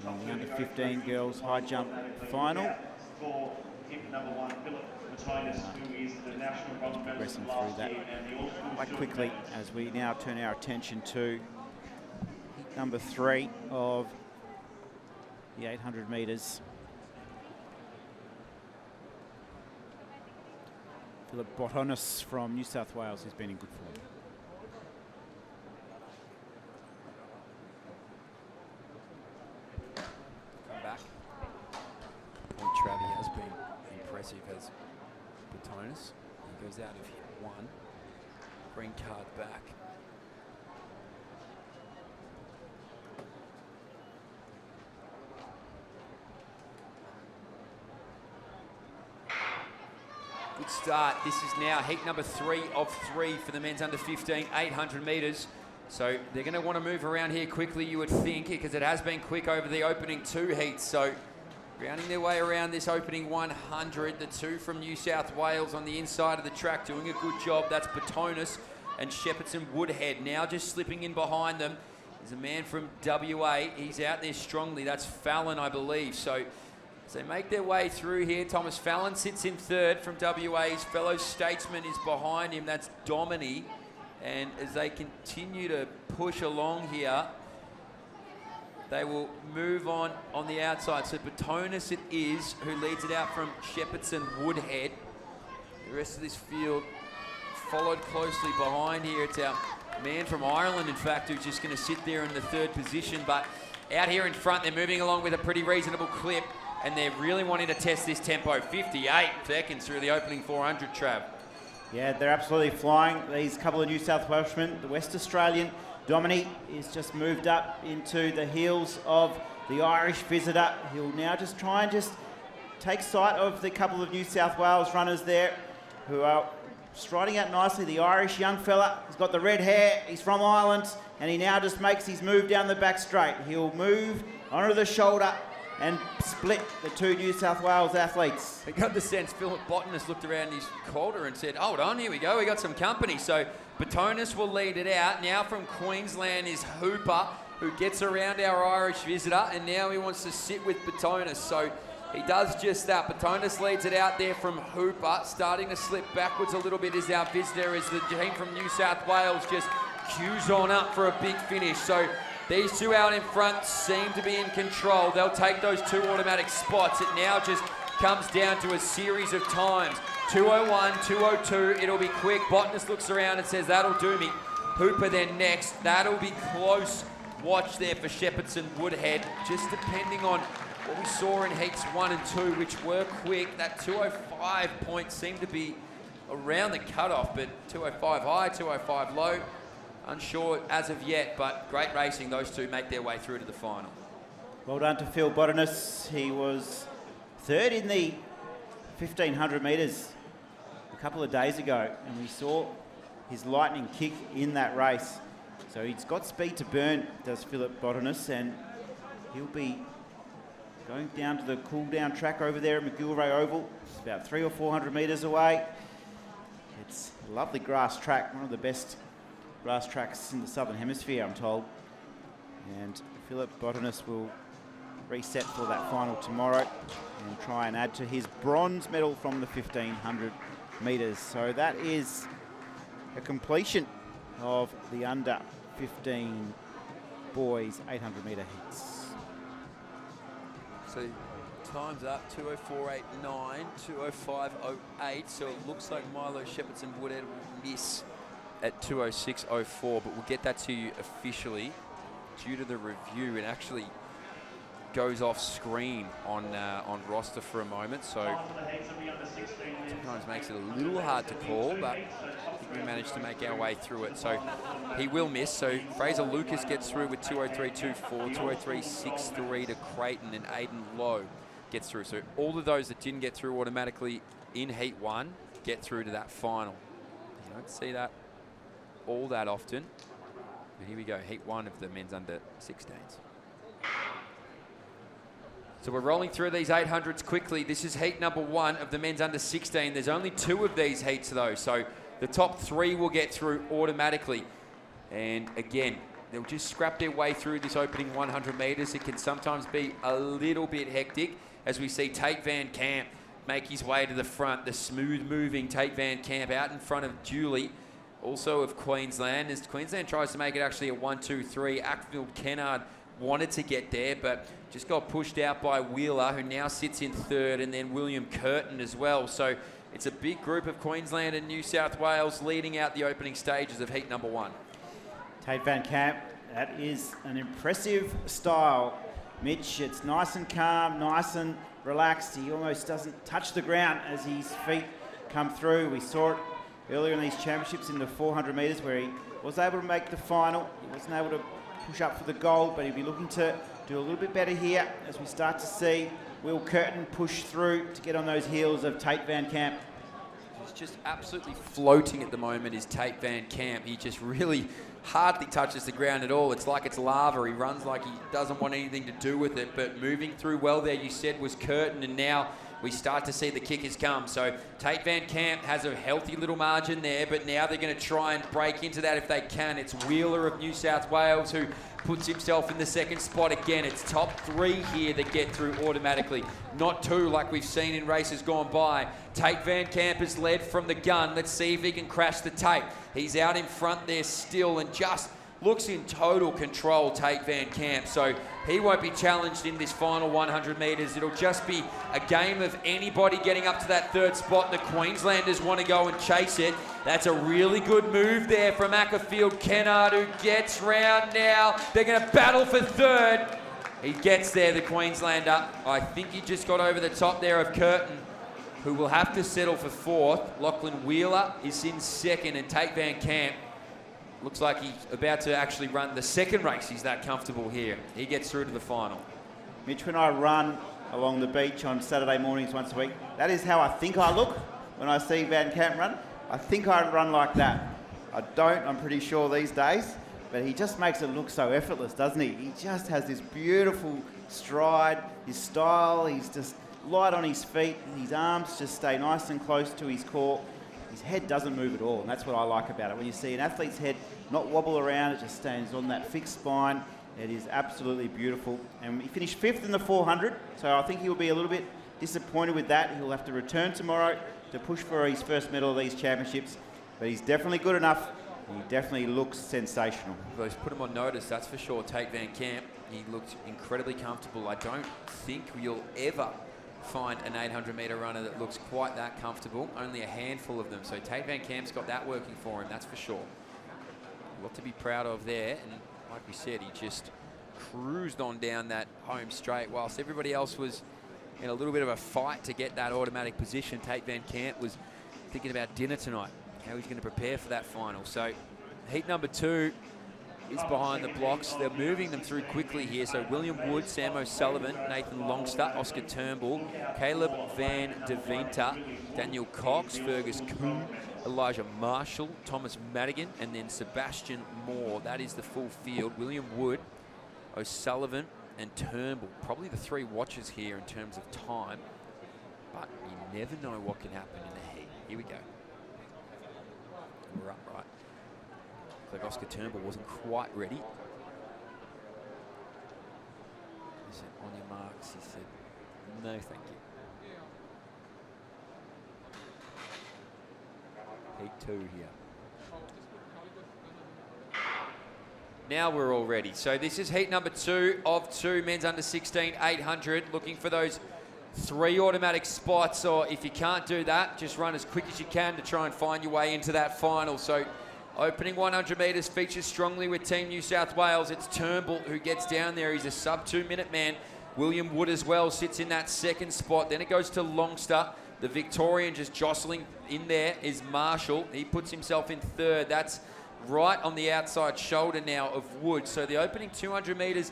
in the under 15 girls high jump final. For heat number 1, Philip Matinus, who is the national bronze medalist Progressing through that quite quickly as we now turn our attention to heat number 3 of the 800 metres. Philip Botonis from New South Wales has been in good form. Come back. And Travi has been impressive as Botonis. He goes out of hit 1. Green card back. Good start. This is now heat number 3 of 3 for the men's under 15 800 metres. So they're going to want to move around here quickly, you would think, because it has been quick over the opening 2 heats. So rounding their way around this opening 100, the 2 from New South Wales on the inside of the track doing a good job. That's Botonis and Shepherdson Woodhead. Now just slipping in behind them is a man from WA. He's out there strongly. That's Fallon, I believe. So as they make their way through here, Thomas Fallon sits in 3rd from WA. His fellow statesman is behind him. That's Domini. And as they continue to push along here, they will move on the outside. So Botonis it is who leads it out from Shepherdson Woodhead. The rest of this field followed closely behind here. It's our man from Ireland, in fact, who's just going to sit there in the 3rd position. But out here in front, they're moving along with a pretty reasonable clip. And they're really wanting to test this tempo. 58 seconds through the opening 400, Trav. Yeah, they're absolutely flying. These couple of New South Welshmen. The West Australian, Dominic, is just moved up into the heels of the Irish visitor. He'll now just try and just take sight of the couple of New South Wales runners there who are striding out nicely. The Irish young fella, he's got the red hair, he's from Ireland, and he now just makes his move down the back straight. He'll move onto the shoulder and split the 2 New South Wales athletes. I got the sense Philip Botanist looked around his shoulder and said, hold on, here we go, we got some company. So Botonis will lead it out. Now from Queensland is Hooper. who gets around our Irish visitor, and now he wants to sit with Batonis. So he does just that. Batonis leads it out there from Hooper, starting to slip backwards a little bit as our visitor, as the team from New South Wales just queues on up for a big finish. So these two out in front seem to be in control. They'll take those 2 automatic spots. It now just comes down to a series of times. 2:01, 2:02, it'll be quick. Botness looks around and says, that'll do me. Hooper then next. That'll be close watch there for Shepherdson Woodhead, just depending on what we saw in heats 1 and 2, which were quick. That 2:05 point seemed to be around the cutoff, but 2:05 high, 2:05 low. Unsure as of yet, but great racing. Those two make their way through to the final. Well done to Phil Botness. He was third in the 1,500 metres a couple of days ago, and we saw his lightning kick in that race. So he's got speed to burn, does Philip Botness, and he'll be going down to the cool-down track over there at McGillivray Oval. It's about 300 or 400 metres away. It's a lovely grass track, one of the best grass tracks in the Southern Hemisphere, I'm told. And Philip Botness will reset for that final tomorrow and try and add to his bronze medal from the 1,500 metres. So that is a completion of the under 15 boys 800 metre heats. So time's up, 2:04.89, 2:05.08. So it looks like Milo Shepherdson Woodhead will miss at 2:06.04, but we'll get that to you officially due to the review. It actually goes off screen on roster for a moment, so sometimes makes it a little hard to call, but I think we managed to make our way through it. So he will miss. So Fraser Lucas gets through with 2:03.24, 2:03.63 to Creighton, and Aidan Lowe gets through. So all of those that didn't get through automatically in Heat 1 get through to that final. You don't see that all that often. But here we go, Heat 1 of the men's under 16s. So we're rolling through these 800s quickly. This is heat number 1 of the men's under 16. There's only 2 of these heats though, so the top 3 will get through automatically. And again, they'll just scrap their way through this opening 100 metres. It can sometimes be a little bit hectic as we see Tate Van Camp make his way to the front. The smooth moving Tate Van Camp out in front of Julie, also of Queensland, as Queensland tries to make it actually a 1-2-3. Ackfield Kennard wanted to get there, but just got pushed out by Wheeler, who now sits in 3rd, and then William Curtin as well. So it's a big group of Queensland and New South Wales leading out the opening stages of heat number 1. Tate Van Camp, that is an impressive style. Mitch, it's nice and calm, nice and relaxed. He almost doesn't touch the ground as his feet come through. We saw it earlier in these championships in the 400 metres where he was able to make the final. He wasn't able to push up for the gold, but he'll be looking to do a little bit better here as we start to see Will Curtin push through to get on those heels of Tate Van Camp. He's just absolutely floating at the moment, is Tate Van Camp. He just really hardly touches the ground at all. It's like it's lava. He runs like he doesn't want anything to do with it, but moving through well there, you said, was Curtin, and now we start to see the kickers come. So Tate Van Camp has a healthy little margin there, but now they're going to try and break into that if they can. It's Wheeler of New South Wales who puts himself in the 2nd spot again. It's top 3 here that get through automatically, not 2 like we've seen in races gone by. Tate Van Camp is led from the gun. Let's see if he can crash the tape. He's out in front there still and just looks in total control, Tate Van Camp. So he won't be challenged in this final 100 metres. It'll just be a game of anybody getting up to that 3rd spot. The Queenslanders want to go and chase it. That's a really good move there from Ackfield Kennard, who gets round now. They're going to battle for 3rd. He gets there, the Queenslander. I think he just got over the top there of Curtin, who will have to settle for 4th. Lachlan Wheeler is in 2nd, and Tate Van Camp looks like he's about to actually run the 2nd race. He's that comfortable here. He gets through to the final. Mitch, when I run along the beach on Saturday mornings once a week, that is how I think I look when I see Van Camp run. I think I run like that. I don't, I'm pretty sure these days, but he just makes it look so effortless, doesn't he? He just has this beautiful stride, his style, he's just light on his feet, his arms just stay nice and close to his core. His head doesn't move at all, and that's what I like about it. When you see an athlete's head not wobble around, it just stands on that fixed spine, It is absolutely beautiful. And he finished 5th in the 400, so I think he'll be a little bit disappointed with that. He'll have to return tomorrow to push for his first medal of these championships. But he's definitely good enough. He definitely looks sensational. Well, he's put him on notice, that's for sure. Tate Van Camp, he looked incredibly comfortable. I don't think you'll ever find an 800-metre runner that looks quite that comfortable. Only a handful of them. So Tate Van Camp's got that working for him, that's for sure. A lot to be proud of there. And like we said, he just cruised on down that home straight. Whilst everybody else was in a little bit of a fight to get that automatic position, Tate Van Camp was thinking about dinner tonight, how he's going to prepare for that final. So heat number 2 is behind the blocks. They're moving them through quickly here. So William Wood, Sam O'Sullivan, Nathan Longstaff, Oscar Turnbull, Caleb Van Deventer, Daniel Cox, Fergus Kuhn, Elijah Marshall, Thomas Madigan, and then Sebastian Moore. That is the full field. William Wood, O'Sullivan, and Turnbull. Probably the 3 watchers here in terms of time, but you never know what can happen in the heat. Here we go. We're upright. Like Oscar Turnbull wasn't quite ready. He said, on your marks, he said, no thank you. Heat 2 here. Now we're all ready. So this is heat number 2 of 2, men's under 16, 800, looking for those 3 automatic spots, or if you can't do that, just run as quick as you can to try and find your way into that final. So opening 100 metres features strongly with Team New South Wales. It's Turnbull who gets down there. He's a sub-2-minute man. William Wood as well sits in that 2nd spot. Then it goes to Longstaff. The Victorian just jostling in there is Marshall. He puts himself in 3rd. That's right on the outside shoulder now of Wood. So the opening 200 metres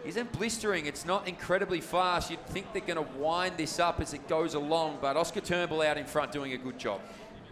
isn't blistering. It's not incredibly fast. You'd think they're going to wind this up as it goes along, but Oscar Turnbull out in front doing a good job.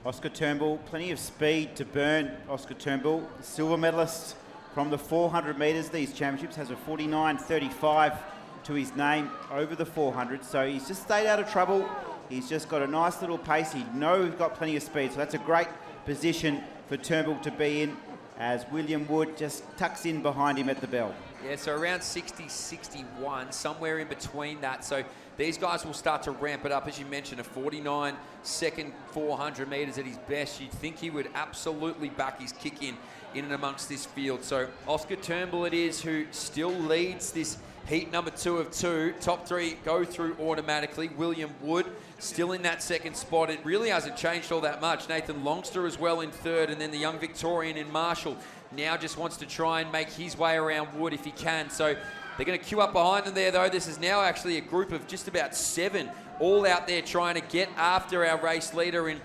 Oscar Turnbull, plenty of speed to burn. Oscar Turnbull, silver medalist from the 400 metres. These championships has a 49.35 to his name over the 400. So he's just stayed out of trouble. He's just got a nice little pace. He knows he's got plenty of speed. So that's a great position for Turnbull to be in as William Wood just tucks in behind him at the bell. Yeah, so around 60, 61, somewhere in between that. So these guys will start to ramp it up. As you mentioned, a 49-second 400 metres at his best. You'd think he would absolutely back his kick in and amongst this field. So Oscar Turnbull it is who still leads this heat number 2 of 2. Top 3 go through automatically. William Wood still in that 2nd spot. It really hasn't changed all that much. Nathan Longstaff as well in 3rd, and then the young Victorian in Marshall now just wants to try and make his way around Wood if he can. So they're going to queue up behind them there, though. This is now actually a group of just about 7 all out there trying to get after our race leader in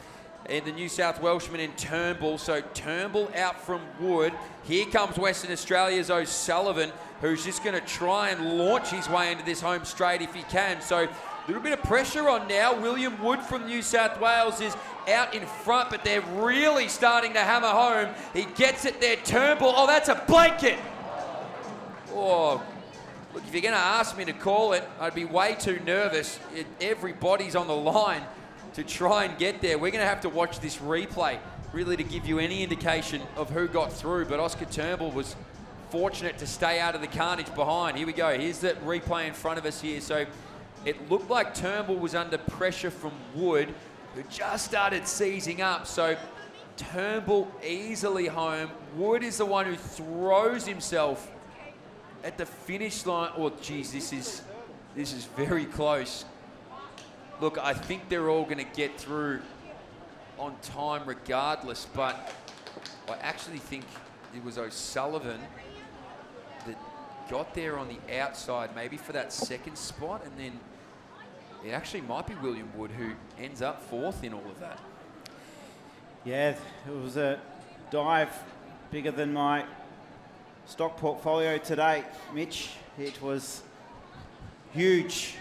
the New South Welshman in Turnbull. So Turnbull out from Wood. Here comes Western Australia's O'Sullivan, who's just going to try and launch his way into this home straight if he can. So a little bit of pressure on now. William Wood from New South Wales is out in front, but they're really starting to hammer home. He gets it there, Turnbull. Oh, that's a blanket. Oh, look, if you're going to ask me to call it, I'd be way too nervous. Everybody's on the line to try and get there. We're going to have to watch this replay, really, to give you any indication of who got through. But Oscar Turnbull was fortunate to stay out of the carnage behind. Here we go. Here's the replay in front of us here. So it looked like Turnbull was under pressure from Wood, who just started seizing up. So Turnbull easily home. Wood is the one who throws himself at the finish line. Oh, geez, this is very close. Look, I think they're all going to get through on time regardless, but I actually think it was O'Sullivan that got there on the outside, maybe for that 2nd spot, and then it actually might be William Wood who ends up 4th in all of that. Yeah, it was a dive bigger than my stock portfolio today, Mitch. It was huge.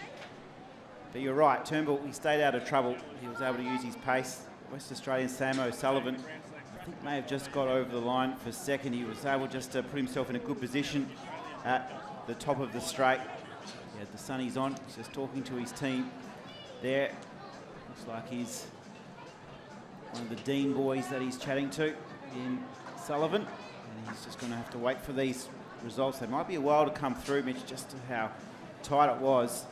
But you're right, Turnbull, he stayed out of trouble. He was able to use his pace. West Australian Sam O'Sullivan, I think, may have just got over the line for 2nd. He was able just to put himself in a good position at the top of the straight. He had the sunnies on. He's just talking to his team there. Looks like he's one of the Dean boys that he's chatting to in Sullivan. And he's just going to have to wait for these results. They might be a while to come through, Mitch, just to how tight it was.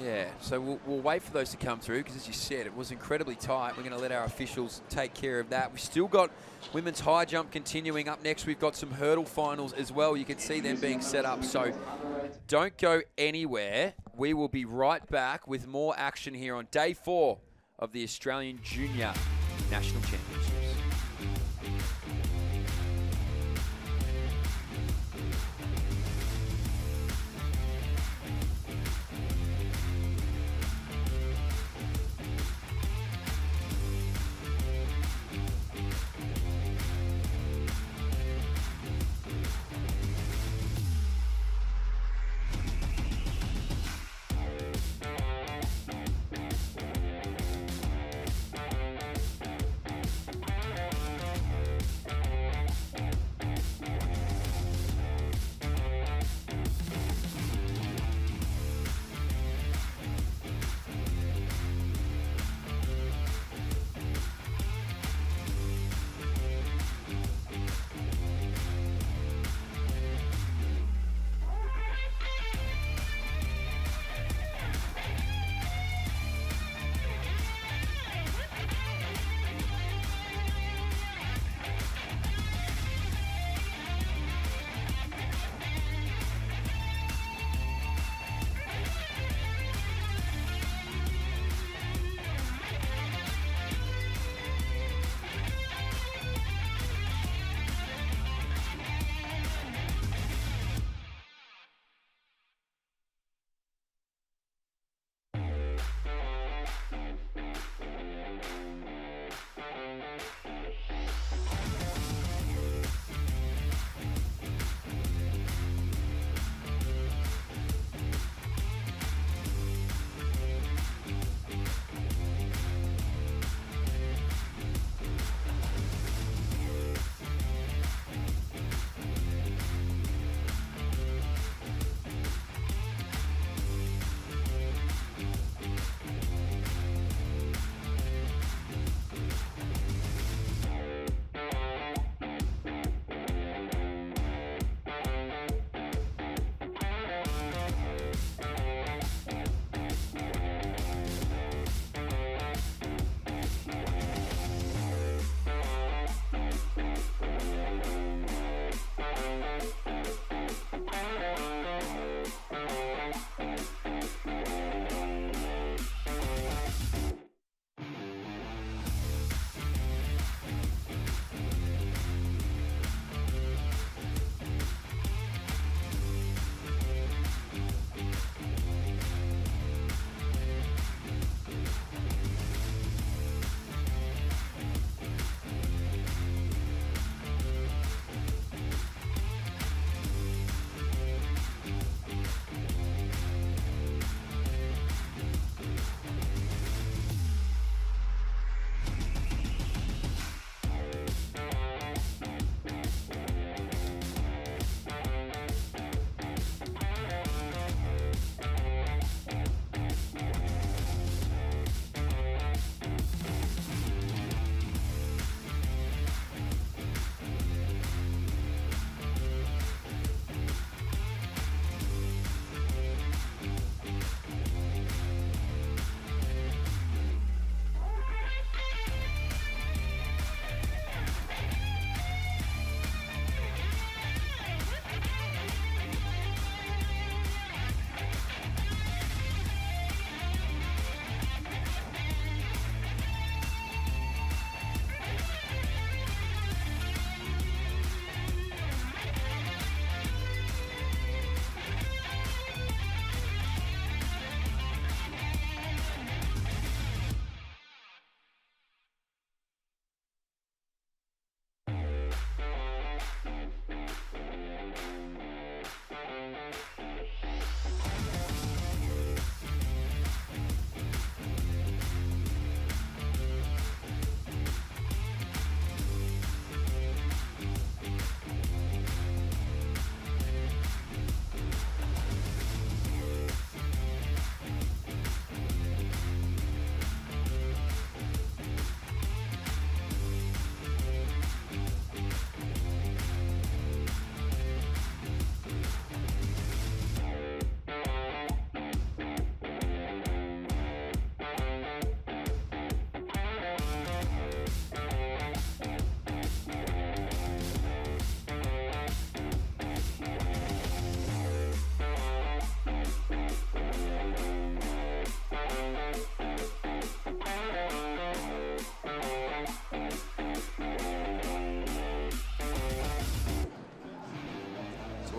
Yeah, so we'll wait for those to come through because, as you said, it was incredibly tight. We're going to let our officials take care of that. We've still got women's high jump continuing. Up next, we've got some hurdle finals as well. You can see them being set up, so don't go anywhere. We will be right back with more action here on day 4 of the Australian Junior National Championships.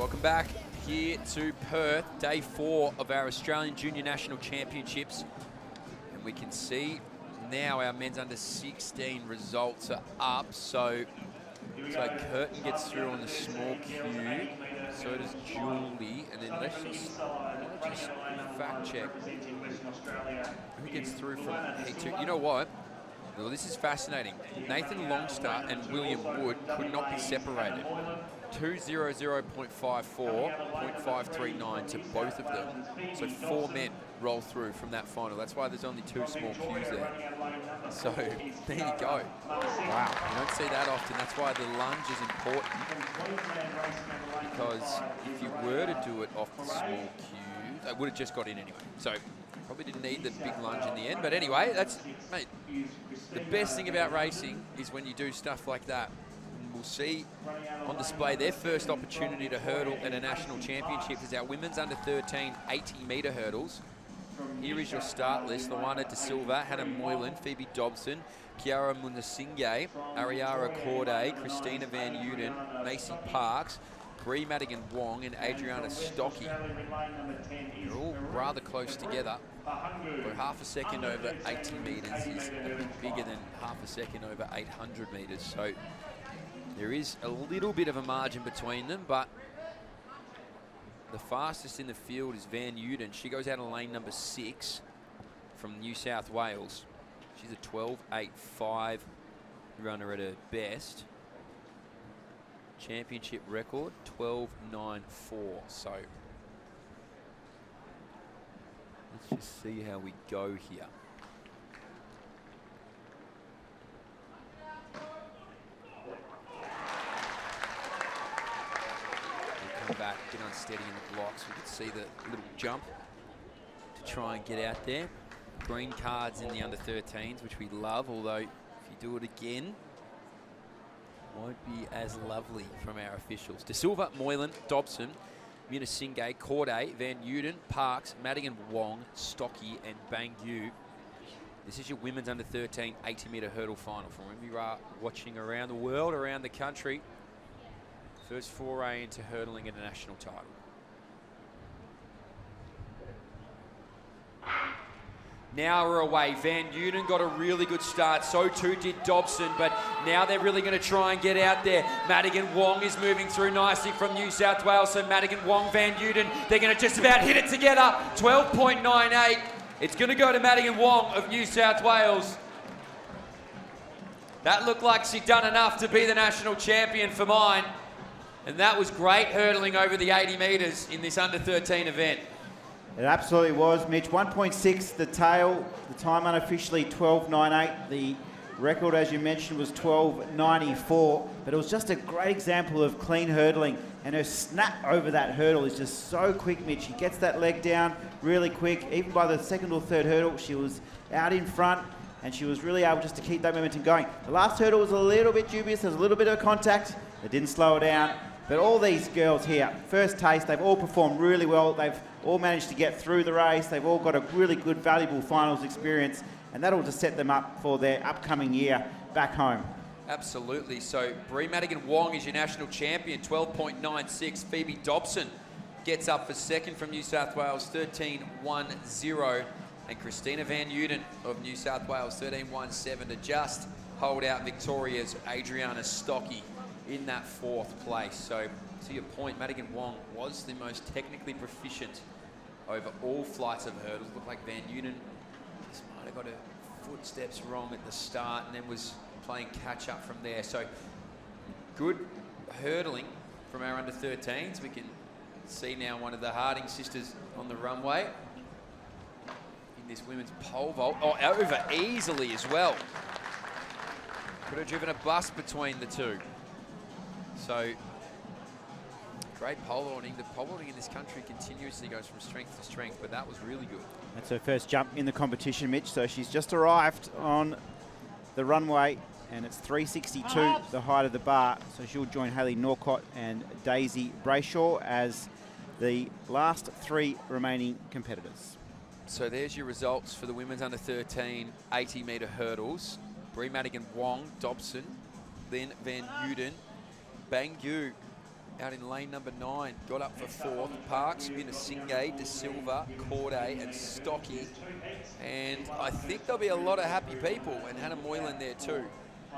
Welcome back here to Perth, day 4 of our Australian Junior National Championships. And we can see now our men's under 16 results are up. So Curtin gets through on the small queue. So does Julie. And then let's just fact check who gets through from heat 2. You know what? Well, this is fascinating. Nathan Longstaff and William Wood could not be separated. 2:00.54, 0.539 to both of them. So 4 men roll through from that final. That's why there's only 2 small queues there. So there you go. Wow, you don't see that often. That's why the lunge is important. Because if you were to do it off the small queue, they would have just got in anyway. So probably didn't need the big lunge in the end. But anyway, that's, mate, the best thing about racing is when you do stuff like that. And we'll see on display their first opportunity to hurdle at a national championship is our women's under 13 80-metre hurdles. Here is your start list. Luana De Silva, Hannah Moylan, Phoebe Dobson, Kiara Munasinghe, Ariara Corday, Christina Van Uden, Macy Parks, Bree Madigan Wong and Adriana Stocky. They're all rather close together. But half a second over 80 metres is a bit bigger than half a second over 800 metres. So there is a little bit of a margin between them, but the fastest in the field is Van Uden. She goes out of lane number 6 from New South Wales. She's a 12.85 runner at her best. Championship record 12.94. So let's just see how we go here. We'll come back, get unsteady in the blocks. We can see the little jump to try and get out there. Green cards in the under 13s, which we love, although if you do it again, won't be as lovely from our officials. De Silva, Moylan, Dobson, Munasinghe, Corday, Van Uden, Parks, Madigan Wong, Stocky and Bangyu. This is your women's under 13 80-metre hurdle final from wherever you are watching around the world, around the country. First foray into hurdling at a national title. Now we're away. Van Uden got a really good start. So too did Dobson, but now they're really going to try and get out there. Madigan Wong is moving through nicely from New South Wales. So Madigan Wong, Van Uden, they're going to just about hit it together. 12.98. It's going to go to Madigan Wong of New South Wales. That looked like she'd done enough to be the national champion for mine. And that was great hurdling over the 80 metres in this under 13 event. It absolutely was, Mitch. 1.6 the tail, the time unofficially 12.98. The record, as you mentioned, was 12.94. But it was just a great example of clean hurdling. And her snap over that hurdle is just so quick, Mitch. She gets that leg down really quick. Even by the second or third hurdle, she was out in front. And she was really able just to keep that momentum going. The last hurdle was a little bit dubious. There was a little bit of contact. It didn't slow her down. But all these girls here, first taste, they've all performed really well. They've all managed to get through the race. They've all got a really good, valuable finals experience, and that'll just set them up for their upcoming year back home. Absolutely. So Bree Madigan Wong is your national champion, 12.96. Phoebe Dobson gets up for second from New South Wales, 13.10. And Christina Van Uden of New South Wales, 13.17 to just hold out Victoria's Adriana Stocky in that 4th place. So to your point, Madigan Wong was the most technically proficient over all flights of hurdles. Looked like Van Uden just might have got her footsteps wrong at the start and then was playing catch up from there. So good hurdling from our under 13s. We can see now one of the Harding sisters on the runway in this women's pole vault. Oh, over easily as well. Could have driven a bus between the two. So great pole vaulting. The pole vaulting in this country continuously goes from strength to strength, but that was really good. That's her first jump in the competition, Mitch. So she's just arrived on the runway, and it's 362, the height of the bar. So she'll join Hayley Norcott and Daisy Brayshaw as the last 3 remaining competitors. So there's your results for the women's under 13 80-metre hurdles. Bree Madigan Wong, Dobson, then Van Uden, Bangyu out in lane number 9. Got up for 4th. Parks, Minasinghe, De Silva, Corday and Stocky. And I think there'll be a lot of happy people, and Hannah Moylan there too,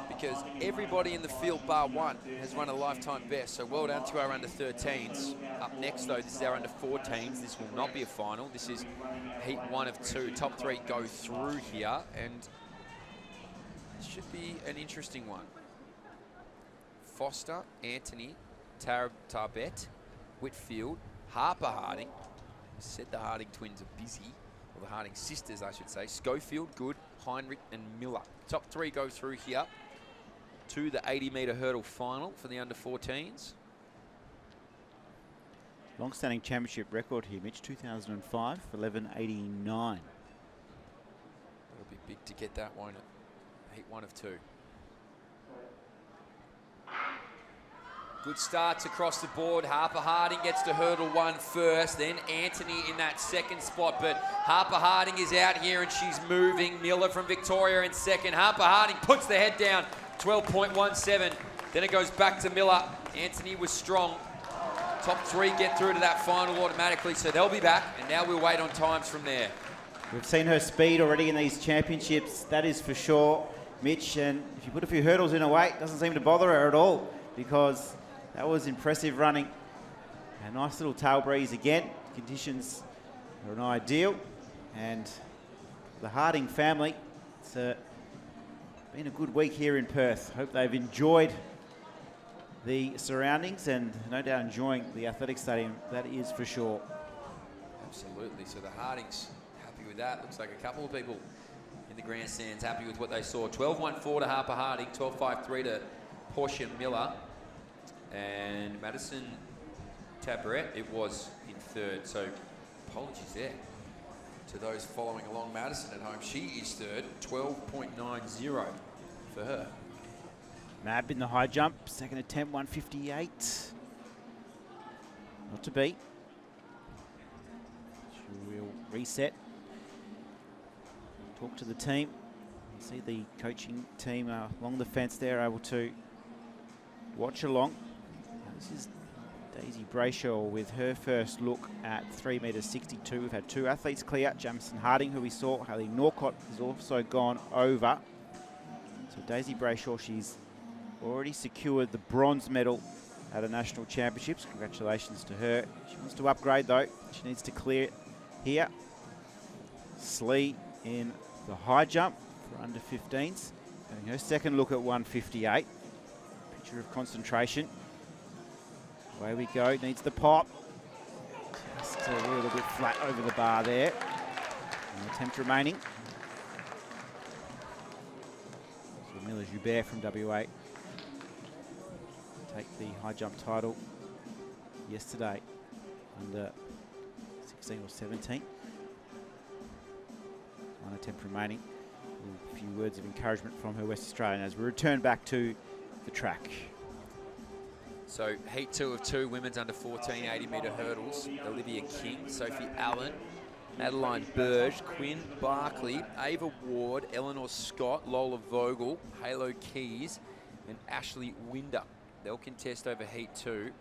because everybody in the field bar one has run a lifetime best. So well done to our under 13s. Up next though, this is our under 14s. This will not be a final. This is heat 1 of 2. Top 3 go through here, and this should be an interesting one. Foster, Anthony, Tarbet, Whitfield, Harper Harding. Said the Harding twins are busy, or the Harding sisters, I should say. Schofield, Good, Heinrich, and Miller. Top 3 go through here to the 80-metre hurdle final for the under 14s. Long-standing championship record here, Mitch, 2005, 11:89. It'll be big to get that, won't it? Heat 1 of 2. Good starts across the board. Harper Harding gets to hurdle 1 first, then Anthony in that 2nd spot. But Harper Harding is out here and she's moving. Miller from Victoria in 2nd. Harper Harding puts the head down, 12.17. Then it goes back to Miller. Anthony was strong. Top 3 get through to that final automatically, so they'll be back. And now we'll wait on times from there. We've seen her speed already in these championships, that is for sure, Mitch. And if you put a few hurdles in her way, it doesn't seem to bother her at all, because that was impressive running. A nice little tail breeze again. Conditions are an ideal. And the Harding family, it's been a good week here in Perth. Hope they've enjoyed the surroundings and no doubt enjoying the athletic stadium, that is for sure. Absolutely. So the Hardings happy with that. Looks like a couple of people in the grandstands happy with what they saw. 12.14 to Harper Harding, 12.53 to Portia Miller. And Madison Tabret, it was in 3rd. So apologies there to those following along. Madison at home, she is 3rd, 12.90 for her. Mab in the high jump, 2nd attempt, 158. Not to beat. She will reset. Talk to the team. See the coaching team along the fence there, able to watch along. This is Daisy Brayshaw with her first look at 3.62 m. We've had 2 athletes clear. Jamison Harding, who we saw. Hayley Norcott has also gone over. So Daisy Brayshaw, she's already secured the bronze medal at the National Championships. Congratulations to her. She wants to upgrade though. She needs to clear it here. Slee in the high jump for under 15s. Having her second look at 158. Picture of concentration. Away we go, needs the pop. Just a little bit flat over the bar there. An attempt remaining. So Miller Joubert from WA. Take the high jump title yesterday under 16 or 17. One attempt remaining. A few words of encouragement from her West Australian as we return back to the track. So heat 2 of 2, women's under 14, 80-metre hurdles. Olivia King, Sophie Allen, Madeline Burge, Quinn Barkley, Ava Ward, Eleanor Scott, Lola Vogel, Halo Keys, and Ashley Winder. They'll contest over heat 2.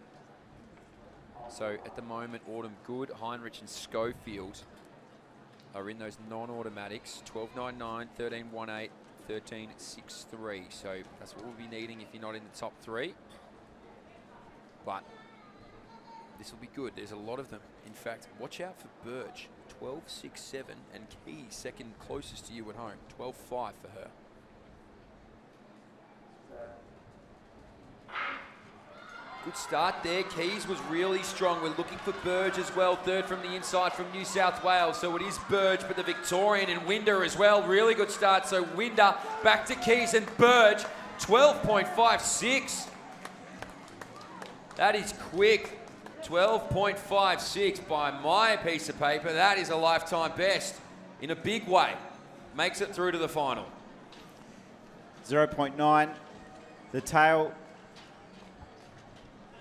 So at the moment, Autumn Good, Heinrich and Schofield are in those non-automatics. 12.99, 13.18, 13.63. So that's what we'll be needing if you're not in the top 3. But this will be good. There's a lot of them. In fact, watch out for Burge. 12.67 and Keys second closest to you at home. 12.5 for her. Good start there. Keys was really strong. We're looking for Burge as well. 3rd from the inside from New South Wales. So it is Burge, but the Victorian and Winder as well. Really good start. So Winder back to Keys and Burge. 12.56. That is quick. 12.56 by my piece of paper. That is a lifetime best in a big way. Makes it through to the final. 0.9. The tail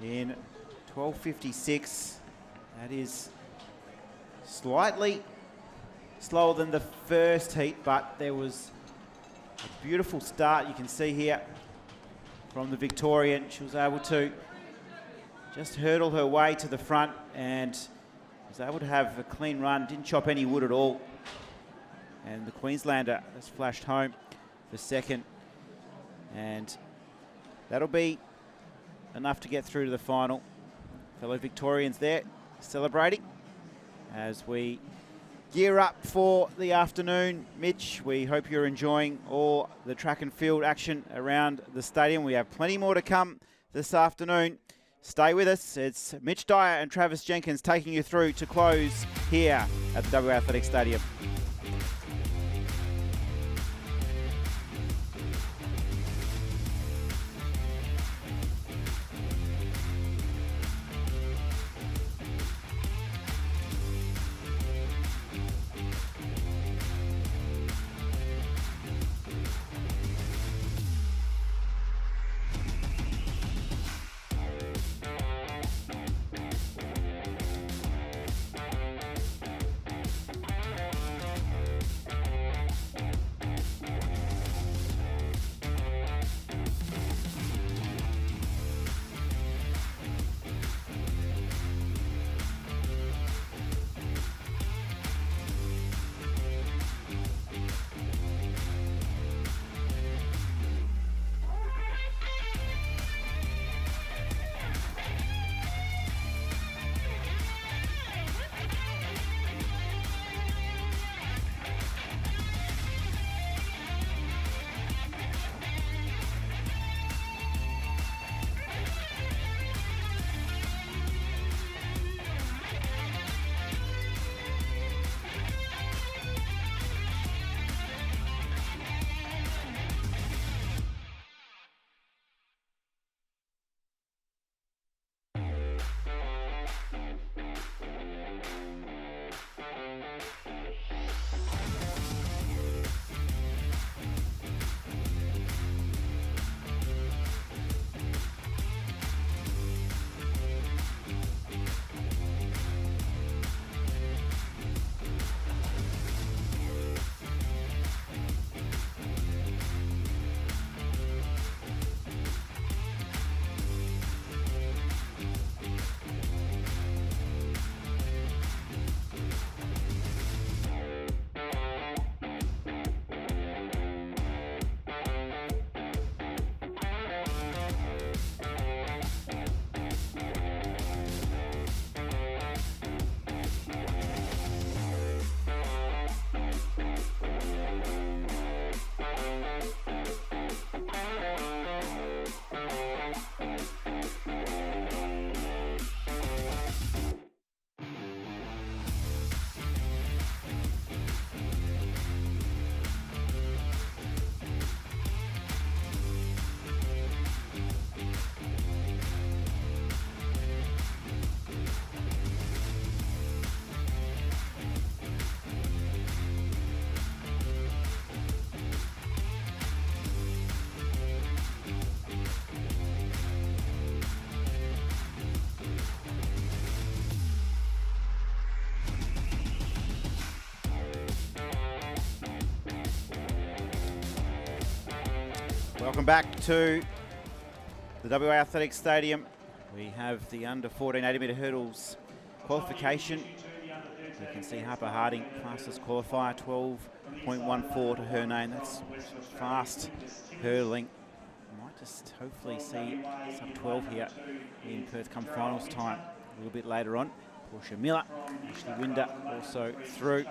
in 12.56. That is slightly slower than the first heat, but there was a beautiful start you can see here from the Victorian. She was able to just hurdled her way to the front and was able to have a clean run. Didn't chop any wood at all. And the Queenslander has flashed home for second. And that'll be enough to get through to the final. Fellow Victorians there celebrating as we gear up for the afternoon. Mitch, we hope you're enjoying all the track and field action around the stadium. We have plenty more to come this afternoon. Stay with us. It's Mitch Dyer and Travis Jenkins taking you through to close here at the WA Athletic Stadium. Welcome back to the WA Athletic Stadium. We have the under 14 80-metre hurdles qualification. You can see Harper Harding, fastest qualifier, 12.14 to her name. That's fast hurdling. Might just hopefully see sub 12 here in Perth come finals time a little bit later on. Portia Miller, Ashley Winder also through.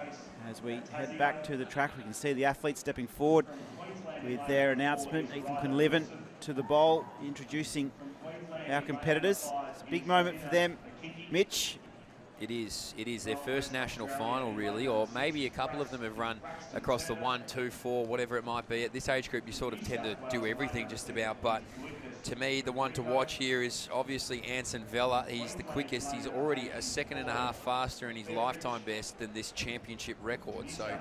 As we head back to the track, we can see the athletes stepping forward with their announcement. Ethan Quinlivan to the bowl, introducing our competitors. It's a big moment for them. Mitch? It is their first national final, really, or maybe a couple of them have run across the 1, 2, 4, whatever it might be. At this age group, you sort of tend to do everything just about, but to me, the one to watch here is obviously Anson Vella. He's the quickest. He's already a second and a half faster in his lifetime best than this championship record. So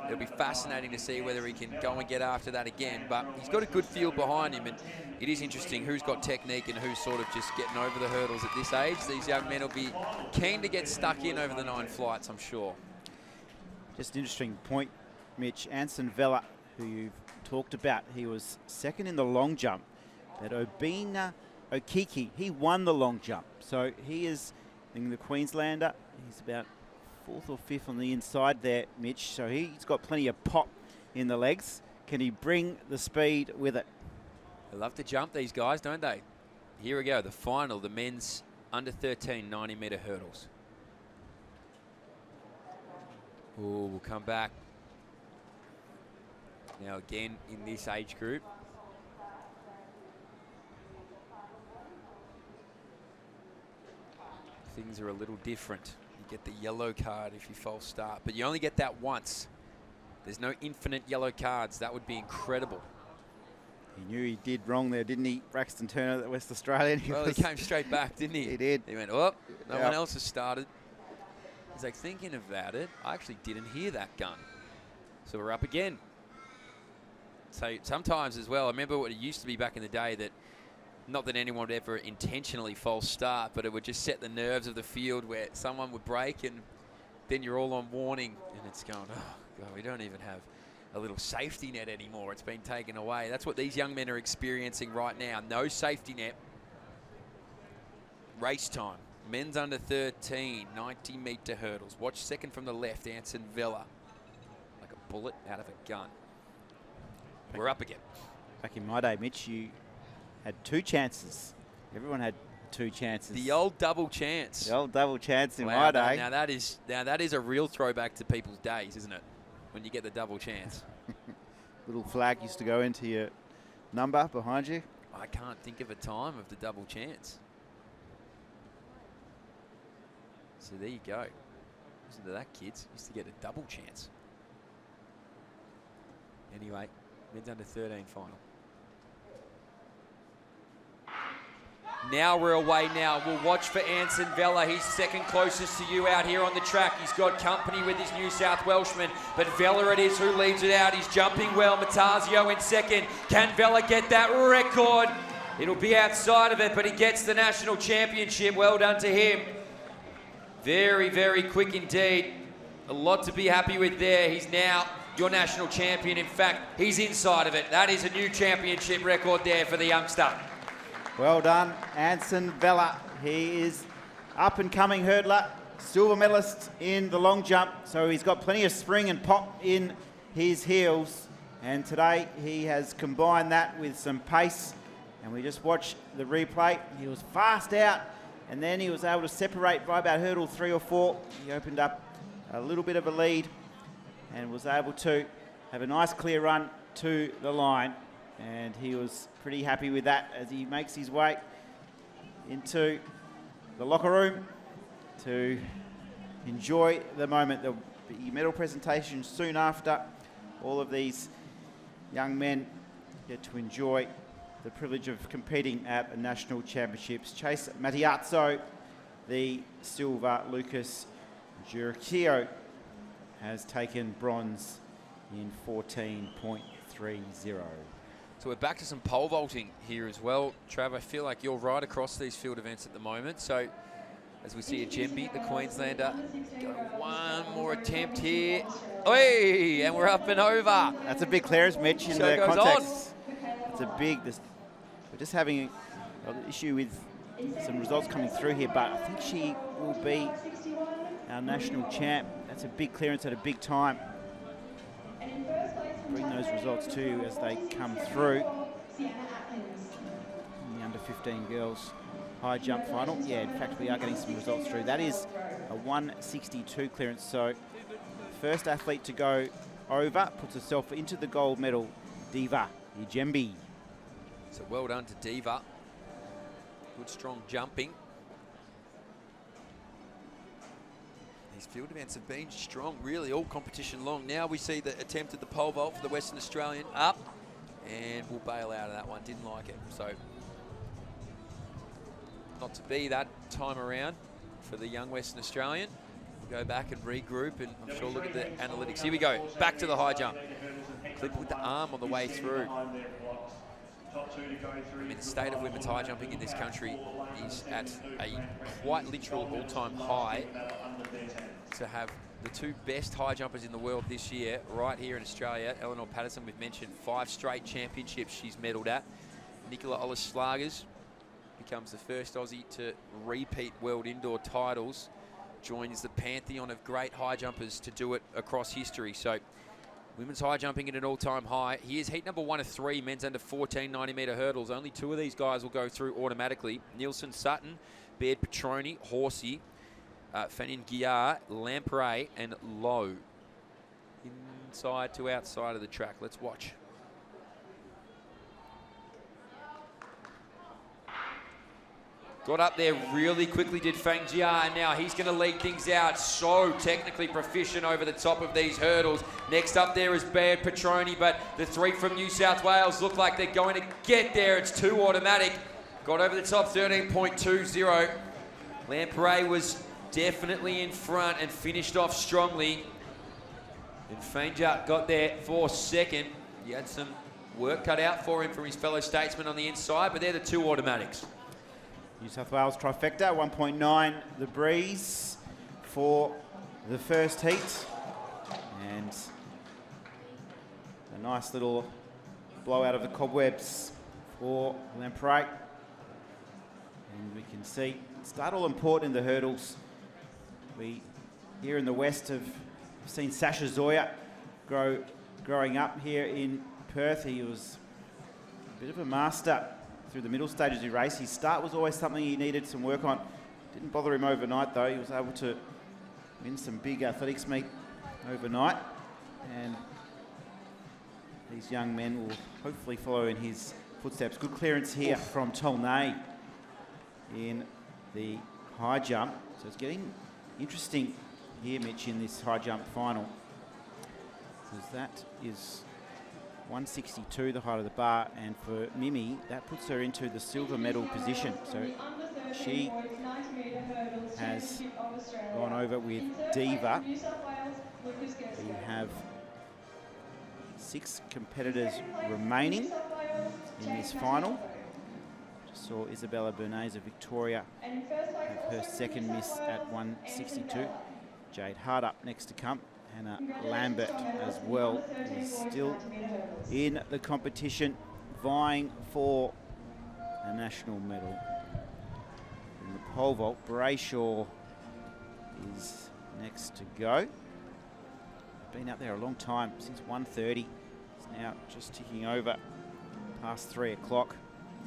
it'll be fascinating to see whether he can go and get after that again. But he's got a good field behind him, and it is interesting who's got technique and who's sort of just getting over the hurdles at this age. These young men will be keen to get stuck in over the 9 flights, I'm sure. Just an interesting point, Mitch. Anson Vella, who you've talked about, he was second in the long jump. That Obina Okiki. He won the long jump. So he is in the Queenslander. He's about 4th or 5th on the inside there, Mitch. So he's got plenty of pop in the legs. Can he bring the speed with it? They love to jump, these guys, don't they? Here we go, the final, the men's under 13 90-metre hurdles. Oh, we'll come back. Now again, in this age group, things are a little different. You get the yellow card if you false start, but you only get that once. There's no infinite yellow cards. That would be incredible. He knew he did wrong there, didn't he, Braxton Turner, the West Australian? Well, he came straight back, didn't he? He did. He went, oh, no one else has started. He's like, thinking about it, I actually didn't hear that gun. So we're up again. So sometimes as well, I remember what it used to be back in the day that, not that anyone would ever intentionally false start, but it would just set the nerves of the field where someone would break and then you're all on warning and it's going, oh, God, we don't even have a little safety net anymore. It's been taken away. That's what these young men are experiencing right now. No safety net. Race time. Men's under 13, 90-metre hurdles. Watch second from the left, Anson Vella. Like a bullet out of a gun. We're up again. Back in my day, Mitch, you had 2 chances. Everyone had 2 chances. The old double chance. The old double chance in my day. Now that is a real throwback to people's days, isn't it? When you get the double chance. Little flag used to go into your number behind you. I can't think of a time of the double chance. So there you go. Listen to that, kids. Used to get a double chance. Anyway, men's under 13 final. Now we're away now. We'll watch for Anson Vella. He's second closest to you out here on the track. He's got company with his New South Welshman, but Vella it is who leads it out. He's jumping well. Matazio in second. Can Vella get that record? It'll be outside of it, but he gets the national championship. Well done to him. Very, very quick indeed. A lot to be happy with there. He's now your national champion. In fact, he's inside of it. That is a new championship record there for the youngster. Well done, Anson Vella. He is up-and-coming hurdler, silver medalist in the long jump, so he's got plenty of spring and pop in his heels. And today he has combined that with some pace. And we just watch the replay. He was fast out, and then he was able to separate by about hurdle 3 or 4. He opened up a little bit of a lead and was able to have a nice clear run to the line. And he was pretty happy with that as he makes his way into the locker room to enjoy the moment. There'll be medal presentation soon after. All of these young men get to enjoy the privilege of competing at a national championships. Chase Matiazzo, the silver. Lucas Giurchio has taken bronze in 14.30. So we're back to some pole vaulting here as well. Trav, I feel like you're right across these field events at the moment. So as we see a Jemby, the Queenslander, go one more attempt here. Oi, and we're up and over. That's a big clearance, Mitch, in the context. It's a big, we're just having an issue with some results coming through here, but I think she will be our national champ. That's a big clearance at a big time. Bring those results too as they come through. The under 15 girls high jump final. Yeah, in fact, we are getting some results through. That is a 162 clearance. So first athlete to go over puts herself into the gold medal, Diva Ijembi. So well done to Diva. Good strong jumping. These field events have been strong, really, all competition long. Now we see the attempt at the pole vault for the Western Australian up, and we'll bail out of that one. Didn't like it. So not to be that time around for the young Western Australian. We'll go back and regroup, and I'm sure look at the analytics. Here we go. Back to the high jump. Clip with the arm on the way through. I mean, the state of women's high jumping in this country is at a quite literal all-time high. To have the 2 best high jumpers in the world this year right here in Australia. Eleanor Patterson, we've mentioned 5 straight championships she's medalled at. Nicola Olaslagers becomes the first Aussie to repeat world indoor titles, joins the pantheon of great high jumpers to do it across history. So women's high jumping at an all-time high. Here's heat number 1 of 3, men's under 14 90-metre hurdles. Only 2 of these guys will go through automatically. Nielsen Sutton, Baird Petroni, Horsey, Fanin Guillard, Lamprey, and Lowe. Inside to outside of the track. Let's watch. Got up there really quickly, did Fang Jia, and now he's going to lead things out. So technically proficient over the top of these hurdles. Next up there is Baird Petroni, but the 3 from New South Wales look like they're going to get there. It's 2 automatic. Got over the top, 13.20. Lamprey was definitely in front and finished off strongly. And Fang Jia got there for second. He had some work cut out for him from his fellow statesmen on the inside, but they're the 2 automatics. New South Wales trifecta, 1.9 the breeze for the first heat. And a nice little blowout of the cobwebs for Lamprey. And we can see, start all important in the hurdles. We, here in the West, have seen Sasha Zoya growing up here in Perth. He was a bit of a master through the middle stages of the race. His start was always something he needed some work on. Didn't bother him overnight though. He was able to win some big athletics meet overnight. And these young men will hopefully follow in his footsteps. Good clearance here from Tolnay in the high jump. So it's getting interesting here, Mitch, in this high jump final. Because that is 162, the height of the bar, and for Mimi, that puts her into the silver medal position. So she has gone over with Diva. We have 6 competitors remaining in this final. Just saw Isabella Bernays of Victoria have her second miss at 162. Jade Hart up next to come. Hannah Lambert as well is still in the competition, vying for a national medal. In the pole vault, Brayshaw is next to go. Been up there a long time, since 1:30. It's now just ticking over past 3 o'clock.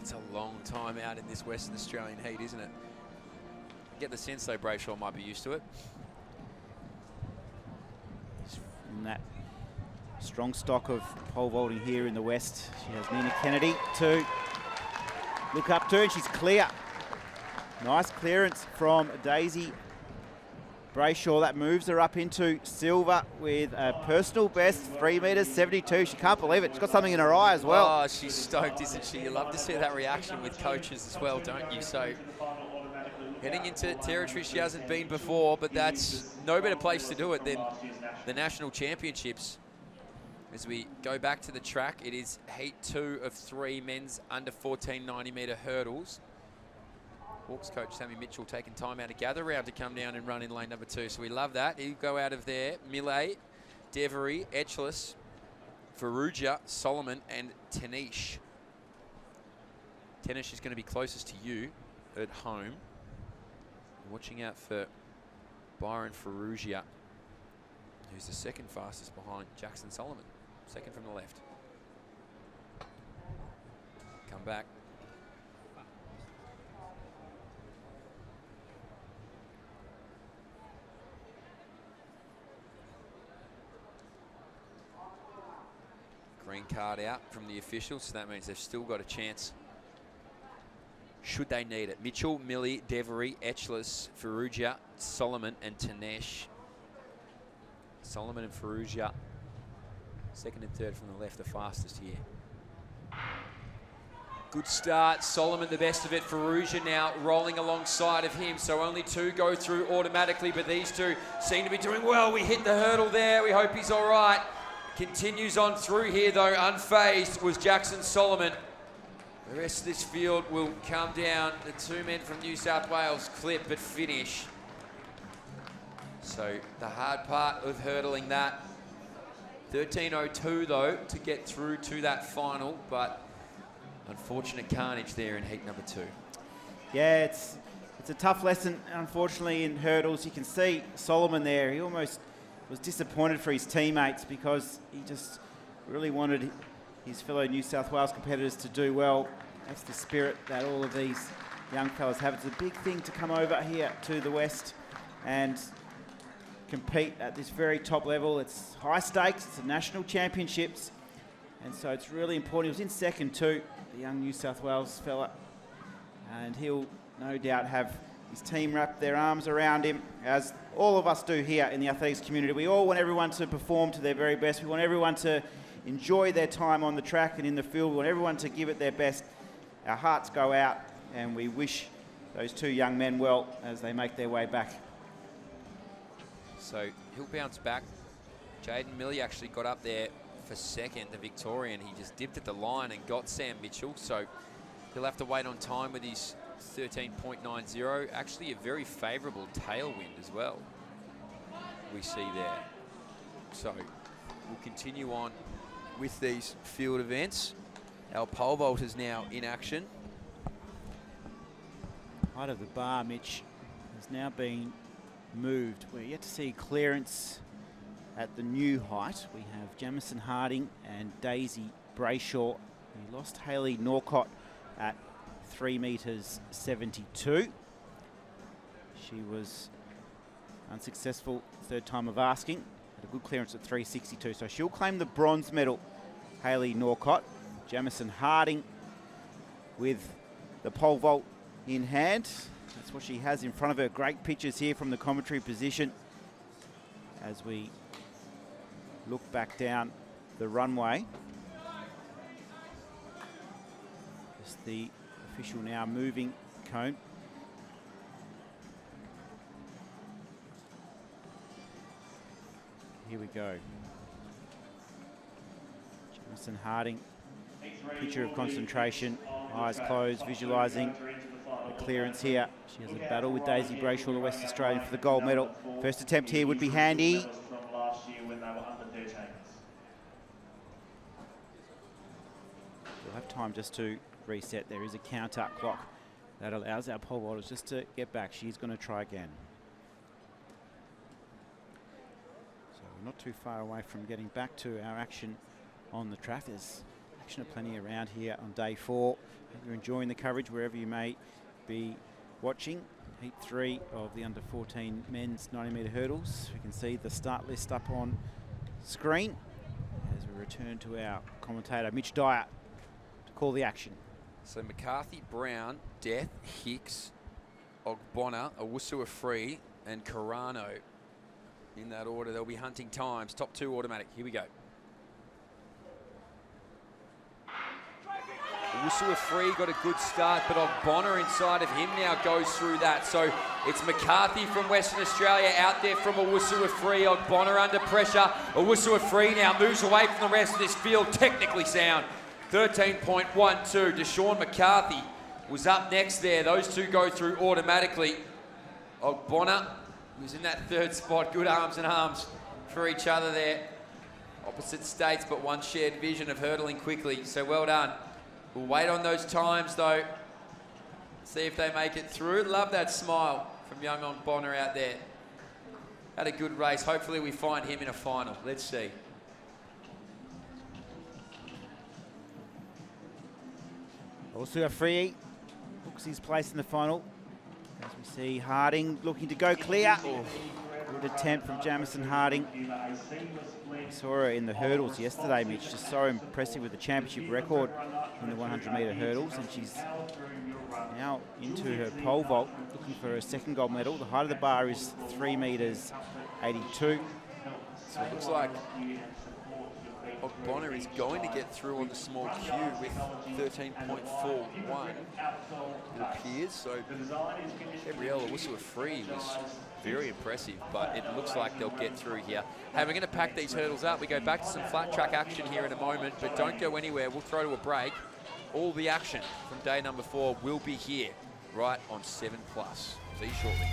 It's a long time out in this Western Australian heat, isn't it? Get the sense though Brayshaw might be used to it. In that strong stock of pole vaulting here in the West, she has Nina Kennedy to look up to, and she's clear. Nice clearance from Daisy Brayshaw. That moves her up into silver with a personal best, 3 metres 72. She can't believe it. She's got something in her eye as well. Oh, she's stoked, isn't she? You love to see that reaction with coaches as well, don't you? So heading into territory she hasn't been before, but that's no better place to do it than the National Championships. As we go back to the track, it is heat 2 of 3 men's under 14 90-metre hurdles. Hawks coach Sammy Mitchell taking time out of gather round to come down and run in lane number 2. So we love that. He'll go out of there. Millet, Devery, Etchless, Faruja, Solomon, and Tanish. Tanish is going to be closest to you at home. Watching out for Byron Farugia, who's the second fastest behind Jackson Solomon. Second from the left. Come back. Green card out from the officials, so that means they've still got a chance should they need it. Mitchell, Millie, Devery, Etchless, Farugia, Solomon, and Tanesh. Solomon and Farugia, second and third from the left, the fastest here. Good start. Solomon the best of it. Farugia now rolling alongside of him. So only 2 go through automatically, but these 2 seem to be doing well. We hit the hurdle there. We hope he's all right. Continues on through here though, unfazed was Jackson Solomon. The rest of this field will come down. The 2 men from New South Wales clip but finish. So the hard part of hurdling that. 13:02 though to get through to that final, but unfortunate carnage there in heat number 2. Yeah, it's a tough lesson, unfortunately, in hurdles. You can see Solomon there. He almost was disappointed for his teammates because he just really wanted his fellow New South Wales competitors to do well. That's the spirit that all of these young fellas have. It's a big thing to come over here to the West and compete at this very top level. It's high stakes, it's the national championships, and so it's really important. He was in second too, the young New South Wales fella, and he'll no doubt have his team wrap their arms around him, as all of us do here in the athletics community. We all want everyone to perform to their very best. We want everyone to enjoy their time on the track and in the field. We want everyone to give it their best. Our hearts go out, and we wish those two young men well as they make their way back. So he'll bounce back. Jaden Milley actually got up there for second, the Victorian. He just dipped at the line and got Sam Mitchell. So he'll have to wait on time with his 13.90. Actually a very favourable tailwind as well, we see there. So we'll continue on with these field events. Our pole vault is now in action. Height of the bar, Mitch, has now been moved. We're yet to see clearance at the new height. We have Jamison Harding and Daisy Brayshaw. We lost Hayley Norcott at 3 metres 72. She was unsuccessful third time of asking. Had a good clearance at 362, so she'll claim the bronze medal. Hayley Norcott. Jamison Harding with the pole vault in hand. That's what she has in front of her. Great pictures here from the commentary position as we look back down the runway. Just the official now moving cone. Here we go. Jamison Harding, picture of concentration, eyes closed, visualising the clearance here. She has a battle with Daisy Brayshaw, the West Australian, for the gold medal. First attempt here would be handy. We'll have time just to reset. There is a counter clock that allows our pole vaulters just to get back. She's going to try again. So we're not too far away from getting back to our action on the track. There's action plenty around here on day 4. Hope you're enjoying the coverage wherever you may be watching. Heat 3 of the under 14 men's 90-metre hurdles. We can see the start list up on screen as we return to our commentator Mitch Dyer to call the action. So McCarthy, Brown, Death, Hicks, Ogbonna, Owusu Free, and Carano. In that order, they'll be hunting times. Top 2 automatic. Here we go. Owusu Free got a good start, but Ogbonna inside of him now goes through that. So it's McCarthy from Western Australia out there from Owusu Free. Ogbonna under pressure. Owusu Free now moves away from the rest of this field. Technically sound. 13.12. Deshaun McCarthy was up next there. Those two go through automatically. Ogbonna was in that 3rd spot. Good arms and arms for each other there. Opposite states, but one shared vision of hurdling quickly. So well done. We'll wait on those times though. See if they make it through. Love that smile from young Ogbonna out there. Had a good race. Hopefully we find him in a final. Let's see. Also Free books his place in the final. As we see Harding looking to go clear. Oh, good attempt from Jamison Harding. We saw her in the hurdles yesterday, Mitch. Just so impressive with the championship record in the 100-metre hurdles. And she's now into her pole vault, looking for her 2nd gold medal. The height of the bar is 3 metres 82. So it looks like Ogbonna is going to get through on the small Q with 13.41, it appears. So Gabrielle Owusu Free was very impressive, but it looks like they'll get through here. Hey, we're going to pack these hurdles up. We go back to some flat track action here in a moment, but don't go anywhere. We'll throw to a break. All the action from day number 4 will be here, right on 7+. See you shortly.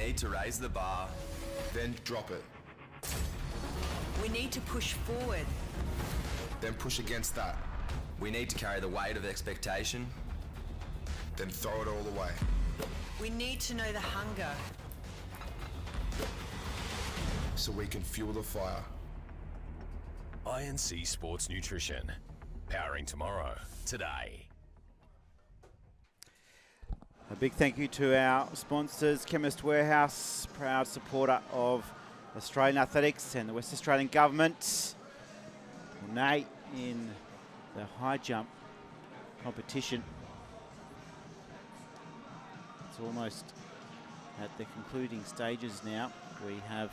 need to raise the bar. Then drop it. We need to push forward. Then push against that. We need to carry the weight of expectation. Then throw it all away. We need to know the hunger. So we can fuel the fire. INC Sports Nutrition. Powering tomorrow, today. A big thank you to our sponsors, Chemist Warehouse, proud supporter of Australian athletics and the West Australian government. Nate in the high jump competition. It's almost at the concluding stages now. We have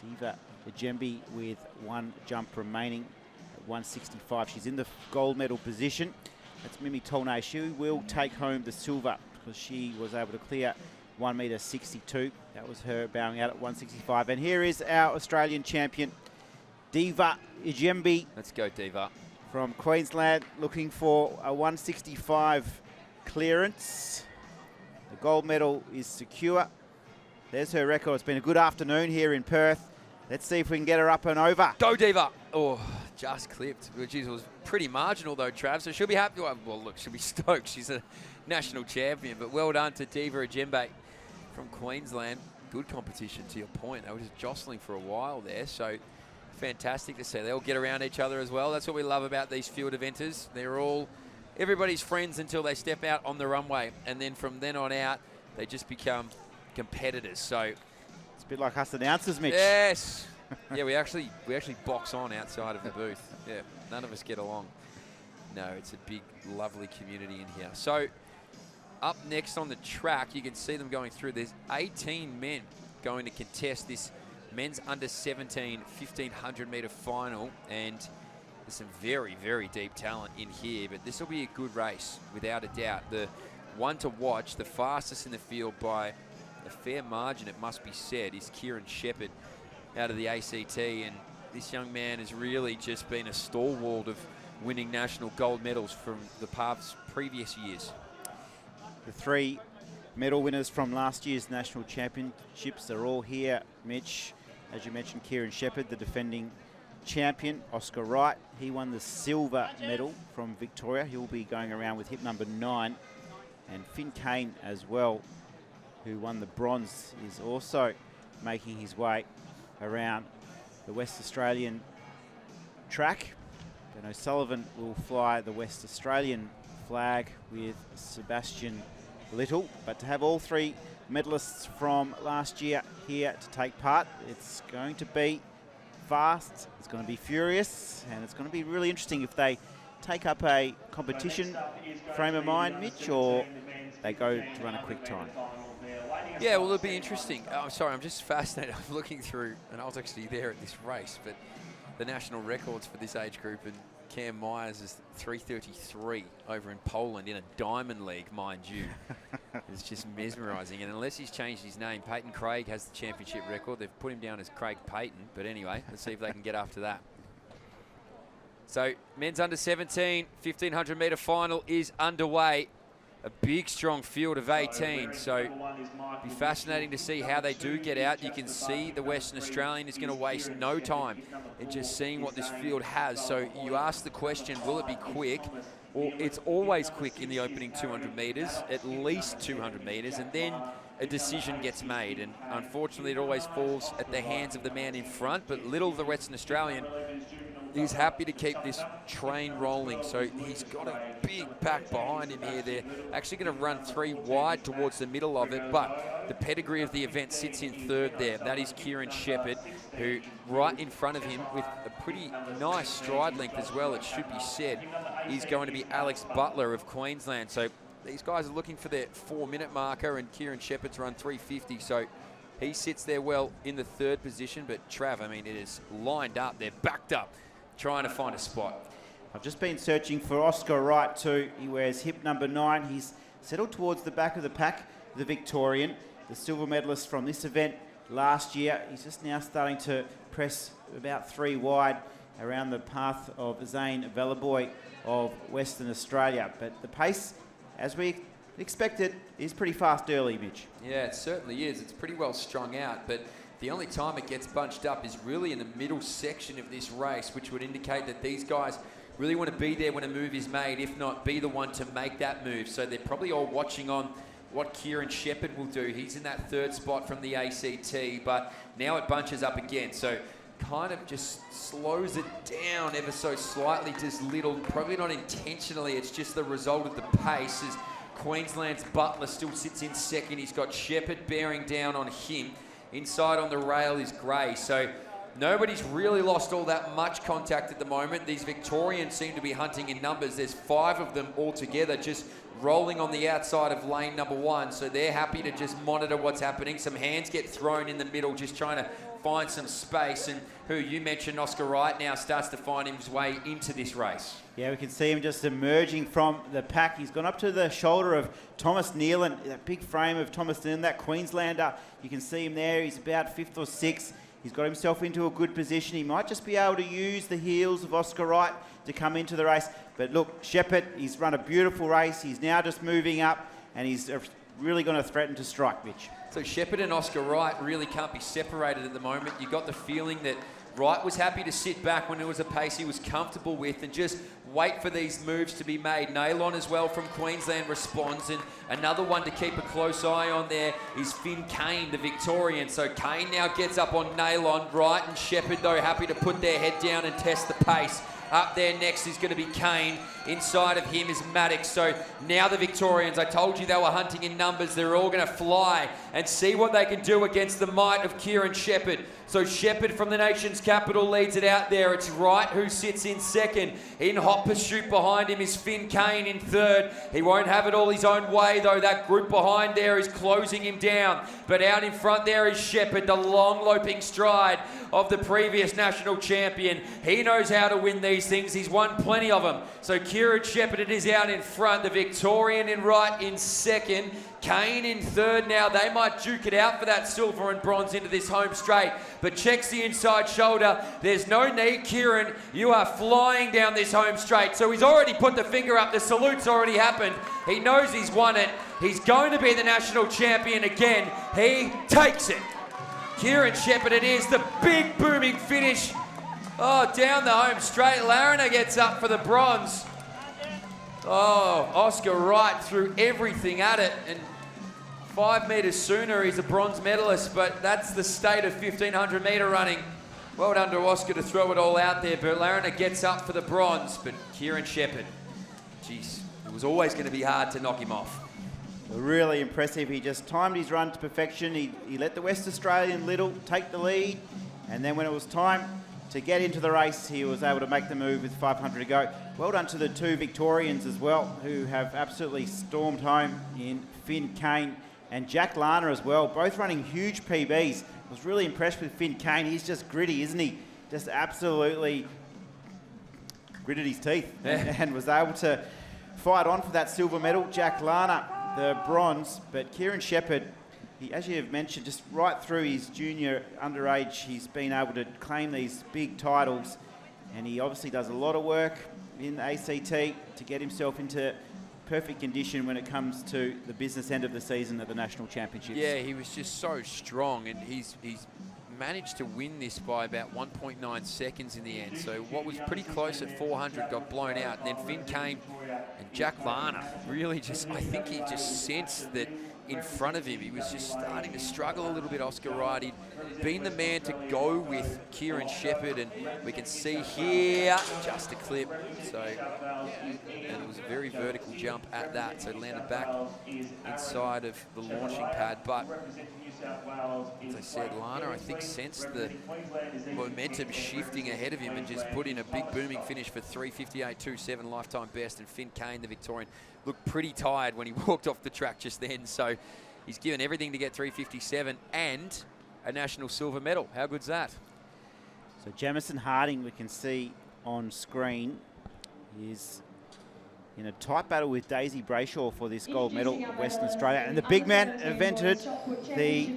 Diva Ejembi with one jump remaining at 165. She's in the gold medal position. That's Mimi Tolnay. She will take home the silver because she was able to clear 1.62 m. That was her bowing out at 165. And here is our Australian champion, Diva Ejembi. Let's go, Diva. From Queensland, looking for a 165 clearance. The gold medal is secure. There's her record. It's been a good afternoon here in Perth. Let's see if we can get her up and over. Go, Diva. Oh, just clipped, which was pretty marginal though, Trav. So she'll be happy. Well, look, she'll be stoked. She's a national champion. But well done to Diva Ejembi from Queensland. Good competition, to your point. They were just jostling for a while there. So fantastic to see. They all get around each other as well. That's what we love about these field eventers. They're all everybody's friends until they step out on the runway. And then from then on out, they just become competitors. So it's a bit like us announcers, Mitch. Yes. Yeah, we actually box on outside of the booth. Yeah, none of us get along. No, it's a big, lovely community in here. So up next on the track, you can see them going through. There's 18 men going to contest this men's under 17 1,500 metre final, and there's some very, very deep talent in here, but this will be a good race, without a doubt. The one to watch, the fastest in the field by a fair margin, it must be said, is Kieran Shepherd out of the ACT, and this young man has really just been a stalwart of winning national gold medals from the past previous years. The three medal winners from last year's national championships are all here, Mitch. As you mentioned, Kieran Shepherd, the defending champion. Oscar Wright, he won the silver medal from Victoria. He'll be going around with hip number 9. And Finn Kane as well, who won the bronze, is also making his way around the West Australian track. Ben O'Sullivan will fly the West Australian flag with Sebastian Little. But to have all three medalists from last year here to take part, it's going to be fast, it's going to be furious, and it's going to be really interesting if they take up a competition frame of mind, Mitch, or they go to run a quick time. Yeah, well, it'll be interesting. I'm sorry, I'm just fascinated. I'm looking through, and I was actually there at this race, but the national records for this age group, and Cam Myers is 3:33 over in Poland in a diamond league, mind you. It's just mesmerising. And unless he's changed his name, Peyton Craig has the championship record. They've put him down as Craig Peyton. But anyway, let's see if they can get after that. So men's under 17, 1,500 metre final is underway. A big, strong field of 18. So it'll be fascinating to see how they do get out. You can see the Western Australian is going to waste no time in just seeing what this field has. So you ask the question, will it be quick? Well, it's always quick in the opening 200 metres, at least 200 metres, and then a decision gets made. And unfortunately, it always falls at the hands of the man in front. But Little, the Western Australian, he's happy to keep this train rolling. So he's got a big pack behind him here. They're actually going to run 3 wide towards the middle of it, but the pedigree of the event sits in third there. That is Kieran Shepherd, who right in front of him with a pretty nice stride length as well, it should be said, is going to be Alex Butler of Queensland. So these guys are looking for their 4-minute marker, and Kieran Shepherd's run 3:50. So he sits there well in the third position, but Trav, I mean, it is lined up. They're backed up, trying to find a spot. I've just been searching for Oscar Wright too. He wears hip number 9. He's settled towards the back of the pack, the Victorian, the silver medalist from this event last year. He's just now starting to press about 3 wide around the path of Zane Vellaboy of Western Australia. But the pace, as we expected. He's pretty fast early, Mitch. Yeah, it certainly is. It's pretty well strung out, but the only time it gets bunched up is really in the middle section of this race, which would indicate that these guys really want to be there when a move is made, if not be the one to make that move. So they're probably all watching on what Kieran Shepherd will do. He's in that third spot from the ACT, but now it bunches up again. So kind of just slows it down ever so slightly, just little, probably not intentionally. It's just the result of the pace as Queensland's Butler still sits in second. He's got Shepherd bearing down on him. Inside on the rail is Gray. So nobody's really lost all that much contact at the moment. These Victorians seem to be hunting in numbers. There's 5 of them altogether just rolling on the outside of lane number 1. So they're happy to just monitor what's happening. Some hands get thrown in the middle, just trying to find some space. And who you mentioned, Oscar Wright, now starts to find his way into this race. Yeah, we can see him just emerging from the pack. He's gone up to the shoulder of Thomas Nealon, that big frame of Thomas Nealon, that Queenslander. You can see him there. He's about 5th or 6th. He's got himself into a good position. He might just be able to use the heels of Oscar Wright to come into the race. But look, Shepherd, he's run a beautiful race. He's now just moving up, and he's really going to threaten to strike, Mitch. So Shepherd and Oscar Wright really can't be separated at the moment. You got the feeling that Wright was happy to sit back when it was a pace he was comfortable with and just wait for these moves to be made. Nailon as well from Queensland responds, and another one to keep a close eye on there is Finn Kane, the Victorian. So Kane now gets up on Nailon. Wright and Shepherd, though, happy to put their head down and test the pace. Up there next is going to be Kane. Inside of him is Maddox. So now the Victorians, I told you they were hunting in numbers. They're all going to fly and see what they can do against the might of Kieran Shepherd. So Shepherd from the nation's capital leads it out there. It's Wright who sits in second. In hot pursuit behind him is Finn Kane in third. He won't have it all his own way, though. That group behind there is closing him down. But out in front there is Shepherd, the long loping stride of the previous national champion. He knows how to win these things. He's won plenty of them. So Kieran Shepherd, it is out in front. The Victorian in Wright in second. Kane in third now. They might duke it out for that silver and bronze into this home straight. But checks the inside shoulder. There's no need, Kieran. You are flying down this home straight. So he's already put the finger up. The salute's already happened. He knows he's won it. He's going to be the national champion again. He takes it. Kieran Shepherd it is. The big booming finish. Oh, down the home straight. Lariner gets up for the bronze. Oh, Oscar Wright threw everything at it, and 5 metres sooner he's a bronze medalist, but that's the state of 1500 metre running. Well done to Oscar to throw it all out there, but Lariner gets up for the bronze, but Kieran Shepherd, geez, it was always going to be hard to knock him off. Really impressive. He just timed his run to perfection. He let the West Australian Little take the lead, and then when it was time to get into the race, he was able to make the move with 500 to go. Well done to the 2 Victorians as well, who have absolutely stormed home in Finn Kane and Jack Lana as well, both running huge PBs. I was really impressed with Finn Kane. He's just gritty, isn't he? Just absolutely gritted his teeth and was able to fight on for that silver medal. Jack Lana, the bronze, but Kieran Shepherd, he, as you have mentioned, just right through his junior underage, he's been able to claim these big titles, and he obviously does a lot of work in ACT to get himself into perfect condition when it comes to the business end of the season at the National Championships. Yeah, he was just so strong, and he's managed to win this by about 1.9 seconds in the end. So what was pretty close at 400 got blown out, and then Finn Kane and Jack Lana really just, I think he just sensed that in front of him he was just starting to struggle a little bit. Oscar Wright, he'd been the man to go with Kieran Shepherd, and we can see here just a clip. So, and it was a very vertical jump at that, so landed back inside of the launching pad. But as I said, Lana, I think, sensed the momentum shifting ahead of him and just put in a big booming finish for 3:58.27 lifetime best. And Finn Kane, the Victorian, looked pretty tired when he walked off the track just then. So he's given everything to get 3:57 and a national silver medal. How good's that? So Jamison Harding, we can see on screen, is in a tight battle with Daisy Brayshaw for this gold medal of Western Australia. And the big man invented the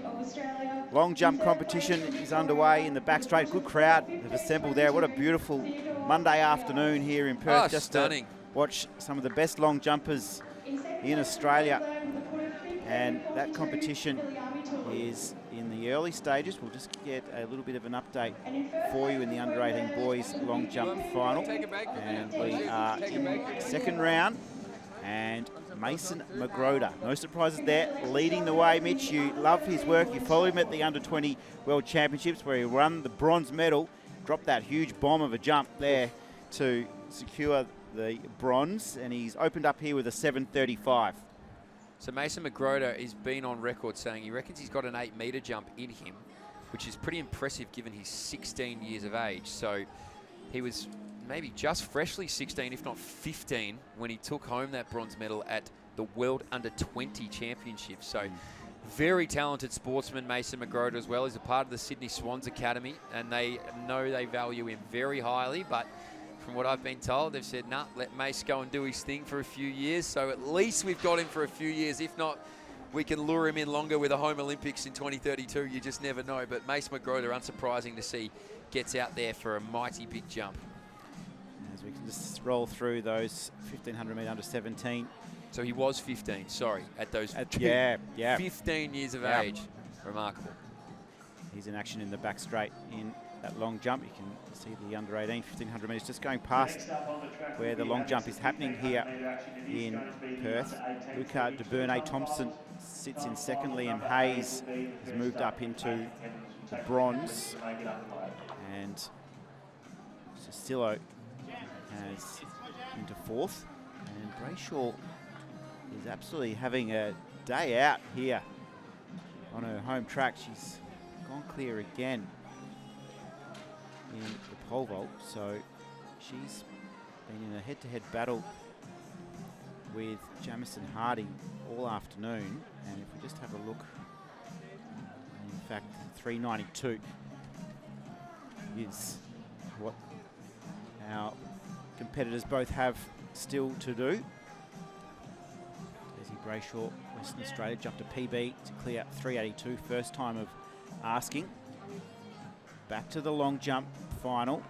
long jump competition is underway in the back straight. Good crowd have assembled there. What a beautiful Monday afternoon here in Perth. Oh, just stunning. to watch some of the best long jumpers in Australia. And that competition is in the early stages. We'll just get a little bit of an update for you in the under-18 boys long jump final. And we are in the second round. And Mason Magroda, no surprises there, leading the way. Mitch, you love his work. You followed him at the Under-20 World Championships where he won the bronze medal, dropped that huge bomb of a jump there to secure the bronze, and he's opened up here with a 7:35. So Mason Magroda has been on record saying he reckons he's got an 8-metre jump in him, which is pretty impressive given he's 16 years of age. So he was maybe just freshly 16, if not 15, when he took home that bronze medal at the World Under-20 Championship. So very talented sportsman, Mason Magroda, as well. He's a part of the Sydney Swans Academy, and they know they value him very highly. But from what I've been told, they've said, nah, let Mace go and do his thing for a few years. So at least we've got him for a few years. If not, we can lure him in longer with the Home Olympics in 2032. You just never know. But Mace Magroda, unsurprising to see, gets out there for a mighty big jump. As we can just roll through those 1500 metre under 17. So he was 15, sorry, at those 15 years of age. Remarkable. He's in action in the back straight in that long jump. You can see the under 18, 1500 metres just going past where the long jump is happening here in Perth. Luca de Bernay-Thompson sits in second. Liam Hayes has moved up into the bronze. And Cicillo has into fourth. And Brayshaw is absolutely having a day out here on her home track. She's gone clear again in the pole vault, so she's been in a head-to-head battle with Jamison Hardy all afternoon. And if we just have a look, in fact 392 is what our competitors both have still to do. Desi Brayshaw, Western Australia, jumped a PB to clear 382, first time of asking. Back to the long jump final.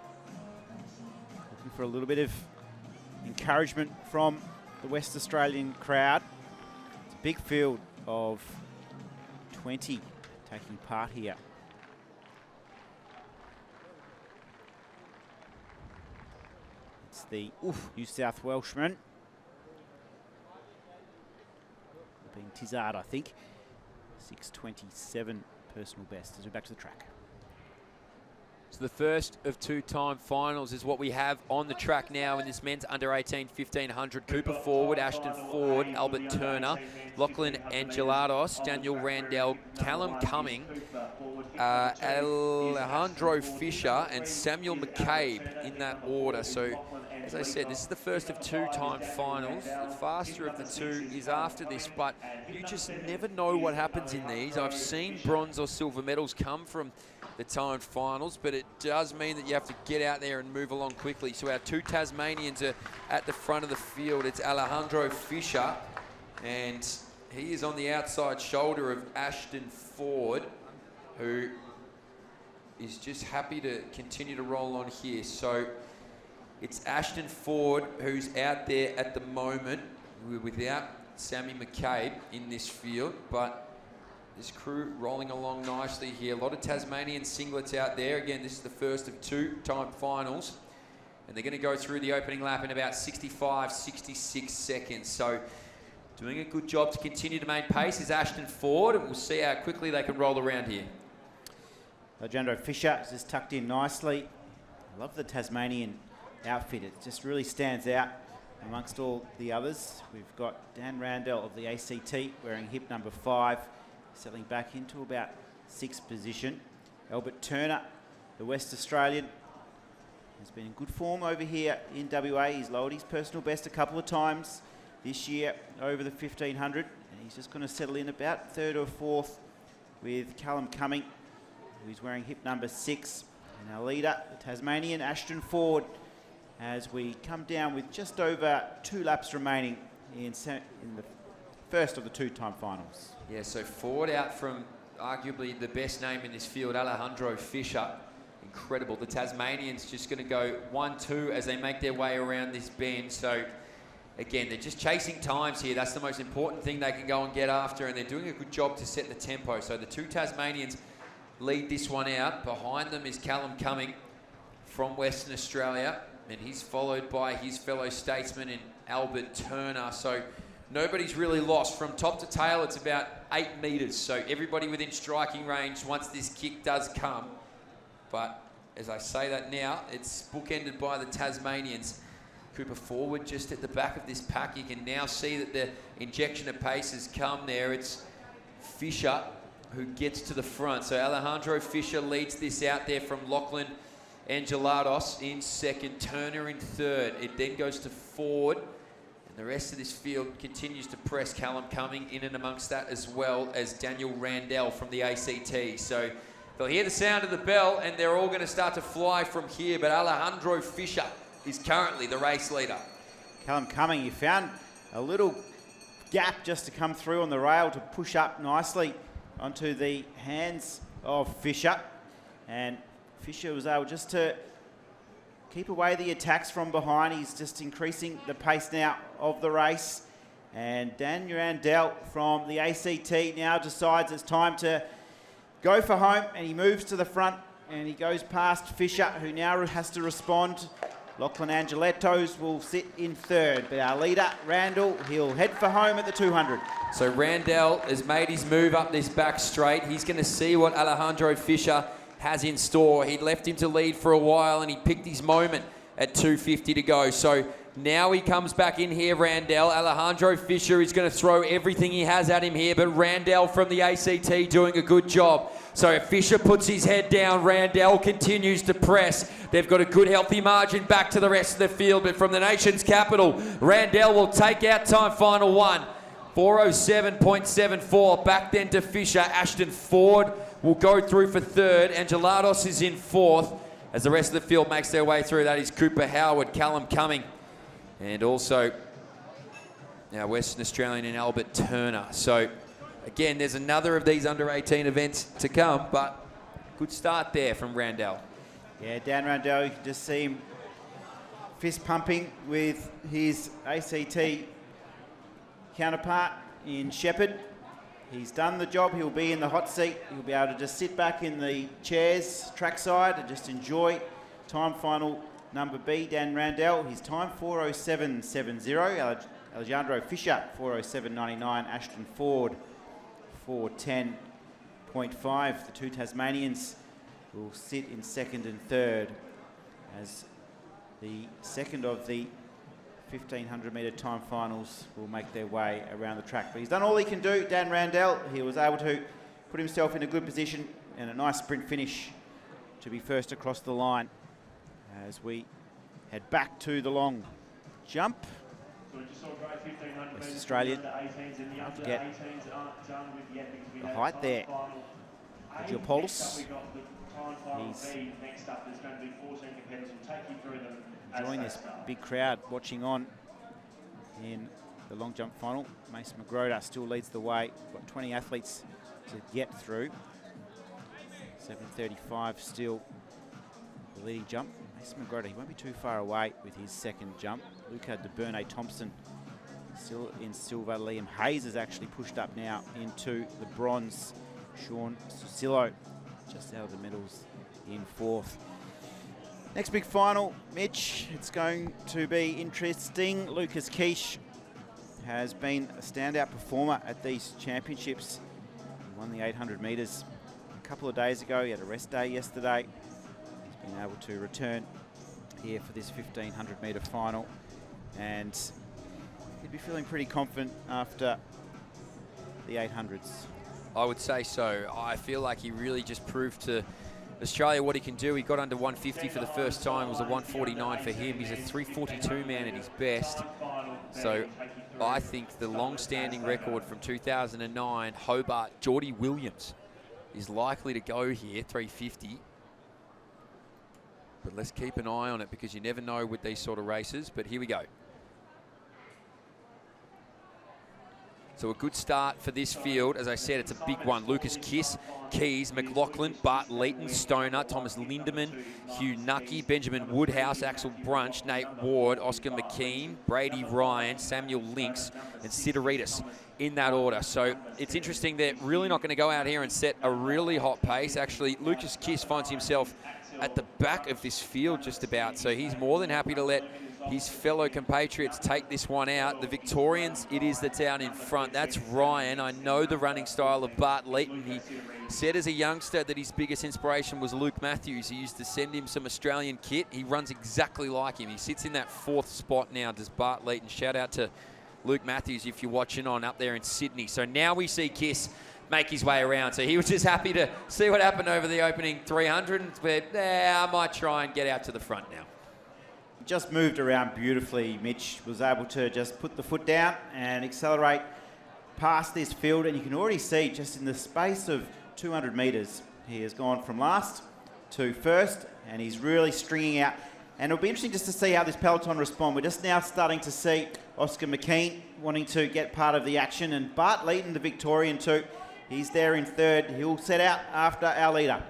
Looking for a little bit of encouragement from the West Australian crowd. It's a big field of 20 taking part here. It's the New South Welshman, being Tizard, I think. 6:27 personal best as we're back to the track. So the first of two-time finals is what we have on the track now in this men's under-18 1500. Cooper Forward, Ashton Ford, Albert Turner, Lachlan Angelados, Daniel Randell, Callum Cumming, Alejandro Fisher, and Samuel McCabe in that order. So, as I said, this is the first of two-time finals. The faster of the two is after this, but you just never know what happens in these. I've seen bronze or silver medals come from the time finals, but it does mean that you have to get out there and move along quickly. So our two Tasmanians are at the front of the field. It's Alejandro Fisher, and he is on the outside shoulder of Ashton Ford, who is just happy to continue to roll on here. So it's Ashton Ford who's out there at the moment without Sammy McCabe in this field, but this crew rolling along nicely here. A lot of Tasmanian singlets out there. Again, this is the first of two-time finals. And they're going to go through the opening lap in about 65, 66 seconds. So doing a good job to continue to maintain pace is Ashton Ford, and we'll see how quickly they can roll around here. Alejandro Fisher is just tucked in nicely. I love the Tasmanian outfit. It just really stands out amongst all the others. We've got Dan Randell of the ACT wearing hip number 5. Settling back into about 6th position. Albert Turner, the West Australian, has been in good form over here in WA. He's lowered his personal best a couple of times this year over the 1500, and he's just going to settle in about 3rd or 4th with Callum Cumming, who's wearing hip number 6. And our leader, the Tasmanian, Ashton Ford, as we come down with just over 2 laps remaining in the first of the two-time finals. Yeah, so Ford out from arguably the best name in this field, Alejandro Fisher. Incredible. The Tasmanians just going to go 1-2 as they make their way around this bend. So again, they're just chasing times here. That's the most important thing they can go and get after, and they're doing a good job to set the tempo. So the two Tasmanians lead this one out. Behind them is Callum Cumming from Western Australia, and he's followed by his fellow statesman in Albert Turner. So nobody's really lost. From top to tail, it's about 8 metres. So everybody within striking range once this kick does come. But as I say that now, it's bookended by the Tasmanians. Cooper forward just at the back of this pack. You can now see that the injection of pace has come there. It's Fisher who gets to the front. So Alejandro Fisher leads this out there from Lachlan Angelados in second, Turner in third. It then goes to Ford. The rest of this field continues to press. Callum Cumming in and amongst that, as well as Daniel Randell from the ACT. So they'll hear the sound of the bell and they're all going to start to fly from here. But Alejandro Fisher is currently the race leader. Callum Cumming, you found a little gap just to come through on the rail to push up nicely onto the hands of Fisher. And Fisher was able just to keep away the attacks from behind. He's just increasing the pace now of the race. And Dan Randell from the ACT now decides it's time to go for home, and he moves to the front and he goes past Fisher, who now has to respond. Lachlan Angeletos will sit in third, but our leader, Randall, he'll head for home at the 200. So Randell has made his move up this back straight. He's going to see what Alejandro Fisher has in store. He'd left him to lead for a while and he picked his moment at 2:50 to go. So now he comes back in here, Randell. Alejandro Fisher is going to throw everything he has at him here, but Randell from the ACT doing a good job. So if Fisher puts his head down, Randell continues to press. They've got a good healthy margin back to the rest of the field, but from the nation's capital, Randell will take out time final one. 4:07.74. Back then to Fisher. Ashton Ford will go through for third. Angelados is in fourth. As the rest of the field makes their way through, that is Cooper Howard, Callum Cumming, and also now Western Australian and Albert Turner. So again, there's another of these under-18 events to come, but good start there from Randell. Yeah, Dan Randell, you can just see him fist pumping with his ACT counterpart in Shepherd. He's done the job. He'll be in the hot seat. He'll be able to just sit back in the chairs trackside and just enjoy time final number B, Dan Randell. His time 4:07.70. Alejandro Fisher 4:07.99. Ashton Ford 4:10.5. The two Tasmanians will sit in second and third as the second of the 1,500 metre time finals will make their way around the track. But he's done all he can do, Dan Randell. He was able to put himself in a good position and a nice sprint finish to be first across the line as we head back to the long jump. West Australian, don't forget the height there. Geopolus. He's enjoying this big crowd watching on in the long jump final. Mason McGroda still leads the way. Got 20 athletes to get through. 7:35 still the leading jump. Mason McGroda, he won't be too far away with his second jump. Luca de Bernay Thompson still in silver. Liam Hayes has actually pushed up now into the bronze. Sean Susillo just out of the medals in fourth. Next big final, Mitch, it's going to be interesting. Lucas Quiche has been a standout performer at these championships. He won the 800 metres a couple of days ago. He had a rest day yesterday. He's been able to return here for this 1,500 metre final. And he'd be feeling pretty confident after the 800s. I would say so. I feel like he really just proved to Australia what he can do. He got under 150 for the first time. It was a 149 for him. He's a 342 man at his best. So I think the long-standing record from 2009, Hobart, Geordie Williams, is likely to go here, 350. But let's keep an eye on it because you never know with these sort of races. But here we go. So a good start for this field. As I said, it's a big one. Lucas Kiss, Keys, McLaughlin, Bart Leighton, Stoner, Thomas Lindemann, Hugh Nucky, Benjamin Woodhouse, Axel Brunch, Nate Ward, Oscar McKean, Brady Ryan, Samuel Links, and Sidoritas in that order. So it's interesting. They're really not going to go out here and set a really hot pace. Actually, Lucas Kiss finds himself at the back of this field just about. So he's more than happy to let his fellow compatriots take this one out. The Victorians, it is that's out in front. That's Ryan. I know the running style of Bart Leighton. He said as a youngster that his biggest inspiration was Luke Matthews. He used to send him some Australian kit. He runs exactly like him. He sits in that 4th spot now, does Bart Leighton. Shout out to Luke Matthews if you're watching on up there in Sydney. So now we see Kiss make his way around. So he was just happy to see what happened over the opening 300, but I might try and get out to the front now. Just moved around beautifully. Mitch was able to just put the foot down and accelerate past this field, and you can already see just in the space of 200 metres, he has gone from last to first, and he's really stringing out. And it'll be interesting just to see how this peloton respond. We're just now starting to see Oscar McKean wanting to get part of the action, and Bart Leighton, the Victorian too, he's there in 3rd. He'll set out after our leader.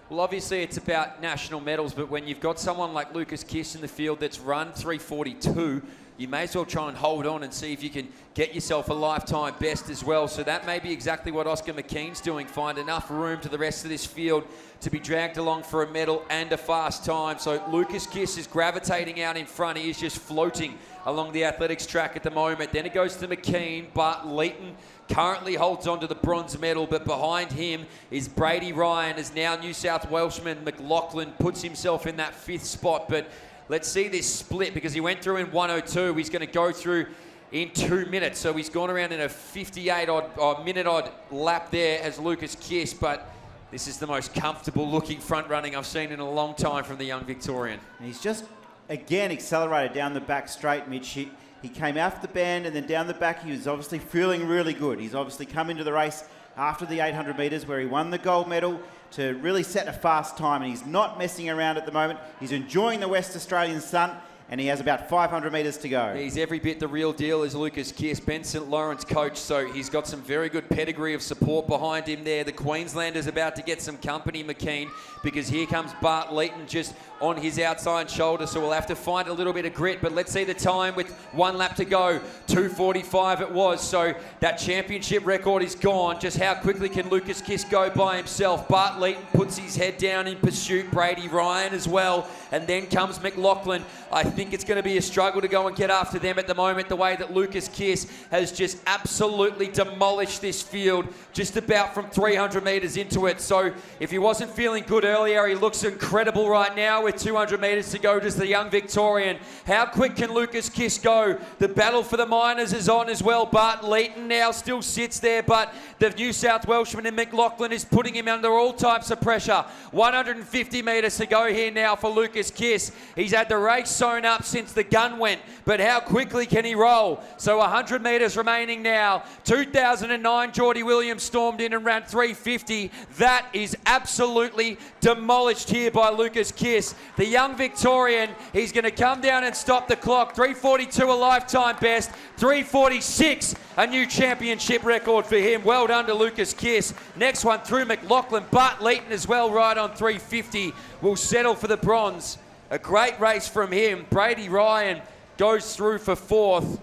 Well, obviously it's about national medals, but when you've got someone like Lucas Kiss in the field that's run 3:42, you may as well try and hold on and see if you can get yourself a lifetime best as well. So that may be exactly what Oscar McKean's doing, find enough room to the rest of this field to be dragged along for a medal and a fast time. So Lucas Kiss is gravitating out in front. He is just floating along the athletics track at the moment. Then it goes to McKean. Bart Leighton currently holds on to the bronze medal, but behind him is Brady Ryan, as now New South Welshman McLaughlin puts himself in that 5th spot. But let's see this split, because he went through in 1:02. He's going to go through in 2 minutes. So he's gone around in a 58-minute-odd lap there as Lucas Kiss, but this is the most comfortable looking front running I've seen in a long time from the young Victorian. And he's just, again, accelerated down the back straight, Mitch. He came off the bend and then down the back. He was obviously feeling really good. He's obviously come into the race after the 800 metres where he won the gold medal to really set a fast time, and he's not messing around at the moment. He's enjoying the West Australian sun, and he has about 500 metres to go. He's every bit the real deal as Lucas Kiss, Ben St. Lawrence coach, so he's got some very good pedigree of support behind him there. The Queenslander's about to get some company, McKean, because here comes Bart Leighton just on his outside shoulder, so we'll have to find a little bit of grit. But let's see the time with 1 lap to go. 2:45 it was, so that championship record is gone. Just how quickly can Lucas Kiss go by himself? Bart Leighton puts his head down in pursuit, Brady Ryan as well, and then comes McLaughlin. I think it's going to be a struggle to go and get after them at the moment, the way that Lucas Kiss has just absolutely demolished this field just about from 300 metres into it. So if he wasn't feeling good earlier, he looks incredible right now with 200 metres to go, just the young Victorian. How quick can Lucas Kiss go? The battle for the minors is on as well. Bart Leighton now still sits there, but the New South Welshman and McLaughlin is putting him under all types of pressure. 150 metres to go here now for Lucas Kiss. He's had the race sewn up since the gun went, but how quickly can he roll? So 100 metres remaining now. 2009, Geordie Williams stormed in and ran 350. That is absolutely demolished here by Lucas Kiss. The young Victorian, he's going to come down and stop the clock. 3:42 a lifetime best. 3:46 a new championship record for him. Well done to Lucas Kiss. Next one through McLaughlin. Bart Leighton as well, right on 350. Will settle for the bronze. A great race from him. Brady Ryan goes through for 4th.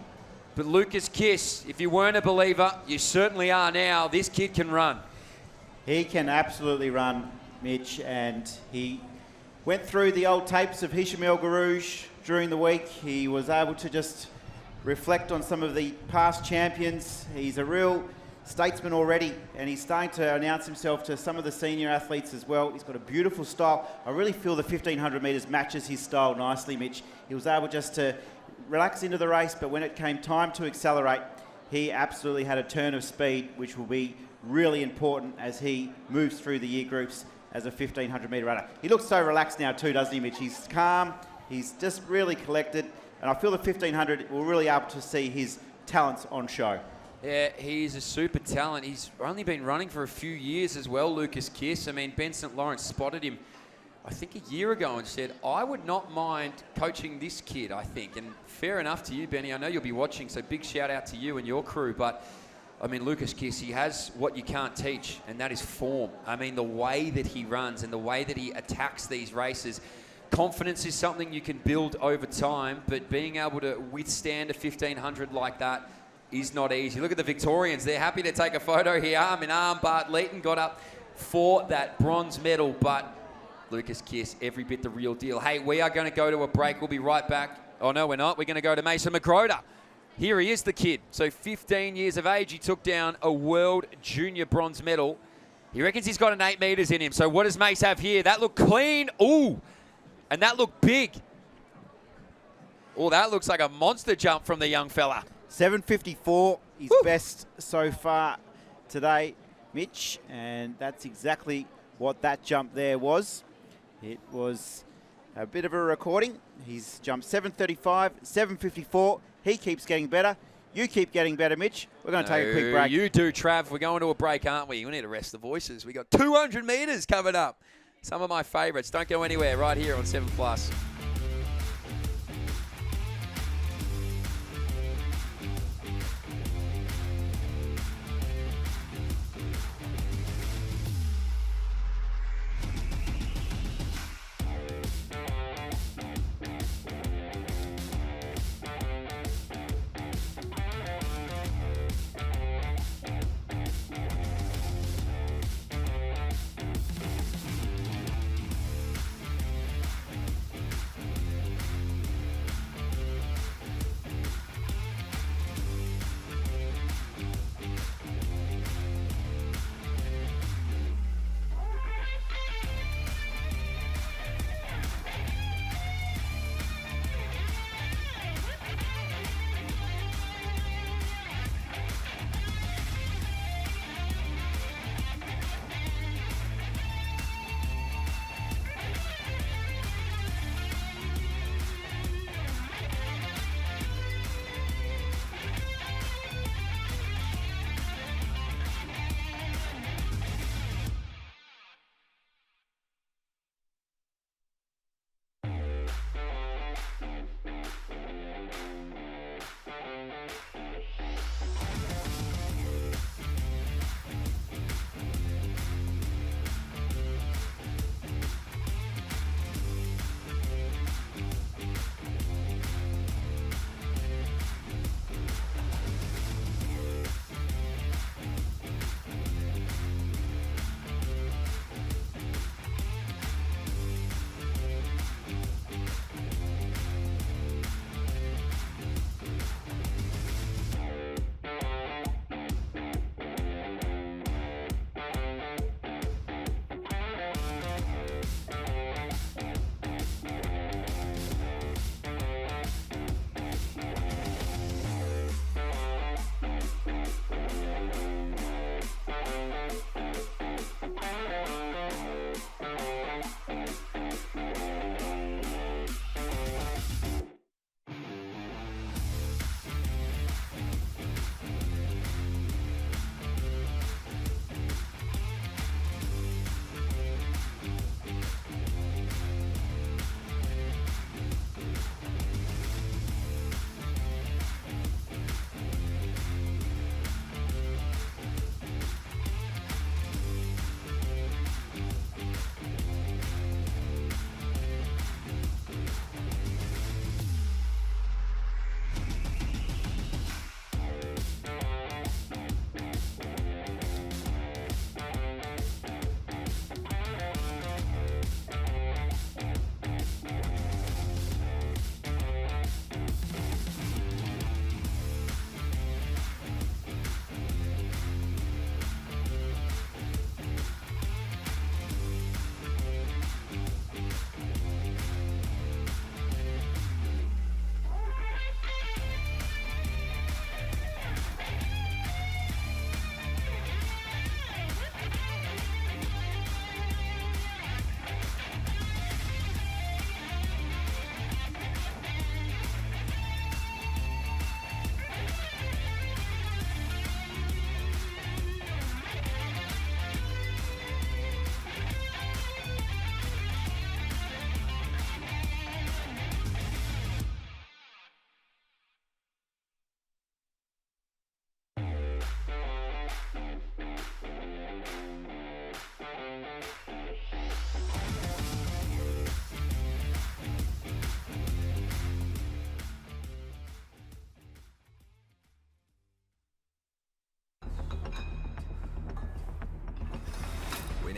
But Lucas Kiss, if you weren't a believer, you certainly are now. This kid can run. He can absolutely run, Mitch, and he went through the old tapes of Hisham El Garouge during the week. He was able to just reflect on some of the past champions. He's a real statesman already, and he's starting to announce himself to some of the senior athletes as well. He's got a beautiful style. I really feel the 1500 metres matches his style nicely, Mitch. He was able just to relax into the race, but when it came time to accelerate, he absolutely had a turn of speed, which will be really important as he moves through the year groups as a 1500 metre runner. He looks so relaxed now too, doesn't he, Mitch? He's calm, he's just really collected, and I feel the 1500 will really be able to see his talents on show. Yeah, he's a super talent. He's only been running for a few years as well, Lucas Kiss. I mean, Ben St. Lawrence spotted him, I think, a year ago and said, I would not mind coaching this kid, I think. And fair enough to you, Benny. I know you'll be watching, so big shout out to you and your crew. But I mean, Lucas Kiss, he has what you can't teach, and that is form. I mean, the way that he runs and the way that he attacks these races, confidence is something you can build over time, but being able to withstand a 1500 like that is not easy. Look at the Victorians. They're happy to take a photo here, arm in arm. Bart Leeton got up for that bronze medal, but Lucas Kiss, every bit the real deal. Hey, we are going to go to a break. We'll be right back. Oh, no, we're not. We're going to go to Mason McGroder. Here he is, the kid. So 15 years of age, he took down a world junior bronze medal. He reckons he's got an 8 metres in him. So what does Mace have here? That looked clean. Ooh, and that looked big. Oh, that looks like a monster jump from the young fella. 7:54, his best so far today, Mitch. And that's exactly what that jump there was. It was a bit of a recording. He's jumped 7:35, 7:54. He keeps getting better. You keep getting better, Mitch. We're going to take a quick break. You do, Trav. We're going to a break, aren't we? We need to rest the voices. We got 200 metres coming up. Some of my favourites. Don't go anywhere. Right here on 7+.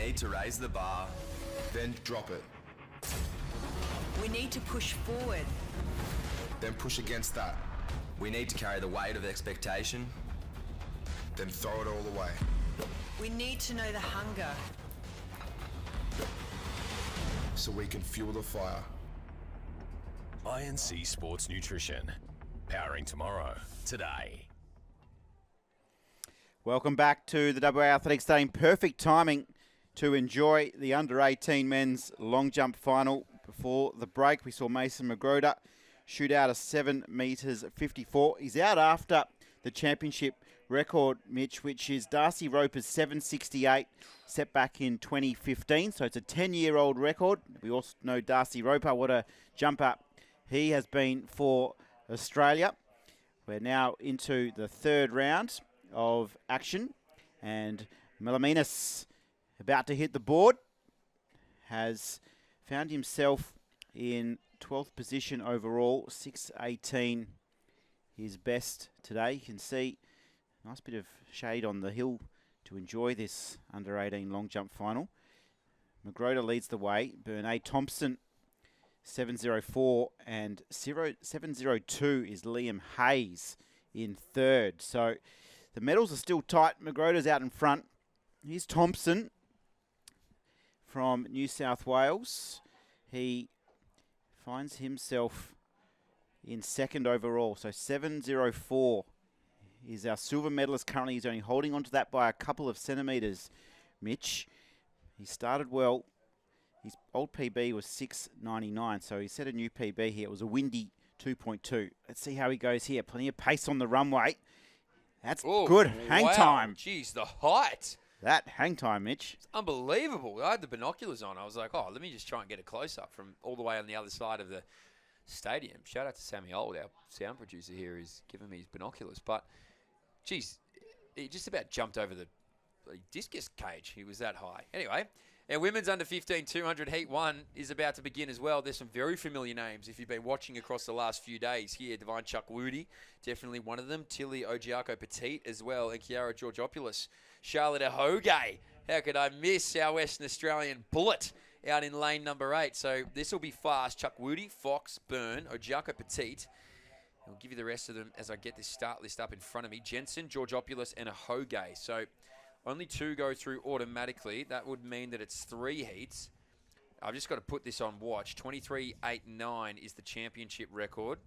need to raise the bar. Then drop it. We need to push forward. Then push against that. We need to carry the weight of expectation. Then throw it all away. We need to know the hunger. So we can fuel the fire. INC Sports Nutrition. Powering tomorrow, today. Welcome back to the WA Athletics Stadium. Perfect timing to enjoy the under-18 men's long jump final. Before the break, we saw Mason Magruder shoot out a 7 metres 54. He's out after the championship record, Mitch, which is Darcy Roper's 7.68, set back in 2015. So it's a 10-year-old record. We also know Darcy Roper, what a jumper he has been for Australia. We're now into the third round of action, and Melaminas, about to hit the board, has found himself in 12th position overall. 6.18 his best today. You can see a nice bit of shade on the hill to enjoy this under-18 long jump final. Magruder leads the way. Bernay Thompson 7.04 and 7.02 is Liam Hayes in third. So the medals are still tight. Magruder's out in front. Here's Thompson from New South Wales. He finds himself in second overall. So 7.04 is our silver medalist currently. He's only holding on to that by a couple of centimetres, Mitch. He started well. His old PB was 6.99, so he set a new PB here. It was a windy 2.2. Let's see how he goes here. Plenty of pace on the runway. That's good. Hang time. Jeez, the height. That hang time, Mitch. It's unbelievable. I had the binoculars on. I was like, oh, let me just try and get a close-up from all the way on the other side of the stadium. Shout out to Sammy Old, our sound producer here, who's given me his binoculars. But, geez, he just about jumped over the discus cage. He was that high. Anyway, our women's under 15 200 Heat 1 is about to begin as well. There's some very familiar names if you've been watching across the last few days here. Divine Chukwudi, definitely one of them. Tilly Ogiako Petit as well. And Chiara Georgopoulos. Charlotte Ahoge. How could I miss our Western Australian bullet out in lane number 8? So this will be fast. Chukwudi, Fox, Byrne, Ogiako Petit. I'll give you the rest of them as I get this start list up in front of me. Jensen, Georgopoulos, and Ahoge. So only 2 go through automatically. That would mean that it's 3 heats. I've just got to put this on watch. 23.89 is the championship record.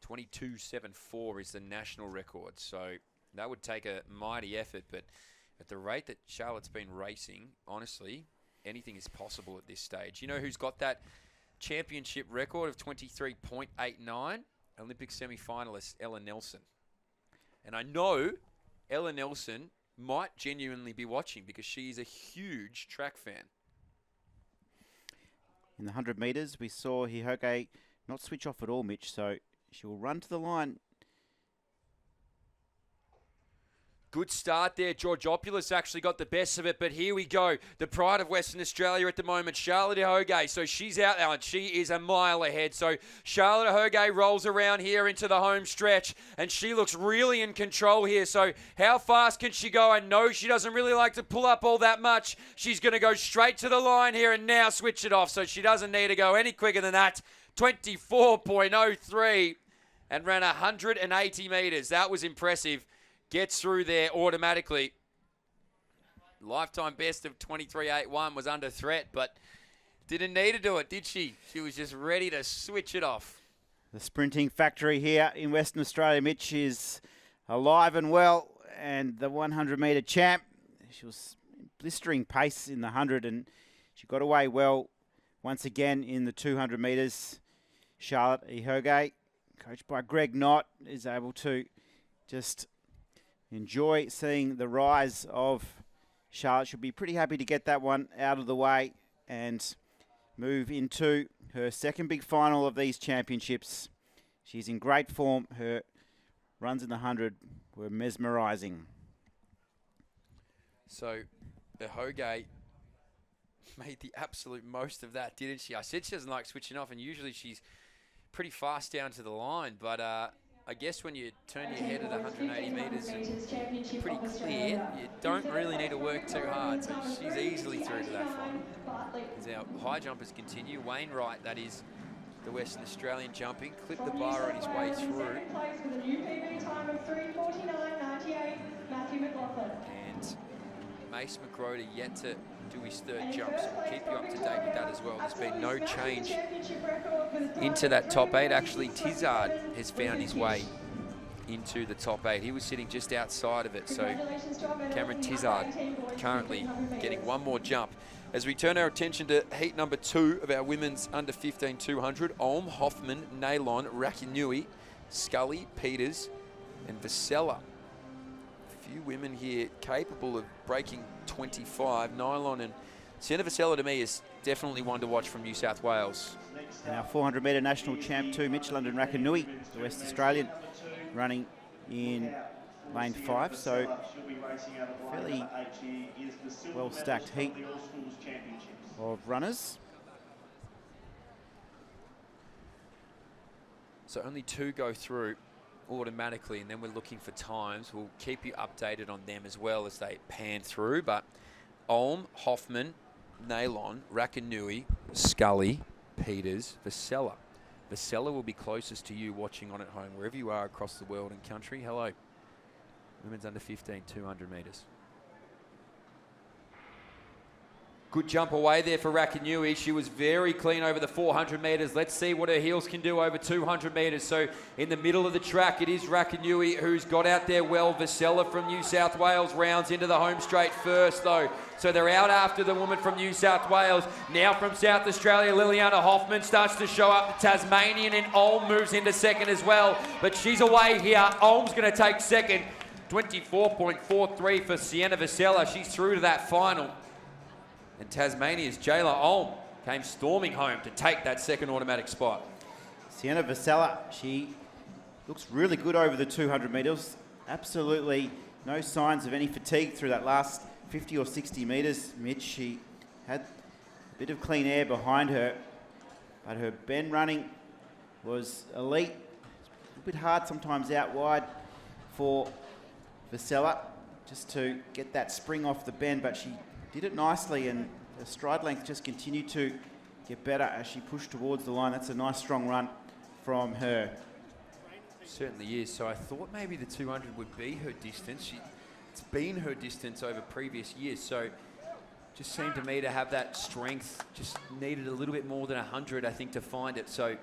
22.74 is the national record. So that would take a mighty effort. But at the rate that Charlotte's been racing, honestly, anything is possible at this stage. You know who's got that championship record of 23.89? Olympic semi-finalist Ella Nelson. And I know Ella Nelson might genuinely be watching because she is a huge track fan. In the 100 metres, we saw Hihoge not switch off at all, Mitch, so she will run to the line. Good start there. Georgopoulos actually got the best of it, but here we go. The pride of Western Australia at the moment, Charlotte Ahoge. So she's out now, and she is a mile ahead. So Charlotte Ahoge rolls around here into the home stretch, and she looks really in control here. So how fast can she go? I know she doesn't really like to pull up all that much. She's going to go straight to the line here and now switch it off, so she doesn't need to go any quicker than that. 24.03 and ran 180 metres. That was impressive. Gets through there automatically. Lifetime best of 23.81 was under threat, but didn't need to do it, did she? She was just ready to switch it off. The sprinting factory here in Western Australia, Mitch, is alive and well. And the 100-metre champ, she was blistering pace in the 100, and she got away well once again in the 200 metres. Charlotte Ahoge, coached by Greg Knott, is able to just enjoy seeing the rise of Charlotte. She'll be pretty happy to get that one out of the way and move into her second big final of these championships. She's in great form. Her runs in the 100 were mesmerising. So Ahoge made the absolute most of that, didn't she? I said she doesn't like switching off, and usually she's pretty fast down to the line, but I guess when you turn your head at 180 metres and pretty clear, you don't really need to work too hard. So she's easily through to that final. As our high jumpers continue, Wainwright, that is the Western Australian jumping, clipped the bar on his way through. And Mace McGroder yet to do his third jump, so we'll keep you up to date with that as well. There's been no change into that top 8. Actually, Tizard has found his way into the top 8. He was sitting just outside of it, so Cameron Tizard currently getting one more jump. As we turn our attention to heat number 2 of our women's under 15 200, Olm, Hoffman, Nalon, Rakinui, Scully, Peters, and Vasella. A few women here capable of breaking 25. Nylon and Sienna Vasella, to me, is definitely one to watch from New South Wales. And our 400 metre national champ too, Mitch London Rakanui, the West Australian, running in lane 5. So fairly well-stacked heat of runners. So only 2 go through automatically, and then we're looking for times. We'll keep you updated on them as well as they pan through. But Olm, Hoffman, Nalon, Rakanui, Scully, Peters, Vasella. Vasella will be closest to you watching on at home, wherever you are across the world and country. Hello. Women's under 15, 200 metres. Good jump away there for Rakinui. She was very clean over the 400 metres. Let's see what her heels can do over 200 metres. So in the middle of the track, it is Rakinui who's got out there well. Vasella from New South Wales rounds into the home straight first, though. So they're out after the woman from New South Wales. Now from South Australia, Liliana Hoffman starts to show up. The Tasmanian, and Olm moves into second as well. But she's away here. Olm's going to take second. 24.43 for Sienna Vasella. She's through to that final. And Tasmania's Jayla Olm came storming home to take that second automatic spot. Sienna Vasella, she looks really good over the 200 metres. Absolutely no signs of any fatigue through that last 50 or 60 metres, Mitch. She had a bit of clean air behind her, but her bend running was elite. It's a bit hard sometimes out wide for Vasella just to get that spring off the bend, but she did it nicely, and the stride length just continued to get better as she pushed towards the line. That's a nice strong run from her. Certainly is. So I thought maybe the 200 would be her distance. It's been her distance over previous years, so just seemed to me to have that strength. Just needed a little bit more than 100, I think, to find it. So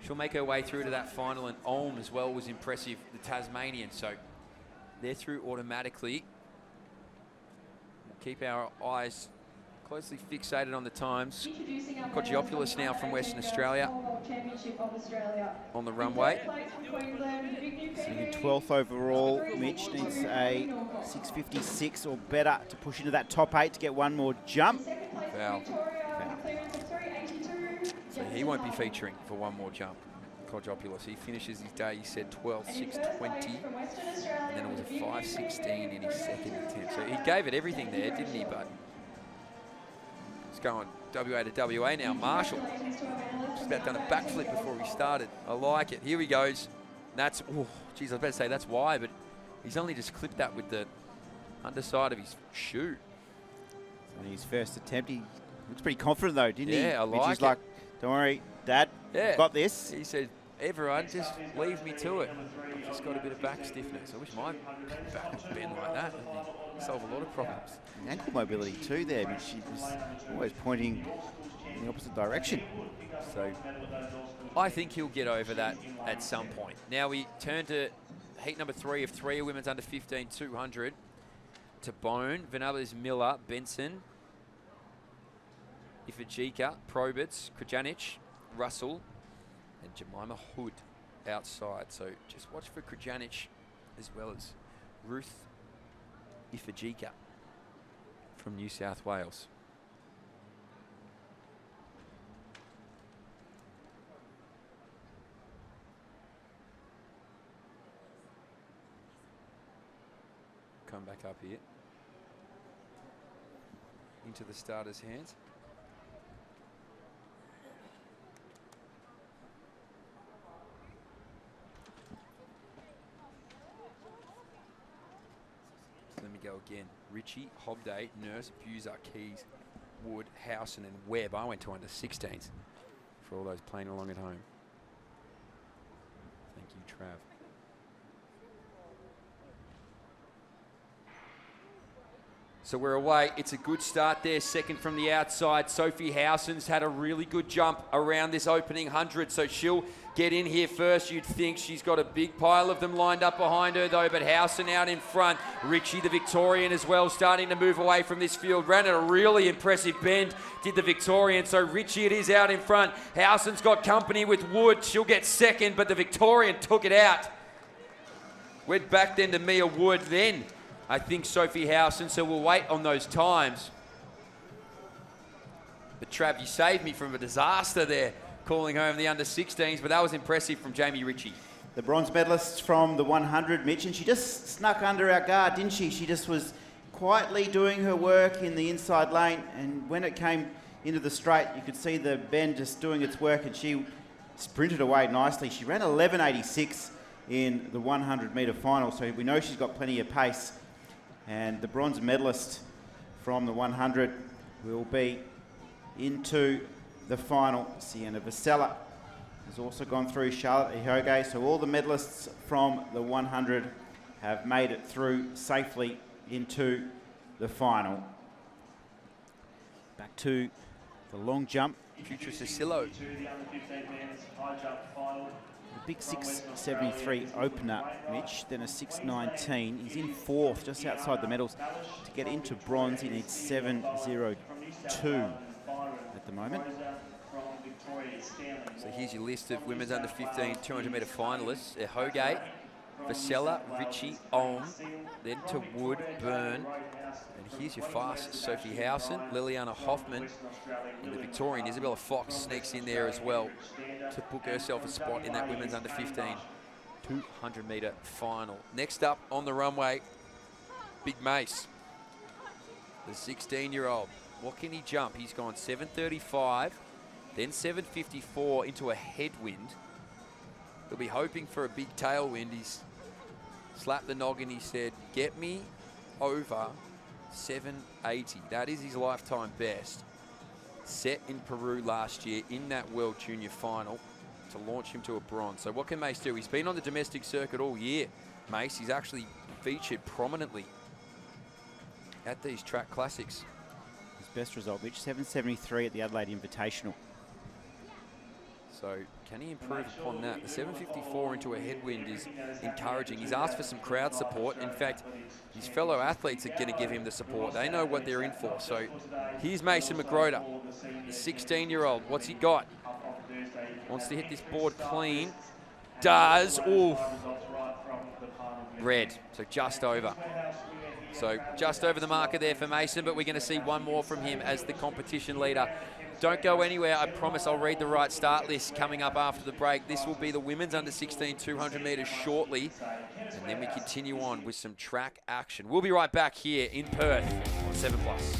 she'll make her way through to that final, and Olm as well was impressive, the Tasmanian. So they're through automatically. Keep our eyes closely fixated on the times. Kogiopoulos now from Western Australia on the runway. Sitting in 12th overall. Mitch needs a 6:56 or better to push into that top 8 to get one more jump. Foul. So he won't be featuring for one more jump. Kogiopoulos, he finishes his day, he said 12.620, and then it was a 5.16 in his second attempt. So he gave it everything there, didn't he? But he's going WA to WA now. Marshall just about done a backflip before he started. I like it. Here he goes. That's, oh, geez, I was about to say that's why, but he's only just clipped that with the underside of his shoe. On his first attempt, he looks pretty confident though, didn't he? Yeah, I like it. He's like, don't worry, Dad, Yeah. got this. He said, everyone, just leave me to it. I've just got a bit of back stiffness. I wish my back would bend like that. It'd solve a lot of problems. And ankle mobility too there, but she was always pointing in the opposite direction. So I think he'll get over that at some point. Now we turn to heat number 3 of 3 women's under 15 200 to Bone, Vanellas, Miller, Benson, Ifajika, Probitz, Krajanic, Russell, and Jemima Hood outside. So just watch for Krajanic as well as Ruth Ifajika from New South Wales. Come back up here into the starter's hands. go again. Ritchie, Hobday, Nurse, Buser, Keys, Wood, Howson, and Webb. I went to under 16s for all those playing along at home. Thank you, Trav. So we're away. It's a good start there. Second from the outside. Sophie Howson's had a really good jump around this opening 100, so she'll get in here first. You'd think she's got a big pile of them lined up behind her, though, but Howson out in front. Ritchie, the Victorian, as well, starting to move away from this field. Ran at a really impressive bend, did the Victorian, so Ritchie it is out in front. Howson's got company with Wood. She'll get second, but the Victorian took it out. Went back then to Mia Wood then. I think Sophie Howson, so we'll wait on those times. But Trav, you saved me from a disaster there, calling home the under-16s, but that was impressive from Jamie Ritchie. The bronze medalist from the 100, Mitch, and she just snuck under our guard, didn't she? She just was quietly doing her work in the inside lane, and when it came into the straight, you could see the bend just doing its work, and she sprinted away nicely. She ran 11.86 in the 100-metre final, so we know she's got plenty of pace. And the bronze medalist from the 100 will be into the final. Sienna Vasella has also gone through, Charlotte Ihoge. So all the medalists from the 100 have made it through safely into the final. Back to the long jump. Future Cicillo. The big 6.73 opener, Mitch, then a 6.19. He's in fourth, just outside the medals. To get into bronze, he needs 7.02 at the moment. So here's your list of women's under 15 200-metre finalists. Ihoge, Vasella, Ritchie, Olm, then to Wood, Byrne. And here's your fastest, Sophie Howson, Liliana Hoffman, and the Victorian Isabella Fox sneaks in there as well to book herself a spot in that women's under 15 200-metre final. Next up on the runway, Big Mace, the 16-year-old. What can he jump? He's gone 7.35, then 7.54 into a headwind. He'll be hoping for a big tailwind. He's slapped the noggin. He said, get me over 7.80. That is his lifetime best. Set in Peru last year in that World Junior final to launch him to a bronze. So what can Mace do? He's been on the domestic circuit all year. Mace, he's actually featured prominently at these track classics. His best result, Mitch, 7.73 at the Adelaide Invitational. So can he improve upon that? The 7.54 into a headwind is encouraging. He's asked for some crowd support. In fact, his fellow athletes are going to give him the support. They know what they're in for. So here's Mason McGroder, the 16-year-old. What's he got? Wants to hit this board clean. Does. Ooh. Red. So just over. So just over the marker there for Mason, but we're going to see one more from him as the competition leader. Don't go anywhere. I promise I'll read the right start list coming up after the break. This will be the women's under 16 200 metres shortly. And then we continue on with some track action. We'll be right back here in Perth on 7+.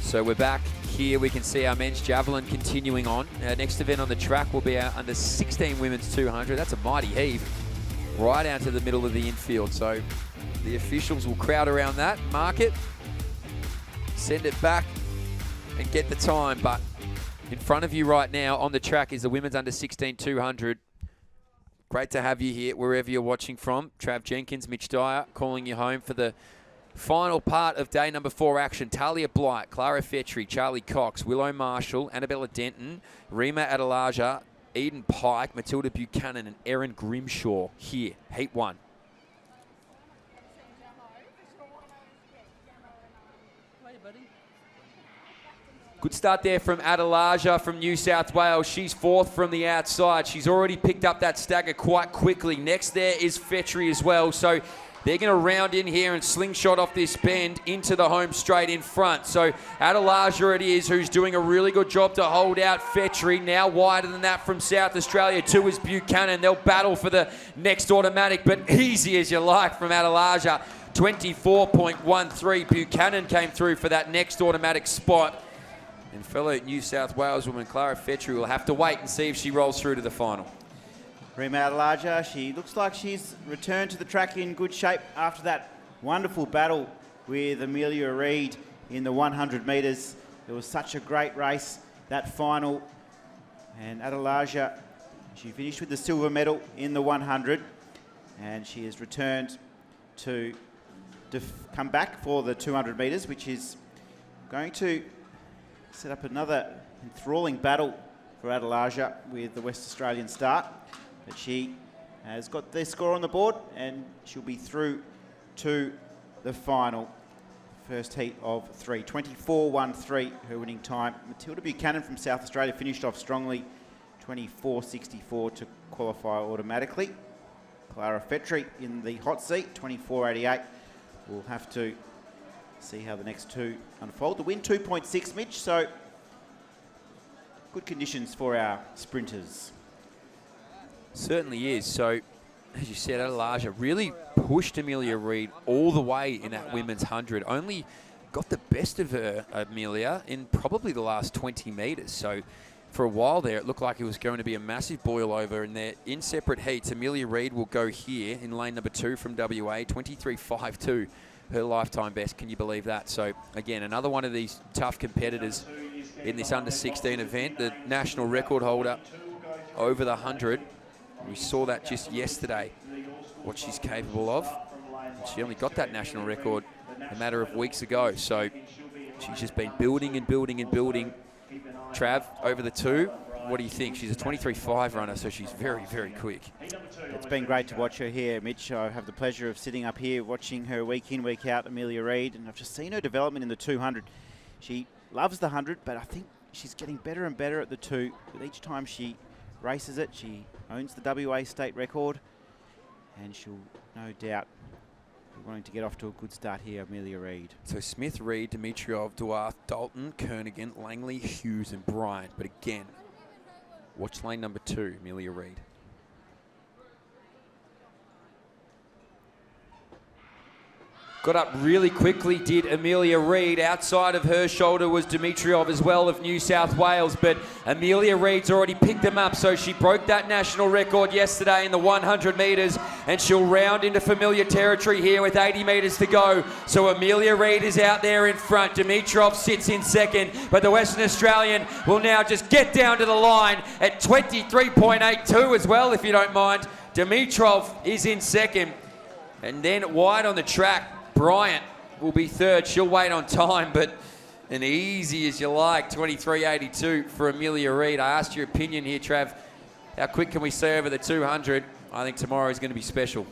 So we're back here. We can see our men's javelin continuing on. Our next event on the track will be our under 16 women's 200. That's a mighty heave right out to the middle of the infield. So the officials will crowd around that, mark it, send it back and get the time. But in front of you right now on the track is the women's under 16 200. Great to have you here wherever you're watching from. Trav Jenkins, Mitch Dyer calling you home for the final part of day number 4 action. Talia Blight, Clara Fetri, Charlie Cox, Willow Marshall, Annabella Denton, Rima Adelaja, Eden Pike, Matilda Buchanan and Erin Grimshaw here, Heat 1. Good start there from Adelaja from New South Wales. She's 4th from the outside. She's already picked up that stagger quite quickly. Next there is Fetri as well. So they're going to round in here and slingshot off this bend into the home straight in front. So Adelaja it is, who's doing a really good job to hold out Fetri. Now wider than that from South Australia. 2 is Buchanan. They'll battle for the next automatic, but easy as you like from Adelaja. 24.13. Buchanan came through for that next automatic spot. And fellow New South Wales woman Clara Fetri will have to wait and see if she rolls through to the final. Rima Adelaja, she looks like she's returned to the track in good shape after that wonderful battle with Amelia Reid in the 100 metres. It was such a great race, that final. And Adelaja, she finished with the silver medal in the 100, and she has returned to come back for the 200 metres, which is going to set up another enthralling battle for Adelaja with the West Australian start. But she has got the score on the board and she'll be through to the final. First heat of 3. 24.13 her winning time. Matilda Buchanan from South Australia finished off strongly. 24.64 to qualify automatically. Clara Fetri in the hot seat. 24.88. We'll have to see how the next two unfold. The wind 2.6, Mitch, so good conditions for our sprinters. Certainly is. So, as you said, Adelaja really pushed Amelia Reid all the way in that women's 100. Only got the best of her, Amelia, in probably the last 20 metres. So, for a while there, it looked like it was going to be a massive boil over. And they're in separate heats. Amelia Reid will go here in lane number 2 from WA, 23.52. Her lifetime best, can you believe that? So, again, another one of these tough competitors in this under-16 event. The national record holder over the 100. We saw that just yesterday, what she's capable of. And she only got that national record a matter of weeks ago. So, she's just been building and building and building. Trav, over the 2. What do you think? She's a 23.5 runner, so she's very, very quick. It's been great to watch her here, Mitch. I have the pleasure of sitting up here watching her week in, week out, Amelia Reid, and I've just seen her development in the 200. She loves the 100, but I think she's getting better and better at the 2. With each time she races it, she owns the WA state record, and she'll no doubt be wanting to get off to a good start here, Amelia Reid. So Smith, Reid, Dimitriov, Duarte, Dalton, Kernigan, Langley, Hughes, and Bryant. But again, watch lane number 2, Amelia Reid. Got up really quickly, did Amelia Reid. Outside of her shoulder was Dimitriov as well of New South Wales, but Amelia Reid's already picked them up, so she broke that national record yesterday in the 100 metres, and she'll round into familiar territory here with 80 metres to go. So Amelia Reid is out there in front. Dimitriov sits in second, but the Western Australian will now just get down to the line at 23.82 as well, if you don't mind. Dimitrov is in second, and then wide on the track, Bryant will be third. She'll wait on time, but an easy as you like, 23.82 for Amelia Reid. I asked your opinion here, Trav. How quick can we see over the 200? I think tomorrow is going to be special.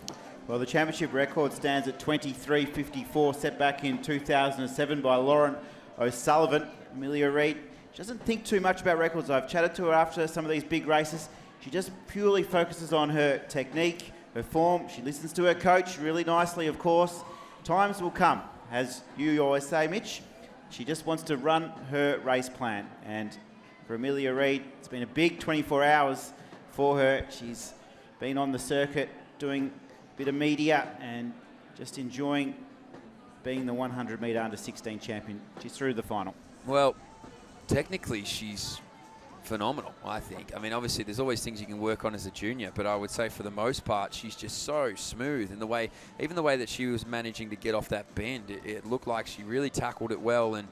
Well, the championship record stands at 23.54, set back in 2007 by Lauren O'Sullivan. Amelia Reid, she doesn't think too much about records. I've chatted to her after some of these big races. She just purely focuses on her technique, her form. She listens to her coach really nicely, of course. Times will come, as you always say, Mitch. She just wants to run her race plan. And for Amelia Reid, it's been a big 24 hours for her. She's been on the circuit doing a bit of media and just enjoying being the 100 metre under 16 champion. She's through the final. Well, technically she's phenomenal, I think. I mean, obviously there's always things you can work on as a junior, but I would say for the most part she's just so smooth in the way, even the way that she was managing to get off that bend, it looked like she really tackled it well and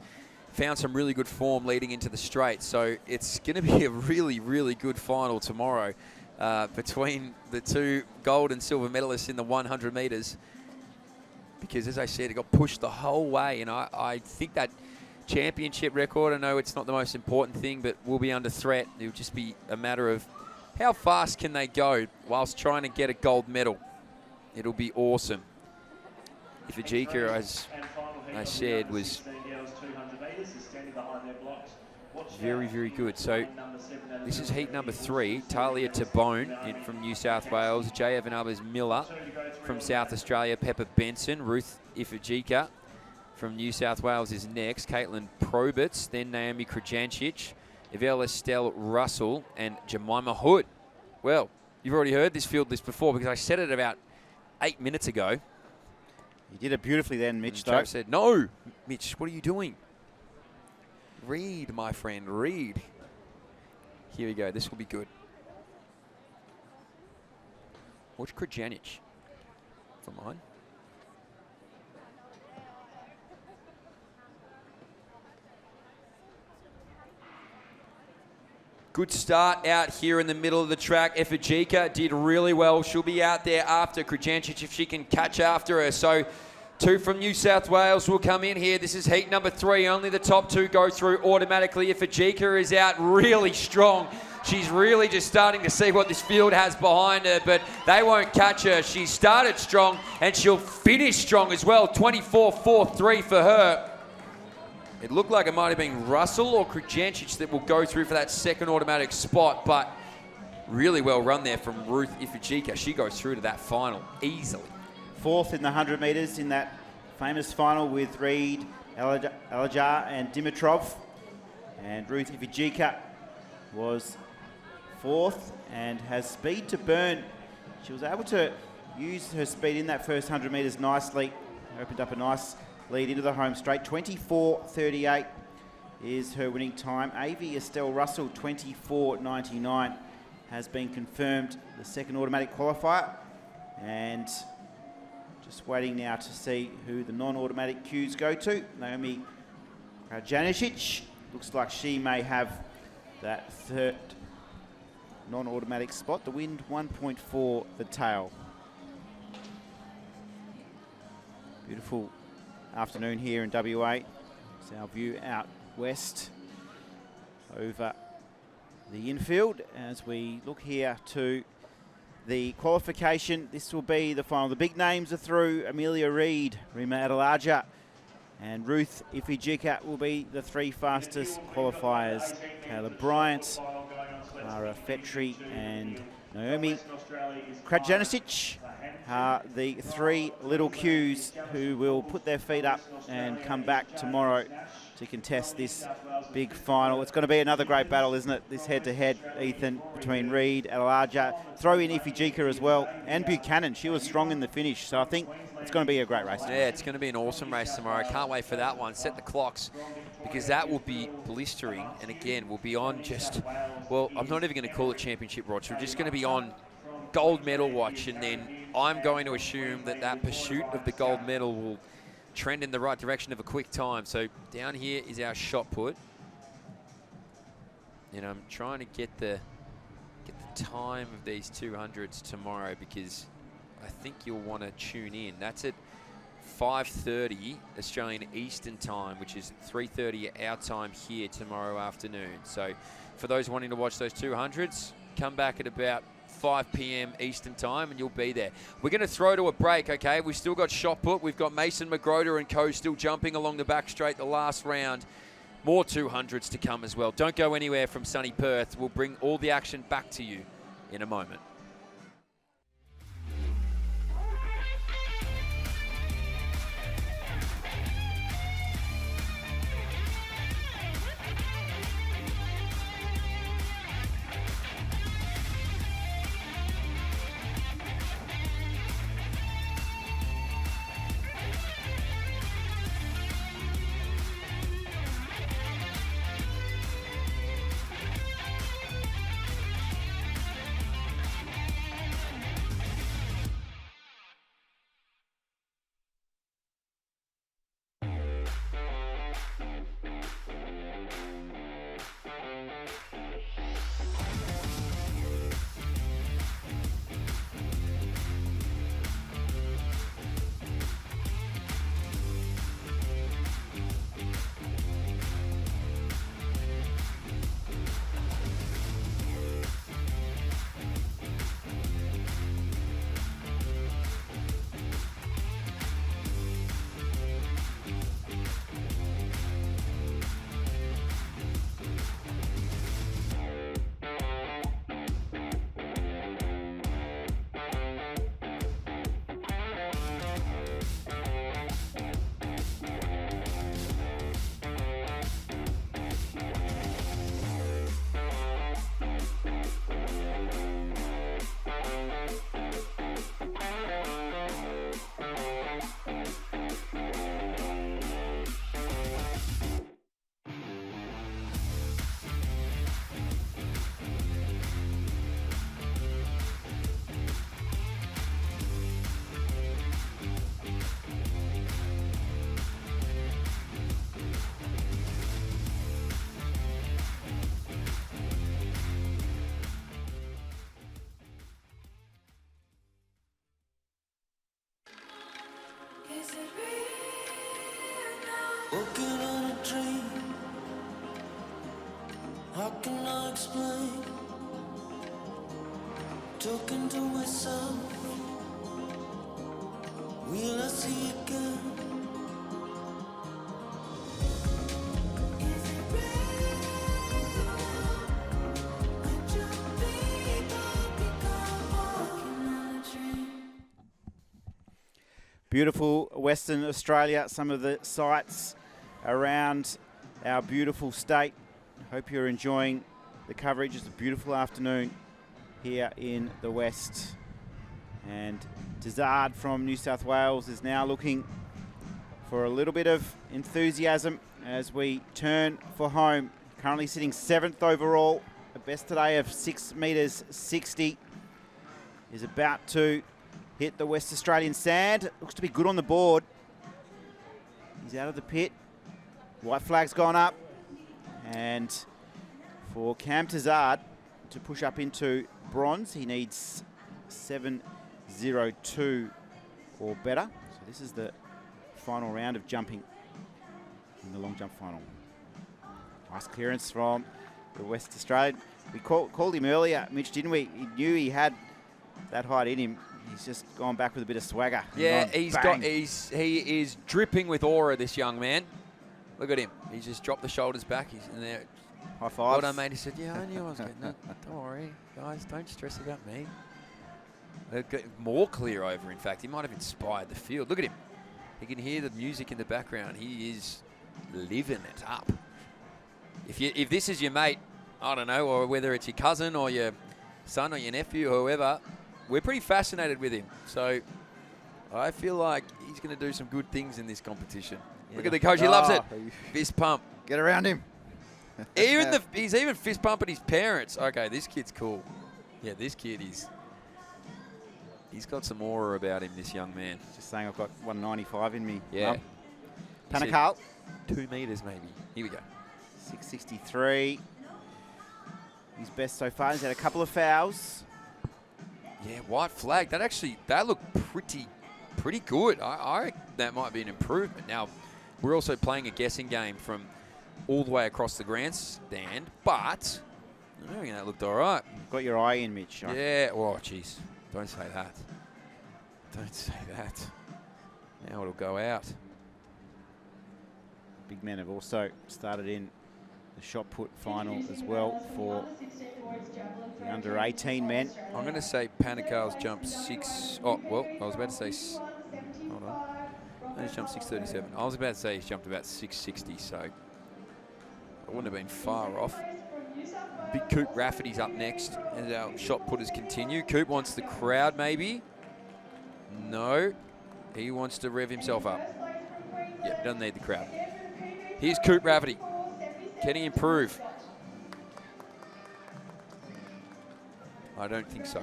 found some really good form leading into the straight. So it's going to be a really, really good final tomorrow between the two gold and silver medalists in the 100 metres. Because as I said, it got pushed the whole way, and I think that championship record, I know it's not the most important thing, but will be under threat. It'll just be a matter of how fast can they go whilst trying to get a gold medal. It'll be awesome. Ifejika, as I said, was very, very good. So this is heat number 3. Talia Tabone from New South Wales, J. Evan Miller from South Australia, Pepper Benson, Ruth Ifejika from New South Wales is next, Caitlin Probitz, then Naomi Krajancic, Yvelle Estelle Russell, and Jemima Hood. Well, you've already heard this field list before because I said it about 8 minutes ago. You did it beautifully then, Mitch. Joe said, no, Mitch, what are you doing? Read, my friend, read. Here we go, this will be good. Watch Krajancic for mine. Good start out here in the middle of the track. Ifejika did really well. She'll be out there after Krajancic if she can catch after her. So 2 from New South Wales will come in here. This is heat number 3. Only the top 2 go through automatically. Ifejika is out really strong. She's really just starting to see what this field has behind her, but they won't catch her. She started strong and she'll finish strong as well. 24.43 for her. It looked like it might have been Russell or Krajancic that will go through for that second automatic spot, but really well run there from Ruth Ifejika. She goes through to that final easily. 4th in the 100 metres in that famous final with Reed, Elajar and Dimitrov. And Ruth Ifejika was 4th and has speed to burn. She was able to use her speed in that first 100 metres nicely. Opened up a nice lead into the home straight. 24.38 is her winning time. Avi Estelle Russell, 24.99, has been confirmed the second automatic qualifier. And just waiting now to see who the non-automatic queues go to. Naomi Krajancic looks like she may have that third non-automatic spot. The wind 1.4 the tail. Beautiful afternoon here in WA. It's our view out west over the infield as we look here to the qualification. This will be the final. The big names are through. Amelia Reid, Rima Adelaja, and Ruth Ifejika will be the 3 fastest qualifiers. Taylor Bryant, Clara Fetri, and Naomi Krajancic are the 3 little Qs who will put their feet up and come back tomorrow to contest this big final. It's going to be another great battle, isn't it? This head-to-head, Ethan, between Reid, Adelaja. Throw in Ifejika as well, and Buchanan. She was strong in the finish, so I think it's going to be a great race tomorrow. Yeah, it's going to be an awesome race tomorrow. I can't wait for that one. Set the clocks, because that will be blistering. And again, we'll be on just, well, I'm not even going to call it championship watch. We're just going to be on gold medal watch, and then I'm going to assume that that pursuit of the gold medal will trend in the right direction of a quick time. So down here is our shot put. And I'm trying to get the time of these 200s tomorrow, because I think you'll want to tune in. That's at 5:30 Australian Eastern Time, which is 3:30 our time here tomorrow afternoon. So for those wanting to watch those 200s, come back at about 5 p.m. Eastern Time and you'll be there. We're going to throw to a break, okay? We've still got shot put. We've got Mason McGroder and co still jumping along the back straight the last round. More 200s to come as well. Don't go anywhere from sunny Perth. We'll bring all the action back to you in a moment. Walking on a dream. How can I explain? Talking to myself. Will I see again? Beautiful Western Australia, some of the sights around our beautiful state. Hope you're enjoying the coverage. It's a beautiful afternoon here in the West. And Tizard from New South Wales is now looking for a little bit of enthusiasm as we turn for home. Currently sitting 7th overall. A best today of 6 metres 60 is about to hit the West Australian sand. Looks to be good on the board. He's out of the pit. White flag's gone up. And for Cam Tizard to push up into bronze, he needs 7.02 or better. So this is the final round of jumping in the long jump final. Nice clearance from the West Australian. We called him earlier, Mitch, didn't we? He knew he had that height in him. He's just gone back with a bit of swagger. Yeah, Gone, he is dripping with aura, this young man. Look at him. He's just dropped the shoulders back. He's in there. High fives. Well done, mate. He said, yeah, I knew I was getting that. Don't worry, guys. Don't stress about me. More clear over, in fact. He might have inspired the field. Look at him. You can hear the music in the background. He is living it up. If this is your mate, I don't know, or whether it's your cousin or your son or your nephew or whoever, we're pretty fascinated with him. So I feel like he's going to do some good things in this competition. Yeah. Look at the coach. He loves it. Fist pump. Get around him. He's even fist pumping his parents. Okay, this kid's cool. Yeah, this kid is. He's got some aura about him, this young man. Just saying I've got 195 in me. Yeah. Panakal. 2 meters maybe. Here we go. 663. His best so far. He's had a couple of fouls. Yeah, white flag. That looked pretty good. I reckon that might be an improvement. Now, we're also playing a guessing game from all the way across the grandstand, but I think that looked all right. Got your eye in, Mitch. Yeah. Oh, jeez. Don't say that. Don't say that. Now it'll go out. Big men have also started in the shot put final as well for the under 18 men. I'm going to say Panakal's jumped 6. Oh, well, I was about to say. Hold on. He's jumped 637. I was about to say he's jumped about 660, so I wouldn't have been far off. Big Coop Rafferty's up next as our shot putters continue. Coop wants the crowd, maybe. No. He wants to rev himself up. Yep, doesn't need the crowd. Here's Coop Rafferty. Can he improve? I don't think so.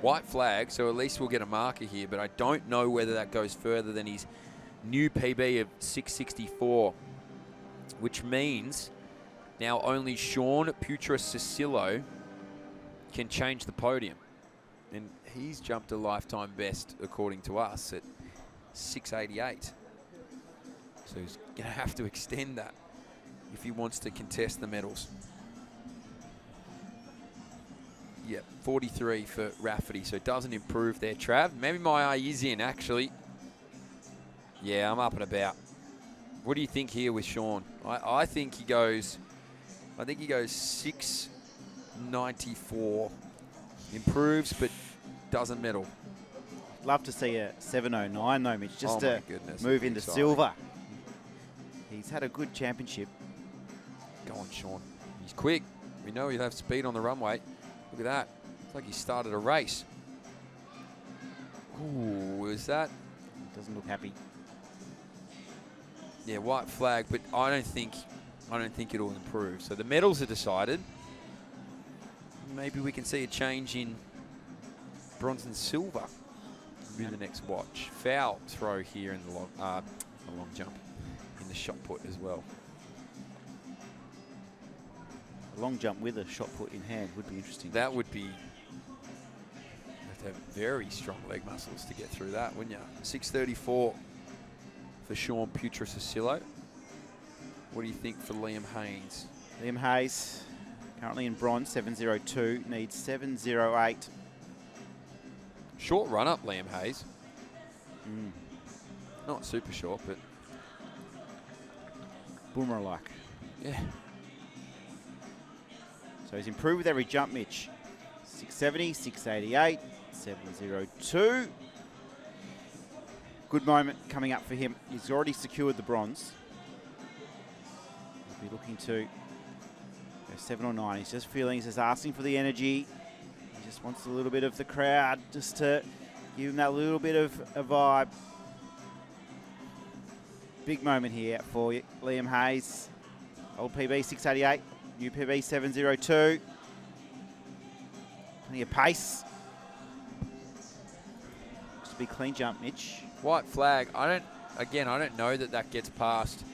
White flag, so at least we'll get a marker here, but I don't know whether that goes further than his new PB of 664, which means now only Henry-Purcell can change the podium. And he's jumped a lifetime best, according to us, at 688. So he's going to have to extend that if he wants to contest the medals. Yep, 43 for Rafferty, so it doesn't improve there, Trav. Maybe my eye is in, actually. Yeah, I'm up and about. What do you think here with Sean? I think he goes 694. Improves, but doesn't medal. Love to see a 709 though, Mitch, just to goodness, move into silver. He's had a good championship. Go on, Sean. He's quick. We know he'll have speed on the runway. Look at that. It's like he started a race. Ooh, is that? Doesn't look happy. Yeah, white flag, but I don't think it'll improve. So the medals are decided. Maybe we can see a change in bronze and silver. Be the next watch. Foul throw here in the long jump, in the shot put as well. A long jump with a shot put in hand would be interesting. That would be. You have to have very strong leg muscles to get through that, wouldn't you? 634 for Sean Putrisacillo. What do you think for Liam Haynes? Liam Hayes, currently in bronze, 7.02, needs 7.08. Short run up, Liam Hayes. Not super short, but Boomer-like. yeah. So he's improved with every jump, Mitch. 6.70, 6.88, 7.02. Good moment coming up for him. He's already secured the bronze. He'll be looking to go 7 or 9. He's just feeling, he's just asking for the energy. He just wants a little bit of the crowd just to give him that little bit of a vibe. Big moment here for you, Liam Hayes. Old PB 6.88, new PB 7.02. Plenty of pace. Looks to be clean jump, Mitch. White flag. I don't know that gets past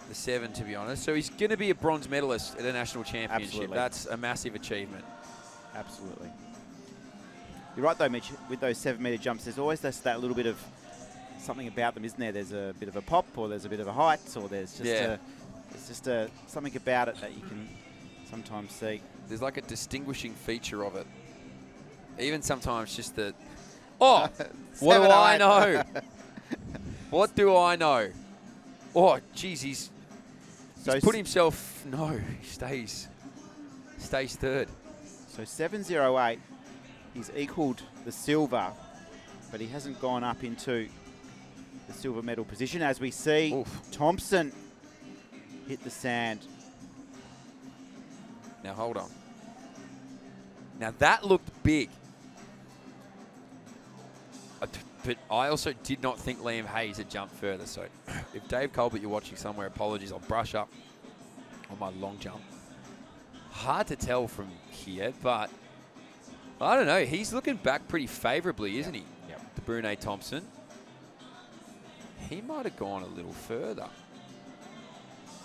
the 7, to be honest. So he's going to be a bronze medalist at a national championship. Absolutely. That's a massive achievement. Absolutely. You're right though, Mitch, with those 7-metre jumps, there's always that little bit of something about them, isn't there? There's a bit of a pop, or there's a bit of a height, or there's just something about it that you can sometimes see. There's like a distinguishing feature of it. Even sometimes just the... Oh, what do I know? What do I know? Oh, geez, he's put himself... No, he stays third. So 7.08, he's equaled the silver, but he hasn't gone up into the silver medal position. As we see, Thompson hit the sand. Now, hold on. Now, that looked big. But I also did not think Liam Hayes had jumped further. So if Dave Colbert, you're watching somewhere, apologies. I'll brush up on my long jump. Hard to tell from here, but I don't know. He's looking back pretty favourably, isn't he? Yep. To Brune Thompson. He might have gone a little further.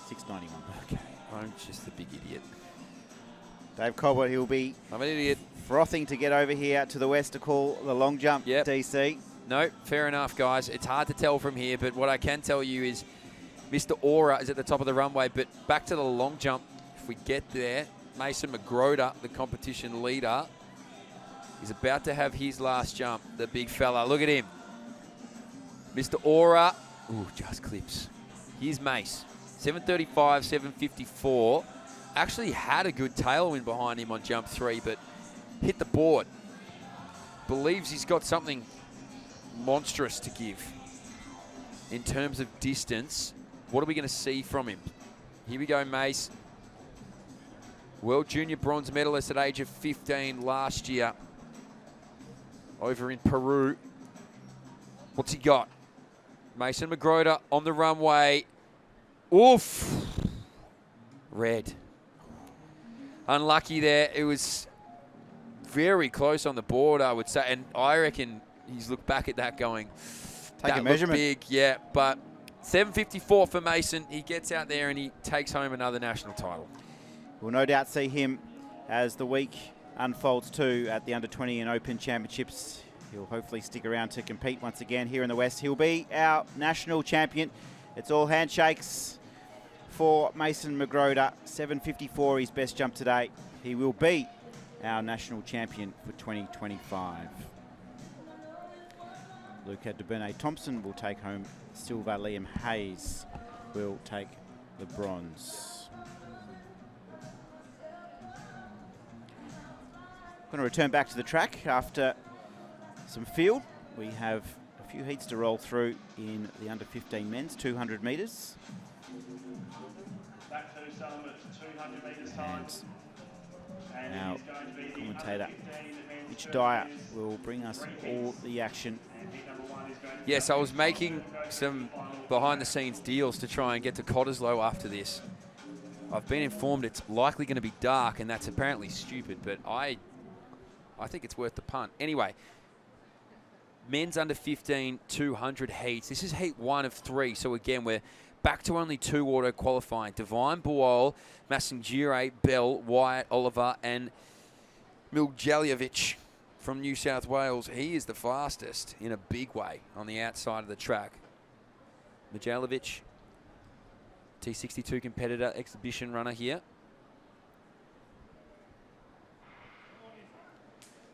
6.91. Okay, I'm just a big idiot. Dave Colbert, he'll be I'm an idiot. Frothing to get over here to the west to call the long jump, DC. No, fair enough, guys. It's hard to tell from here, but what I can tell you is Mr. Aura is at the top of the runway, but back to the long jump. If we get there, Mason McGroda, the competition leader, is about to have his last jump, the big fella. Look at him. Mr. Aura, ooh, just clips. Here's Mace, 7.35, 7.54. Actually had a good tailwind behind him on jump 3, but hit the board. Believes he's got something monstrous to give in terms of distance. What are we going to see from him? Here we go, Mace. World Junior bronze medalist at age of 15 last year over in Peru. What's he got? Mason McGroda on the runway. Oof. Red. Unlucky there. It was very close on the board, I would say. And I reckon he's looked back at that going, take a measurement. Big, yeah. But 7.54 for Mason. He gets out there and he takes home another national title. We'll no doubt see him as the week unfolds too at the Under-20 and Open Championships. He'll hopefully stick around to compete once again here in the West. He'll be our national champion. It's all handshakes for Mason McGroda. 7.54, his best jump today. He will be our national champion for 2025. Luca de Bernay Thompson will take home silver. Liam Hayes will take the bronze. Going to return back to the track after some field. We have a few heats to roll through in the under-15 men's 200 metres. Back to Salem at 200 metres time. And our commentator, Mitch Dyer, will bring us all the action. Yes, I was making some behind-the-scenes deals to try and get to Cottesloe after this. I've been informed it's likely going to be dark, and that's apparently stupid, but I think it's worth the punt. Anyway, men's under 15 200 heats. This is heat 1 of 3. So again, we're back to only 2 auto qualifying. Divine Boal, Massingire, Bell, Wyatt, Oliver, and Miljaljevic from New South Wales. He is the fastest in a big way on the outside of the track. Mijalovic, T62 competitor, exhibition runner here.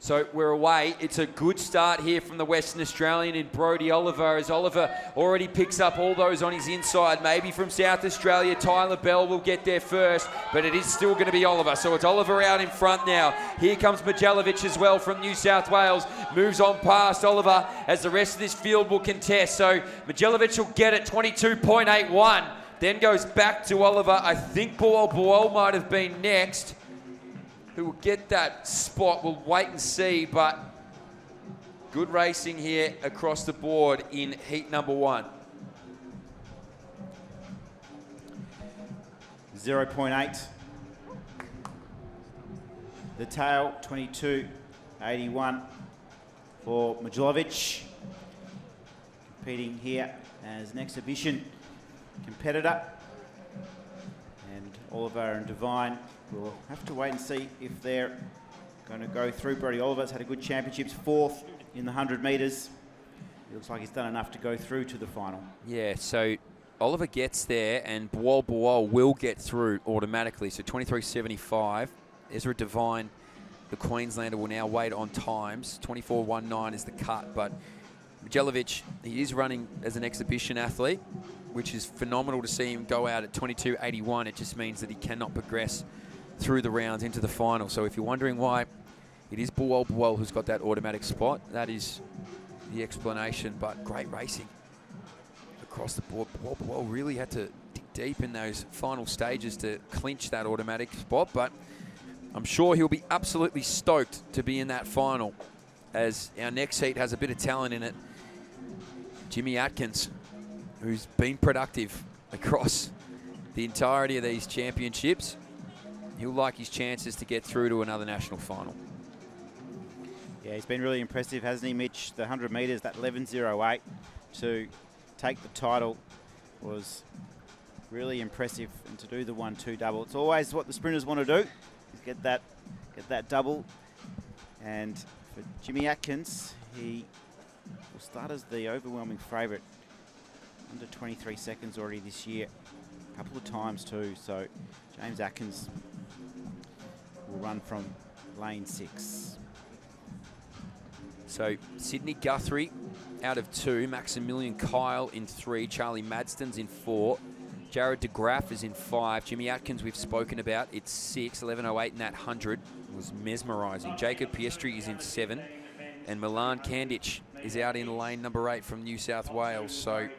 So we're away. It's a good start here from the Western Australian in Brodie Oliver, as Oliver already picks up all those on his inside. Maybe from South Australia, Tyler Bell will get there first, but it is still going to be Oliver. So it's Oliver out in front now. Here comes Mijalovic as well from New South Wales. Moves on past Oliver as the rest of this field will contest. So Mijalovic will get it, 22.81. Then goes back to Oliver. I think Boal might have been next. Who will get that spot? We'll wait and see, but good racing here across the board in heat number 1. 0.8. The tail, 22.81 for Mijalovic. Competing here as an exhibition competitor. And Oliver and Devine, we'll have to wait and see if they're going to go through. Brodie Oliver's had a good championships, 4th in the 100 metres. It looks like he's done enough to go through to the final. Yeah, so Oliver gets there and Boal will get through automatically. So 23.75. Ezra Devine, the Queenslander, will now wait on times. 24.19 is the cut, but Mijalovic, he is running as an exhibition athlete, which is phenomenal to see him go out at 22.81. It just means that he cannot progress through the rounds into the final. So if you're wondering why it is Boal who's got that automatic spot, that is the explanation. But great racing across the board. Boal really had to dig deep in those final stages to clinch that automatic spot, but I'm sure he'll be absolutely stoked to be in that final, as our next heat has a bit of talent in it. Jimmy Atkins, who's been productive across the entirety of these championships. He'll like his chances to get through to another national final. Yeah, he's been really impressive, hasn't he, Mitch? The 100 metres, that 11.08 to take the title was really impressive, and to do the 1-2 double. It's always what the sprinters want to do, is get that double. And for Jimmy Atkins, he will start as the overwhelming favourite. Under 23 seconds already this year, a couple of times too. So James Atkins will run from lane 6. So Sydney Guthrie out of 2, Maximilian Kyle in 3, Charlie Madston's in 4, Jared DeGraff is in 5, Jimmy Atkins we've spoken about, it's 6, 11.08 in that 100 was mesmerising. Jacob Piestri is in 7, and Milan Kandic is out in lane number 8 from New South Wales. So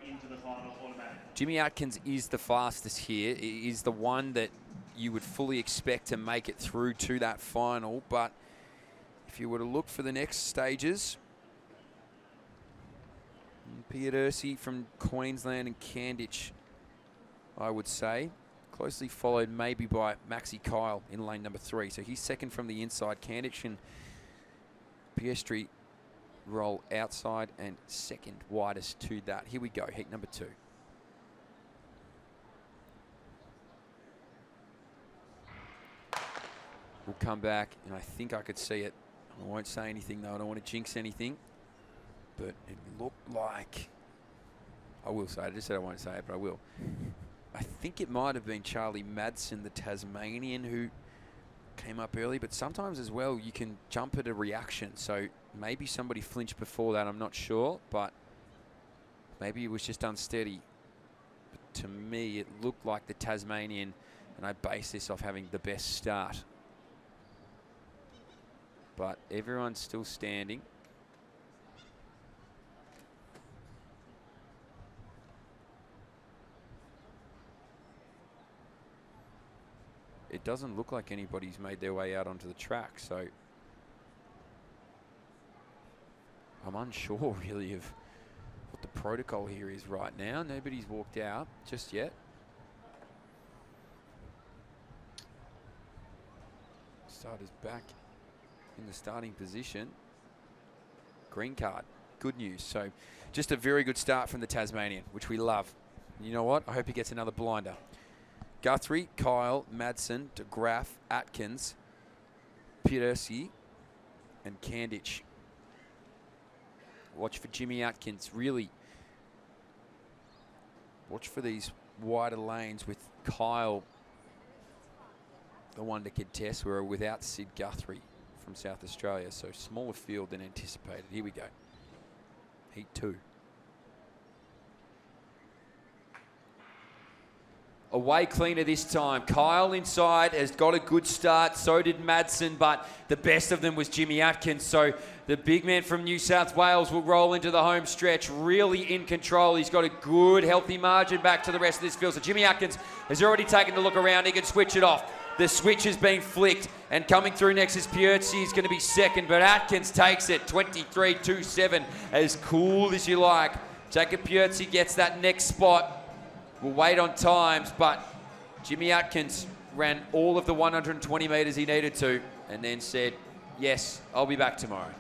Jimmy Atkins is the fastest here. He is the one that you would fully expect to make it through to that final. But if you were to look for the next stages, Pieterse from Queensland and Kandic, I would say. Closely followed maybe by Maxi Kyle in lane number 3. So he's second from the inside. Kandic and Piestri roll outside and second widest to that. Here we go, heat number 2. We'll come back, and I think I could see it. I won't say anything, though. I don't want to jinx anything. But it looked like... I will say it. I just said I won't say it, but I will. I think it might have been Charlie Madsen, the Tasmanian, who came up early. But sometimes as well, you can jump at a reaction. So maybe somebody flinched before that. I'm not sure. But maybe it was just unsteady. But to me, it looked like the Tasmanian. And I base this off having the best start. But everyone's still standing. It doesn't look like anybody's made their way out onto the track, so I'm unsure really of what the protocol here is right now. Nobody's walked out just yet. Starters back in the starting position. Green card, good news. So just a very good start from the Tasmanian, which we love. You know what? I hope he gets another blinder. Guthrie, Kyle, Madsen, DeGraff, Atkins, Pieterse, and Kandic. Watch for Jimmy Atkins. Really watch for these wider lanes with Kyle, the one to contest. We're without Sid Guthrie from South Australia, so smaller field than anticipated. Here we go. Heat 2. Away cleaner this time. Kyle inside has got a good start. So did Madsen, but the best of them was Jimmy Atkins. So the big man from New South Wales will roll into the home stretch, really in control. He's got a good, healthy margin back to the rest of this field. So Jimmy Atkins has already taken a look around. He can switch it off. The switch has been flicked, and coming through next is Piercy. He's going to be second, but Atkins takes it 23.27, as cool as you like. Jacob Piercy gets that next spot. We'll wait on times, but Jimmy Atkins ran all of the 120 metres he needed to, and then said, yes, I'll be back tomorrow.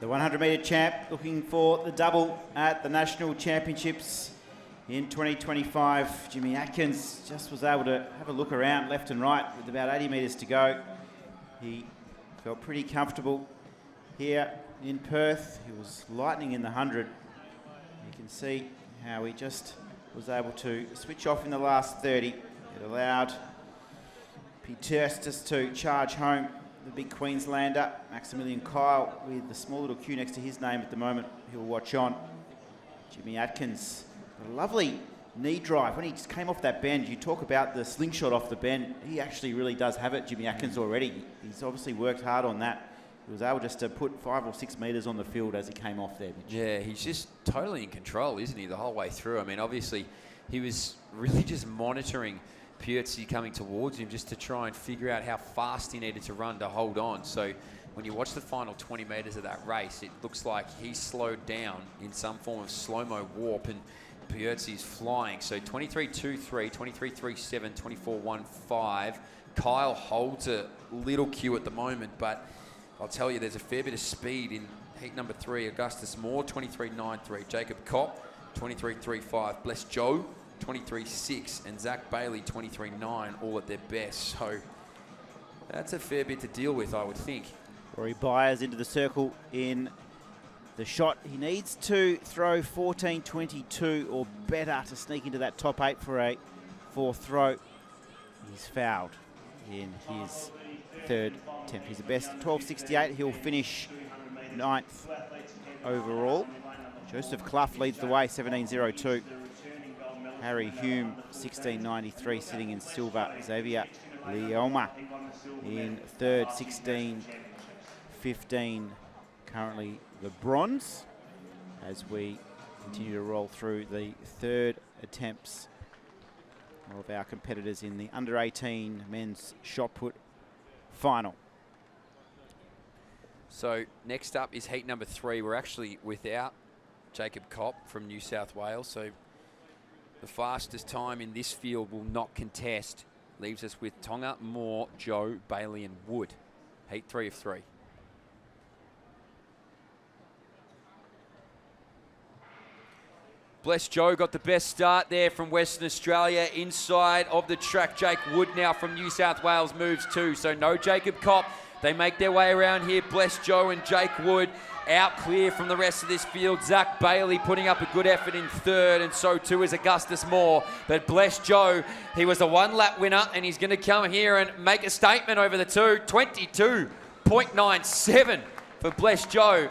The 100-metre champ looking for the double at the National Championships in 2025. Jimmy Atkins just was able to have a look around left and right with about 80 metres to go. He felt pretty comfortable here in Perth. He was lightning in the 100. You can see how he just was able to switch off in the last 30. It allowed Peterstus to charge home the big Queenslander. Maximilian Kyle with the small little Q next to his name at the moment. He'll watch on. Jimmy Atkins, a lovely knee drive. When he just came off that bend, you talk about the slingshot off the bend. He actually really does have it, Jimmy Atkins, already. He's obviously worked hard on that. He was able just to put 5 or 6 metres on the field as he came off there, Mitch. Yeah, he's just totally in control, isn't he, the whole way through? I mean, obviously, he was really just monitoring Piercy coming towards him just to try and figure out how fast he needed to run to hold on. So when you watch the final 20 metres of that race, it looks like he slowed down in some form of slow-mo warp, and Piercy's flying. So 23.23, 23.37, 24.15. Kyle holds a little Q at the moment, but I'll tell you, there's a fair bit of speed in heat number 3. Augustus Moore, 23.93. Jacob Kopp, 23.35. Bless Joe, 23.6. And Zach Bailey, 23.9, all at their best. So that's a fair bit to deal with, I would think. Rory Byers into the circle in the shot. He needs to throw 14.22 or better to sneak into that top 8 for a 4th throw. He's fouled in his 3rd attempt. He's the best, 12.68. He'll finish 9th overall. Joseph Clough leads the way, 17.02. Harry Hume, 16.93, sitting in silver. Xavier Leoma in 3rd, 16.15. Currently the bronze, as we continue to roll through the 3rd attempts of our competitors in the under-18 men's shot put final. So next up is heat number 3. We're actually without Jacob Kopp from New South Wales. So the fastest time in this field will not contest. Leaves us with Tonga, Moore, Joe, Bailey and Wood. Heat 3 of 3. Bless Joe got the best start there from Western Australia. Inside of the track, Jake Wood now from New South Wales moves too. So no Jacob Kopp. They make their way around here. Bless Joe and Jake Wood out clear from the rest of this field. Zach Bailey putting up a good effort in 3rd, and so too is Augustus Moore. But Bless Joe, he was a 1-lap winner, and he's going to come here and make a statement over the 2. 22.97 for Bless Joe.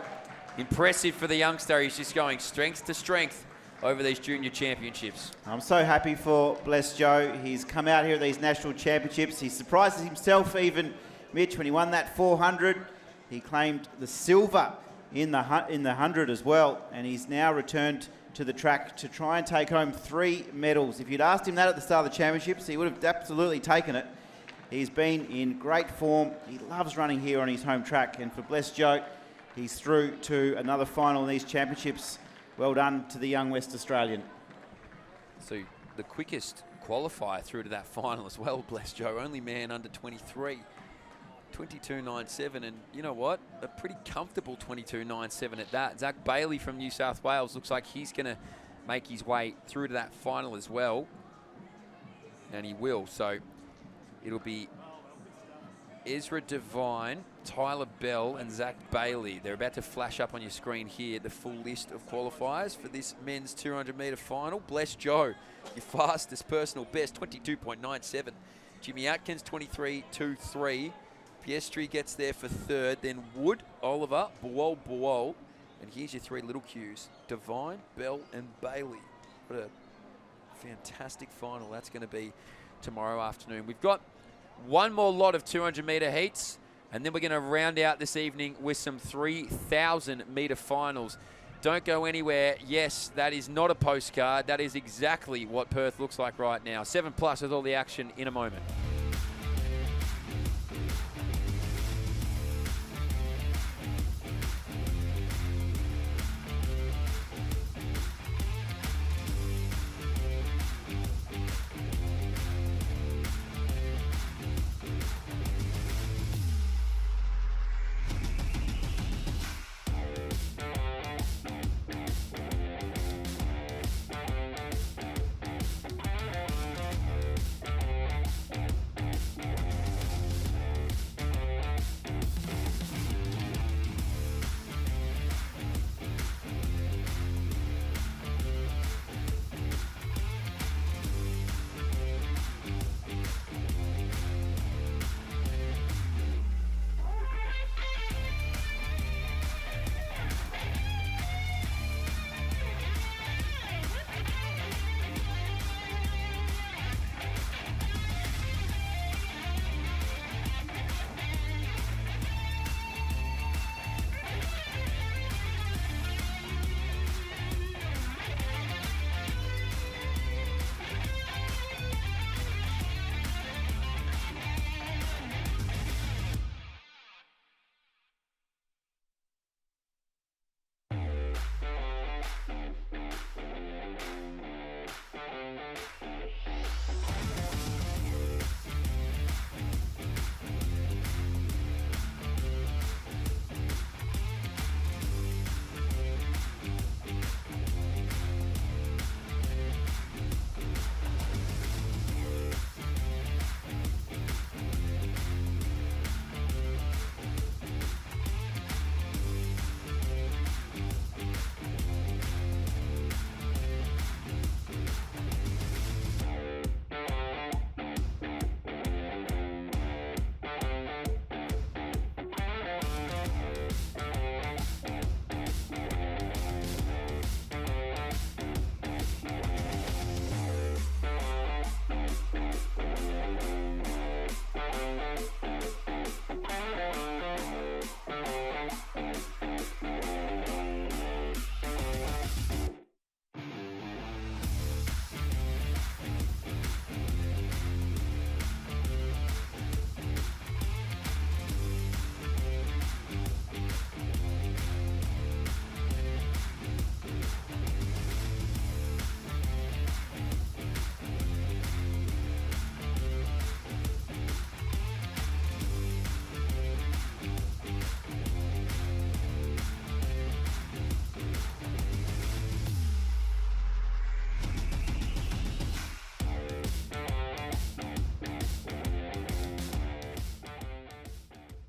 Impressive for the youngster. He's just going strength to strength over these junior championships. I'm so happy for Bless Joe. He's come out here at these national championships. He surprises himself even, Mitch, when he won that 400. He claimed the silver in the 100 as well, and he's now returned to the track to try and take home 3 medals. If you'd asked him that at the start of the championships, he would have absolutely taken it. He's been in great form. He loves running here on his home track, and for Bless Joe, he's through to another final in these championships. Well done to the young West Australian. So the quickest qualifier through to that final as well, Bless Joe. Only man under 23. 22.97, and you know what? A pretty comfortable 22.97 at that. Zach Bailey from New South Wales looks like he's going to make his way through to that final as well. And he will. So it'll be Ezra Devine, Tyler Bell, and Zach Bailey. They're about to flash up on your screen here the full list of qualifiers for this men's 200-metre final. Bless Joe, your fastest personal best, 22.97. Jimmy Atkins, 23.23. Piestri gets there for third. Then Wood, Oliver, Buol. And here's your three little cues: Devine, Bell, and Bailey. What a fantastic final that's going to be tomorrow afternoon. We've got one more lot of 200-metre heats, and then we're going to round out this evening with some 3,000-metre finals. Don't go anywhere. Yes, that is not a postcard. That is exactly what Perth looks like right now. 7+ with all the action in a moment.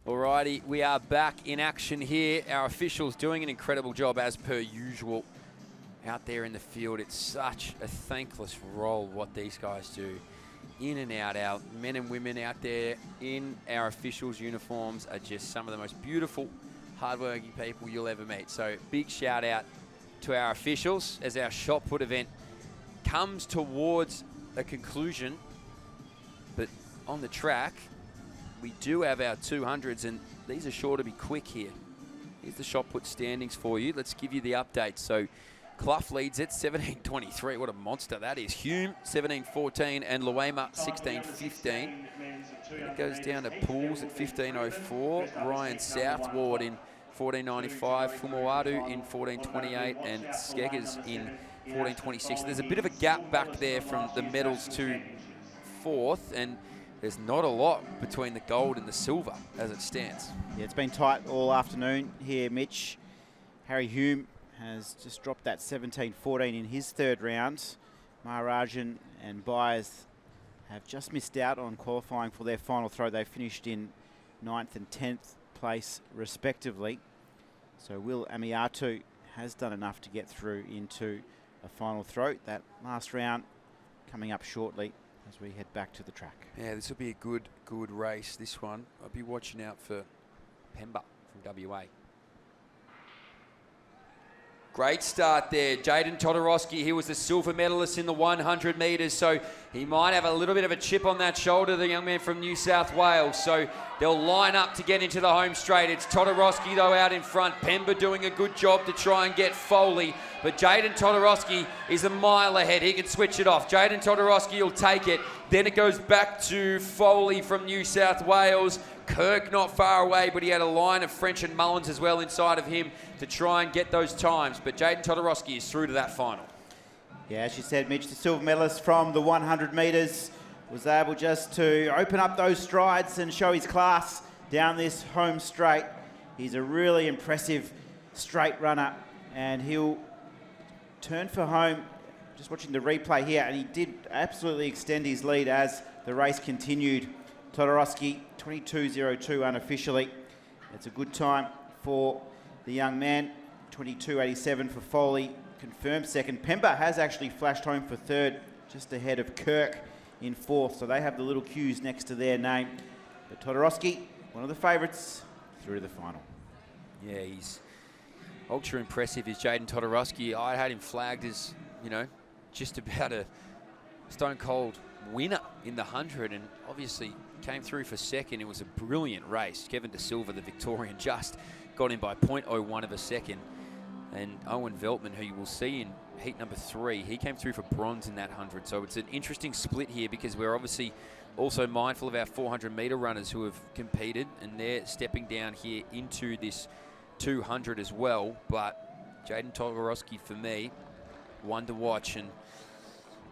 Alrighty, we are back in action here. Our officials doing an incredible job as per usual out there in the field. It's such a thankless role what these guys do. In and out. Our men and women out there in our officials' uniforms are just some of the most beautiful, hardworking people you'll ever meet. So big shout out to our officials as our shot put event comes towards a conclusion. But on the track, we do have our 200s, and these are sure to be quick here. Here's the shot put standings for you. Let's give you the update. So Clough leads it, 17.23. What a monster that is. Hume, 17.14, and Luema, 16.15. It goes down to Pools at 15.04. Ryan Southward in 14.95. Fumoadu in 14.28, and Skeggers in 14.26. There's a bit of a gap back there from the medals to fourth, and there's not a lot between the gold and the silver as it stands. Yeah, it's been tight all afternoon here, Mitch. Harry Hume has just dropped that 17.14 in his third round. Maharajan and Byers have just missed out on qualifying for their final throw. They finished in 9th and 10th place respectively. So Will Amiatu has done enough to get through into a final throw. That last round coming up shortly as we head back to the track. Yeah, this will be a good race, this one. I'll be watching out for Pemba from WA. Great start there. Jaden Todorowski, he was the silver medalist in the 100 metres, so he might have a little bit of a chip on that shoulder, the young man from New South Wales. So they'll line up to get into the home straight. It's Todorowski, though, out in front. Pemba doing a good job to try and get Foley. But Jaden Todorowski is a mile ahead. He can switch it off. Jaden Todorowski will take it. Then it goes back to Foley from New South Wales. Kirk not far away, but he had a line of French and Mullins as well inside of him to try and get those times. But Jaden Todorowski is through to that final. Yeah, as you said, Mitch, the silver medalist from the 100 metres was able just to open up those strides and show his class down this home straight. He's a really impressive straight runner, and he'll turn for home. Just watching the replay here, and he did absolutely extend his lead as the race continued. Todorowski, 22.02 unofficially. It's a good time for the young man. 22.87 for Foley, confirmed second. Pemba has actually flashed home for third, just ahead of Kirk in fourth. So they have the little Q's next to their name. But Todorowski, one of the favourites, through to the final. Yeah, he's ultra impressive, is Jaden Todorowski. I had him flagged as, you know, just about a stone cold winner in the 100, and obviously came through for second. It was a brilliant race. Kevin De Silva, the Victorian, just got him by 0.01 of a second. And Owen Veltman, who you will see in heat number 3, he came through for bronze in that 100. So it's an interesting split here, because we're obviously also mindful of our 400-metre runners who have competed, and they're stepping down here into this 200 as well. But Jaden Todorowski, for me, one to watch, and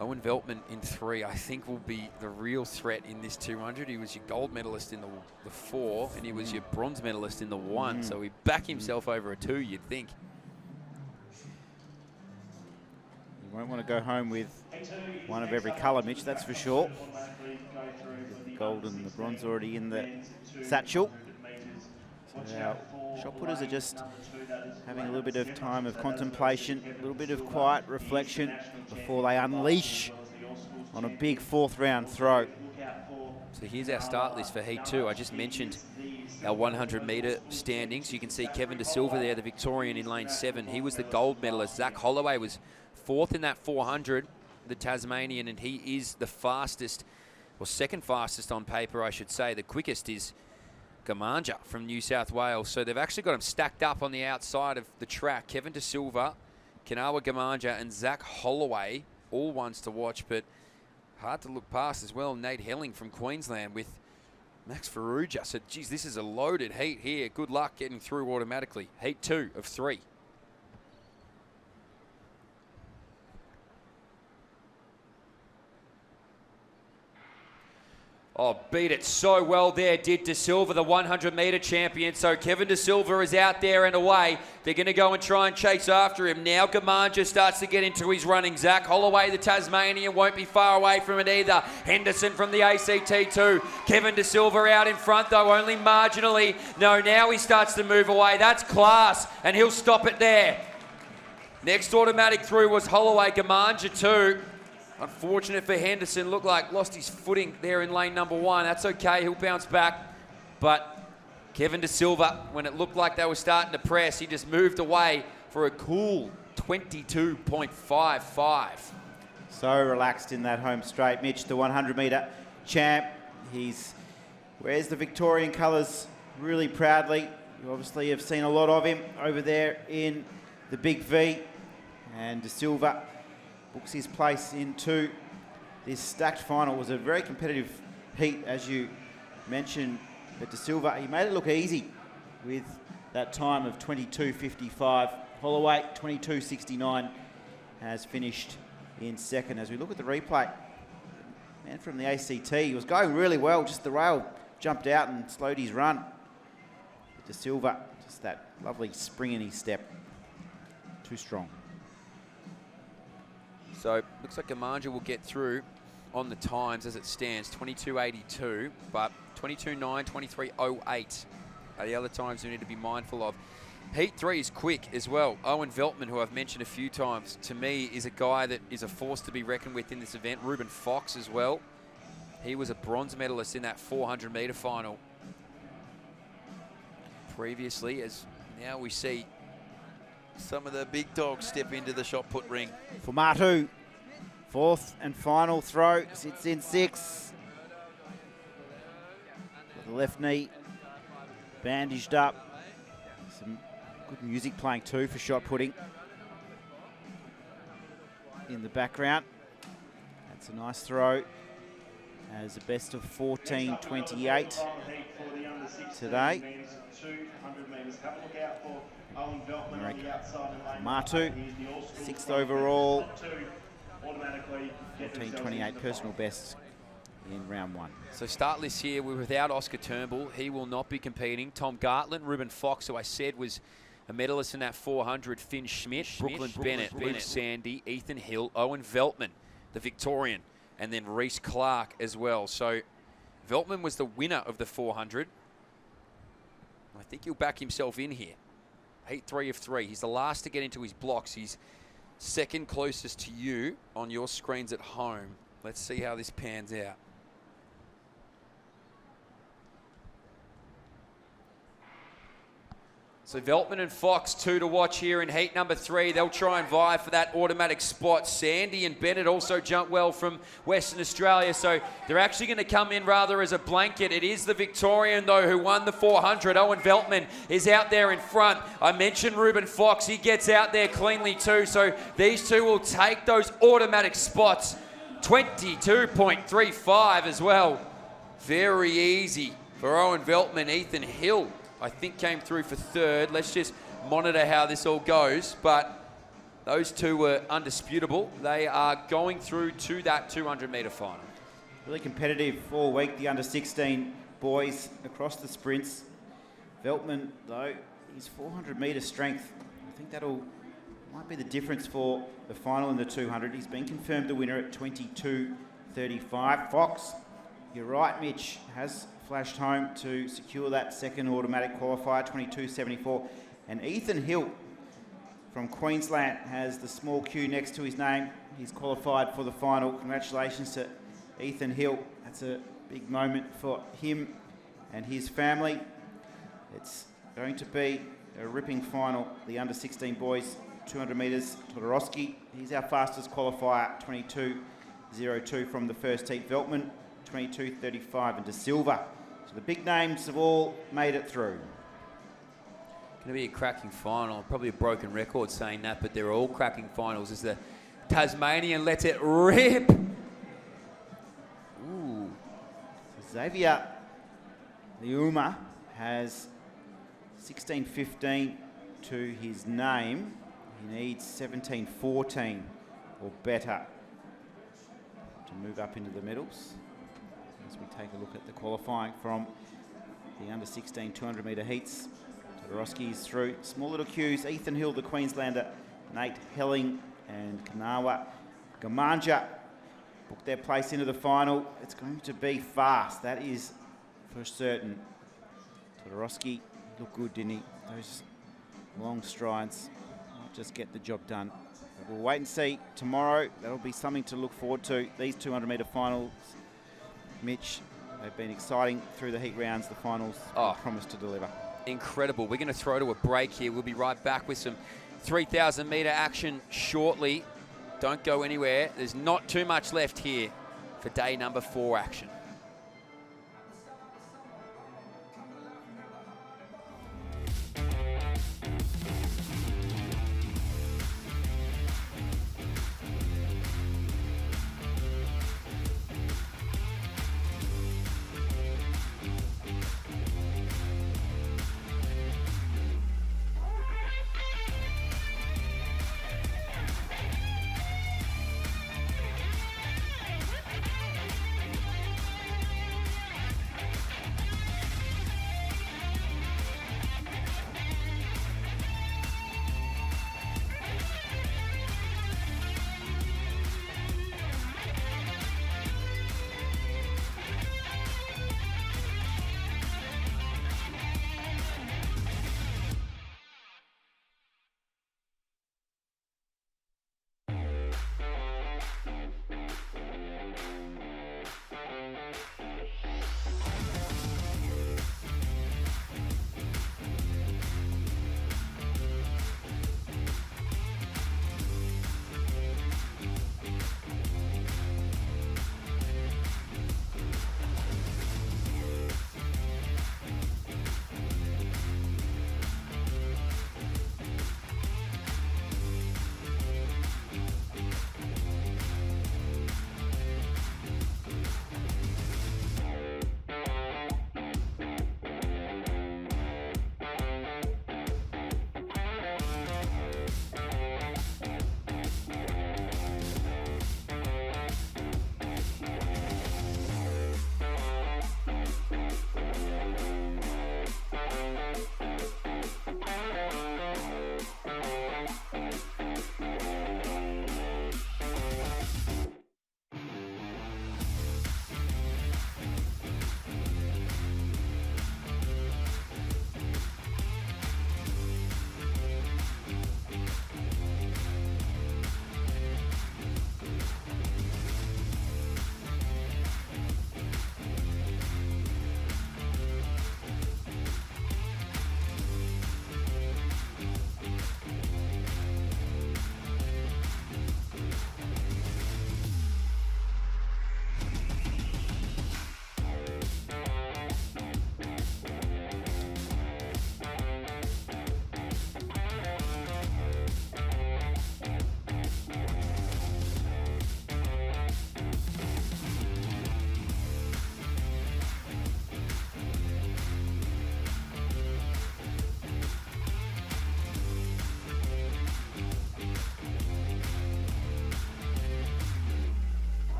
Owen Veltman in 3, I think, will be the real threat in this 200. He was your gold medalist in the 4, and he was your bronze medalist in the 1. So he backed himself over a 2, you'd think. You won't want to go home with one of every colour, Mitch, that's for sure. The gold and the bronze already in the satchel. So our shot putters are just having a little bit of time of contemplation, a little bit of quiet reflection before they unleash on a big 4th round throw. So here's our start list for heat 2. I just mentioned our 100-metre standings. You can see Kevin De Silva there, the Victorian, in lane 7. He was the gold medalist. Zach Holloway was 4th in that 400, the Tasmanian, and he is the fastest, or second fastest on paper, I should say. The quickest is Gamanja from New South Wales. So they've actually got them stacked up on the outside of the track. Kevin De Silva, Kanawa Gamanja, and Zach Holloway, all ones to watch, but hard to look past as well. Nate Helling from Queensland with Max Ferrugia. So, geez, this is a loaded heat here. Good luck getting through automatically. Heat 2 of 3. Oh, beat it so well there, did De Silva, the 100-metre champion. So Kevin De Silva is out there and away. They're going to go and try and chase after him. Now Gamanja starts to get into his running. Zach Holloway, the Tasmanian, won't be far away from it either. Henderson from the ACT too. Kevin De Silva out in front, though, only marginally. No, now he starts to move away. That's class, and he'll stop it there. Next automatic through was Holloway. Gamanja too. Unfortunate for Henderson, looked like lost his footing there in lane number 1. That's okay, he'll bounce back. But Kevin De Silva, when it looked like they were starting to press, he just moved away for a cool 22.55. So relaxed in that home straight. Mitch, the 100-metre champ, he's wears the Victorian colours really proudly. You obviously have seen a lot of him over there in the Big V. And De Silva books his place into this stacked final. It was a very competitive heat, as you mentioned, but De Silva, he made it look easy with that time of 22.55. Holloway, 22.69, has finished in second. As we look at the replay, man from the ACT, he was going really well, just the rail jumped out and slowed his run. But De Silva, just that lovely spring in his step, too strong. So looks like Gamanja will get through on the times as it stands, 22.82, but 22.9, 23.08 are the other times we need to be mindful of. Heat 3 is quick as well. Owen Veltman, who I've mentioned a few times, to me is a guy that is a force to be reckoned with in this event. Ruben Fox as well. He was a bronze medalist in that 400-metre final previously, as now we see some of the big dogs step into the shot put ring. For Matu, fourth and final throw, sits in 6. With the left knee bandaged up. Some good music playing too for shot putting in the background. That's a nice throw. As a best of 14.28 today. Matu, 6th overall, 14.28 personal best in round 1. So start list here, we're without Oscar Turnbull. He will not be competing. Tom Gartland, Ruben Fox, who I said was a medalist in that 400, Finn Schmidt, Brooklyn Bennett, Luke Sandy, Ethan Hill, Owen Veltman, the Victorian, and then Reece Clark as well. So Veltman was the winner of the 400. I think he'll back himself in here. Heat 3 of 3. He's the last to get into his blocks. He's second closest to you on your screens at home. Let's see how this pans out. So Veltman and Fox, 2 to watch here in heat number 3. They'll try and vie for that automatic spot. Sandy and Bennett also jump well from Western Australia, so they're actually going to come in rather as a blanket. It is the Victorian, though, who won the 400. Owen Veltman is out there in front. I mentioned Ruben Fox. He gets out there cleanly too, so these two will take those automatic spots. 22.35 as well. Very easy for Owen Veltman. Ethan Hill, I think, came through for 3rd. Let's just monitor how this all goes. But those two were undisputable. They are going through to that 200-metre final. Really competitive all week, the under-16 boys across the sprints. Veltman, though, his 400-metre strength, I think might be the difference for the final in the 200. He's been confirmed the winner at 22.35. Fox, you're right, Mitch, has flashed home to secure that second automatic qualifier, 22.74. And Ethan Hill from Queensland has the small Q next to his name. He's qualified for the final. Congratulations to Ethan Hill. That's a big moment for him and his family. It's going to be a ripping final. The under-16 boys, 200 metres. Todorowski, he's our fastest qualifier, 22.02 from the first heat. Veltman, 22.35, and De Silva. So the big names have all made it through. Going to be a cracking final. Probably a broken record saying that, but they're all cracking finals as the Tasmanian lets it rip. Ooh. So Xavier Liuma has 16.15 to his name. He needs 17.14 or better to move up into the medals. As we take a look at the qualifying from the under-16 200-metre heats. Todorowski is through. Small little queues. Ethan Hill, the Queenslander, Nate Helling and Kanawa Gamanja book their place into the final. It's going to be fast. That is for certain. Todorowski looked good, didn't he? Those long strides might just get the job done. But we'll wait and see tomorrow. That'll be something to look forward to. These 200-metre finals, Mitch, they've been exciting through the heat rounds. The finals promise to deliver. Incredible. We're going to throw to a break here. We'll be right back with some 3,000-metre action shortly. Don't go anywhere. There's not too much left here for day number 4 action.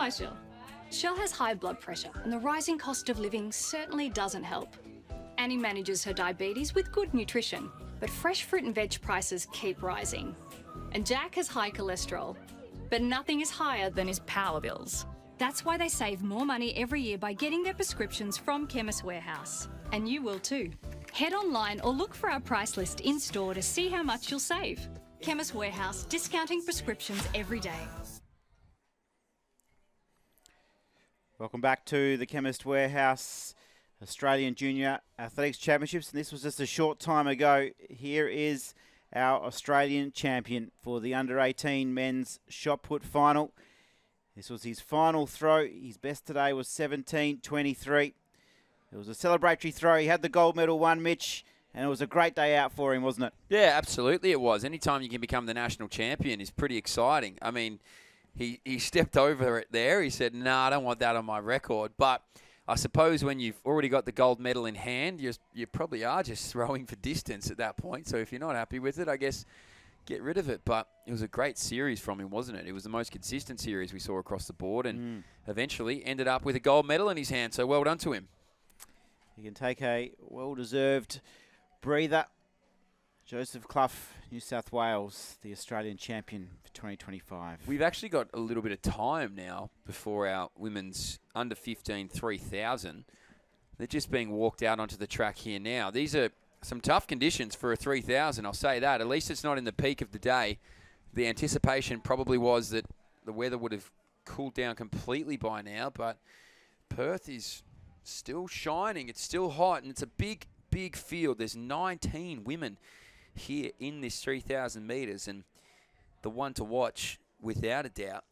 Hi, Shell. Shell has high blood pressure, and the rising cost of living certainly doesn't help. Annie manages her diabetes with good nutrition, but fresh fruit and veg prices keep rising. And Jack has high cholesterol, but nothing is higher than his power bills. That's why they save more money every year by getting their prescriptions from Chemist Warehouse. And you will too. Head online or look for our price list in-store to see how much you'll save. Chemist Warehouse, discounting prescriptions every day. Welcome back to the Chemist Warehouse Australian Junior Athletics Championships. And this was just a short time ago. Here is our Australian champion for the under-18 men's shot put final. This was his final throw. His best today was 17.23. It was a celebratory throw. He had the gold medal won, Mitch, and it was a great day out for him, wasn't it? Yeah, absolutely it was. Anytime you can become the national champion is pretty exciting. I mean, he stepped over it there. He said, no, I don't want that on my record. But I suppose when you've already got the gold medal in hand, you probably are just throwing for distance at that point. So if you're not happy with it, I guess get rid of it. But it was a great series from him, wasn't it? It was the most consistent series we saw across the board and eventually ended up with a gold medal in his hand. So well done to him. He can take a well-deserved breather. Joseph Clough, New South Wales, the Australian champion for 2025. We've actually got a little bit of time now before our women's under 15 3000. They're just being walked out onto the track here now. These are some tough conditions for a 3000, I'll say that. At least it's not in the peak of the day. The anticipation probably was that the weather would have cooled down completely by now, but Perth is still shining. It's still hot, and it's a big, big field. There's 19 women here in this 3,000 metres, and the one to watch, without a doubt,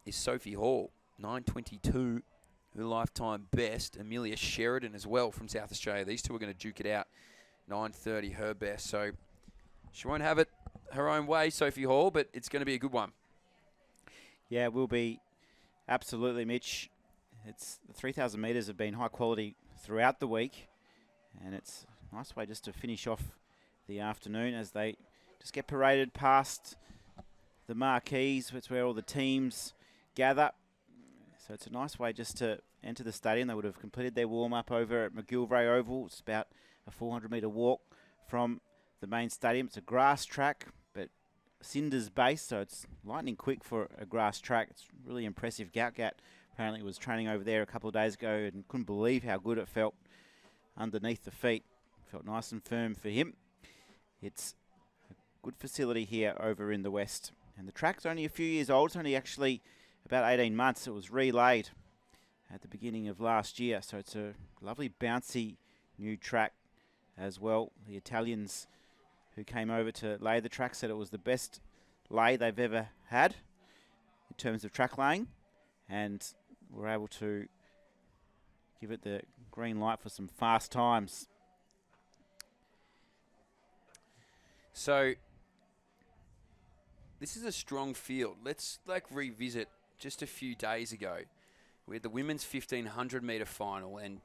is Sophie Hall, 9:22, her lifetime best. Amelia Sheridan as well from South Australia. These two are going to duke it out, 9:30, her best. So she won't have it her own way, Sophie Hall, but it's going to be a good one. Yeah, it will be. Absolutely, Mitch. It's the 3,000 metres have been high quality throughout the week, and it's a nice way just to finish off the afternoon as they just get paraded past the marquees. It's where all the teams gather. So it's a nice way just to enter the stadium. They would have completed their warm-up over at McGilvray Oval. It's about a 400-metre walk from the main stadium. It's a grass track, but cinders base, so it's lightning quick for a grass track. It's really impressive. Gout apparently was training over there a couple of days ago and couldn't believe how good it felt underneath the feet. Felt nice and firm for him. It's a good facility here over in the west. And the track's only a few years old. It's only actually about 18 months. It was relayed at the beginning of last year. So it's a lovely bouncy new track as well. The Italians who came over to lay the track said it was the best lay they've ever had in terms of track laying. And were able to give it the green light for some fast times. So this is a strong field. Let's revisit just a few days ago. We had the women's 1500 metre final, and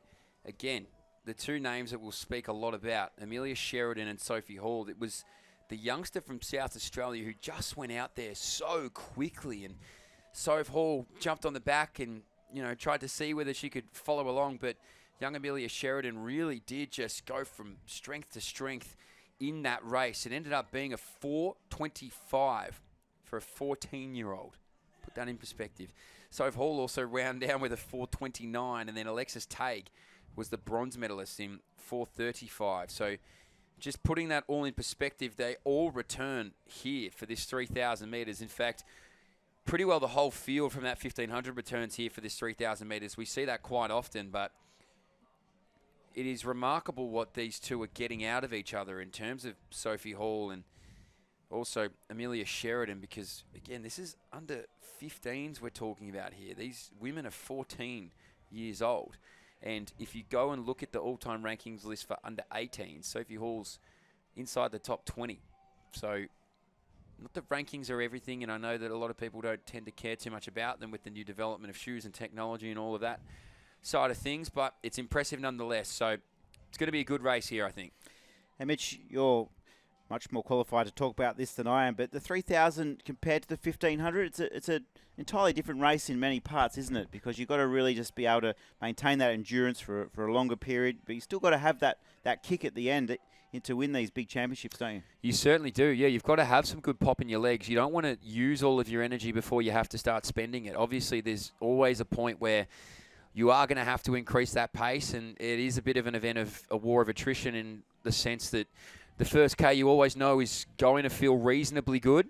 again, the two names that we'll speak a lot about, Amelia Sheridan and Sophie Hall. It was the youngster from South Australia who just went out there so quickly, and Sophie Hall jumped on the back and tried to see whether she could follow along, but young Amelia Sheridan really did just go from strength to strength in that race. It ended up being a 4:25 for a 14-year-old. Put that in perspective. Sophie Hall also wound down with a 4:29, and then Alexis Tague was the bronze medalist in 4:35. So just putting that all in perspective, they all return here for this 3,000 metres. In fact, pretty well the whole field from that 1,500 returns here for this 3,000 metres. We see that quite often, but it is remarkable what these two are getting out of each other in terms of Sophie Hall and also Amelia Sheridan, because, again, this is under 15s we're talking about here. These women are 14 years old. And if you go and look at the all-time rankings list for under 18s, Sophie Hall's inside the top 20. So not that rankings are everything, and I know that a lot of people don't tend to care too much about them with the new development of shoes and technology and all of that side of things, but it's impressive nonetheless. So it's going to be a good race here, I think. Hey, Mitch, you're much more qualified to talk about this than I am. But the 3,000 compared to the 1,500, it's an entirely different race in many parts, isn't it? Because you've got to really just be able to maintain that endurance for a longer period. But you still got to have that kick at the end to win these big championships, don't you? You certainly do, yeah. You've got to have some good pop in your legs. You don't want to use all of your energy before you have to start spending it. Obviously, there's always a point where you are going to have to increase that pace, and it is a bit of an event of a war of attrition in the sense that the first K you always know is going to feel reasonably good.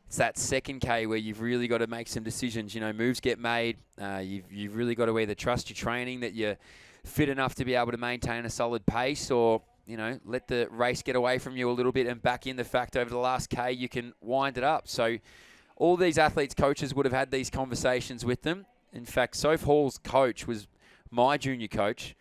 It's that second K where you've really got to make some decisions. You know, moves get made. You've really got to either trust your training that you're fit enough to be able to maintain a solid pace, or you know, let the race get away from you a little bit and back in the fact over the last K you can wind it up. So all these athletes' coaches would have had these conversations with them. In fact, Soph Hall's coach was my junior coach,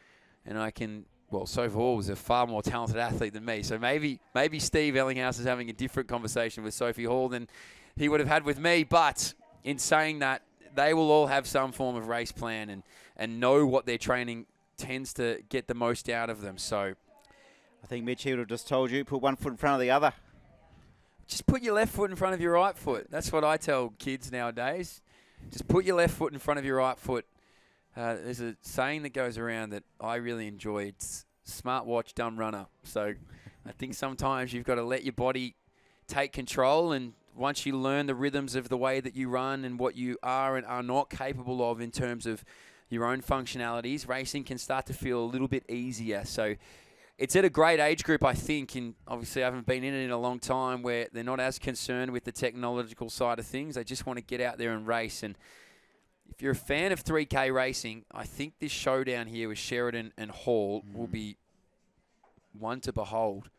and Soph Hall was a far more talented athlete than me. So maybe Steve Ellinghaus is having a different conversation with Sophie Hall than he would have had with me. But in saying that, they will all have some form of race plan and know what their training tends to get the most out of them. So I think Mitch would have just told you, put one foot in front of the other. Just put your left foot in front of your right foot. That's what I tell kids nowadays. Just put your left foot in front of your right foot. There's a saying that goes around that I really enjoy. It's smart watch, dumb runner. So I think sometimes you've got to let your body take control, and once you learn the rhythms of the way that you run and what you are and are not capable of in terms of your own functionalities, racing can start to feel a little bit easier. So it's at a great age group, I think, and obviously I haven't been in it in a long time, where they're not as concerned with the technological side of things. They just want to get out there and race. And if you're a fan of 3K racing, I think this showdown here with Sheridan and Hall will be one to behold.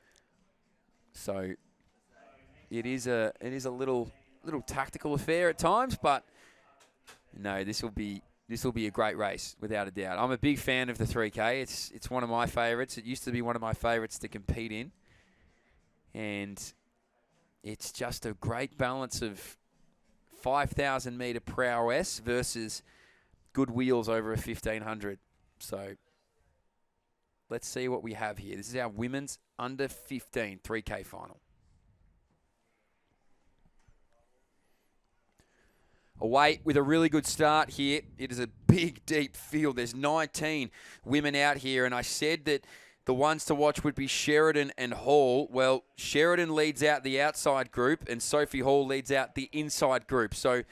So it is a little tactical affair at times, but no, this will be a great race, without a doubt. I'm a big fan of the 3K. It's one of my favourites. It used to be one of my favourites to compete in. And it's just a great balance of 5,000 metre prowess versus good wheels over a 1,500. So let's see what we have here. This is our women's under 15 3K final. Away with a really good start here. It is a big, deep field. There's 19 women out here, and I said that the ones to watch would be Sheridan and Hall. Well, Sheridan leads out the outside group, and Sophie Hall leads out the inside group. So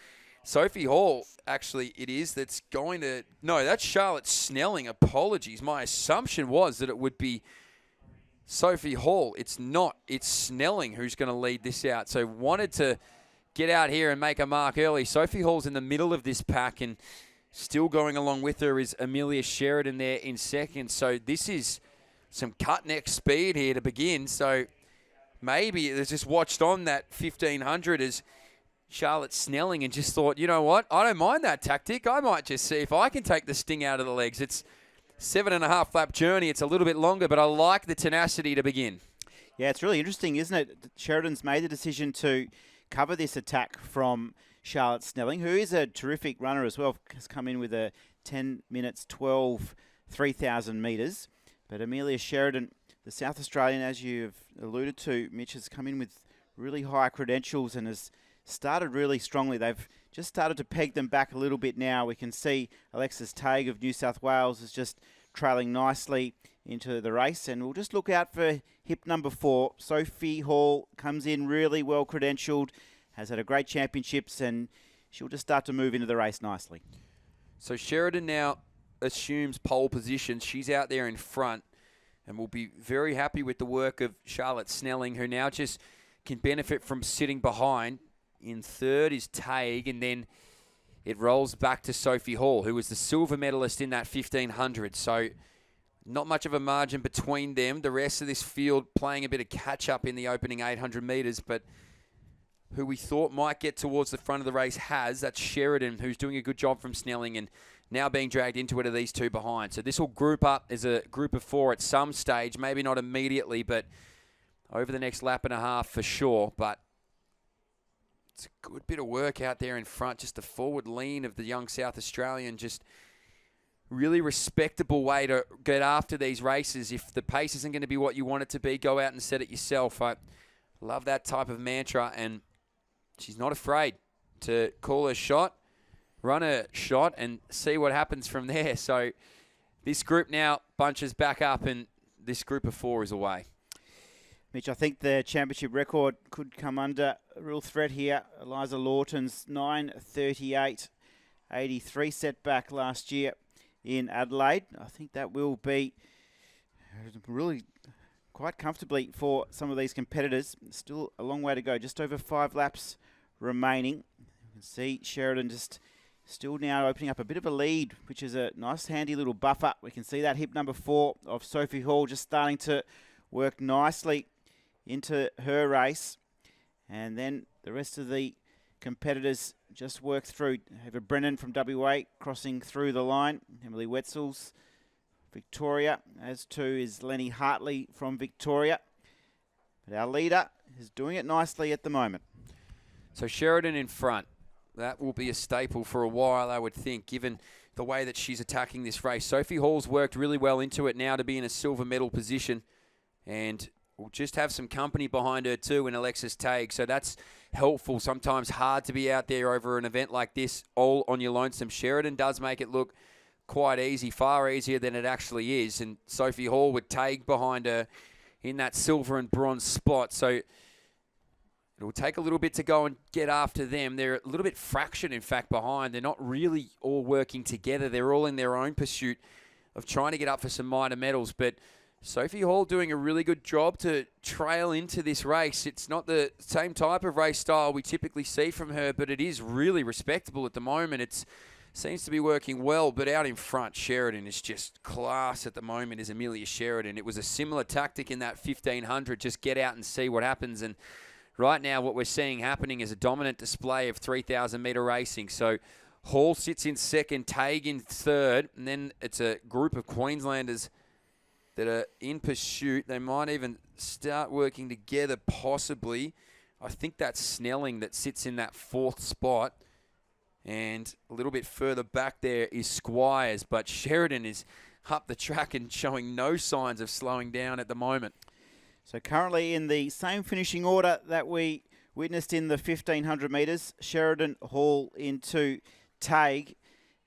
Sophie Hall, actually, it is that's going to... No, that's Charlotte Snelling. Apologies. My assumption was that it would be Sophie Hall. It's not. It's Snelling who's going to lead this out. So wanted to get out here and make a mark early. Sophie Hall's in the middle of this pack, and still going along with her is Amelia Sheridan there in second. So this is some cut-neck speed here to begin. So maybe it's just watched on that 1,500 as Charlotte Snelling and just thought, you know what, I don't mind that tactic. I might just see if I can take the sting out of the legs. It's 7.5 lap journey. It's a little bit longer, but I like the tenacity to begin. Yeah, it's really interesting, isn't it? Sheridan's made the decision to cover this attack from Charlotte Snelling, who is a terrific runner as well, has come in with a 10 minutes 12 3,000 metres. But Amelia Sheridan, the South Australian, as you've alluded to, Mitch, has come in with really high credentials and has started really strongly. They've just started to peg them back a little bit now. We can see Alexis Tague of New South Wales is just trailing nicely into the race, and we'll just look out for hip number 4. Sophie Hall comes in really well credentialed, has had a great championships, and she'll just start to move into the race nicely. So Sheridan now assumes pole position. She's out there in front, and will be very happy with the work of Charlotte Snelling, who now just can benefit from sitting behind. In third is Tague, and then it rolls back to Sophie Hall, who was the silver medalist in that 1,500. So not much of a margin between them. The rest of this field playing a bit of catch-up in the opening 800 metres, but who we thought might get towards the front of the race has. That's Sheridan, who's doing a good job from Snelling, and now being dragged into it are these two behind. So this will group up as a group of 4 at some stage, maybe not immediately, but over the next lap and a half for sure. But it's a good bit of work out there in front, just the forward lean of the young South Australian, just really respectable way to get after these races. If the pace isn't going to be what you want it to be, go out and set it yourself. I Love that type of mantra, and she's not afraid to call her shot, run a shot, and see what happens from there. So this group now bunches back up, and this group of 4 is away. Mitch, I think the championship record could come under real threat here. Eliza Lawton's 9:38.83 setback last year in Adelaide. I think that will be really quite comfortably for some of these competitors. Still a long way to go, just over 5 laps remaining. You can see Sheridan just still now opening up a bit of a lead, which is a nice handy little buffer. We can see that hip number 4 of Sophie Hall just starting to work nicely into her race. And then the rest of the competitors just work through. Eva Brennan from WA crossing through the line. Emily Wetzel's Victoria, as too is Lenny Hartley from Victoria. But our leader is doing it nicely at the moment. So Sheridan in front. That will be a staple for a while, I would think, given the way that she's attacking this race. Sophie Hall's worked really well into it now to be in a silver medal position, and will just have some company behind her too in Alexis Tague. So that's helpful. Sometimes hard to be out there over an event like this all on your lonesome. Sheridan does make it look quite easy, far easier than it actually is. And Sophie Hall with Tague behind her in that silver and bronze spot. So it'll take a little bit to go and get after them. They're a little bit fractured, in fact, behind. They're not really all working together. They're all in their own pursuit of trying to get up for some minor medals. But Sophie Hall doing a really good job to trail into this race. It's not the same type of race style we typically see from her, but it is really respectable at the moment. It seems to be working well, but out in front, Sheridan is just class at the moment, is Amelia Sheridan. It was a similar tactic in that 1500, just get out and see what happens. And right now what we're seeing happening is a dominant display of 3,000-metre racing. So Hall sits in second, Tague in third, and then it's a group of Queenslanders that are in pursuit. They might even start working together, possibly. I think that's Snelling that sits in that 4th spot. And a little bit further back there is Squires. But Sheridan is up the track and showing no signs of slowing down at the moment. So currently in the same finishing order that we witnessed in the 1,500 metres, Sheridan, Hall into Tague.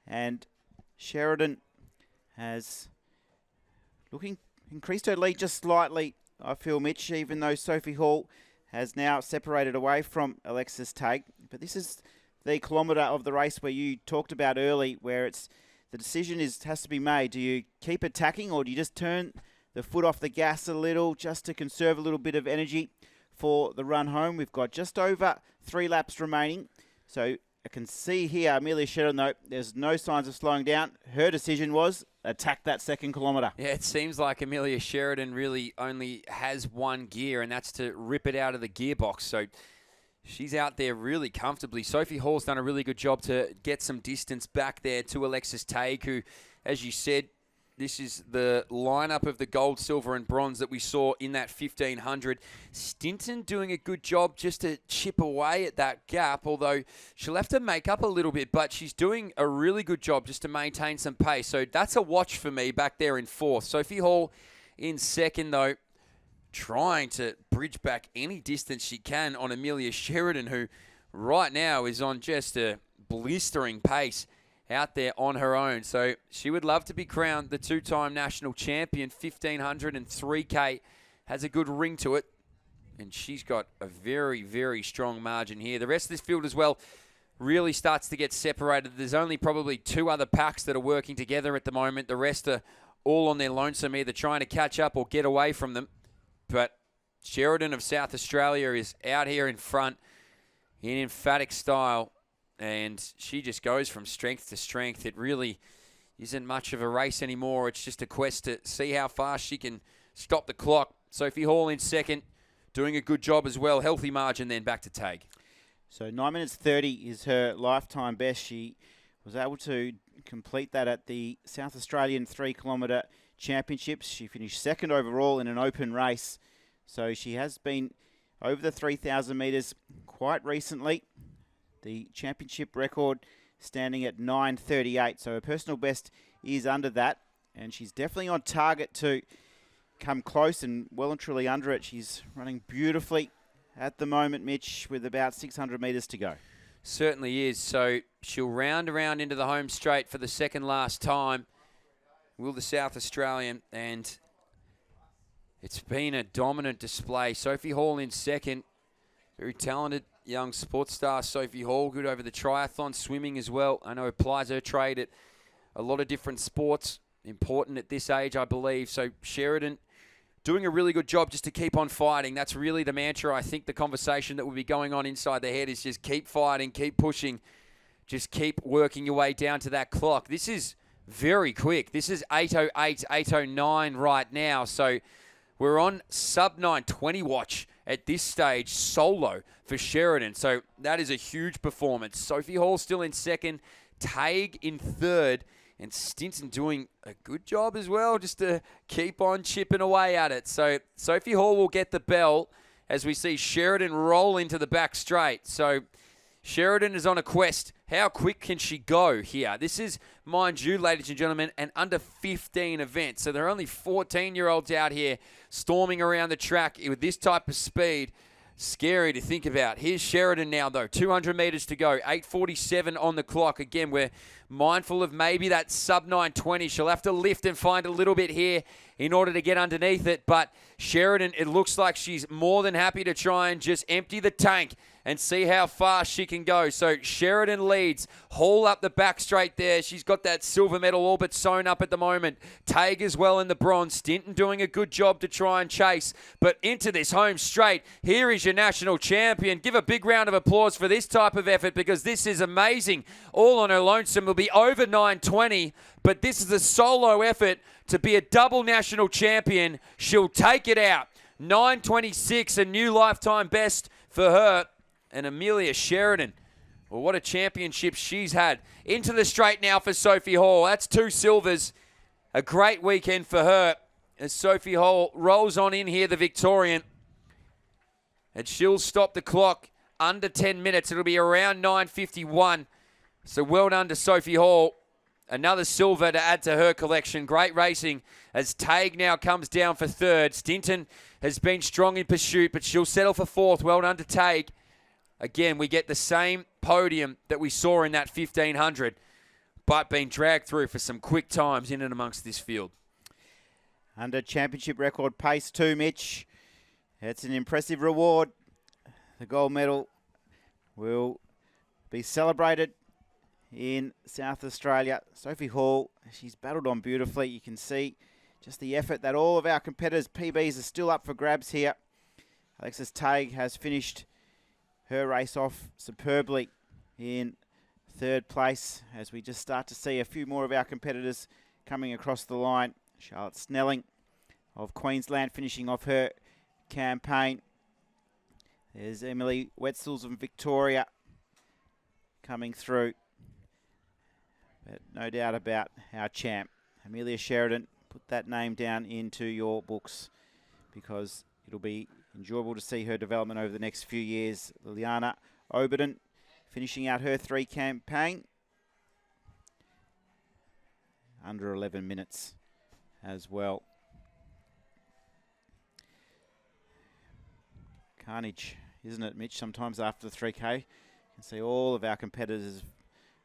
And Sheridan has looking increased her lead just slightly, I feel, Mitch, even though Sophie Hall has now separated away from Alexis Tague. But this is the kilometre of the race where you talked about early, where it's the decision has to be made. Do you keep attacking, or do you just turn the foot off the gas a little just to conserve a little bit of energy for the run home? We've got just over 3 laps remaining. So I can see here, Amelia Sheridan, though, there's no signs of slowing down. Her decision was attack that 2nd kilometre. Yeah, it seems like Amelia Sheridan really only has one gear, and that's to rip it out of the gearbox. So she's out there really comfortably. Sophie Hall's done a really good job to get some distance back there to Alexis Tague, who, as you said, this is the lineup of the gold, silver, and bronze that we saw in that 1,500. Stinton doing a good job just to chip away at that gap, although she'll have to make up a little bit, but she's doing a really good job just to maintain some pace. So that's a watch for me back there in 4th. Sophie Hall in 2nd, though, trying to bridge back any distance she can on Amelia Sheridan, who right now is on just a blistering pace out there on her own. So she would love to be crowned the 2-time national champion. 1,500 and 3K has a good ring to it. And she's got a very, very strong margin here. The rest of this field as well really starts to get separated. There's only probably 2 other packs that are working together at the moment. The rest are all on their lonesome, either trying to catch up or get away from them. But Sheridan of South Australia is out here in front in emphatic style. And she just goes from strength to strength. It really isn't much of a race anymore. It's just a quest to see how fast she can stop the clock. Sophie Hall in 2nd, doing a good job as well. Healthy margin then back to Tague. So 9 minutes 30 is her lifetime best. She was able to complete that at the South Australian 3-kilometre championships. She finished 2nd overall in an open race. So she has been over the 3,000 metres quite recently. The championship record standing at 9:38. So her personal best is under that. And she's definitely on target to come close and well and truly under it. She's running beautifully at the moment, Mitch, with about 600 metres to go. Certainly is. So she'll round around into the home straight for the second last time. Will the South Australian, and it's been a dominant display. Sophie Hall in second. Very talented young sports star Sophie Hall, good over the triathlon, swimming as well. I know applies her trade at a lot of different sports. Important at this age, I believe. So Sheridan doing a really good job just to keep on fighting. That's really the mantra. I think the conversation that will be going on inside their head is just keep fighting, keep pushing, just keep working your way down to that clock. This is very quick. This is 8:08, 8:09 right now. So we're on sub 9:20 watch at this stage, solo for Sheridan. So that is a huge performance. Sophie Hall still in second, Tague in third, and Stinson doing a good job as well, just to keep on chipping away at it. So Sophie Hall will get the bell as we see Sheridan roll into the back straight. So Sheridan is on a quest. How quick can she go here? This is, mind you, ladies and gentlemen, an under 15 event. So there are only 14-year-olds out here storming around the track with this type of speed. Scary to think about. Here's Sheridan now, though. 200 metres to go. 8:47 on the clock. Again, we're mindful of maybe that sub 9:20. She'll have to lift and find a little bit here in order to get underneath it. But Sheridan, it looks like she's more than happy to try and just empty the tank and see how fast she can go. So Sheridan leads. Hall up the back straight there. She's got that silver medal all but sewn up at the moment. Tague as well in the bronze. Stinton doing a good job to try and chase. But into this home straight, here is your national champion. Give a big round of applause for this type of effort, because this is amazing. All on her lonesome. Will be over 9:20, but this is a solo effort to be a double national champion. She'll take it out. 9:26, a new lifetime best for her. And Amelia Sheridan, well, what a championship she's had. Into the straight now for Sophie Hall. That's 2 silvers. A great weekend for her as Sophie Hall rolls on in here, the Victorian. And she'll stop the clock under 10 minutes. It'll be around 9:51. So well done to Sophie Hall. Another silver to add to her collection. Great racing as Tague now comes down for third. Stinton has been strong in pursuit, but she'll settle for fourth. Well done to Tague. Again, we get the same podium that we saw in that 1500, but being dragged through for some quick times in and amongst this field. Under championship record pace too, Mitch. It's an impressive reward. The gold medal will be celebrated in South Australia. Sophie Hall, she's battled on beautifully. You can see just the effort that all of our competitors' PBs are still up for grabs here. Alexis Tague has finished her race off superbly in third place, as we just start to see a few more of our competitors coming across the line. Charlotte Snelling of Queensland finishing off her campaign. There's Emily Wetzels of Victoria coming through. But no doubt about our champ, Amelia Sheridan. Put that name down into your books, because it'll be enjoyable to see her development over the next few years. Liliana Oberden finishing out her 3 campaign. Under 11 minutes as well. Carnage, isn't it, Mitch? Sometimes after the 3K, you can see all of our competitors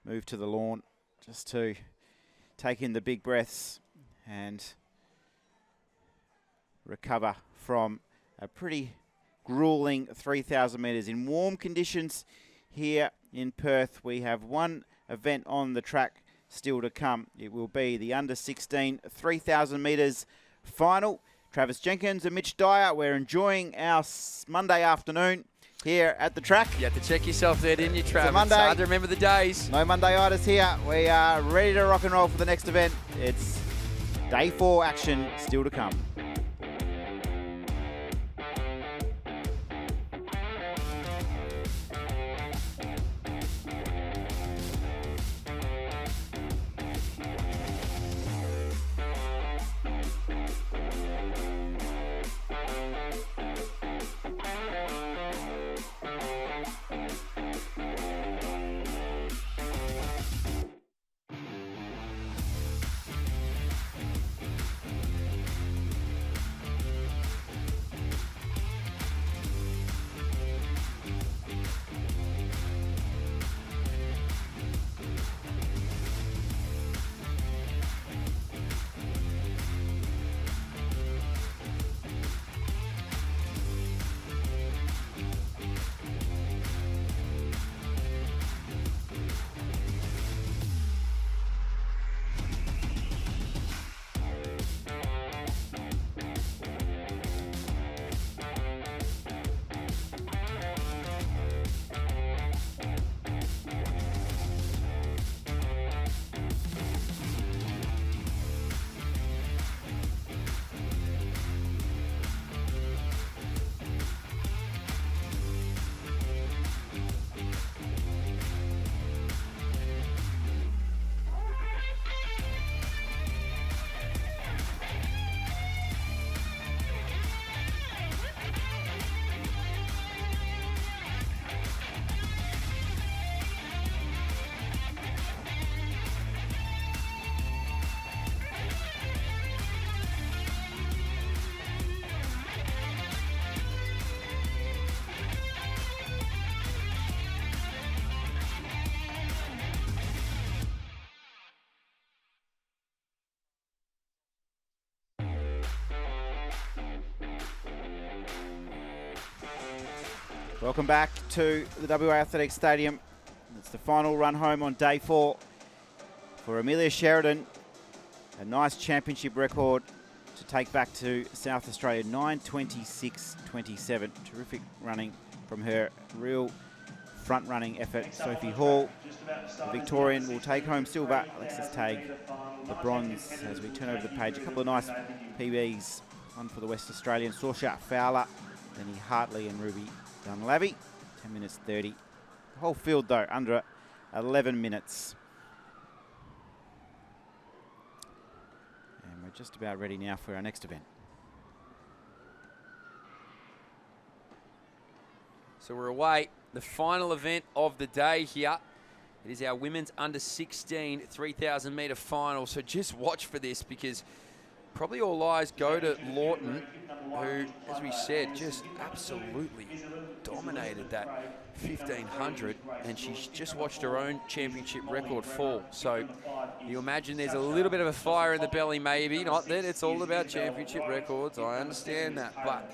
move to the lawn just to take in the big breaths and recover from a pretty grueling 3,000 metres in warm conditions here in Perth. We have one event on the track still to come. It will be the under 16 3,000 metres final. Travis Jenkins and Mitch Dyer, we're enjoying our Monday afternoon here at the track. You had to check yourself there, didn't you, Travis? It's a Monday. It's hard to remember the days. No Monday-itis here. We are ready to rock and roll for the next event. It's day 4 action still to come. Welcome back to the WA Athletics Stadium. It's the final run home on day 4 for Amelia Sheridan. A nice championship record to take back to South Australia, 9:26.27. Terrific running from her, real front-running effort. Sophie Hall, the Victorian, will take home silver. Alexis Tague, the bronze. As we turn over the page, a couple of nice PBs. One for the West Australian, Saoirse Fowler, Lenny Hartley and Ruby Dunlavy. 10 minutes 30. The whole field, though, under 11 minutes. And we're just about ready now for our next event. So we're away. The final event of the day here. It is our women's under 16 3,000 metre final. So just watch for this, because probably all eyes go to Lawton, who, as we said, just absolutely dominated that 1,500, and she's just watched her own championship record fall. So you imagine there's a little bit of a fire in the belly, maybe. Not that it's all about championship records, I understand that, but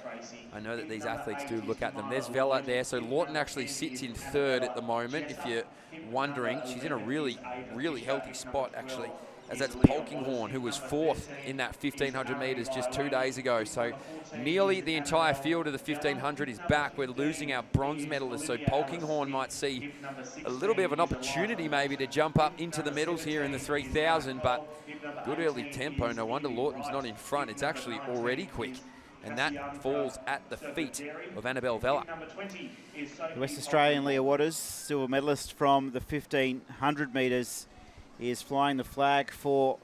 I know that these athletes do look at them. There's Vella there, so Lawton actually sits in 3rd at the moment. If you're wondering, she's in a really, really healthy spot, actually, as that's Polkinghorne, who was 4th in that 1,500 metres just 2 days ago. So nearly the entire field of the 1,500 is back. We're losing our bronze medalists, so Polkinghorne might see a little bit of an opportunity maybe to jump up into the medals here in the 3,000, but good early tempo. No wonder Lawton's not in front. It's actually already quick, and that falls at the feet of Annabelle Vella. The West Australian Leah Waters, silver medalist from the 1,500 metres, is flying the flag for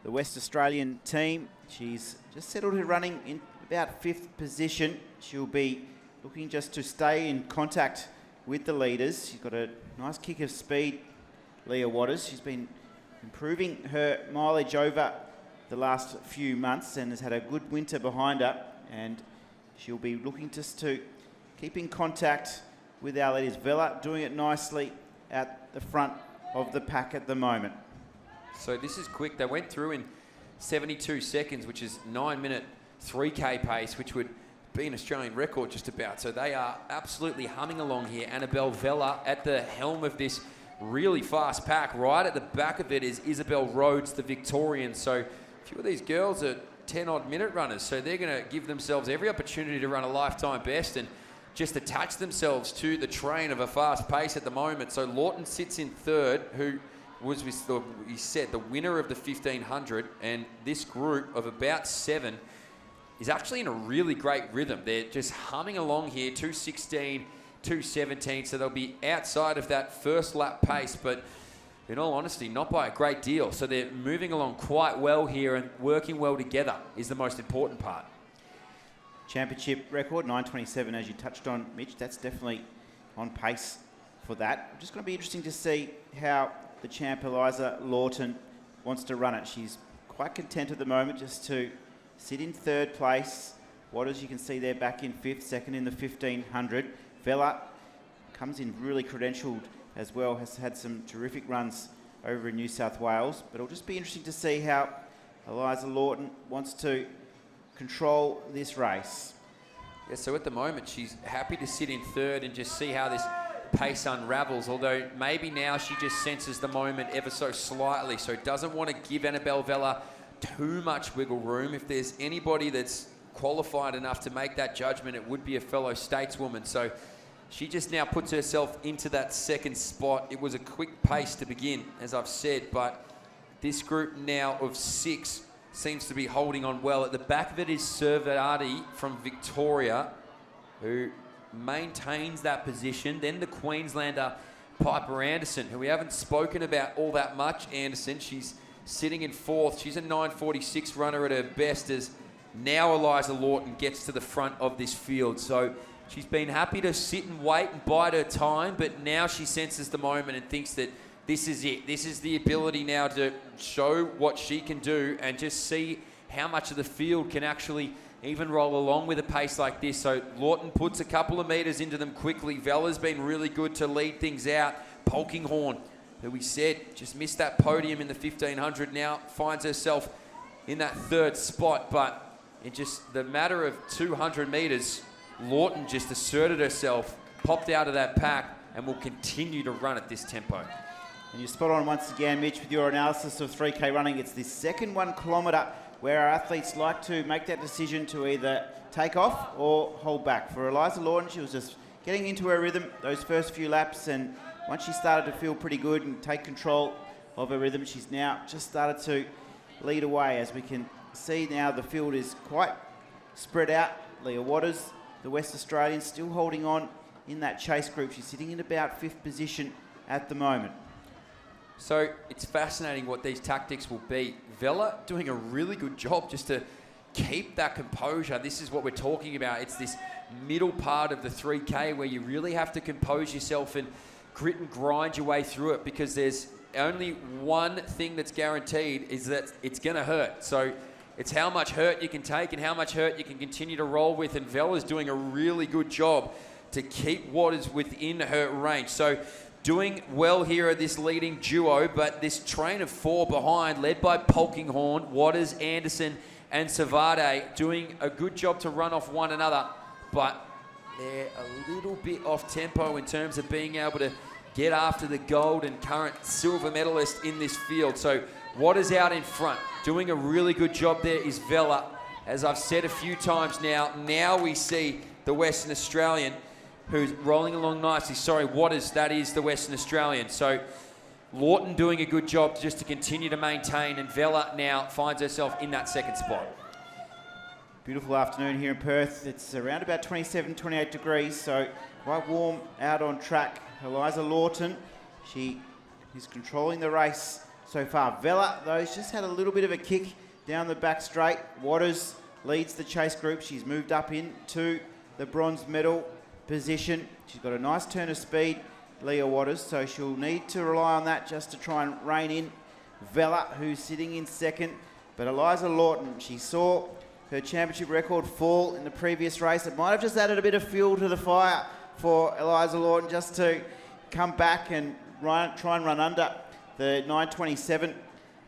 the West Australian team. She's just settled her running in about 5th position. She'll be looking just to stay in contact with the leaders. She's got a nice kick of speed, Leah Waters. She's been improving her mileage over the last few months and has had a good winter behind her, and she'll be looking just to keep in contact with our leaders. Vella doing it nicely at the front of the pack at the moment. So this is quick. They went through in 72 seconds, which is 9-minute 3K pace, which would be an Australian record just about. So they are absolutely humming along here. Annabelle Vella at the helm of this really fast pack. Right at the back of it is Isabel Rhodes, the Victorian. So a few of these girls are 10-odd minute runners, so they're going to give themselves every opportunity to run a lifetime best and just attach themselves to the train of a fast pace at the moment. So Lawton sits in 3rd, who was, he said, the winner of the 1,500, and this group of about 7 is actually in a really great rhythm. They're just humming along here, 2:16, 2:17, so they'll be outside of that first lap pace, but in all honesty, not by a great deal. So they're moving along quite well here, and working well together is the most important part. Championship record, 9:27, as you touched on, Mitch. That's definitely on pace for that. Just going to be interesting to see how the champ, Eliza Lawton, wants to run it. She's quite content at the moment just to sit in 3rd place. Waters, you can see there, back in 5th, 2nd in the 1,500. Vella comes in really credentialed as well, has had some terrific runs over in New South Wales. But it'll just be interesting to see how Eliza Lawton wants to control this race. Yeah, so at the moment she's happy to sit in 3rd and just see how this pace unravels, although maybe now she just senses the moment ever so slightly, so doesn't want to give Annabelle Vella too much wiggle room. If there's anybody that's qualified enough to make that judgment, it would be a fellow stateswoman. So she just now puts herself into that 2nd spot. It was a quick pace to begin, as I've said, but this group now of 6 seems to be holding on well. At the back of it is Servati from Victoria, who maintains that position. Then the Queenslander Piper Anderson, who we haven't spoken about all that much. Anderson, she's sitting in 4th. She's a 9:46 runner at her best, as now Eliza Lawton gets to the front of this field. So she's been happy to sit and wait and bide her time, but now she senses the moment and thinks that this is it. This is the ability now to show what she can do and just see how much of the field can actually even roll along with a pace like this. So Lawton puts a couple of metres into them quickly. Vella's been really good to lead things out. Polkinghorne, who we said just missed that podium in the 1,500, now finds herself in that 3rd spot. But in just the matter of 200 metres, Lawton just asserted herself popped out of that pack and will continue to run at this tempo. And you're spot on once again, Mitch, with your analysis of 3K running. It's the second 1 kilometre where our athletes like to make that decision to either take off or hold back. For Eliza Lawton, she was just getting into her rhythm those first few laps, and once she started to feel pretty good and take control of her rhythm, she's now just started to lead away. As we can see now, the field is quite spread out. Leah Waters, the West Australian, still holding on in that chase group. She's sitting in about 5th position at the moment. So it's fascinating what these tactics will be. Vela doing a really good job just to keep that composure. This is what we're talking about. It's this middle part of the 3K where you really have to compose yourself and grit and grind your way through it, because there's only one thing that's guaranteed, is that it's going to hurt. So it's how much hurt you can take and how much hurt you can continue to roll with, and Vela's doing a really good job to keep Waters within her range. So doing well here at this leading duo, but this train of 4 behind, led by Polkinghorne, Waters, Anderson, and Savade, doing a good job to run off one another, but they're a little bit off tempo in terms of being able to get after the gold and current silver medalist in this field. So Waters out in front, doing a really good job there is Vela. As I've said a few times now we see the Western Australian who's rolling along nicely. Sorry, Waters, that is the Western Australian. So Lawton doing a good job just to continue to maintain, and Vela now finds herself in that second spot. Beautiful afternoon here in Perth. It's around about 27, 28 degrees, so quite warm out on track. Eliza Lawton, she is controlling the race so far. Vela, though, has just had a little bit of a kick down the back straight. Waters leads the chase group. She's moved up into the bronze medal position. She's got a nice turn of speed, Leah Waters, so she'll need to rely on that just to try and rein in Vela, who's sitting in second. But Eliza Lawton, she saw her championship record fall in the previous race. It might have just added a bit of fuel to the fire for Eliza Lawton just to come back and try and run under the 9:27.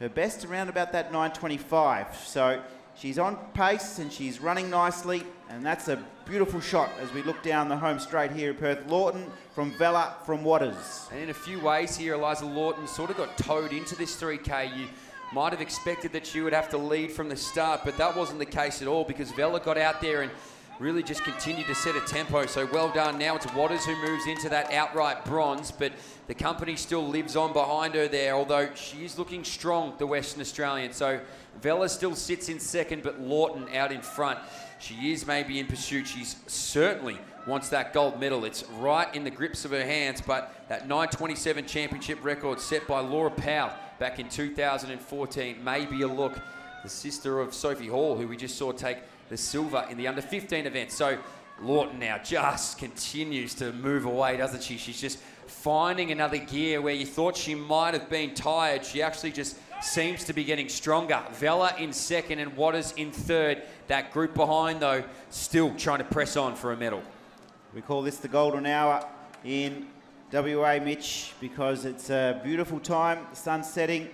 Her best around about that 9:25. So she's on pace and she's running nicely, and that's a beautiful shot as we look down the home straight here in Perth. Lawton from Vela from Waters. And in a few ways here, Eliza Lawton sort of got towed into this 3K. You might have expected that she would have to lead from the start, but that wasn't the case at all, because Vela got out there and really just continued to set a tempo. So well done. Now it's Waters who moves into that outright bronze, but the company still lives on behind her there, although she is looking strong, the Western Australian. So Vela still sits in second, but Lawton out in front. She is maybe in pursuit. She's certainly wants that gold medal. It's right in the grips of her hands, but that 9:27 championship record set by Laura Powell back in 2014 may be a look. The sister of Sophie Hall, who we just saw take the silver in the under-15 event. So Lawton now just continues to move away, doesn't she? She's just finding another gear where you thought she might have been tired. She actually just seems to be getting stronger. Vela in second and Waters in third. That group behind, though, still trying to press on for a medal. We call this the golden hour in WA, Mitch, because it's a beautiful time. The sun's setting,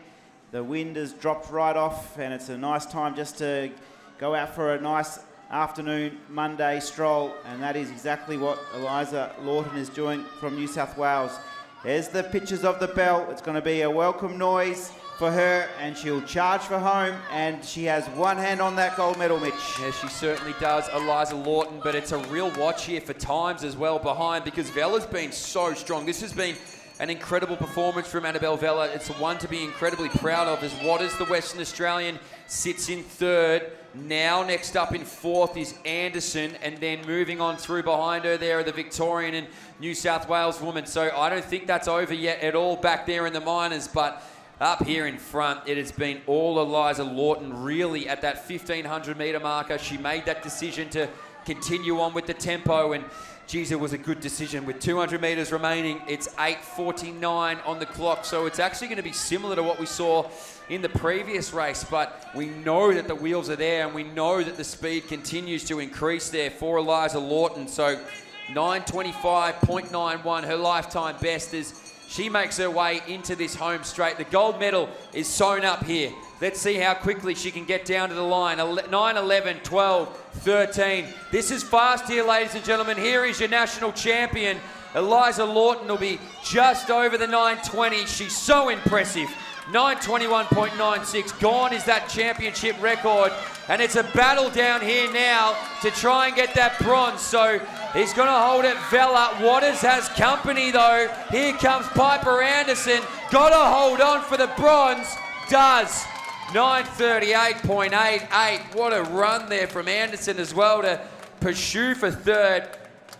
the wind has dropped right off, and it's a nice time just to go out for a nice afternoon Monday stroll, and that is exactly what Eliza Lawton is doing from New South Wales. There's the pictures of the bell. It's going to be a welcome noise for her, and she'll charge for home, and she has one hand on that gold medal, Mitch. Yeah, she certainly does, Eliza Lawton, but it's a real watch here for times as well behind, because Vela's been so strong. This has been an incredible performance from Annabelle Vela. It's one to be incredibly proud of, as Waters, the Western Australian, sits in third. Now next up in fourth is Anderson, and then moving on through behind her there are the Victorian and New South Wales women. So I don't think that's over yet at all back there in the minors, but up here in front, it has been all Eliza Lawton really at that 1,500 metre marker. She made that decision to continue on with the tempo, and geez, it was a good decision. With 200 metres remaining, it's 8:49 on the clock, so it's actually going to be similar to what we saw in the previous race, but we know that the wheels are there, and we know that the speed continues to increase there for Eliza Lawton. So 9:25.91, her lifetime best as she makes her way into this home straight. The gold medal is sewn up here. Let's see how quickly she can get down to the line. 9:11, 12, 13. This is fast here, ladies and gentlemen. Here is your national champion. Eliza Lawton will be just over the 9:20. She's so impressive. 9:21.96. Gone is that championship record. And it's a battle down here now to try and get that bronze. So he's going to hold it. Vella. Waters has company, though. Here comes Piper Anderson. Got to hold on for the bronze. Does. 9:38.88. What a run there from Anderson as well to pursue for third.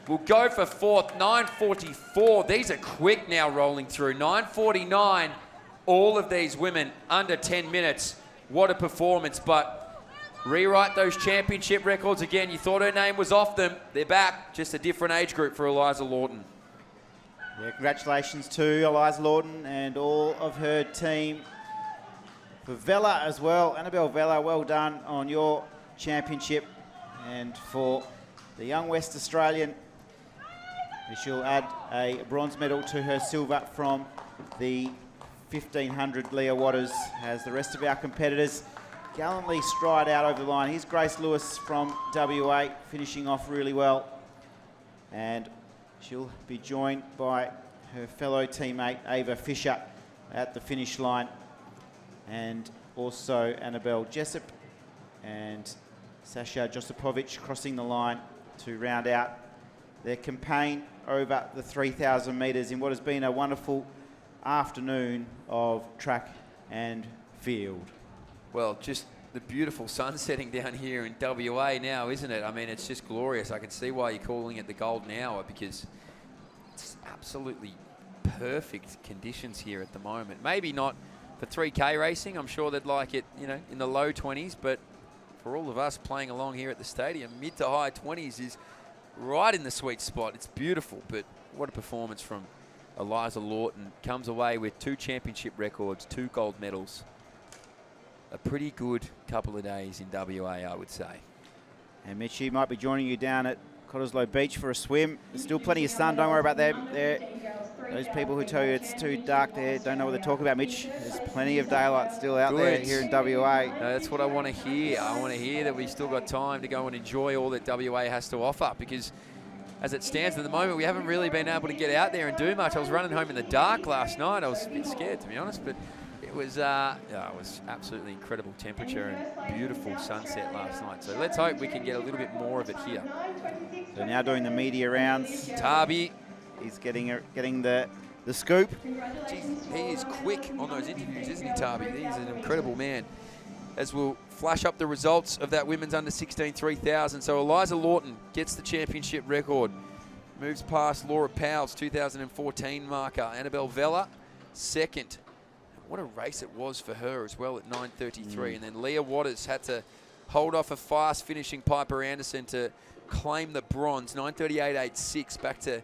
We'll go for fourth. 9:44. These are quick now rolling through. 9:49. All of these women under 10 minutes. What a performance. But rewrite those championship records again. You thought her name was off them. They're back. Just a different age group for Eliza Lawton. Yeah, congratulations to Eliza Lawton and all of her team. For Vella as well, Annabelle Vella, well done on your championship. And for the young West Australian, she'll add a bronze medal to her silver from the 1500. Leah Waters has the rest of our competitors gallantly stride out over the line. Here's Grace Lewis from WA, finishing off really well. And she'll be joined by her fellow teammate, Ava Fisher, at the finish line. And also Annabelle Jessup and Sasha Josipovic crossing the line to round out their campaign over the 3,000 metres in what has been a wonderful afternoon of track and field. Well, just the beautiful sun setting down here in WA now, isn't it? I mean, it's just glorious. I can see why you're calling it the golden hour, because it's absolutely perfect conditions here at the moment. Maybe not for 3K racing. I'm sure they'd like it, you know, in the low 20s, but for all of us playing along here at the stadium, mid to high 20s is right in the sweet spot. It's beautiful, but what a performance from Eliza Lawton. Comes away with 2 championship records, 2 gold medals. A pretty good couple of days in WA, I would say. And Mitchie might be joining you down at Cottesloe Beach for a swim. There's still plenty of sun, don't worry about them. Those people who tell you it's too dark there don't know what they're talking about, Mitch. There's plenty of daylight still out there here in WA. No, that's what I want to hear. I want to hear that we still got time to go and enjoy all that WA has to offer, because as it stands at the moment, we haven't really been able to get out there and do much. I was running home in the dark last night. I was a bit scared, to be honest, but it was absolutely incredible temperature and beautiful sunset last night. So let's hope we can get a little bit more of it here. So now doing the media rounds. Tarby. He's getting the scoop. Jeez, he is quick on those interviews, isn't he, Tarby? He's an incredible man. As we'll flash up the results of that women's under 16 3000. So Eliza Lawton gets the championship record. Moves past Laura Powell's 2014 marker. Annabelle Vella, second. What a race it was for her as well at 9:33. And then Leah Waters had to hold off a fast finishing Piper Anderson to claim the bronze. 9:38.86 back to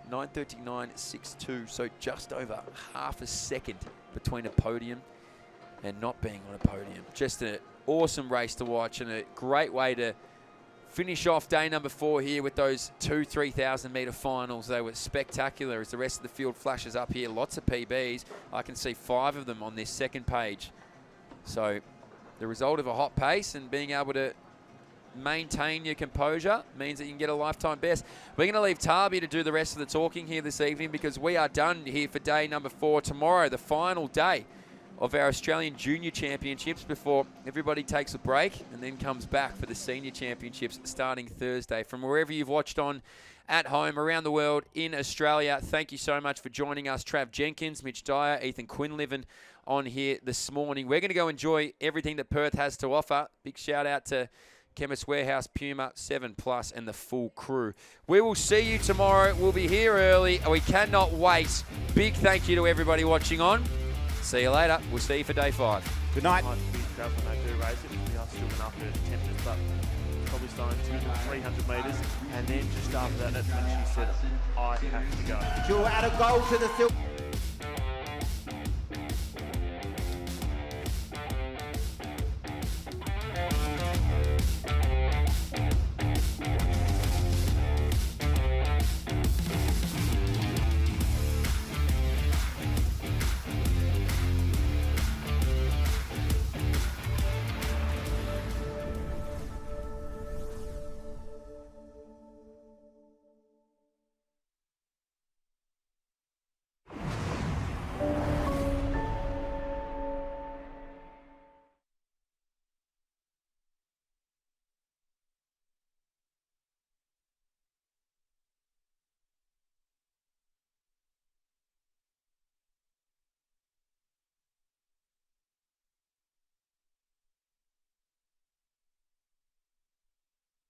9:39.62. So just over half a second between a podium and not being on a podium. Just an awesome race to watch and a great way to finish off day number 4 here with those 2 3,000 metre finals. They were spectacular as the rest of the field flashes up here. Lots of PBs. I can see 5 of them on this second page. So the result of a hot pace and being able to maintain your composure means that you can get a lifetime best. We're going to leave Tarby to do the rest of the talking here this evening, because we are done here for day number 4. Tomorrow, the final day of our Australian Junior Championships before everybody takes a break and then comes back for the Senior Championships starting Thursday. From wherever you've watched on at home, around the world, in Australia, thank you so much for joining us. Trav Jenkins, Mitch Dyer, Ethan Quinlivan on here this morning. We're going to go enjoy everything that Perth has to offer. Big shout out to Chemist Warehouse, Puma, 7plus, and the full crew. We will see you tomorrow. We'll be here early. We cannot wait. Big thank you to everybody watching on. See you later. We'll see you for day 5. Good night. Might be Trav when they do race it. We are still enough at temperatures, but probably starting 200 to 300 metres. And then just after that, that's when she said, I have to go. She'll add a goal to the silver.